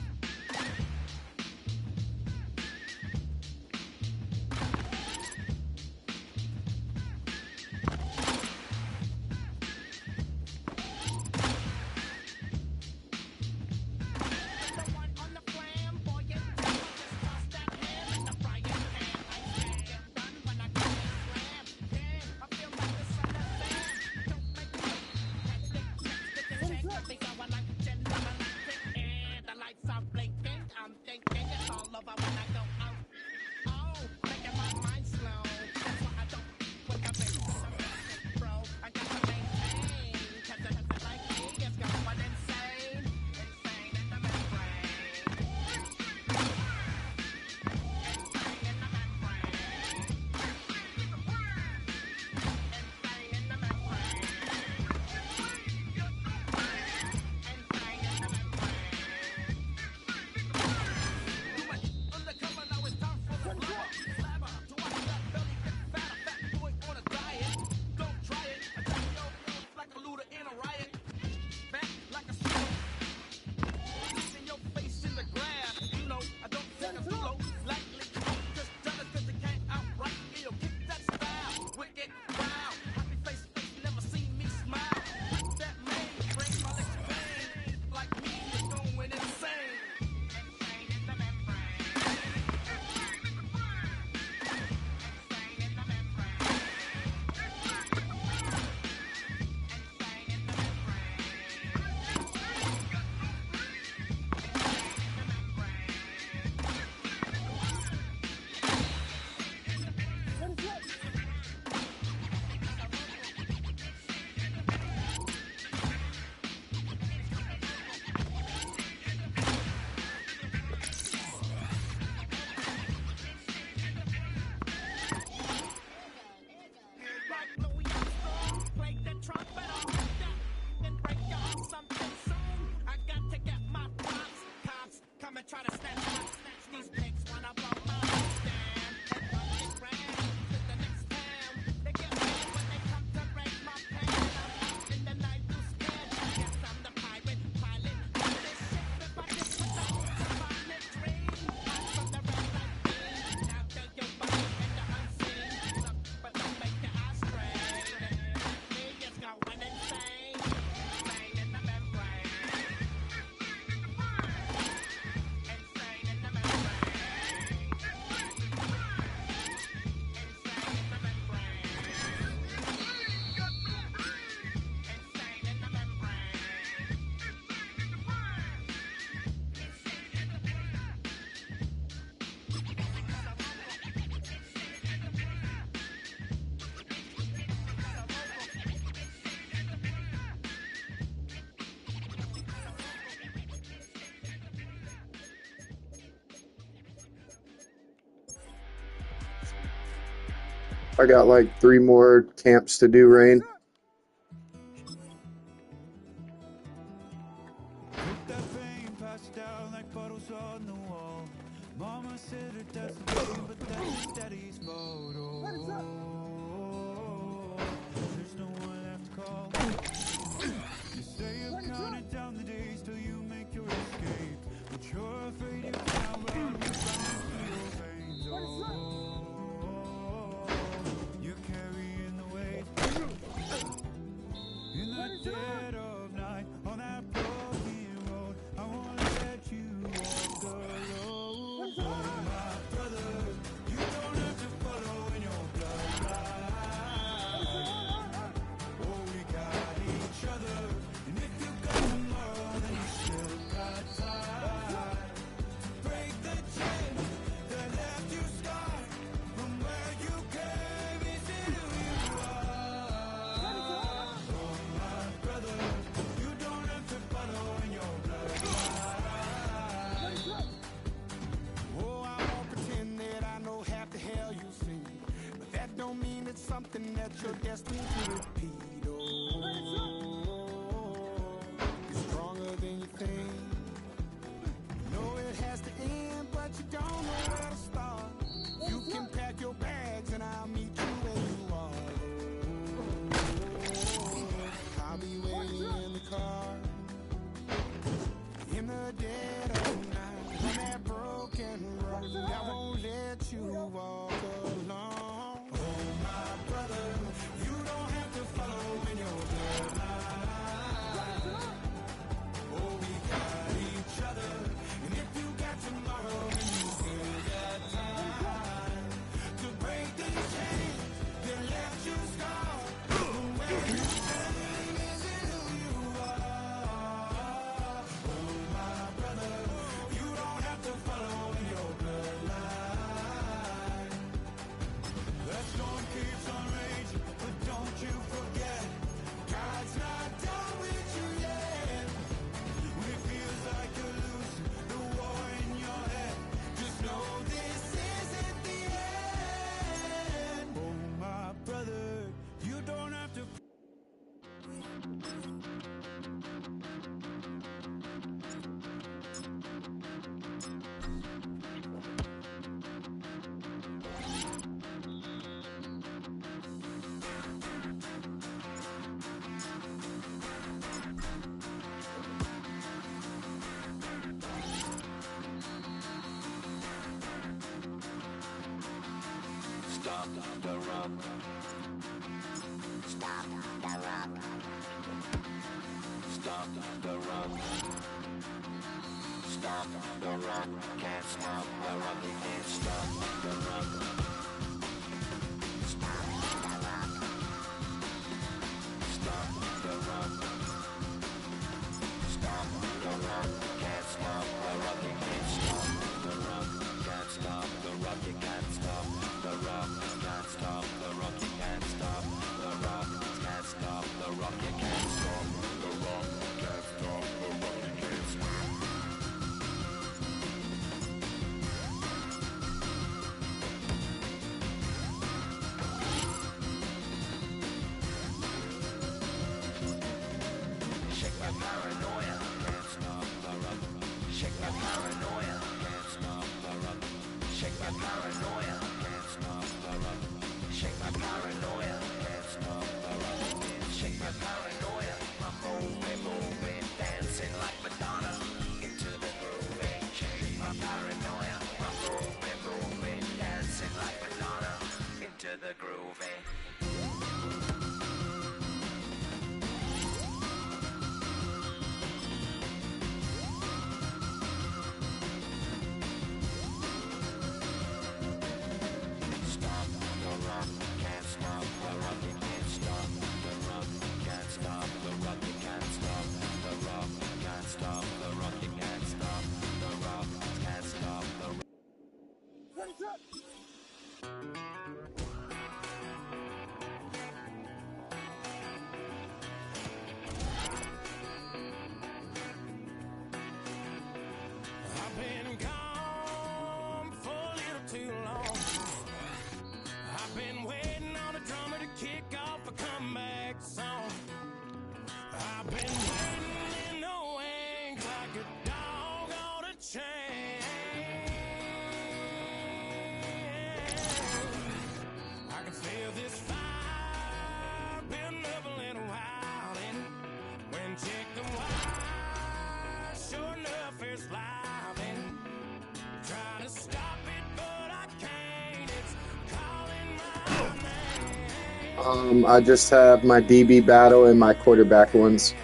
I got like 3 more camps to do, Rain. Something that you're destined to repeat. You're stronger than you think. Know it has to end, but you don't know where to start. You can pack your bags and I'll meet you where you are. I'll be waiting in the car in the dead of night on that broken road. I won't let you walk alone. Stop the rock. Stop the rock. Stop the rock. Stop the rock. Can't stop the rock. You can't stop the rock. Stop the rock. Stop the rock. Stop the rock. Can't stop the rock. You can't stop the rock. Can't stop the rock. You can't stop the rock. Can't stop the rock. You can't stop the rock. Can't stop the rock. You can't stop the rock. Can't stop the rock. You can't stop. Shake my paranoia. Can't stop the rock. Shake my paranoia. Can't stop the rock. Shake my paranoia. Can't stop the rock. Shake my paranoia. Can't stop the rock. Shake my paranoia. I'm moving, dancing like Madonna into the groove. Shake my paranoia. I'm moving, dancing like Madonna into the groove. Stop the rock, can't stop the rock, you can't stop the rock, can't stop the rock, you can't stop the rock, can't stop the rock, you can't stop the rock, can't stop the rock. I've been gone for a little too long. I've been waiting I just have my DB battle and my quarterback ones.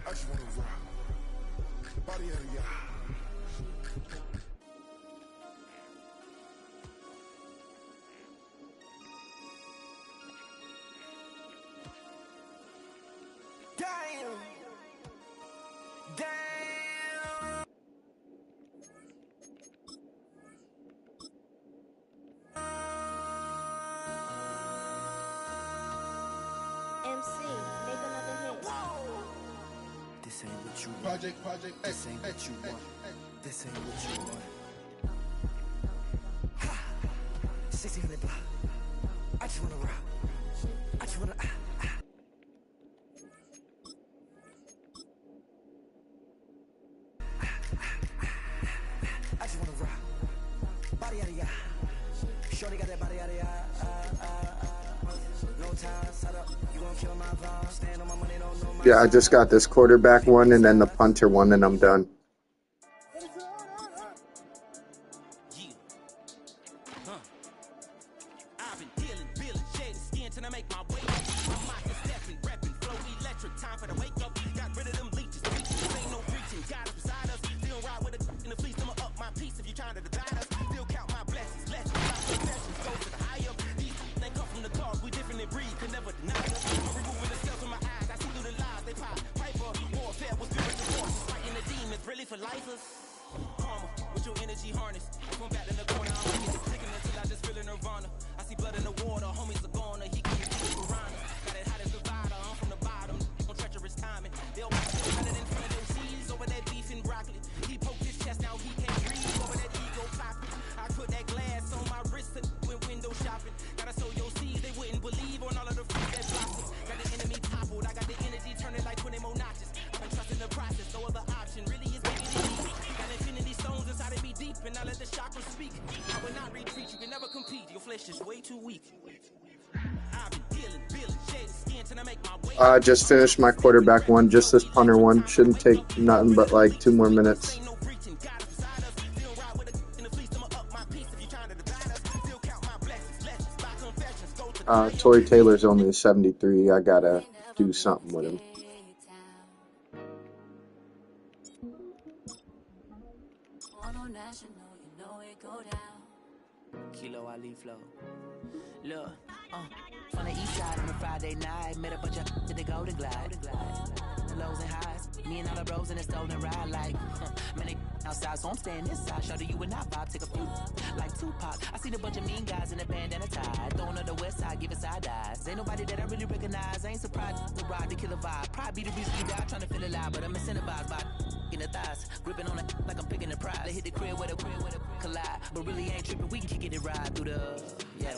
I just wanna rock. Body out of y'all. Damn. Damn. MC, make another hit. This ain't what you want. Project This ain't what you want. This ain't what you want. 1600 block. I just wanna rock. I just wanna. I just wanna rock. Body out of ya. Shorty got that body out of ya. No time, set up. You gon' kill my vibe. Stand on my money, don't know my. Yeah, I just got this quarterback one and then the punter one, and I'm done. I've been dealing, feeling, shedding skin till I make my way. My mind is stepping, rapping, flow electric. Time for the wake up. Got rid of them leeches. Ain't no preaching. Got us beside us. Still ride with a in the fleece. I'ma up my piece if you trying to divide us. Still count my blessings. Lessons, my professions. Go to the high up. These they come from the cars. We different in breed. Could never deny us. Removing the cells from my eyes. I see through the lies. They pop. Piper. Warfare was spiritual forces. Fighting the demons. Really for lifers. Karma. With your energy harness. Going back in the corner. I'm get sticking until I just feel a nirvana. I see blood in the water. Homies are gone. He can get piranha. Got it hot as divider. I'm from the bottom. On treacherous timing. They'll watch it running in front of those seas over that beef and broccoli. He poked his chest out. He can't breathe over that ego popping. I put that glass on my wrist and went window shopping. Gotta sow your seeds. They wouldn't believe on all of the fruit that blossomed. Got the enemy toppled. I got the energy turning like 20 more notches. I've been trusting the process. No other option really is making it easy. Got infinity stones inside of me deep, and I let the chakras speak. I will not retreat. You can never compete. Your flesh is way too weak. I've been dealing, shedding skin till I make my way. I just finished my quarterback one, just this punter one. Shouldn't take nothing but like 2 more minutes. Tory Taylor's only a 73. I gotta do something with him. Kilo Ali flow. Look, from the east side on a Friday night, met a bunch of to the Golden Glide. Lows and highs, me and all the bros in the stolen ride like, man, they outside, so I'm staying inside. Show you and I vibe, take a few, like Tupac. I seen a bunch of mean guys in a bandana tie, throwing up the west side, giving side eyes. Ain't nobody that I really recognize, I ain't surprised to ride the killer vibe. Probably be the reason you die, trying to feel alive, but I'm incentivized by in the thighs, gripping on it like I'm picking the prize. They hit the crib where the collide, but really ain't tripping. We can kick it ride through the yeah.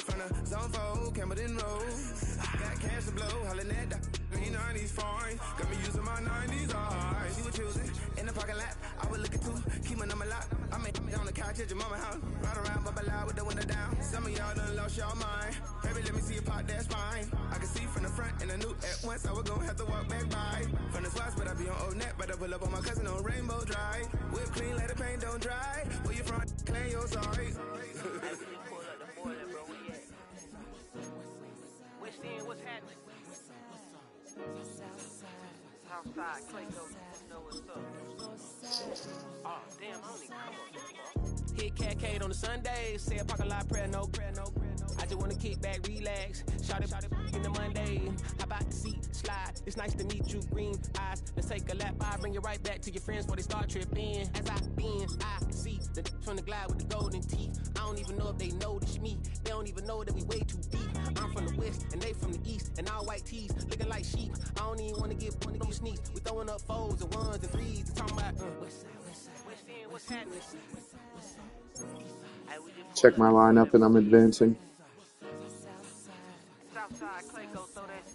From the zone 4, Campbellton Road. Got cash to blow, hollering at the green 90s foreign. Got me using my 90s eyes. She was choosing in the parking lot. I was looking too, keep my number locked. I make on the couch at your mama house. Ride around, bubble loud with the window down. Some of y'all done lost y'all mind. Baby, let me see a pot, that's fine. I can see from the front and I knew at once I was gonna have to walk back by. From the spots, but I be on Old Net. But I pull up on my cousin on Rainbow Drive. Whip clean, let the paint don't dry. Where you from? Claim your sorry. What's happening? Southside, Clayco, know what's up. Oh, damn, I don't even come on. Hit Catcade on the Sundays, say a parking lot prayer, no. I just wanna kick back, relax. Shot it in the Monday. How about the seat slide? It's nice to meet you, green eyes. Let's take a lap, I bring you right back to your friends before they start tripping. As I bend, I see the from the glide with the golden teeth. I don't even know if they notice me. They don't even know that we way too deep. I'm from the west and they from the east, and all white tees looking like sheep. I don't even want to get one of those sneaks. We throwing up fours and ones and threes. And talking about west side, what's happening? Check my lineup and I'm advancing. Southside, Clayco, throw that.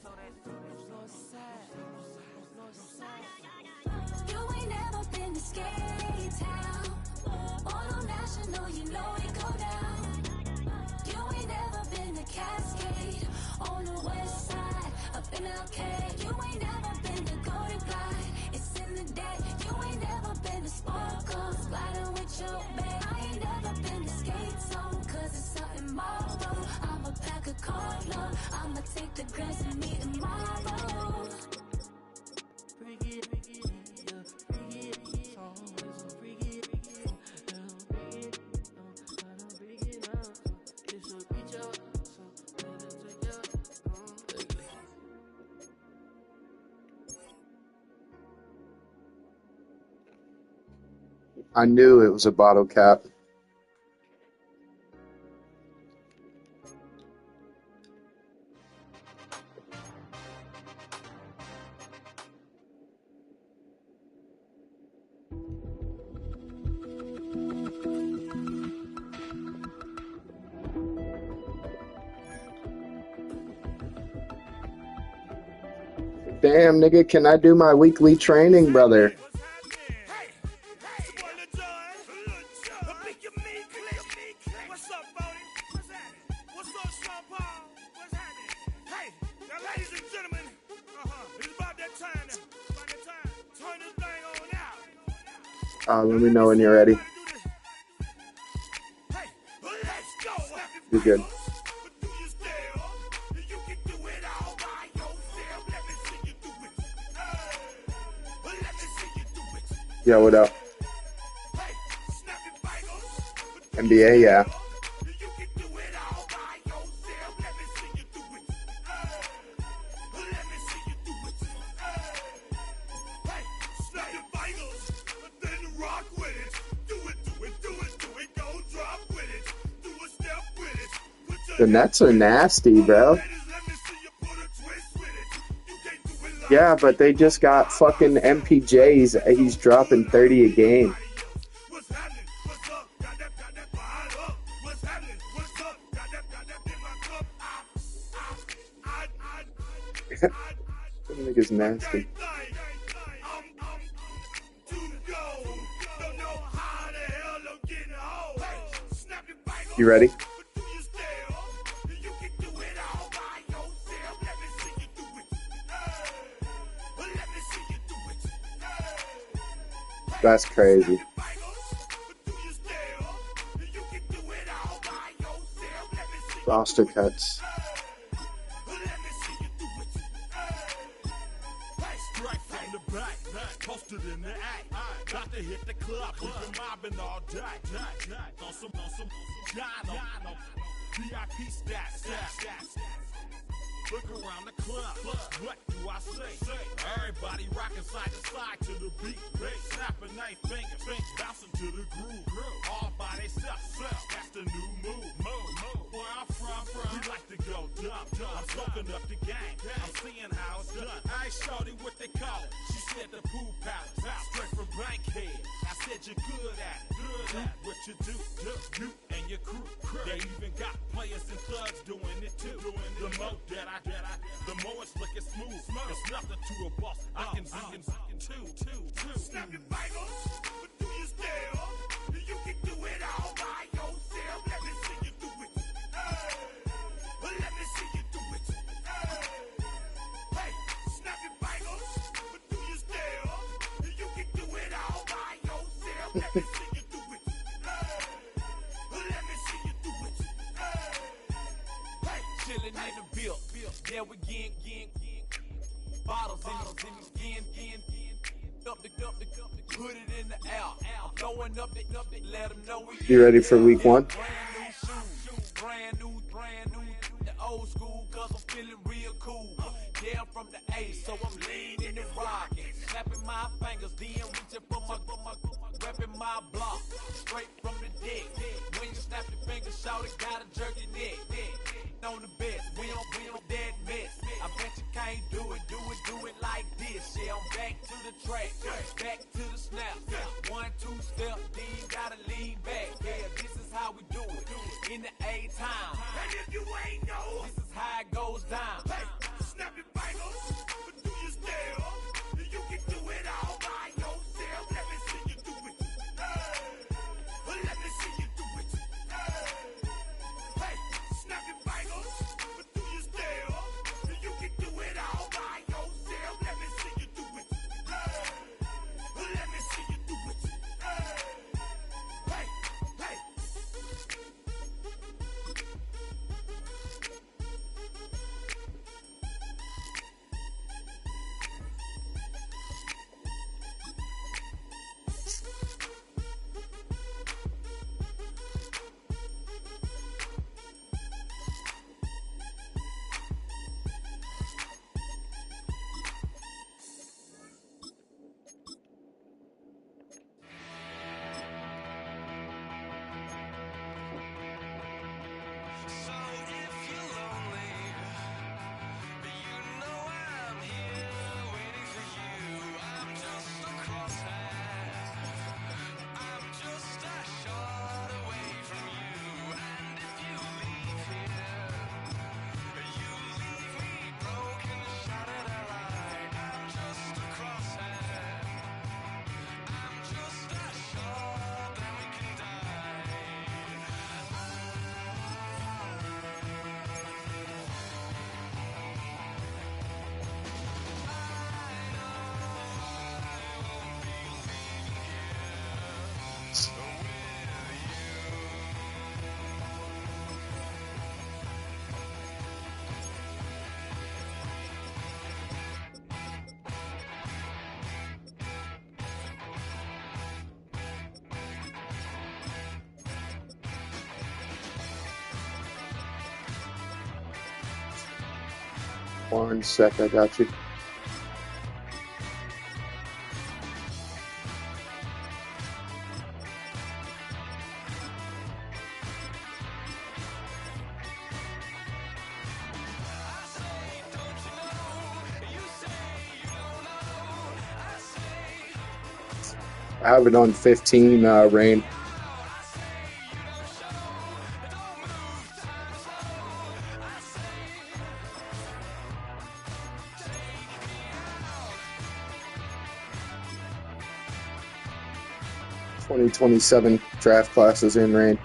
You ain't never been to Skate Town. Auto National, you know it go down. You ain't never been to Cascade. On the west side, up in Arcade. You ain't never been to Golden Glide. It's in the day. You ain't never been to Sparkle. Sliding with your babe. I ain't never been to Skate Zone, cause it's something marble. I'ma pack a carload. I'ma take the grass and meet tomorrow. I knew it was a bottle cap. Damn, nigga, can I do my weekly training, brother? Let me know when you're ready. You're good. Yeah, what up? NBA, yeah. The Nets are nasty, bro. Yeah, but they just got fucking MPJs. He's dropping 30 a game. That nigga's nasty. You ready? That's crazy. Roster cuts. Look around the club. What do I say? Everybody rocking side to side to the beat. Snapping night fingers, bouncing to the groove. All by themselves. That's the new move. Where I'm from, we like to go dumb. I'm soaking up the game. I'm seeing how it's done. I ain't shorty what they call it. She said the pool palace. Straight from Bankhead. I said you're good at it. What you do, you and your crew. They even got players and thugs doing it too. The more that the more it's looking smooth. It's nothing to a boss. I can two. Snap your fingers, but do you still? You can do it all by yourself. Let me see you do it. Let me see you do it. Hey, snap your fingers, but do you still? You can do it all by yourself. Let me see you do it. Let me see you do it. Hey, chilling in the bill. Yeah, we getting bottles in the skin. Up the put it in the air. Going up the let them know we. You ready for week one? Brand new. The old school, cause I'm feeling real cool. Yeah, I'm from the A, so I'm leaning and rocking. Snapping my fingers, then reaching for my repping my block. Straight from the dick. When you snap your fingers, shout it, gotta jerk your neck. On the best, we don't dead mess. I bet you can't do it like this. Yeah, I'm back to the track, back to the snap. 1, 2 step, then you gotta lean back. Yeah, this is how we do it in the A-time. And if you ain't know, this is how it goes down. Hey, snap your fingers, do your step. You can do it all by yourself. Let me see you do it. Let me see you do it. Hey, snap your fingers, do your step. You can do it all by yourself. Let me see you do it. Let me see you do it. Hey, hey. One sec, I got you. I have it on 15, Rain. '27 draft classes in, Rain.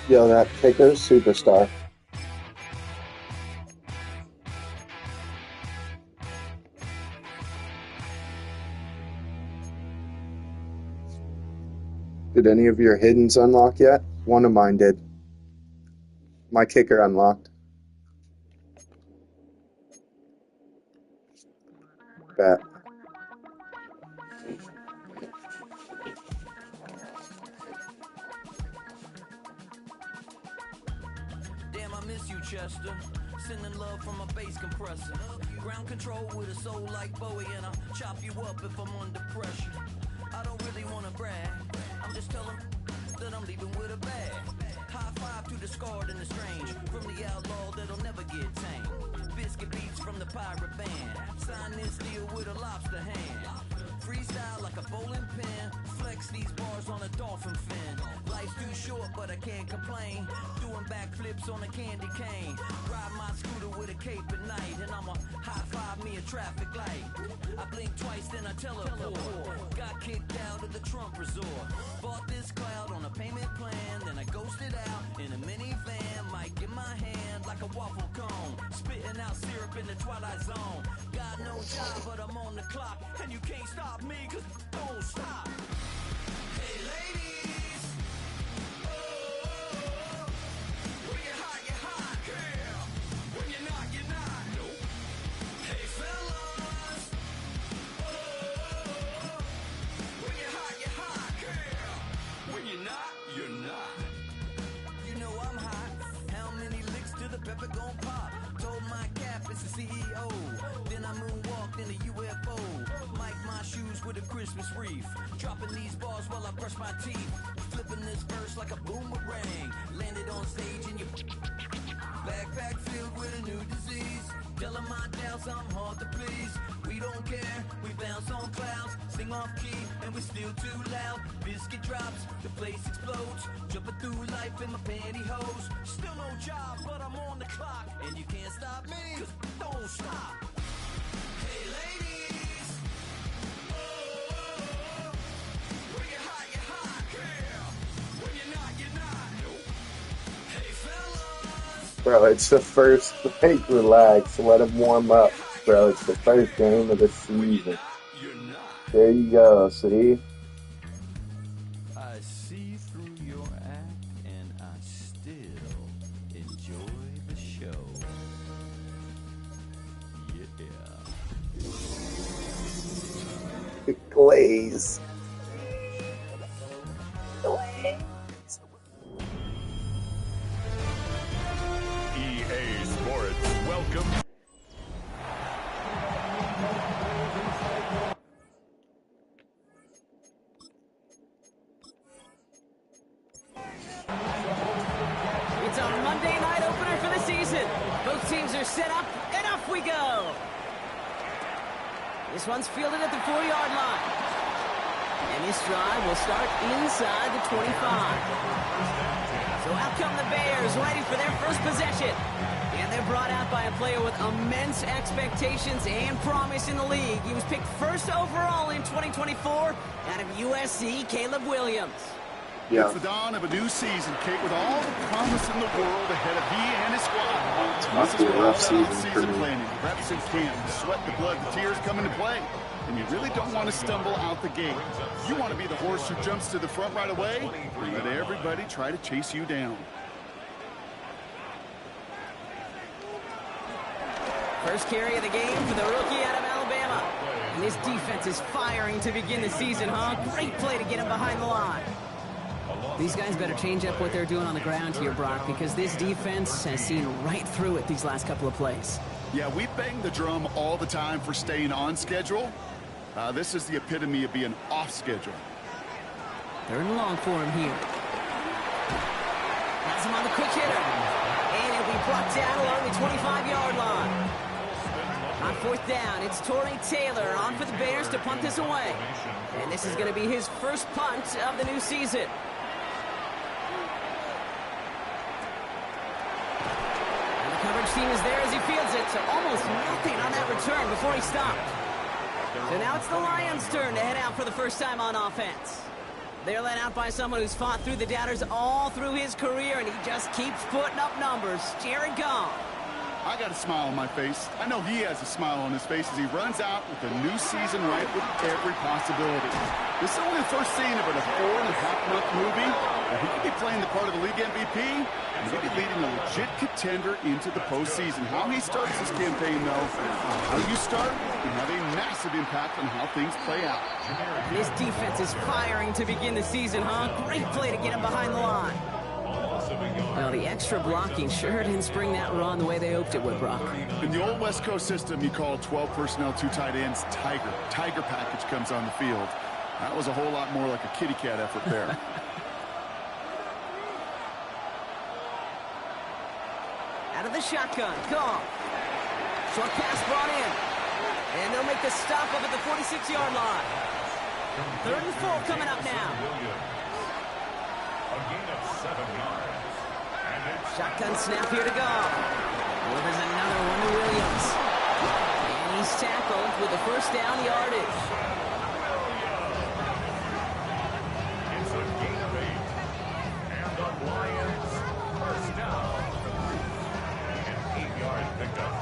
Yo, that kicker's superstar. Did any of your hiddens unlock yet? One of mine did. My kicker unlocked. Bet. Damn, I miss you, Chester. Sending love from a bass compressor. Ground control with a soul like Bowie, and I'll chop you up if I'm under pressure. I don't really want to brag. I'm just telling that I'm leaving with a bag. High five to the scarred and the strange. From the outlaw that'll never get tamed. Biscuit beats from the pirate band. Sign this deal with a lobster hand. Freestyle like a bowling pin. Flex these bars on a dolphin fin. Life's too short, but I can't complain. Doing backflips on a candy cane. Ride my scooter with a cape at night. And I'ma high five me a traffic light. I blink twice, then I teleport. Got kicked out of the Trump resort. Bought this cloud on a payment plan. Then I ghosted out in a minivan. Mic in my hand like a waffle cone. Spitting out syrup in the twilight zone. Got no job, but I'm on the clock. And you can't stop me, cause don't stop. Hey ladies, oh, when you're hot, girl. When you're not, nope. Hey fellas, oh, when you're hot, girl. When you're not. You know I'm hot. How many licks to the pepper gon' pop? Told my cap it's the CEO. Then I moonwalked in a UFO. Mic my shoes with a Christmas wreath. Dropping these bars while I brush my teeth. Flipping this verse like a boomerang. Landed on stage in your backpack filled with a new disease. Telling my doubts I'm hard to please. We don't care, we bounce on clouds. Sing off key and we still too loud. Biscuit drops, the place explodes. Jumping through life in my pantyhose. Still no job, but I'm on the clock. And you can't stop me, cause don't stop. Hey ladies, oh, when you're hot, girl. When you're not, nope. Hey fellas. Bro, it's the first, like, relax, let him warm up. Bro, it's the first game of the season. There you go, see? I see through your act and I still enjoy the show. Yeah. Glaze. EA Sports, welcome. It's our Monday night opener for the season. Both teams are set up, and off we go. This one's fielded at the 4-yard line. And this drive will start inside the 25. So out come the Bears, ready for their first possession. And they're brought out by a player with immense expectations and promise in the league. He was picked first overall in 2024 out of USC, Caleb Williams. Yeah. It's the dawn of a new season, Kate, with all the promise in the world ahead of he and his squad. It's must be a rough season for me. Planning, reps in camp, sweat the blood, the tears come into play. And you really don't want to stumble out the gate. You want to be the horse who jumps to the front right away and let everybody try to chase you down. First carry of the game for the rookie out of Alabama. And this defense is firing to begin the season, huh? Great play to get him behind the line. These guys better change up what they're doing on the ground here, Brock, because this defense has seen right through it these last couple of plays. Yeah, we bang the drum all the time for staying on schedule. This is the epitome of being off schedule. Third and long for him here. Has him on the quick hitter. And it'll be brought down along the 25-yard line. On fourth down, it's Torrey Taylor on for the Bears to punt this away. And this is going to be his first punt of the new season. And the coverage team is there as he fields it, so almost nothing on that return before he stopped. So now it's the Lions' turn to head out for the first time on offense. They're led out by someone who's fought through the doubters all through his career, and he just keeps putting up numbers. Jared Goff. I got a smile on my face. I know he has a smile on his face as he runs out with a new season right with every possibility. This is only the first scene of a 4.5-month movie. He could be playing the part of the league MVP, and he could be leading a legit contender into the postseason. How he starts this campaign, though, how you start can have a massive impact on how things play out. This defense is firing to begin the season, huh? Great play to get him behind the line. Well, the extra blocking sure didn't spring that run the way they hoped it would, Brock. In the old West Coast system, you call 12 personnel, 2 tight ends, Tiger. Tiger package comes on the field. That was a whole lot more like a kitty cat effort there. Out of the shotgun, Goff. Short pass brought in. And they'll make the stop up at the 46-yard line. 3rd and 4 coming up now. A gain of 7 yards. Shotgun snap here to Goff. Delivers another one to Williams. And he's tackled with a first down yardage. It's a gain of 8. And the Lions, first down. An 8-yard pickup.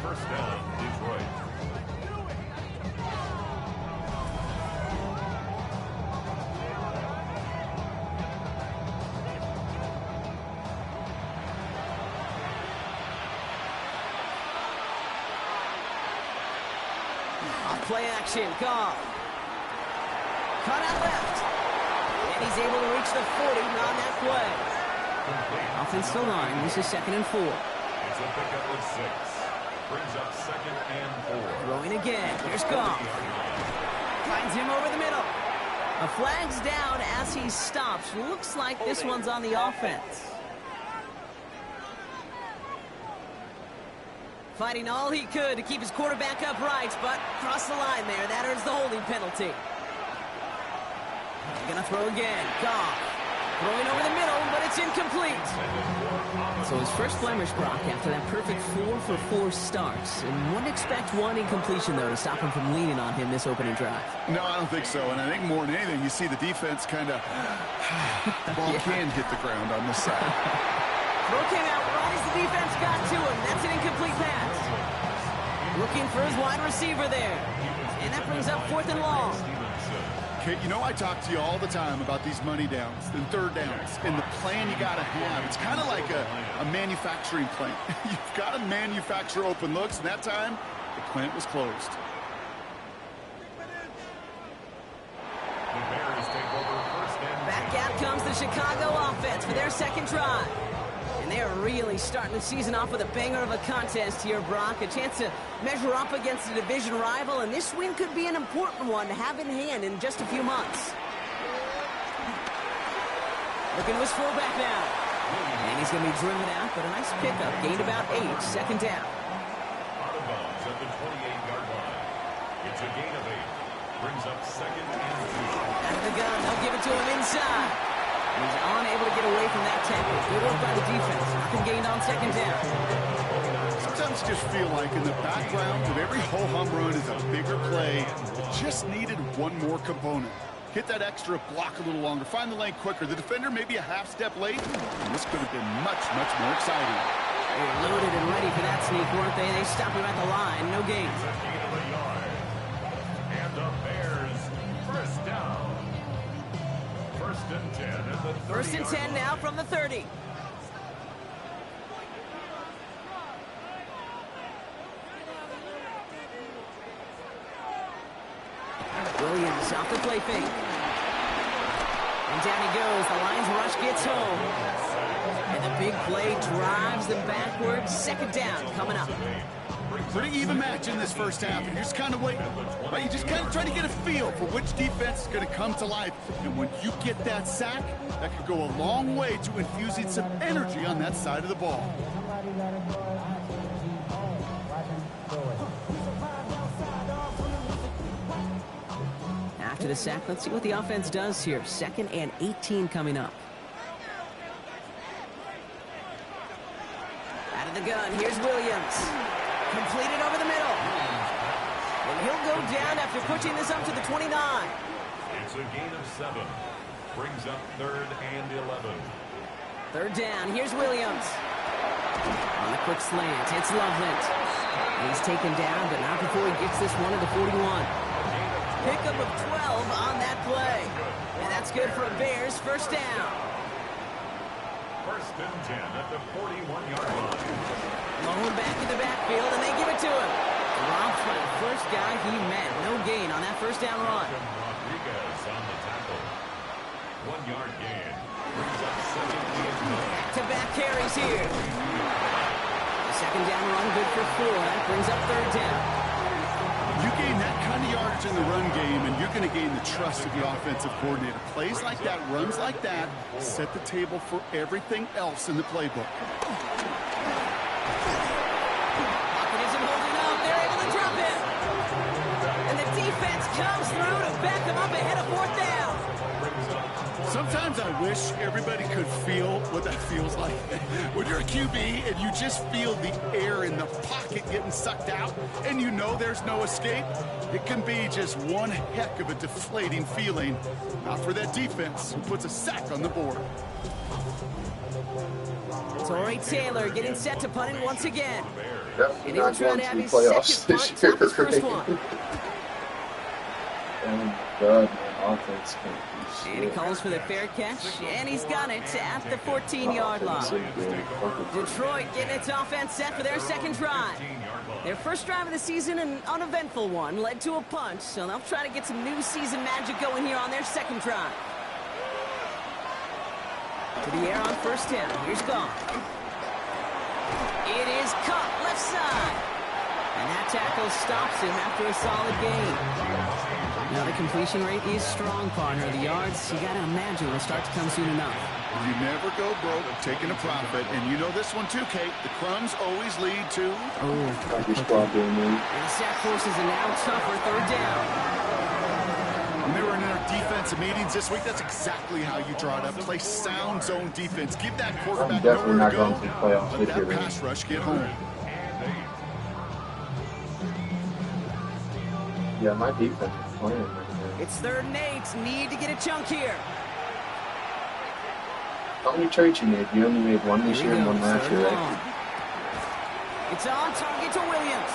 First down, Detroit. Play action, Goff. Cut out left. And he's able to reach the 40 on that play. Offensive line, this is 2nd and 4. It's a pickup of 6. Brings up 2nd and 4. Throwing again. Here's Goff. Finds him over the middle. A flag's down as he stops. Looks like this one's on the offense. Fighting all he could to keep his quarterback upright, but crossed the line there. That earns the holding penalty. Gonna throw again. Goff. Throwing over the middle, but it's incomplete. So his first blemish, Brock, after that perfect 4-for-4 starts. And wouldn't expect one incompletion, though, to stop him from leaning on him this opening drive. No, I don't think so. And I think more than anything, you see the defense kind of... the ball can hit the ground on this side. Throw came out right as the defense got to him. That's an incomplete pass. Looking for his wide receiver there. And that brings up 4th and long. Okay, you know I talk to you all the time about these money downs and 3rd downs and the plan you got to have. It's kind of like a manufacturing plant. You've got to manufacture open looks, and that time, the plant was closed. The Bears take over 1st and 10. Back out comes the Chicago offense for their 2nd drive. And they're really starting the season off with a banger of a contest here, Brock. A chance to measure up against a division rival, and this win could be an important one to have in hand in just a few months. Looking to his fullback now. And he's going to be driven out, but a nice pickup. Gained about 8, 2nd down. Out of bounds at the 28-yard line. It's a gain of 8. Brings up 2nd and 2. Out of the gun, they'll give it to him inside. He's unable to get away from that tackle. Good work by the defense. Nothing gained on 2nd down. Sometimes you just feel like in the background of every ho-hum run is a bigger play. It just needed one more component. Hit that extra block a little longer. Find the lane quicker. The defender may be a half step late, and this could have been much, much more exciting. They were loaded and ready for that sneak, weren't they? They stopped him at the line. No gain. And the Bears, first down. 1st and 10 at the 30. 1st and 10 now from the 30. Williams off the play fake. And down he goes. The Lions rush gets home. And the big play drives them backwards. 2nd down coming up. Pretty even match in this first half, and you're just kind of waiting. Right? You just kind of try to get a feel for which defense is going to come to life. And when you get that sack, that could go a long way to infusing some energy on that side of the ball. After the sack, let's see what the offense does here. 2nd and 18 coming up. Out of the gun, here's Williams. Completed over the middle. And he'll go down after pushing this up to the 29. It's a gain of 7. Brings up 3rd and 11. 3rd down, here's Williams. On the quick slant, it's Loveland. He's taken down, but not before he gets this one to the 41. Pickup of 12 on that play. And that's good for a Bears first down. First and 10 at the 41-yard line. Low back in the backfield, and they give it to him. Dropped by the first guy he met. No gain on that first down run. Rodriguez on the tackle. 1-yard gain. Brings up second and 9. Back-to-back carries here. The second down run good for 4. That brings up third down. You gain that kind of yardage in the run game, and you're going to gain the trust of the offensive coordinator. Plays like that, runs like that, set the table for everything else in the playbook. Pocket isn't holding up. They're able to drop it. And the defense comes through to back them up ahead of fourth down. Sometimes I wish everybody could feel what that feels like. When you're a QB and you just feel the air in the pocket getting sucked out and you know there's no escape, it can be just one heck of a deflating feeling. Not for that defense who puts a sack on the board. Torrey Taylor getting set to punt it once again. Definitely not going to the playoffs this year. Oh, God, man, offense can't do shit. And he calls for the fair catch, and he's got it at the 14-yard line. Detroit getting its offense set for their second drive. Their first drive of the season, an uneventful one, led to a punt, so they'll try to get some new season magic going here on their second drive. To the air on first down. Here's Goff. It is caught left side. And that tackle stops him after a solid gain. Now the completion rate is strong, partner. The yards, you got to imagine, will start to come soon enough. You never go broke taking a profit, and you know this one too, Kate. The crumbs always lead to... And the sack forces a now tougher third down. When they were in our defensive meetings this week, that's exactly how you draw it up. Play sound zone defense. Give that quarterback nowhere to go. Let that pass rush get home. Yeah, my defense is playing right now. It's 3rd and 8. Need to get a chunk here. How many trades you made? You only made one this year and one last year, right? It's on target to Williams.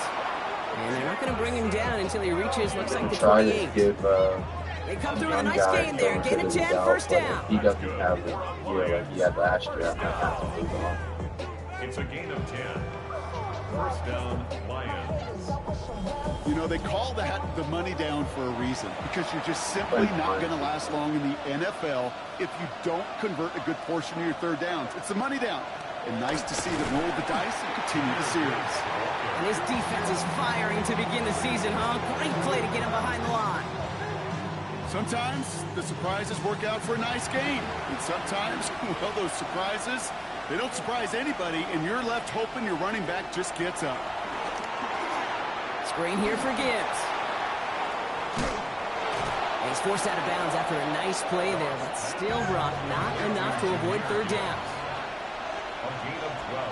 And they're not going to bring him down until he reaches, looks like the Try 28. to give they come through with a nice gain there. Gain of 10, first down. He doesn't have the year like he had last year. I'm not have to move on. It's a gain of 10. First down, Lions. You know, they call that the money down for a reason, because you're just simply not going to last long in the NFL if you don't convert a good portion of your third downs. It's the money down. And nice to see them roll the dice and continue the series. And his defense is firing to begin the season, huh? Great play to get him behind the line. Sometimes the surprises work out for a nice game. And sometimes, well, those surprises, they don't surprise anybody, and you're left hoping your running back just gets up. Screen here for Gibbs. And he's forced out of bounds after a nice play there, but still, Brock, not enough to avoid third down. A gain of 12.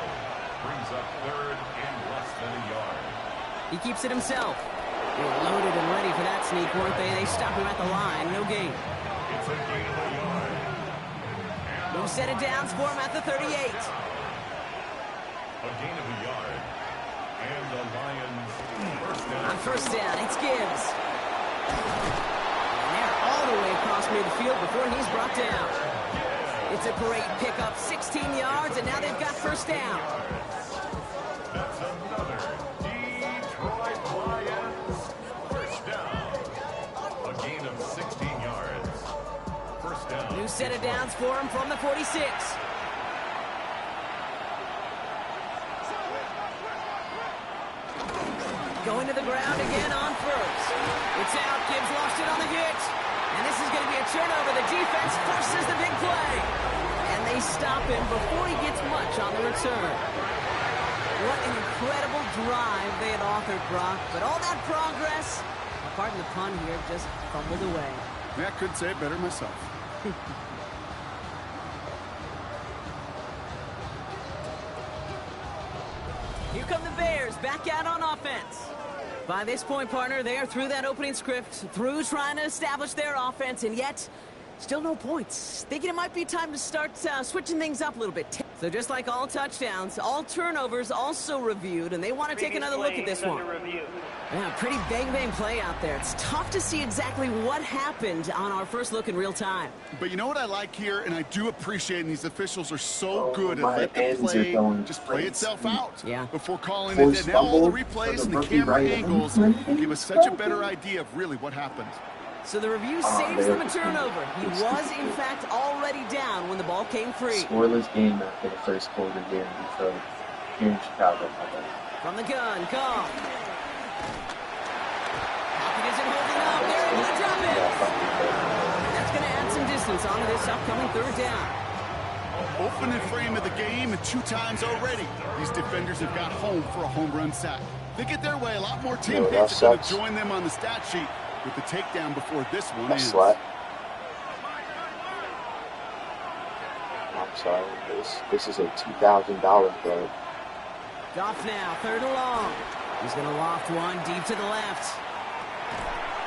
Brings up 3rd and less than a yard. He keeps it himself. They were loaded and ready for that sneak, weren't they? They stop him at the line. No gain. It's a gain of a yard. No set of downs for him at the 38. A gain of a yard. And the Lions first down. On first down, it's Gibbs. And they're all the way across midfield before he's brought down. It's a great pickup, 16 yards, and now they've got first down. That's another Detroit Lions first down. A gain of 16 yards. First down. New set of downs for him from the 46. Going to the ground again on first. It's out. Gibbs lost it on the hit. And this is going to be a turnover. The defense forces the big play. And they stop him before he gets much on the return. What an incredible drive they had authored, Brock. But all that progress, pardon the pun here, just fumbled away. I couldn't say it better myself. Here come the Bears, back out on offense. By this point, partner, they are through that opening script, through trying to establish their offense, and yet, still no points. Thinking it might be time to start switching things up a little bit. So just like all touchdowns, all turnovers also reviewed, and they want to take another look at this one. Yeah, pretty bang-bang play out there. It's tough to see exactly what happened on our first look in real time. But you know what I like here, and I do appreciate, and these officials are so good at letting the play just play itself out before calling it. And now all the replays and the camera angles give us such a better idea of really what happened. So the review saves them a turnover. He was, in fact, already down when the ball came free. Scoreless game after the first quarter here in Detroit, here in Chicago. From the gun, call. Pocket isn't holding up. They're able to drop it. That's going to add some distance onto this upcoming third down. Opening frame of the game, and 2 times already, these defenders have got home for a home run sack. They get their way. A lot more team hits are going to join them on the stat sheet with the takedown before this one ends. I'm sorry, this is a $2,000 play. Goff now, 3rd and long. He's going to loft one deep to the left.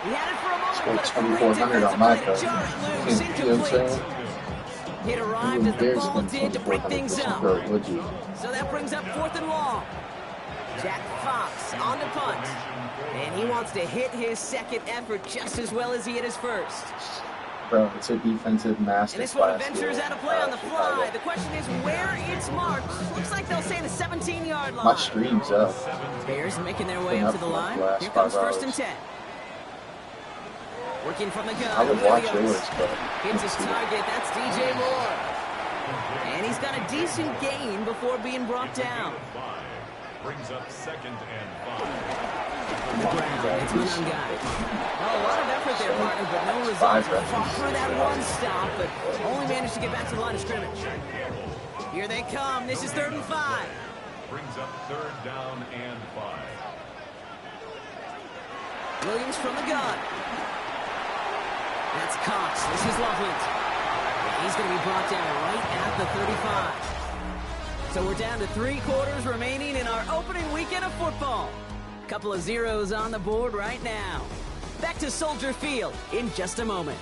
He had it for a moment, but a great defensive play to jar it loose, incomplete. Hit arrived as the ball did to break things up. So that brings up 4th and long. Jack Fox on to punt. And he wants to hit his second effort just as well as he hit his first. Bro, it's a defensive masterclass. And this one ventures out of play on the fly. The question is where it's marked. Looks like they'll say the 17-yard line. My stream's up. Bears making their way up to the line. Here comes 1st and 10. Working from the gun. I would watch yours, but hits his target. That's DJ Moore. And he's got a decent gain before being brought down. Brings up 2nd and 5. On the ground, it's Monangai. Well, a lot of effort there, partner, but no results. Fought through that one stop, but only managed to get back to the line of scrimmage. Here they come. This is 3rd and 5. Brings up 3rd down and 5. Williams from the gun. That's Cox. This is Loveland. And he's going to be brought down right at the 35. So we're down to 3 quarters remaining in our opening weekend of football. Couple of zeros on the board right now. Back to Soldier Field in just a moment.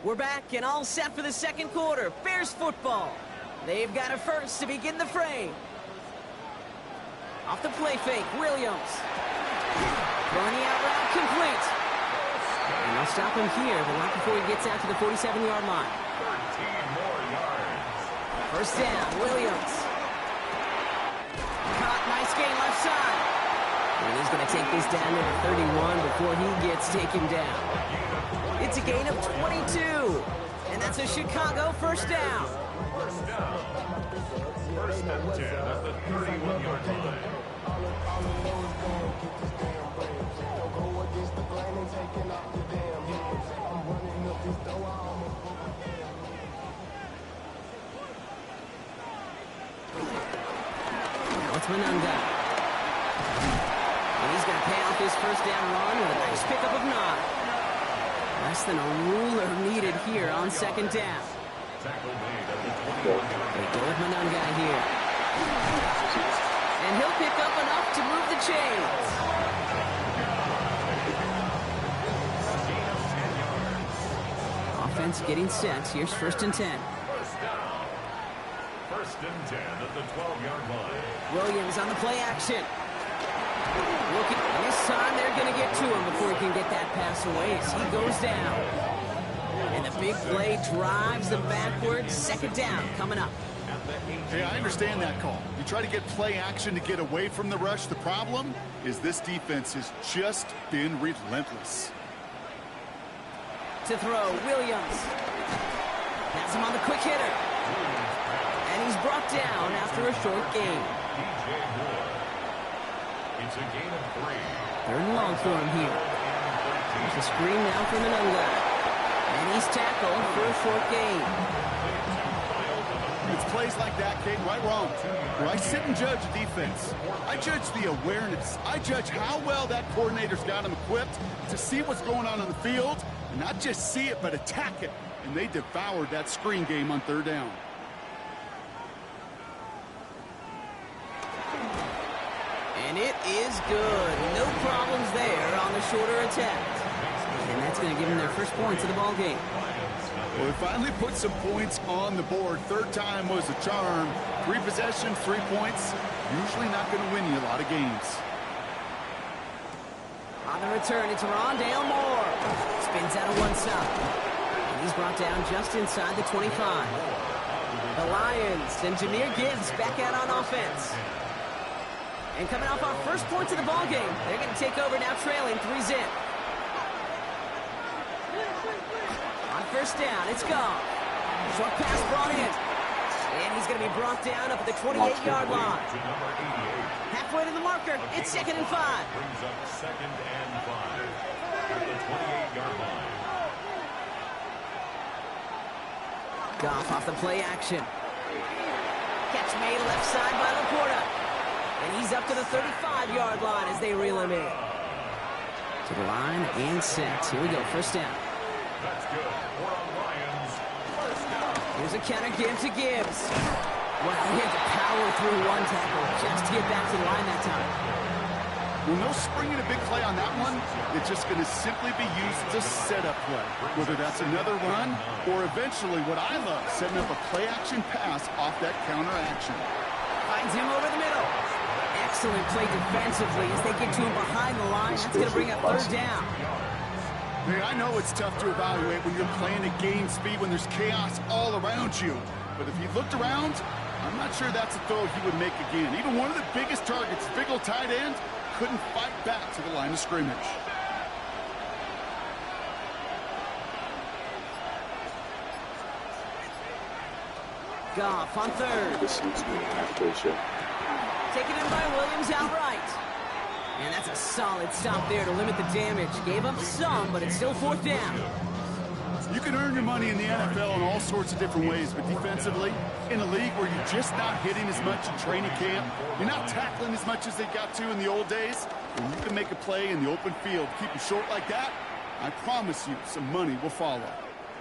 We're back and all set for the second quarter. Bears football. They've got a first to begin the frame. Off the play fake, Williams. Throwing the out route complete. And they'll stop him here, but not before he gets out to the 47-yard line. 13 more yards. First down, Williams. Caught, nice gain left side. And he's going to take this down to the 31 before he gets taken down. It's a gain of 22. And that's a Chicago first down. First down. 1st and 10 at the 31-yard line. It's Monangai. And he's going to pay off his first down run with a nice pickup of 9. Less than a ruler needed here on 2nd down. They go with Monangai here. And he'll pick up enough to move the chains. Offense getting set. Here's 1st and 10. First down. 1st and 10 at the 12-yard line. Williams on the play action. Looking, and this time they're going to get to him before he can get that pass away as he goes down. And the big play drives them backwards. 2nd down coming up. Hey, I understand that call. You try to get play action to get away from the rush. The problem is this defense has just been relentless. To throw, Williams. Has him on the quick hitter. And he's brought down after a short gain. DJ Moore. It's a gain of 3. 3rd and long for him here. There's a screen now from Monangai. And he's tackled for a short gain. It's plays like that, Kate, right wrong. Where I sit and judge a defense. I judge the awareness. I judge how well that coordinator's got him equipped to see what's going on the field, and not just see it, but attack it. And they devoured that screen game on 3rd down. And it is good. No problems there on the shorter attempt. And that's going to give them their first points of the ball game. Well, we finally put some points on the board. Third time was a charm. 3 possessions, 3 points. Usually not going to win you a lot of games. On the return, it's Rondale Moore. Spins out of one side. And he's brought down just inside the 25. The Lions and Jahmyr Gibbs back out on offense. And coming off our first points of the ball game, they're going to take over now trailing 3-zip. On first down, it's Goff. Short pass brought in. And he's going to be brought down up at the 28-yard line. Halfway to the marker, it's 2nd and 5. Brings up 2nd and 5 at the 28-yard line. Goff off the play action. Catch made left side by Laporta. And he's up to the 35-yard line as they reel him in. To the line and set. Here we go, first down. That's good. For the Lions, first down. Here's a counter give to Gibbs. Wow, he had to power through one tackle just to get back to the line that time. Well, no springing a big play on that one. It's just going to simply be used as a setup play. Whether that's another run or eventually what I love, setting up a play-action pass off that counter action. Finds him over the middle. Excellent play defensively as they get to him behind the line. That's going to bring up third down. Man, I know it's tough to evaluate when you're playing at game speed when there's chaos all around you. But if he looked around, I'm not sure that's a throw he would make again. Even one of the biggest targets, big old tight end, couldn't fight back to the line of scrimmage. Goff on third. Taken in by Williams outright. And that's a solid stop there to limit the damage. Gave up some, but it's still fourth down. You can earn your money in the NFL in all sorts of different ways, but defensively, in a league where you're just not hitting as much in training camp, you're not tackling as much as they got to in the old days, when you can make a play in the open field, keep it short like that, I promise you some money will follow.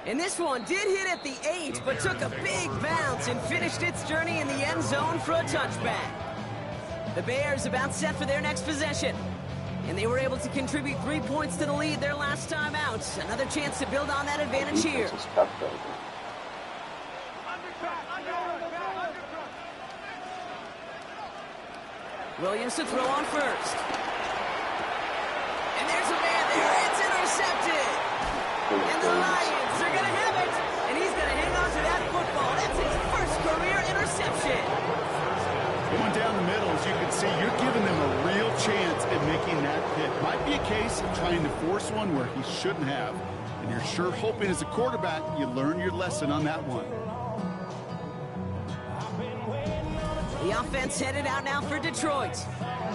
And this one did hit at the 8, but took a big bounce and finished its journey in the end zone for a touchback. The Bears about set for their next possession. And they were able to contribute 3 points to the lead their last time out. Another chance to build on that advantage here. Williams to throw on first. And there's a man there. It's intercepted. And the Lions are going to have it. And he's going to hang on to that football. That's his first career interception. Going down the middle, as you can see, you're giving them a real chance at making that hit. Might be a case of trying to force one where he shouldn't have. And you're sure hoping as a quarterback you learn your lesson on that one. The offense headed out now for Detroit.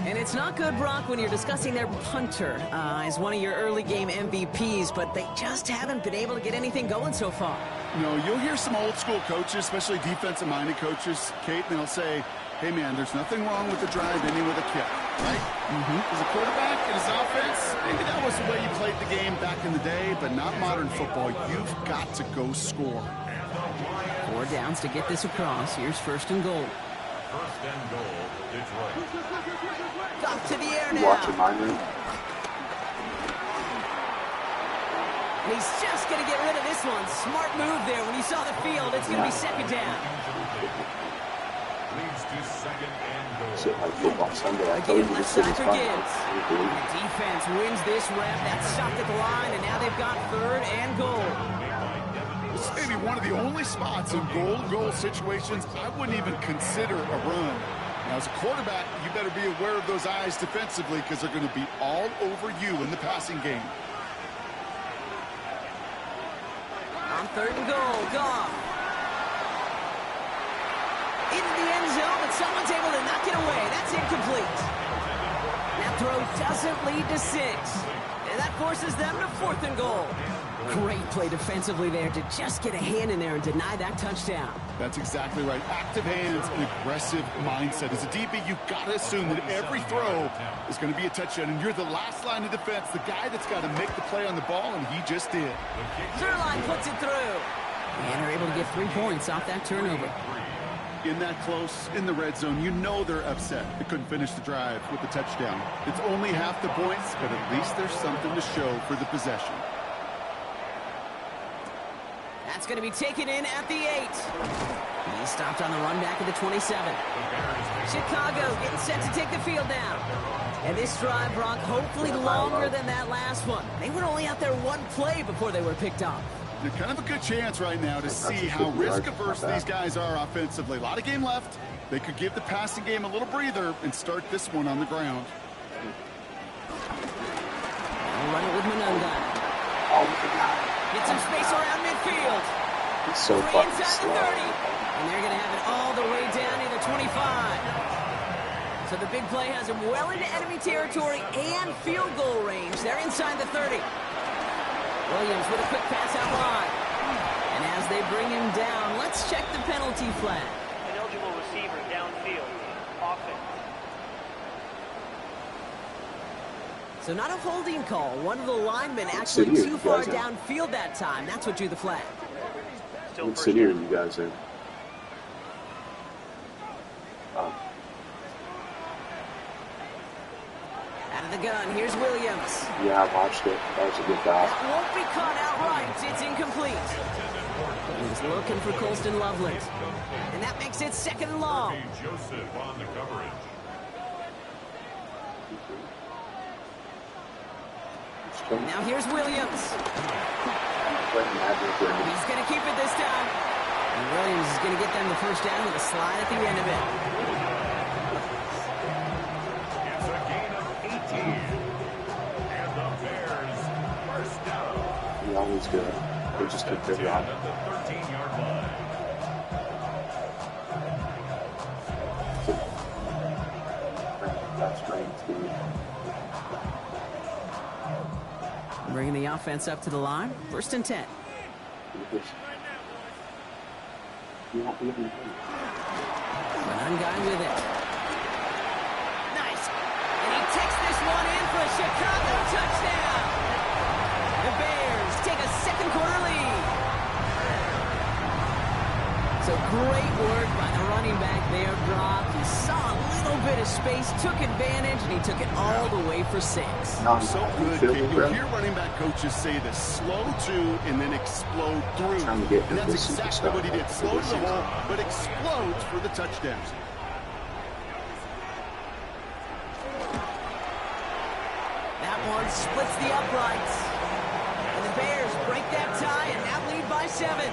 And it's not good, Brock, when you're discussing their punter as one of your early game MVPs, but they just haven't been able to get anything going so far. No, you'll hear some old school coaches, especially defensive-minded coaches, Kate, and they'll say, hey, man, there's nothing wrong with the drive ending with a kick, right? As a quarterback in his offense, maybe that was the way you played the game back in the day, but not modern football. You've got to go score. 4 downs to get this across. Here's first and goal. First and goal, Detroit. Off to the air now. Watching my room. And he's just going to get rid of this one. Smart move there. When he saw the field, it's going to be second down. Leads to second and goal. Shit like football Sunday. I Again, told you left this side is for fun. Gibbs. The defense wins this rep. That's stopped at the line, and now they've got third and goal. This may be one of the only spots in goal-to-goal situations I wouldn't even consider a run. Now, as a quarterback, you better be aware of those eyes defensively because they're going to be all over you in the passing game. On third and goal, Goff. Into the end zone, but someone's able to knock it away. That's incomplete. That throw doesn't lead to 6. And that forces them to 4th and goal. Great play defensively there to just get a hand in there and deny that touchdown. That's exactly right. Active hands and aggressive mindset. As a DB, you've got to assume that every throw is going to be a touchdown. And you're the last line of defense, the guy that's got to make the play on the ball, and he just did. Zuerlein puts it through. And they're able to get 3 points off that turnover. in that close in the red zone, you know they're upset. They couldn't finish the drive with the touchdown. It's only half the points, but at least there's something to show for the possession. That's going to be taken in at the 8. He stopped on the run back at the 27. Chicago getting set to take the field down. And this drive, Brock, hopefully longer than that last one. They were only out there one play before they were picked off. Kind of a good chance right now to see how risk-averse these guys are offensively. A lot of game left. They could give the passing game a little breather and start this one on the ground. They'll run it with Monunga. Get some space around midfield. It's so fucking inside slow. the 30. And they're going to have it all the way down to the 25. So the big play has him well into enemy territory and field goal range. They're inside the 30. Williams with a quick pass out wide. And as they bring him down, let's check the penalty flag. Ineligible receiver downfield. Offense. So not a holding call. One of the linemen actually too far downfield that time. That's what drew the flag. What city are you guys in? Out of the gun, here's Williams. Yeah, I watched it. That was a good pass. That won't be caught outright. It's incomplete. He's looking for Colston Loveland. And that makes it 2nd and long. Joseph on the coverage. Now here's Williams. He's going to keep it this time. And Williams is going to get them the first down with a slide at the end of it. It's a gain of 18. And the Bears first down. He always good. They just keep their drive. At the 13-yard line. That's great, too. Bringing the offense up to the line. 1st and 10. Monunga with it. Nice. And he takes this one in for a Chicago touchdown. The Bears take a 2nd quarter lead. So great work by the running back there, Brock. He saw a little bit of space, took advantage, and he took it all the way for 6. So good. You'll hear running back coaches say this: slow to and then explode through. And that's exactly what he did. Slow to the hole, but explodes for the touchdown. That one splits the uprights. And the Bears break that tie and now lead by 7.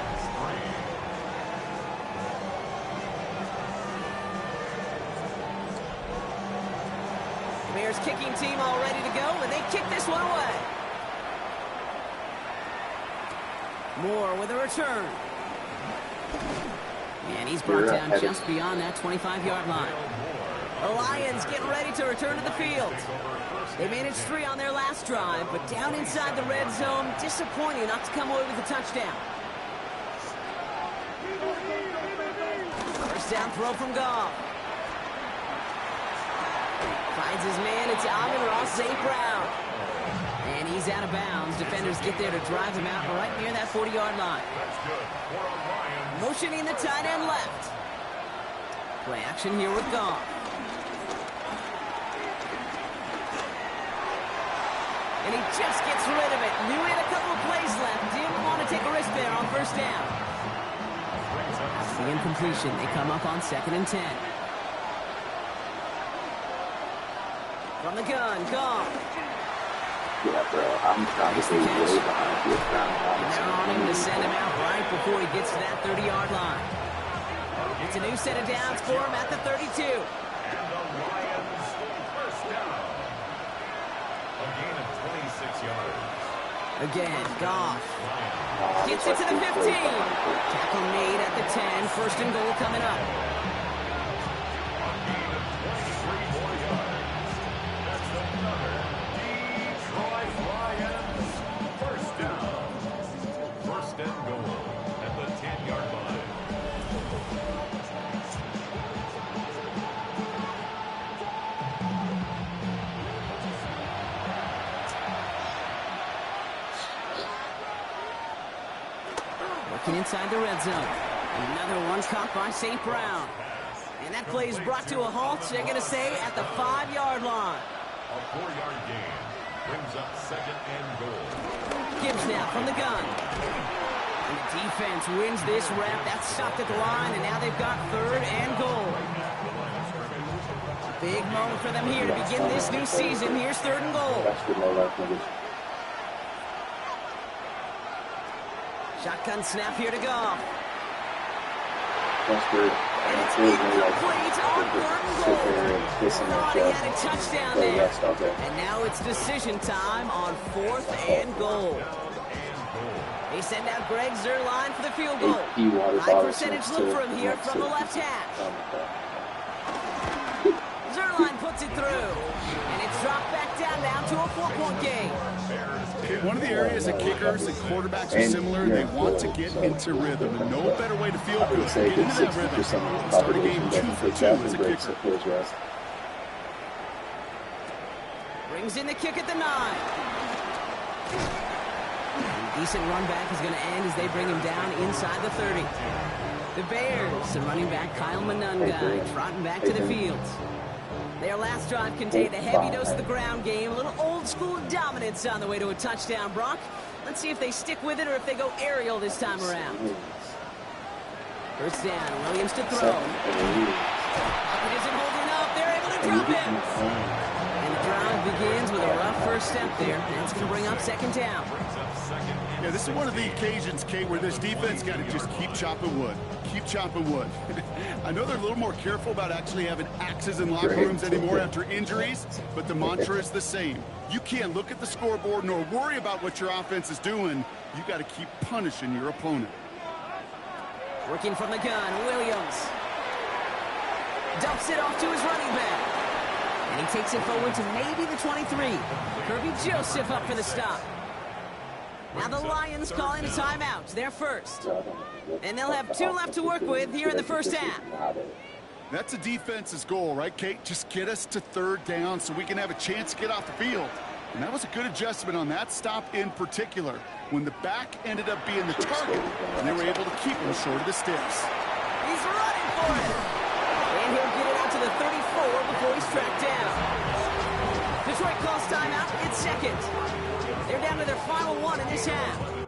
The Bears kicking team all ready to go, and they kick this one away. Moore with a return. And he's brought down just beyond that 25-yard line. The Lions getting ready to return to the field. They managed 3 on their last drive, but down inside the red zone, disappointing not to come away with a touchdown. First down throw from Goff. Finds his man, it's Amon-Ra St. Brown. And he's out of bounds. Defenders get there to drive him out right near that 40-yard line. Motioning the tight end left. Play action here with Goff. And he just gets rid of it. Knew he had a couple of plays left. Didn't want to take a risk there on first down. After the incompletion, they come up on 2nd and 10. From the gun, Goff. Yeah, bro, I'm trying to stay way behind you. And they're on him to send him out right before he gets to that 30-yard line. It's a new set of downs for him at the 32. And the Lions first down. A gain of 26 yards. Again, Goff gets it to the 15. Tackle made at the 10. 1st and goal coming up. Inside the red zone. Another one caught by St. Brown. And that play is brought to a halt, they're going to say, at the 5-yard line. A 4-yard gain brings up 2nd and goal. Gibbs now from the gun. And the defense wins this rep. That's stopped at the line, and now they've got 3rd and goal. Big moment for them here to begin this new season. Here's 3rd and goal. Shotgun snap here to go. That's good. And it's incomplete on 3rd and goal. Thought he had a touchdown there. And now it's decision time on 4th and goal. They send out Greg Zuerlein for the field goal. High percentage look for him here from the left hash. Zuerlein puts it through. And it's dropped back down to a 4-point game. One of the areas that kickers and quarterbacks are similar, they want to get into rhythm. And no better way to feel good than get into that rhythm. Start a game 2 for 2 as a kicker. Brings in the kick at the 9. Decent run back is going to end as they bring him down inside the 30. The Bears, the running back Kyle Monunga, trotting back to the field. Their last drive contained a heavy dose of the ground game, a little old-school dominance on the way to a touchdown, Brock. Let's see if they stick with it or if they go aerial this time around. First down, Williams to throw. It isn't holding up. They're able to drop him. And the drive begins with a rough first step there. And it's going to bring up 2nd down. Yeah, this is one of the occasions, Kate, where this defense got to just keep chopping wood. Keep chopping wood. I know they're a little more careful about actually having axes in locker rooms anymore after injuries, but the mantra is the same. You can't look at the scoreboard nor worry about what your offense is doing. You got to keep punishing your opponent. Working from the gun, Williams. Dumps it off to his running back. And he takes it forward to maybe the 23. Kirby Joseph up for the stop. Now the Lions calling a timeout. They're first. And they'll have 2 left to work with here in the first half. That's a defense's goal, right, Kate? Just get us to 3rd down so we can have a chance to get off the field. And that was a good adjustment on that stop in particular, when the back ended up being the target, and they were able to keep him short of the sticks. He's running for it. And he'll get it out to the 34 before he's tracked down. Detroit calls timeout. It's 2nd. They're down to their final 1 in this half.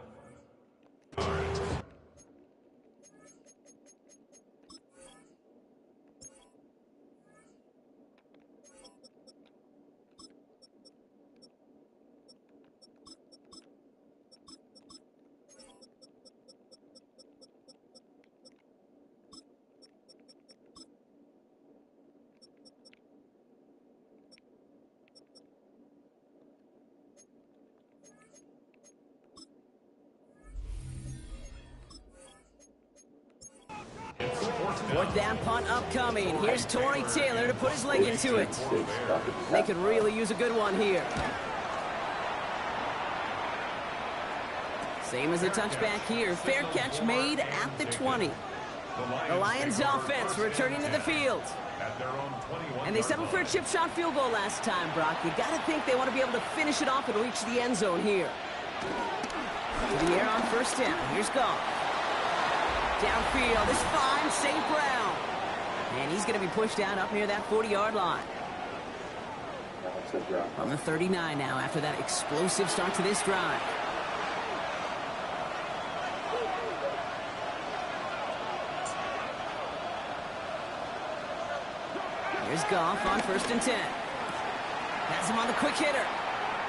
Fourth down punt upcoming. Here's Tory Taylor to put his leg into it. They could really use a good one here. Same as a touchback here. Fair catch made at the 20. The Lions offense returning to the field. And they settled for a chip shot field goal last time, Brock. You got to think they want to be able to finish it off and reach the end zone here. To the air on first down. Here's Goff. Downfield is fine, St. Brown. And he's going to be pushed down up near that 40-yard line. On the 39 now after that explosive start to this drive. Here's Goff on 1st and 10. Has him on the quick hitter.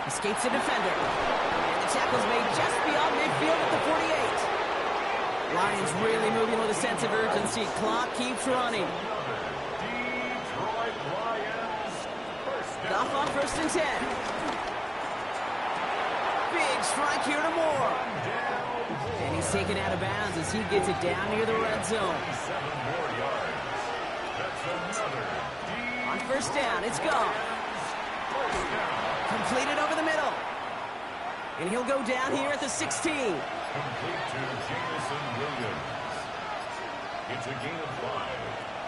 Escapes the defender. And the tackle's made just beyond midfield at the 48. Lions really moving with a sense of urgency. Clock keeps running. Goff on 1st and 10. Big strike here to Moore. And he's taken out of bounds as he gets it down near the red zone. On 1st down, it's Goff. Completed over the middle. And he'll go down here at the 16. Complete to Jameson Williams. It's a gain of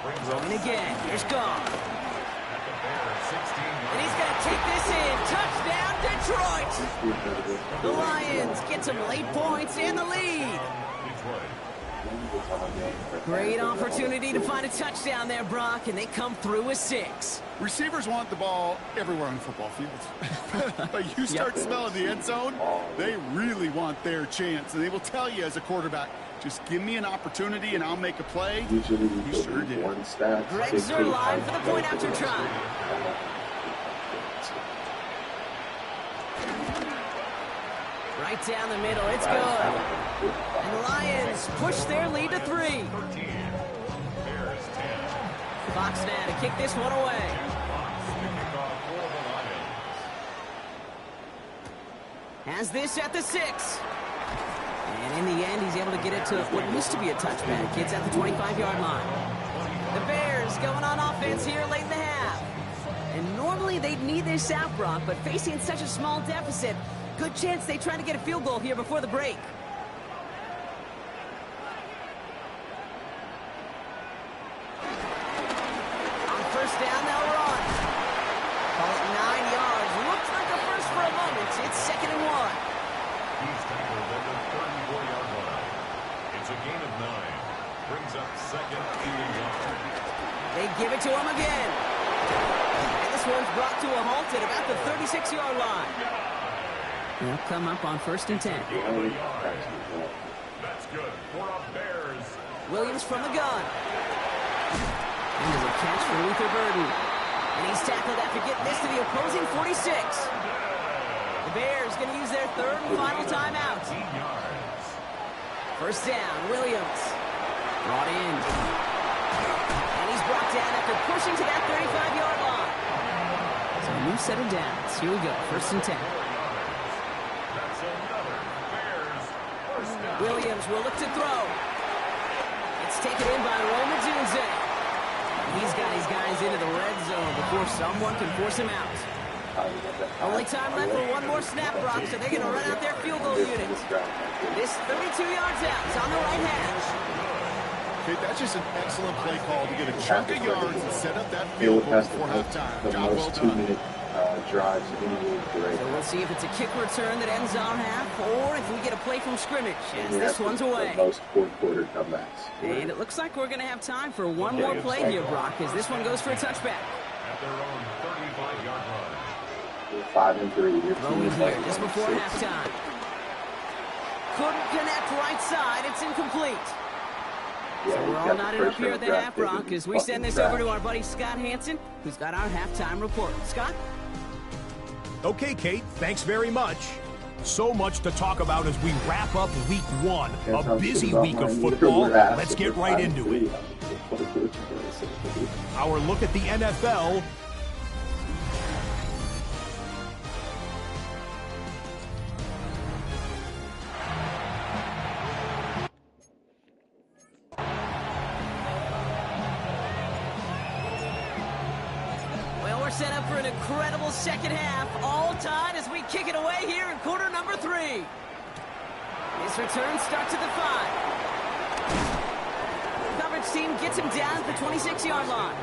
5. Rolling again. Here's Goff. At the Bears 16. And he's going to take this in. Touchdown, Detroit. The Lions get some late points and the lead. Detroit. Great opportunity to find a touchdown there, Brock, and they come through with 6. Receivers want the ball everywhere on football fields. But you start smelling the end zone, they really want their chance. And they will tell you as a quarterback, just give me an opportunity and I'll make a play. Usually he sure did. Greg Zuerlein for the point after try. Right down the middle, it's good. And the Lions push their lead to 3. Fox now to kick this one away. Has this at the 6. And in the end, he's able to get it to what used to be a touchback. It's at the 25-yard line. The Bears going on offense here late in the half. And normally they'd need this out, Brock, but facing such a small deficit, good chance they try to get a field goal here before the break. On first down, they'll run. Call it 9 yards. Looks like a first for a moment. It's 2nd and 1. He's tackled at the 34-yard line. It's a gain of 9. Brings up 2nd and 1. They give it to him again. And this one's brought to a halt at about the 36-yard line. They'll come up on 1st and 10. That's good for a Bears. Williams from the gun. And there's a catch for Luther Burden. And he's tackled after getting this to the opposing 46. The Bears going to use their 3rd and final timeout. First down, Williams. Brought in. And he's brought down after pushing to that 35-yard line. So a new set of downs. Here we go, 1st and 10. Williams will look to throw. It's taken in by Rome Odunze. He's got his guys into the red zone before someone can force him out. Only time left for one more snap, Brock, so they're going to run out their field goal unit. This 32 yards out. It's on the right hash. Okay, that's just an excellent play call to get a chunk of yards and set up that field goal before halftime. Job well done. Drives so we'll see if it's a kick return that ends our half, or if we get a play from scrimmage, as this one's away. Most fourth-quarter comebacks. And it looks like we're going to have time for one more play here, Brock, as this one goes for a touchback. At their own 35-yard line. 5 and 3. Throwing here just before halftime. Couldn't connect right side. It's incomplete. Yeah, so we're all knotted up here at the half, Brock, as we send this over to our buddy Scott Hansen, who's got our halftime report. Scott? Okay, Kate, thanks very much. So much to talk about as we wrap up week 1. A busy week of football. Let's get right into it. Our look at the NFL. Set up for an incredible second half, all tied as we kick it away here in quarter number 3. This return starts at the 5. Coverage team gets him down at the 26-yard line.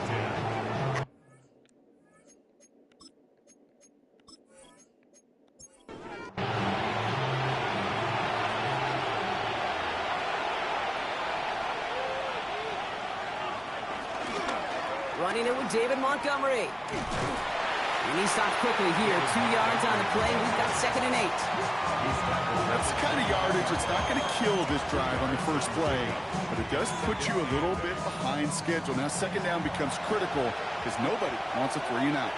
Running it with David Montgomery. And he stopped quickly here. 2 yards on the play. We've got 2nd and 8. That's the kind of yardage that's not going to kill this drive on the first play. But it does put you a little bit behind schedule. Now 2nd down becomes critical because nobody wants a 3 and out.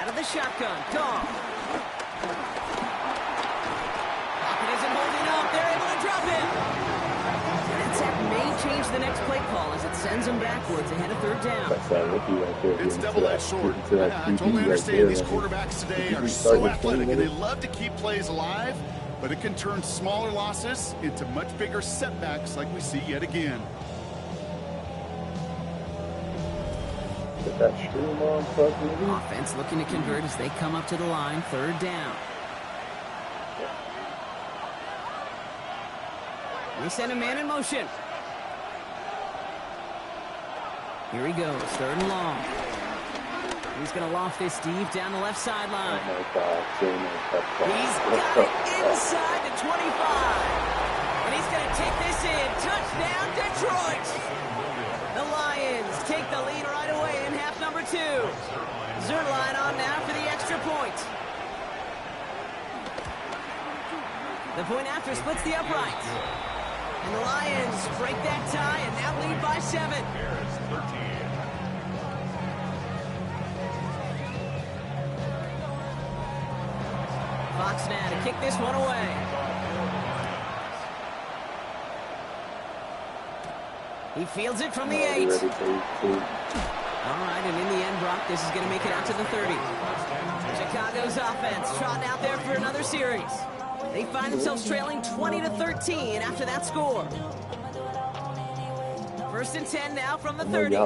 Out of the shotgun. Dog. Pocket isn't holding up. They're able to drop it. May change the next play call as it sends them backwards ahead of 3rd down. It's double-edged sword. I totally understand these quarterbacks today are so athletic and they love to keep plays alive, but it can turn smaller losses into much bigger setbacks like we see yet again. Offense looking to convert as they come up to the line, 3rd down. They send a man in motion. Here he goes, 3rd and long. He's going to loft this deep down the left sideline. He's got it inside the 25. And he's going to take this in. Touchdown, Detroit! The Lions take the lead right away in half number 2. Zerline on now for the extra point. The point after splits the upright. And the Lions break that tie and now lead by 7. Fox now to kick this one away. He fields it from the 8. All right, and in the end, Brock, this is going to make it out to the 30. Chicago's offense trotting out there for another series. They find themselves trailing 20-13 after that score. 1st and 10 now from the 30.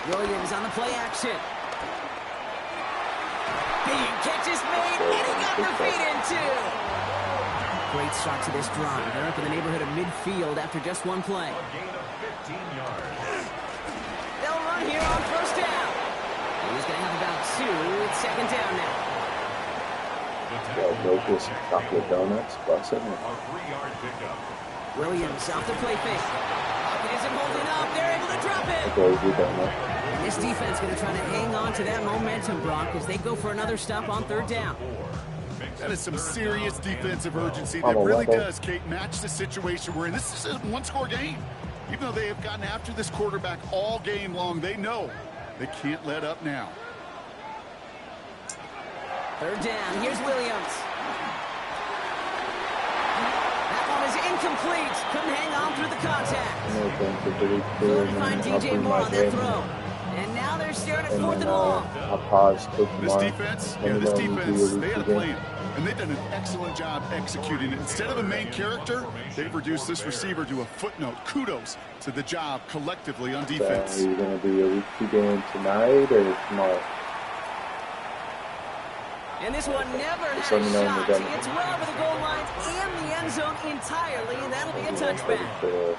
Williams on the play action. Big catch is made, and he got their feet in too. Great start to this drive. They're up in the neighborhood of midfield after just one play. They'll run here on 1st down. He's going to have about 2. It's 2nd down now. Milkus chocolate donuts, busting it. Williams off the play fake. Pocket isn't holding up. They're able to drop it. This defense going to try to hang on to that momentum, Brock, as they go for another stop on 3rd down. That is some serious defensive urgency that really does, Kate, match the situation we're in. This is a one-score game. Even though they have gotten after this quarterback all game long, they know they can't let up now. 3rd down. Here's Williams. That one is incomplete. Couldn't hang on through the contact. Couldn't find DJ Moore on that throw. And now they're staring at 4th and long. This defense, they had a plan. And they've done an excellent job executing it. Instead of a main character, they've reduced this receiver to a footnote. Kudos to the job collectively on defense. So are you going to be a weekly game tonight or tomorrow? And this one never had a shot. He gets well over the goal line and the end zone entirely, and that'll be a touchback.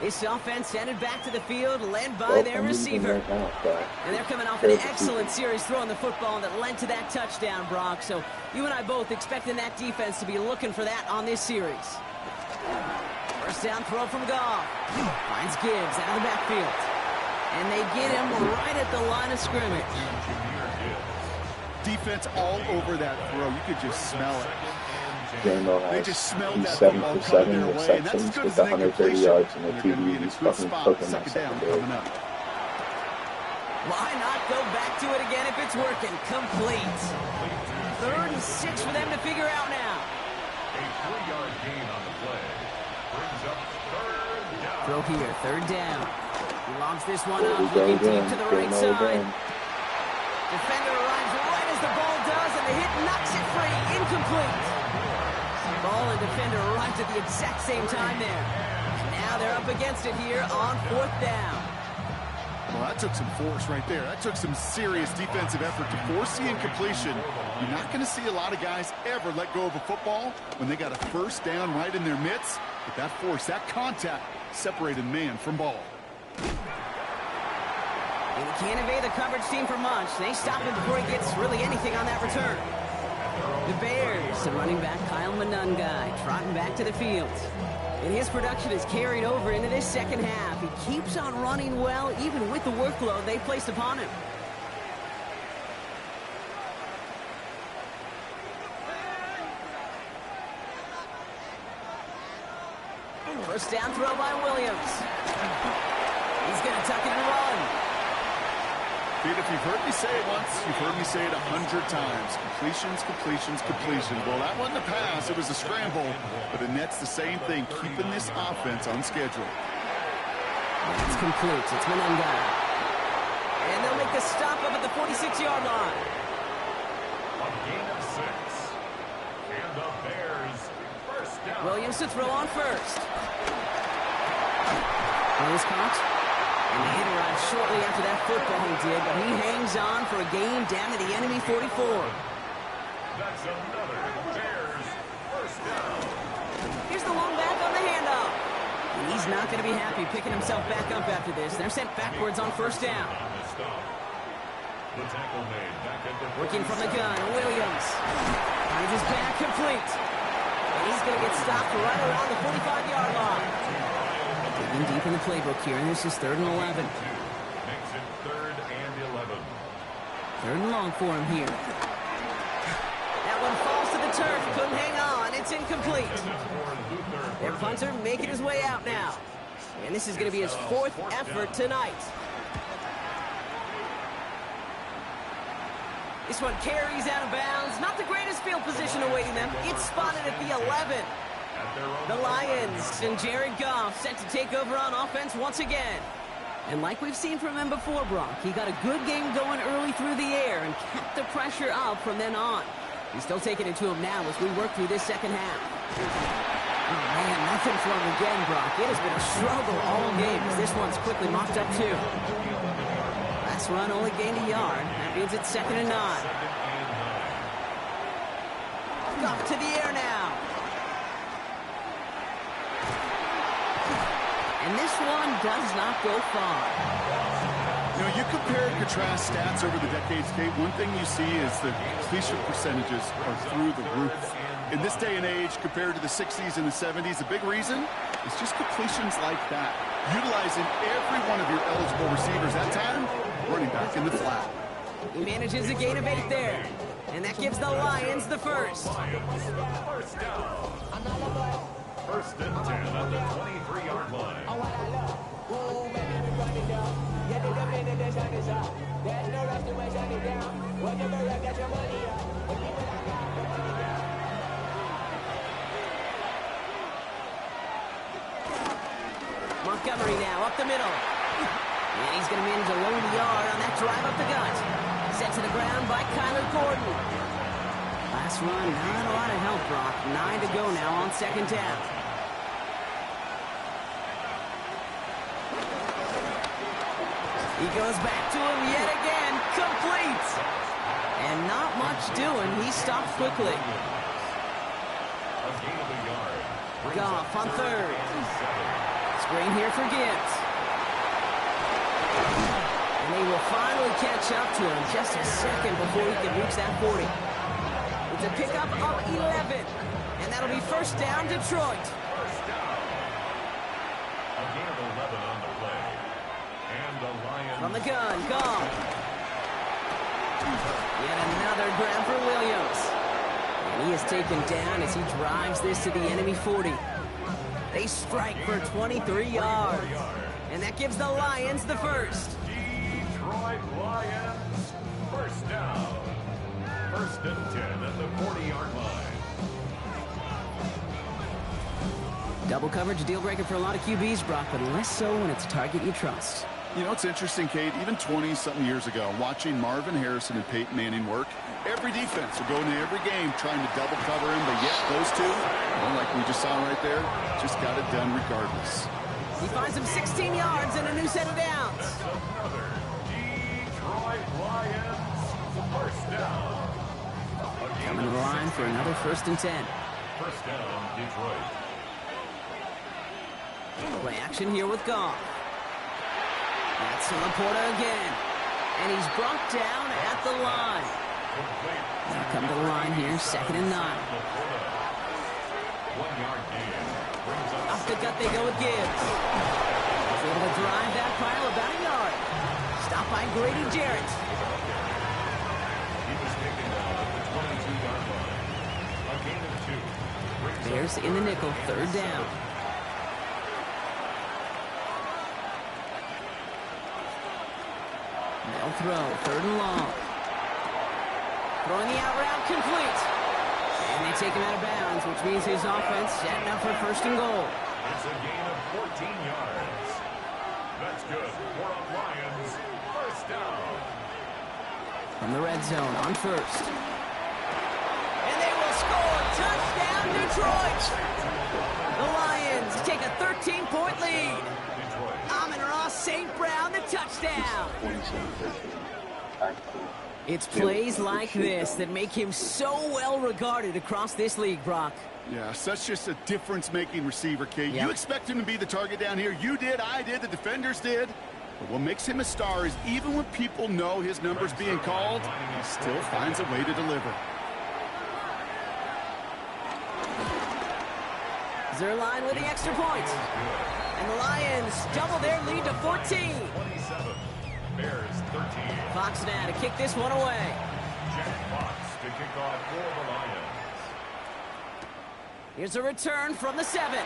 This offense headed back to the field, led by their receiver. And they're coming off an excellent series throwing the football that led to that touchdown, Brock. So you and I both expecting that defense to be looking for that on this series. 1st down throw from Goff. Finds Gibbs out of the backfield. And they get him right at the line of scrimmage. Defense all over that throw. You could just smell it. They just smelled that 7 for 7 receptions with 130 yards in the TD. He's fucking cooking that secondary. Why not go back to it again if it's working? Complete. 3rd and 6 for them to figure out now. A 3-yard gain on the play brings up 3rd down. Throw here, 3rd down. He lobs this one up, looking deep to the right side. Defender arrives right as the ball does, and the hit knocks it free. Incomplete. Ball and defender arrived at the exact same time there. And now they're up against it here on 4th down. Well, that took some force right there. That took some serious defensive effort to force the incompletion. You're not going to see a lot of guys ever let go of a football when they got a 1st down right in their midst. But that force, that contact, separated man from ball. And he can't evade the coverage team for much. They stop him before he gets really anything on that return. The Bears, the running back Kyle Monungai, trotting back to the field. And his production is carried over into this 2nd half. He keeps on running well, even with the workload they placed upon him. First down throw by Williams. He's going to tuck it and run. Dude, if you've heard me say it once, you've heard me say it 100 times. Completions, completions, completions. Well, that wasn't a pass. It was a scramble. But it nets the same thing, keeping this offense on schedule. It's complete. It's Monungai. And they'll make the stop up at the 46-yard line. A gain of 6. And the Bears, 1st down. Williams to throw on 1st. Williams caught. And the hit arrived shortly after that football he did, but he hangs on for a gain down to the enemy 44. That's another Bears 1st down. Here's the long back on the handoff. And he's not going to be happy picking himself back up after this. They're sent backwards on 1st down. The tackle made back at the Working from the gun, Williams. Finds his back complete. And he's going to get stopped right around the 45-yard line. Digging deep in the playbook here, and this is 3rd and 11. Makes it 3rd and 11. 3rd and long for him here. That one falls to the turf. Couldn't hang on. It's incomplete. Their punter making his way out now. And this is going to be his 4th effort tonight. This one carries out of bounds. Not the greatest field position awaiting them. It's spotted at the 11. The Lions and Jared Goff set to take over on offense once again. And like we've seen from him before, Brock, he got a good game going early through the air and kept the pressure up from then on. He's still taking it to him now as we work through this second half. Oh, man, nothing for him again, Brock. It has been a struggle all game as this one's quickly mocked up, too. Last run only gained a yard. That means it's 2nd and 9. Goff to the air now. And this one does not go far. You know, you compare and contrast stats over the decades, Kate. One thing you see is the completion percentages are through the roof. In this day and age, compared to the 60s and the 70s, the big reason is just completions like that. Utilizing every one of your eligible receivers that time, running back in the flat. He manages a gain of 8 there. And that gives the Lions the first. First down. 1st and 10 at the 23-yard line. Montgomery now up the middle. And he's going to manage a low yard on that drive up the gut. Set to the ground by Kyler Gordon. Last run, not a lot of help, Brock. 9 to go now on 2nd down. He goes back to him yet again. Complete. And not much doing. He stops quickly. Goff on 3rd. Screen here for Gibbs. And they will finally catch up to him just a second before he can reach that 40. It's a pickup of 11. And that'll be 1st down, Detroit. First down. A gain of 11 on the play. And the Lions. From the gun, Goff. Yet another grab for Williams. And he is taken down as he drives this to the enemy 40. They strike for 23 yards. And that gives the Lions the first. Detroit Lions, 1st down. 1st and 10 at the 40-yard line. Double coverage, a deal breaker for a lot of QBs, Brock, but less so when it's a target you trust. You know, it's interesting, Kate, even 20-something years ago, watching Marvin Harrison and Peyton Manning work, every defense will go into every game trying to double cover him, but yet those two, well, like we just saw right there, just got it done regardless. He finds him 16 yards and a new set of downs. Another Detroit Lions, 1st down. Coming to the line for another 1st and 10. 1st down, Detroit. Play action here with Goff. That's Laporta again. And he's brought down at the line. Now come to the line here, 2nd and 9. 1 yard gain. Off the gut they go with Gibbs. He's able to drive that pile about a yard. Stopped by Grady Jarrett. He was taken down at the 22-yard line. A gain of 2. Bears in the nickel, 3rd down. They'll throw, 3rd and long. Throwing the out route complete. And they take him out of bounds, which means his offense setting up for 1st and goal. It's a gain of 14 yards. That's good for the Lions. 1st down. From the red zone on 1st. And they will score. Touchdown, Detroit. The Lions take a 13-point lead. Amon-Ra St. Brown, the touchdown. It's plays like this that make him so well regarded across this league, Brock. Yeah, such just a difference-making receiver, Kate. Yep. You expect him to be the target down here. You did, I did, the defenders did. But what makes him a star is even when people know his number's being called, he still finds a way to deliver. Zerline with the extra point. And the Lions double their lead to 14. 27, Bears 13. Fox now to kick this one away. Jack Fox to kick off for the Lions. Here's a return from the 7.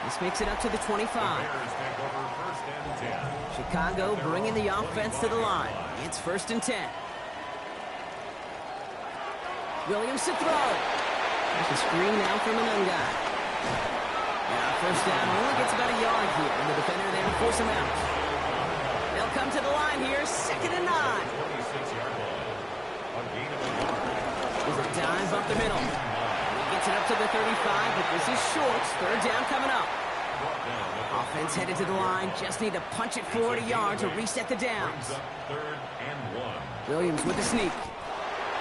This makes it up to the 25. Bears take over first and 10. Chicago bringing the offense to the line. It's first and 10. Williams to throw. There's a screen now from Manunga. Now first down only gets about a yard here, and the defender there to force him out. They'll come to the line here, second and 9. 26-yard line. A gain of a yard. There's a dive up the middle. He gets it up to the 35, but this is short. Third down coming up. Offense headed to the line. Just need to punch it forward a yard to reset the downs. Third and 1. Williams with the sneak.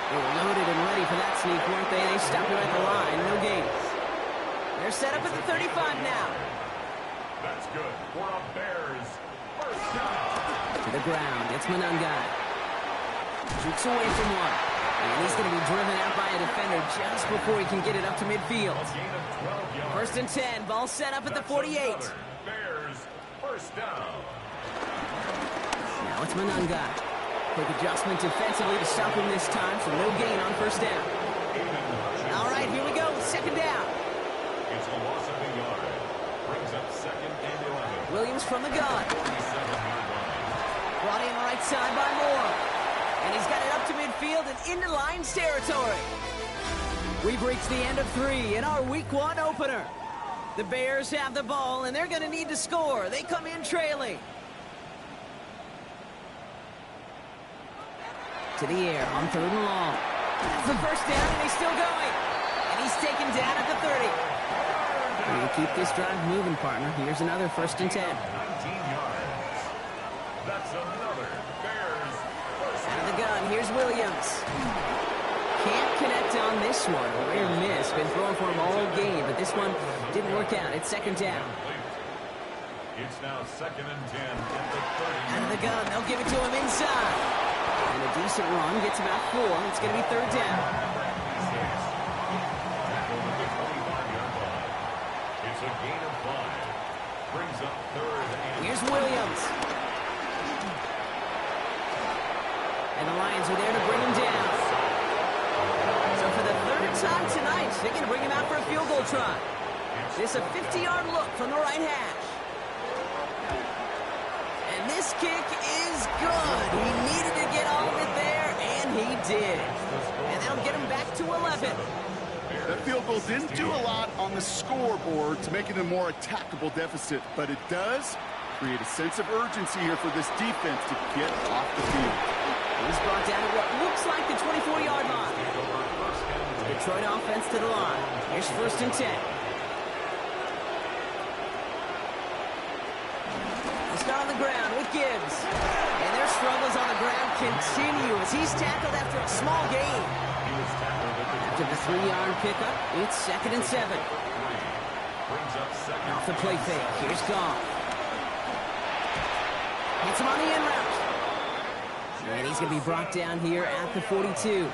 They were loaded and ready for that sneak, weren't they? They stopped it at the line. No gains. They're set up at the 35 now. That's good for a Bears first down. To the ground. It's Manunga. Shoots away from one. And he's going to be driven out by a defender just before he can get it up to midfield. First and 10. Ball set up at the 48. Bears first down. Now it's Manunga. Quick adjustment defensively to stop him this time, so no gain on first down. All right, here we go. Second down. It's a loss of a yard. Brings up second and 11. Williams from the gun. Brought in right side by Moore. And he's got it up to midfield and into Lions territory. We've reached the end of 3 in our Week 1 opener. The Bears have the ball, and they're going to need to score. They come in trailing. To the air on third and long. That's the first down, and he's still going. And he's taken down at the 30. We're going to keep this drive moving, partner. Here's another first and 10. 19 yards. That's another Bears first down. Out of the gun, here's Williams. Can't connect on this one. A rare miss. Been throwing for him all game, but this one didn't work out. It's second down. It's now second and 10 at the 30. Out of the gun, they'll give it to him inside. And a decent run, gets about 4. It's going to be third down. It's a gain of 5. Brings up third and... Here's Williams. And the Lions are there to bring him down. So for the third time tonight, they're going to bring him out for a field goal try. This a 50-yard look from the right hash. And this kick is good. He needed to get all of it there, and he did. And that'll get him back to 11. That field goal didn't do a lot on the scoreboard to make it a more attackable deficit, but it does create a sense of urgency here for this defense to get off the field. He's brought down to what looks like the 24-yard line. Detroit offense to the line. Here's first and 10. On the ground with Gibbs. And their struggles on the ground continue as he's tackled after a small gain. After the 3-yard pickup, it's second and 7. Off the play fake. Here's Goff. Hits him on the in route. And he's going to be brought down here at the 42. A gain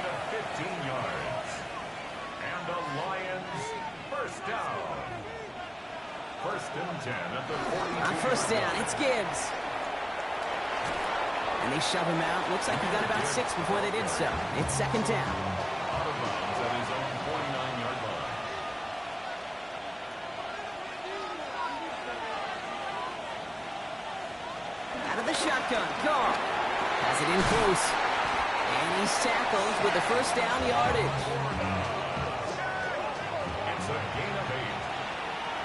of 15 yards. And the Lions first down. First and 10 at the 42. On first down, it's Gibbs. And they shove him out. Looks like he got about 6 before they did so. It's second down. Out of bounds at his own 49-yard line. Out of the shotgun, Goff has it in close. And he's tackled with the first down yardage. It's a gain of 8.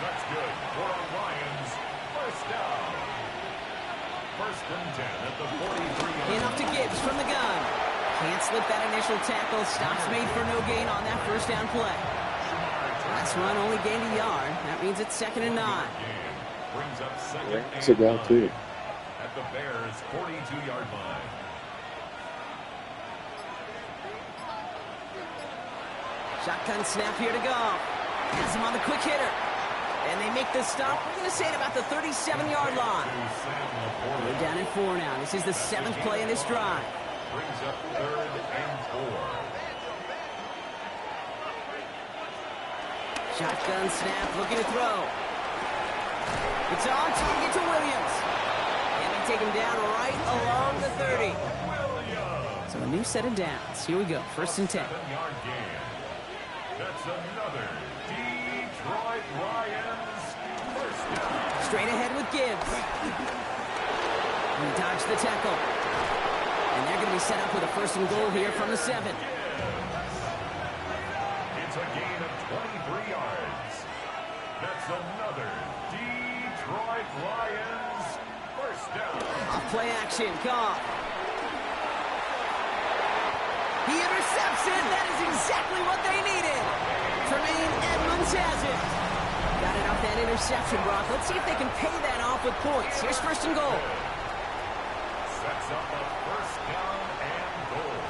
That's good for a Lions first down. First and 10 at the 43. In up to Gibbs from the gun. Can't slip that initial tackle. Stops made for no gain on that first down play. Last run only gained a yard. That means it's second and 9. Brings up second and 9 it's a down too. at the Bears' 42-yard line. Shotgun snap here to go. Has him on the quick hitter. And they make the stop. We're going to say it about the 37-yard line. We're down at 4 now. This is the 7th play in this drive. Brings up 3rd and 4. Shotgun snap, looking to throw. It's on target to Williams. And they take him down right along the 30. So a new set of downs. Here we go, 1st and 10. 7-yard gain. That's another Detroit Lions first down. Straight ahead with Gibbs. He dodged the tackle. And they're going to be set up with a 1st and goal here from the 7. It's a gain of 23 yards. That's another Detroit Lions first down. Off play action, Goff. He intercepts it. That is exactly what they needed. Tremaine Edmonds has it. Got it off that interception, Brock. Let's see if they can pay that off with points. Here's 1st and goal. Sets up a 1st down and goal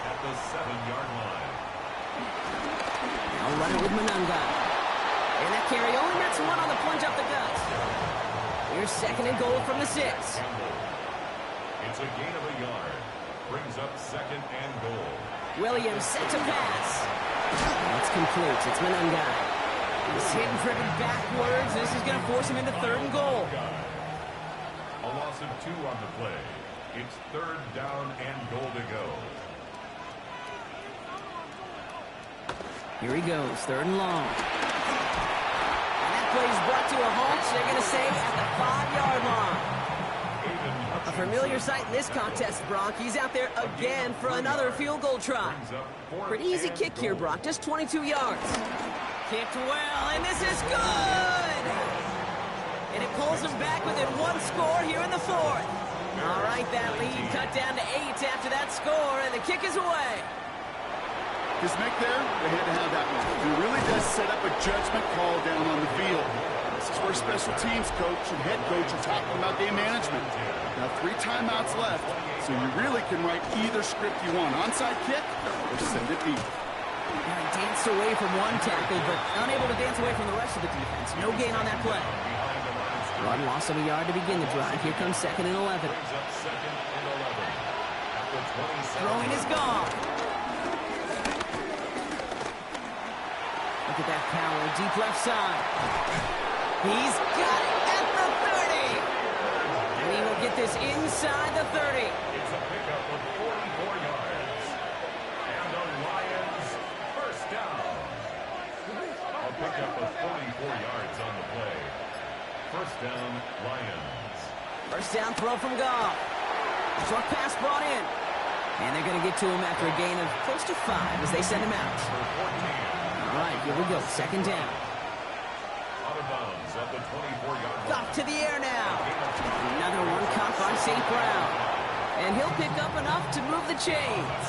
at the 7-yard line. Now running with Monangai. And that carry only gets 1 on the plunge up the gut. Here's 2nd and goal from the 6. It's a gain of a yard. Brings up 2nd and goal. Williams set to pass. That's complete. It's Monangai. He's hit and driven backwards. This is going to force him into 3rd and goal. A loss of 2 on the play. It's 3rd down and goal to go. Here he goes, 3rd and long. And that play is brought to a halt. They're going to say at the 5-yard line. A familiar sight in this contest, Brock. He's out there again for another field goal try. Pretty easy kick here, Brock. Just 22 yards. Kicked well, and this is good! And it pulls them back within 1 score here in the 4th. All right, that lead cut down to 8 after that score, and the kick is away. His neck there, they had to have that one. He really does set up a judgment call down on the field. This is where special teams coach and head coach are talking about game management. Now 3 timeouts left, so you really can write either script you want. Onside kick or send it deep. Now he danced away from 1 tackle, but unable to dance away from the rest of the defense. No gain on that play. Run loss of a yard to begin the drive. Here comes 2nd and 11. Throwing is gone. Look at that power, deep left side. He's got it at the 30. And he will get this inside the 30. It's a pickup of 44 yards. And the Lions first down. A pickup of 44 yards on the play. First down, Lions. First down throw from Goff. Short pass brought in. And they're going to get to him after a gain of close to 5 as they send him out. All right, here we go. 2nd down. Out of bounds at the 24-yard line. Goff to the air now. Another one caught by St. Brown. And he'll pick up enough to move the chains.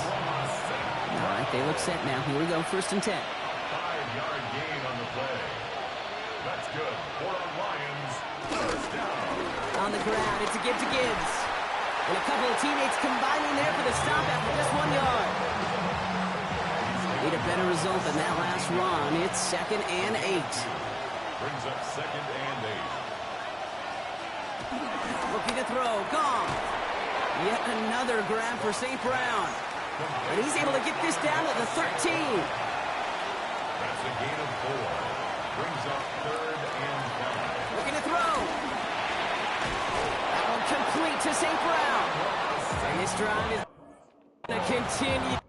All right, they look set now. Here we go. 1st and 10. 5-yard gain on the play. That's good for the Lions. First down. On the ground, it's a give to Gibbs. And a couple of teammates combining there for the stop after just 1 yard. Need a better result than that last run. It's 2nd and 8. Brings up 2nd and 8. Looking to throw. Gone. Yet another grab for St. Brown. And he's able to get this down to the 13. That's a gain of 4. Brings up 3rd and 5. Looking to throw. That one complete to St. Brown. And this drive is going to continue.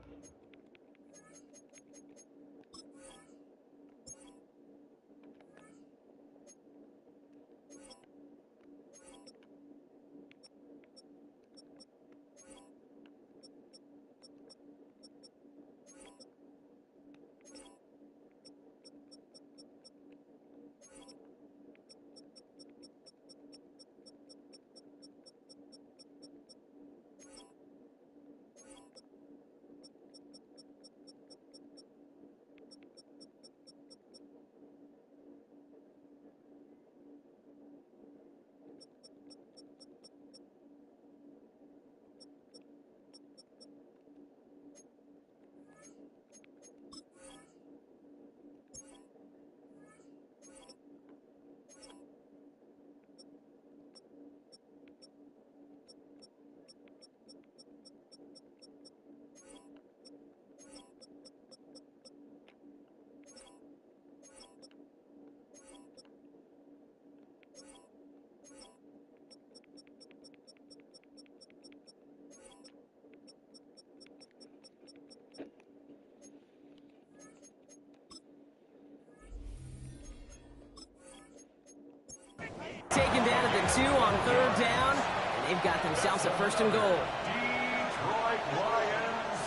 They've got themselves a first and goal. Detroit Lions,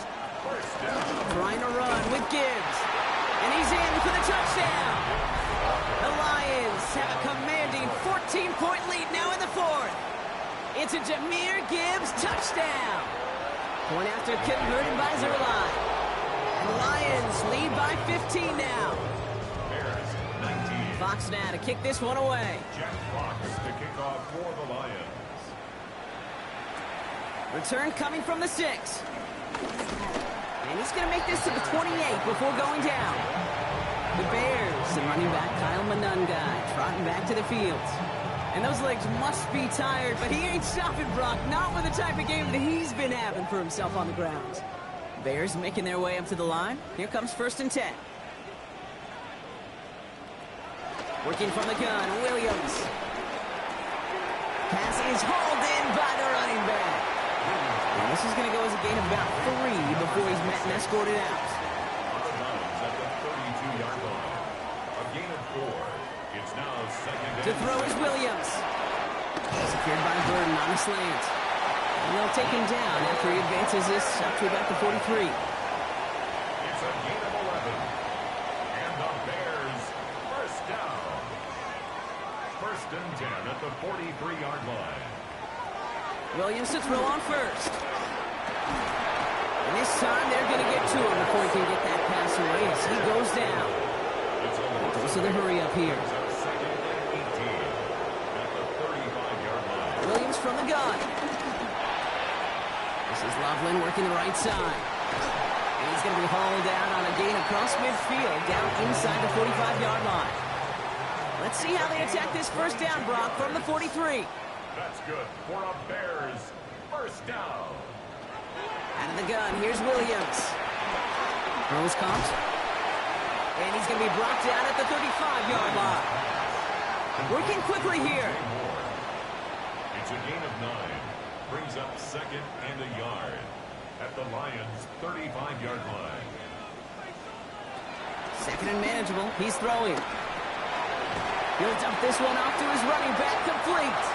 first down. Trying to run with Gibbs. And he's in for the touchdown. The Lions have a commanding 14-point lead now in the fourth. It's a Jahmyr Gibbs touchdown. Point after converted by Zuerlein. And the Lions lead by 15 now. Bears 19. Fox now to kick this one away. Jack Fox to kick off for the Lions. Return coming from the 6. And he's going to make this to the 28 before going down. The Bears, the running back Kyle Monangai, trotting back to the field. And those legs must be tired, but he ain't stopping, Brock. Not with the type of game that he's been having for himself on the ground. Bears making their way up to the line. Here comes 1st and 10. Working from the gun, Williams. Pass is hauled in by the running back. And this is going to go as a gain of about 3 before he's met and escorted out. On the Lions at the 32-yard line. A gain of 4. It's now second To throw is Williams. Secured by Burden on a slant. And they'll take him down after he advances this up to about the 43. It's a gain of 11. And the Bears, first down. 1st and 10 at the 43-yard line. Williams to throw on first. And this time they're going to get to him before he can get that pass away as he goes down. So the hurry up here. Williams from the gun. This is Loveland working the right side. And he's going to be hauled down on a gain across midfield down inside the 45-yard line. Let's see how they attack this first down, Brock, from the 43. That's good for a Bears first down. Out of the gun, here's Williams. Throws caught. And he's going to be brought down at the 35-yard line. Working quickly here. It's a gain of 9. Brings up 2nd and a yard at the Lions' 35-yard line. 2nd and manageable. He's throwing. He'll dump this one off to his running back, complete.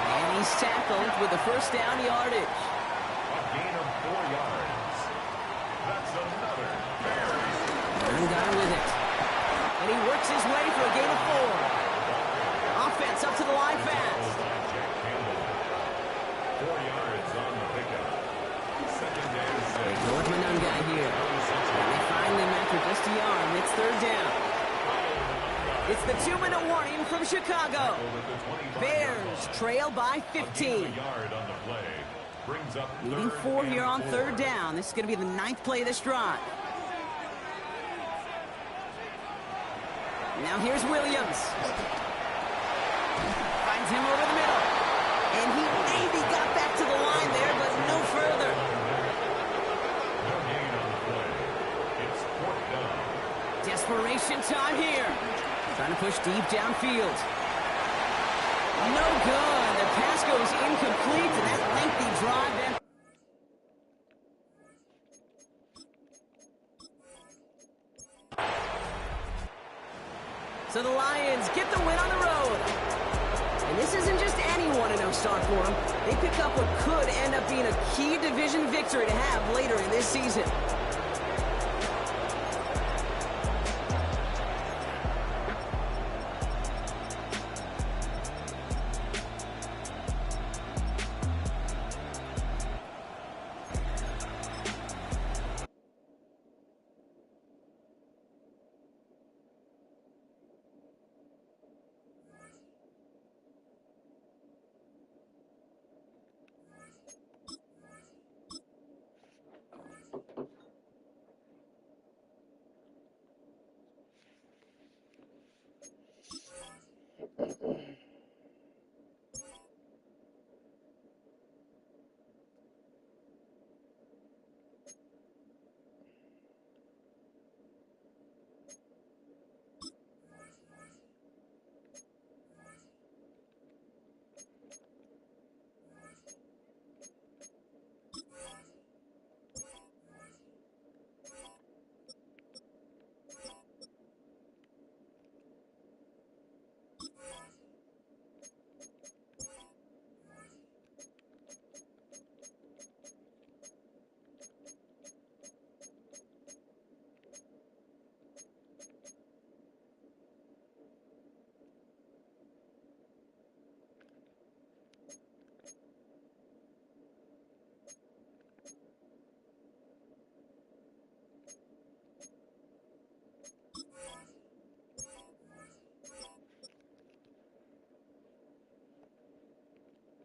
And he's tackled with the first down yardage. A gain of 4 yards. That's another Bears. One guy with it. And he works his way for a gain of 4. Offense up to the line fast. 4 yards on the pickup. 2nd and 6. They go with Monangai here. And they find him after just a yard. It's 3rd down. It's the 2-minute warning from Chicago. Bears trail by 15. Needing 4 here on 3rd down. This is going to be the 9th play of this drive. Now here's Williams. Finds him over the middle. And he maybe got back to the line there, but no further. No gain on the play. It's 4th down. Desperation time here. Trying to push deep downfield. No good. The pass goes incomplete to that lengthy drive. So the Lions get the win on the road. And this isn't just any 1-0 start for them. They pick up what could end up being a key division victory to have later in this season.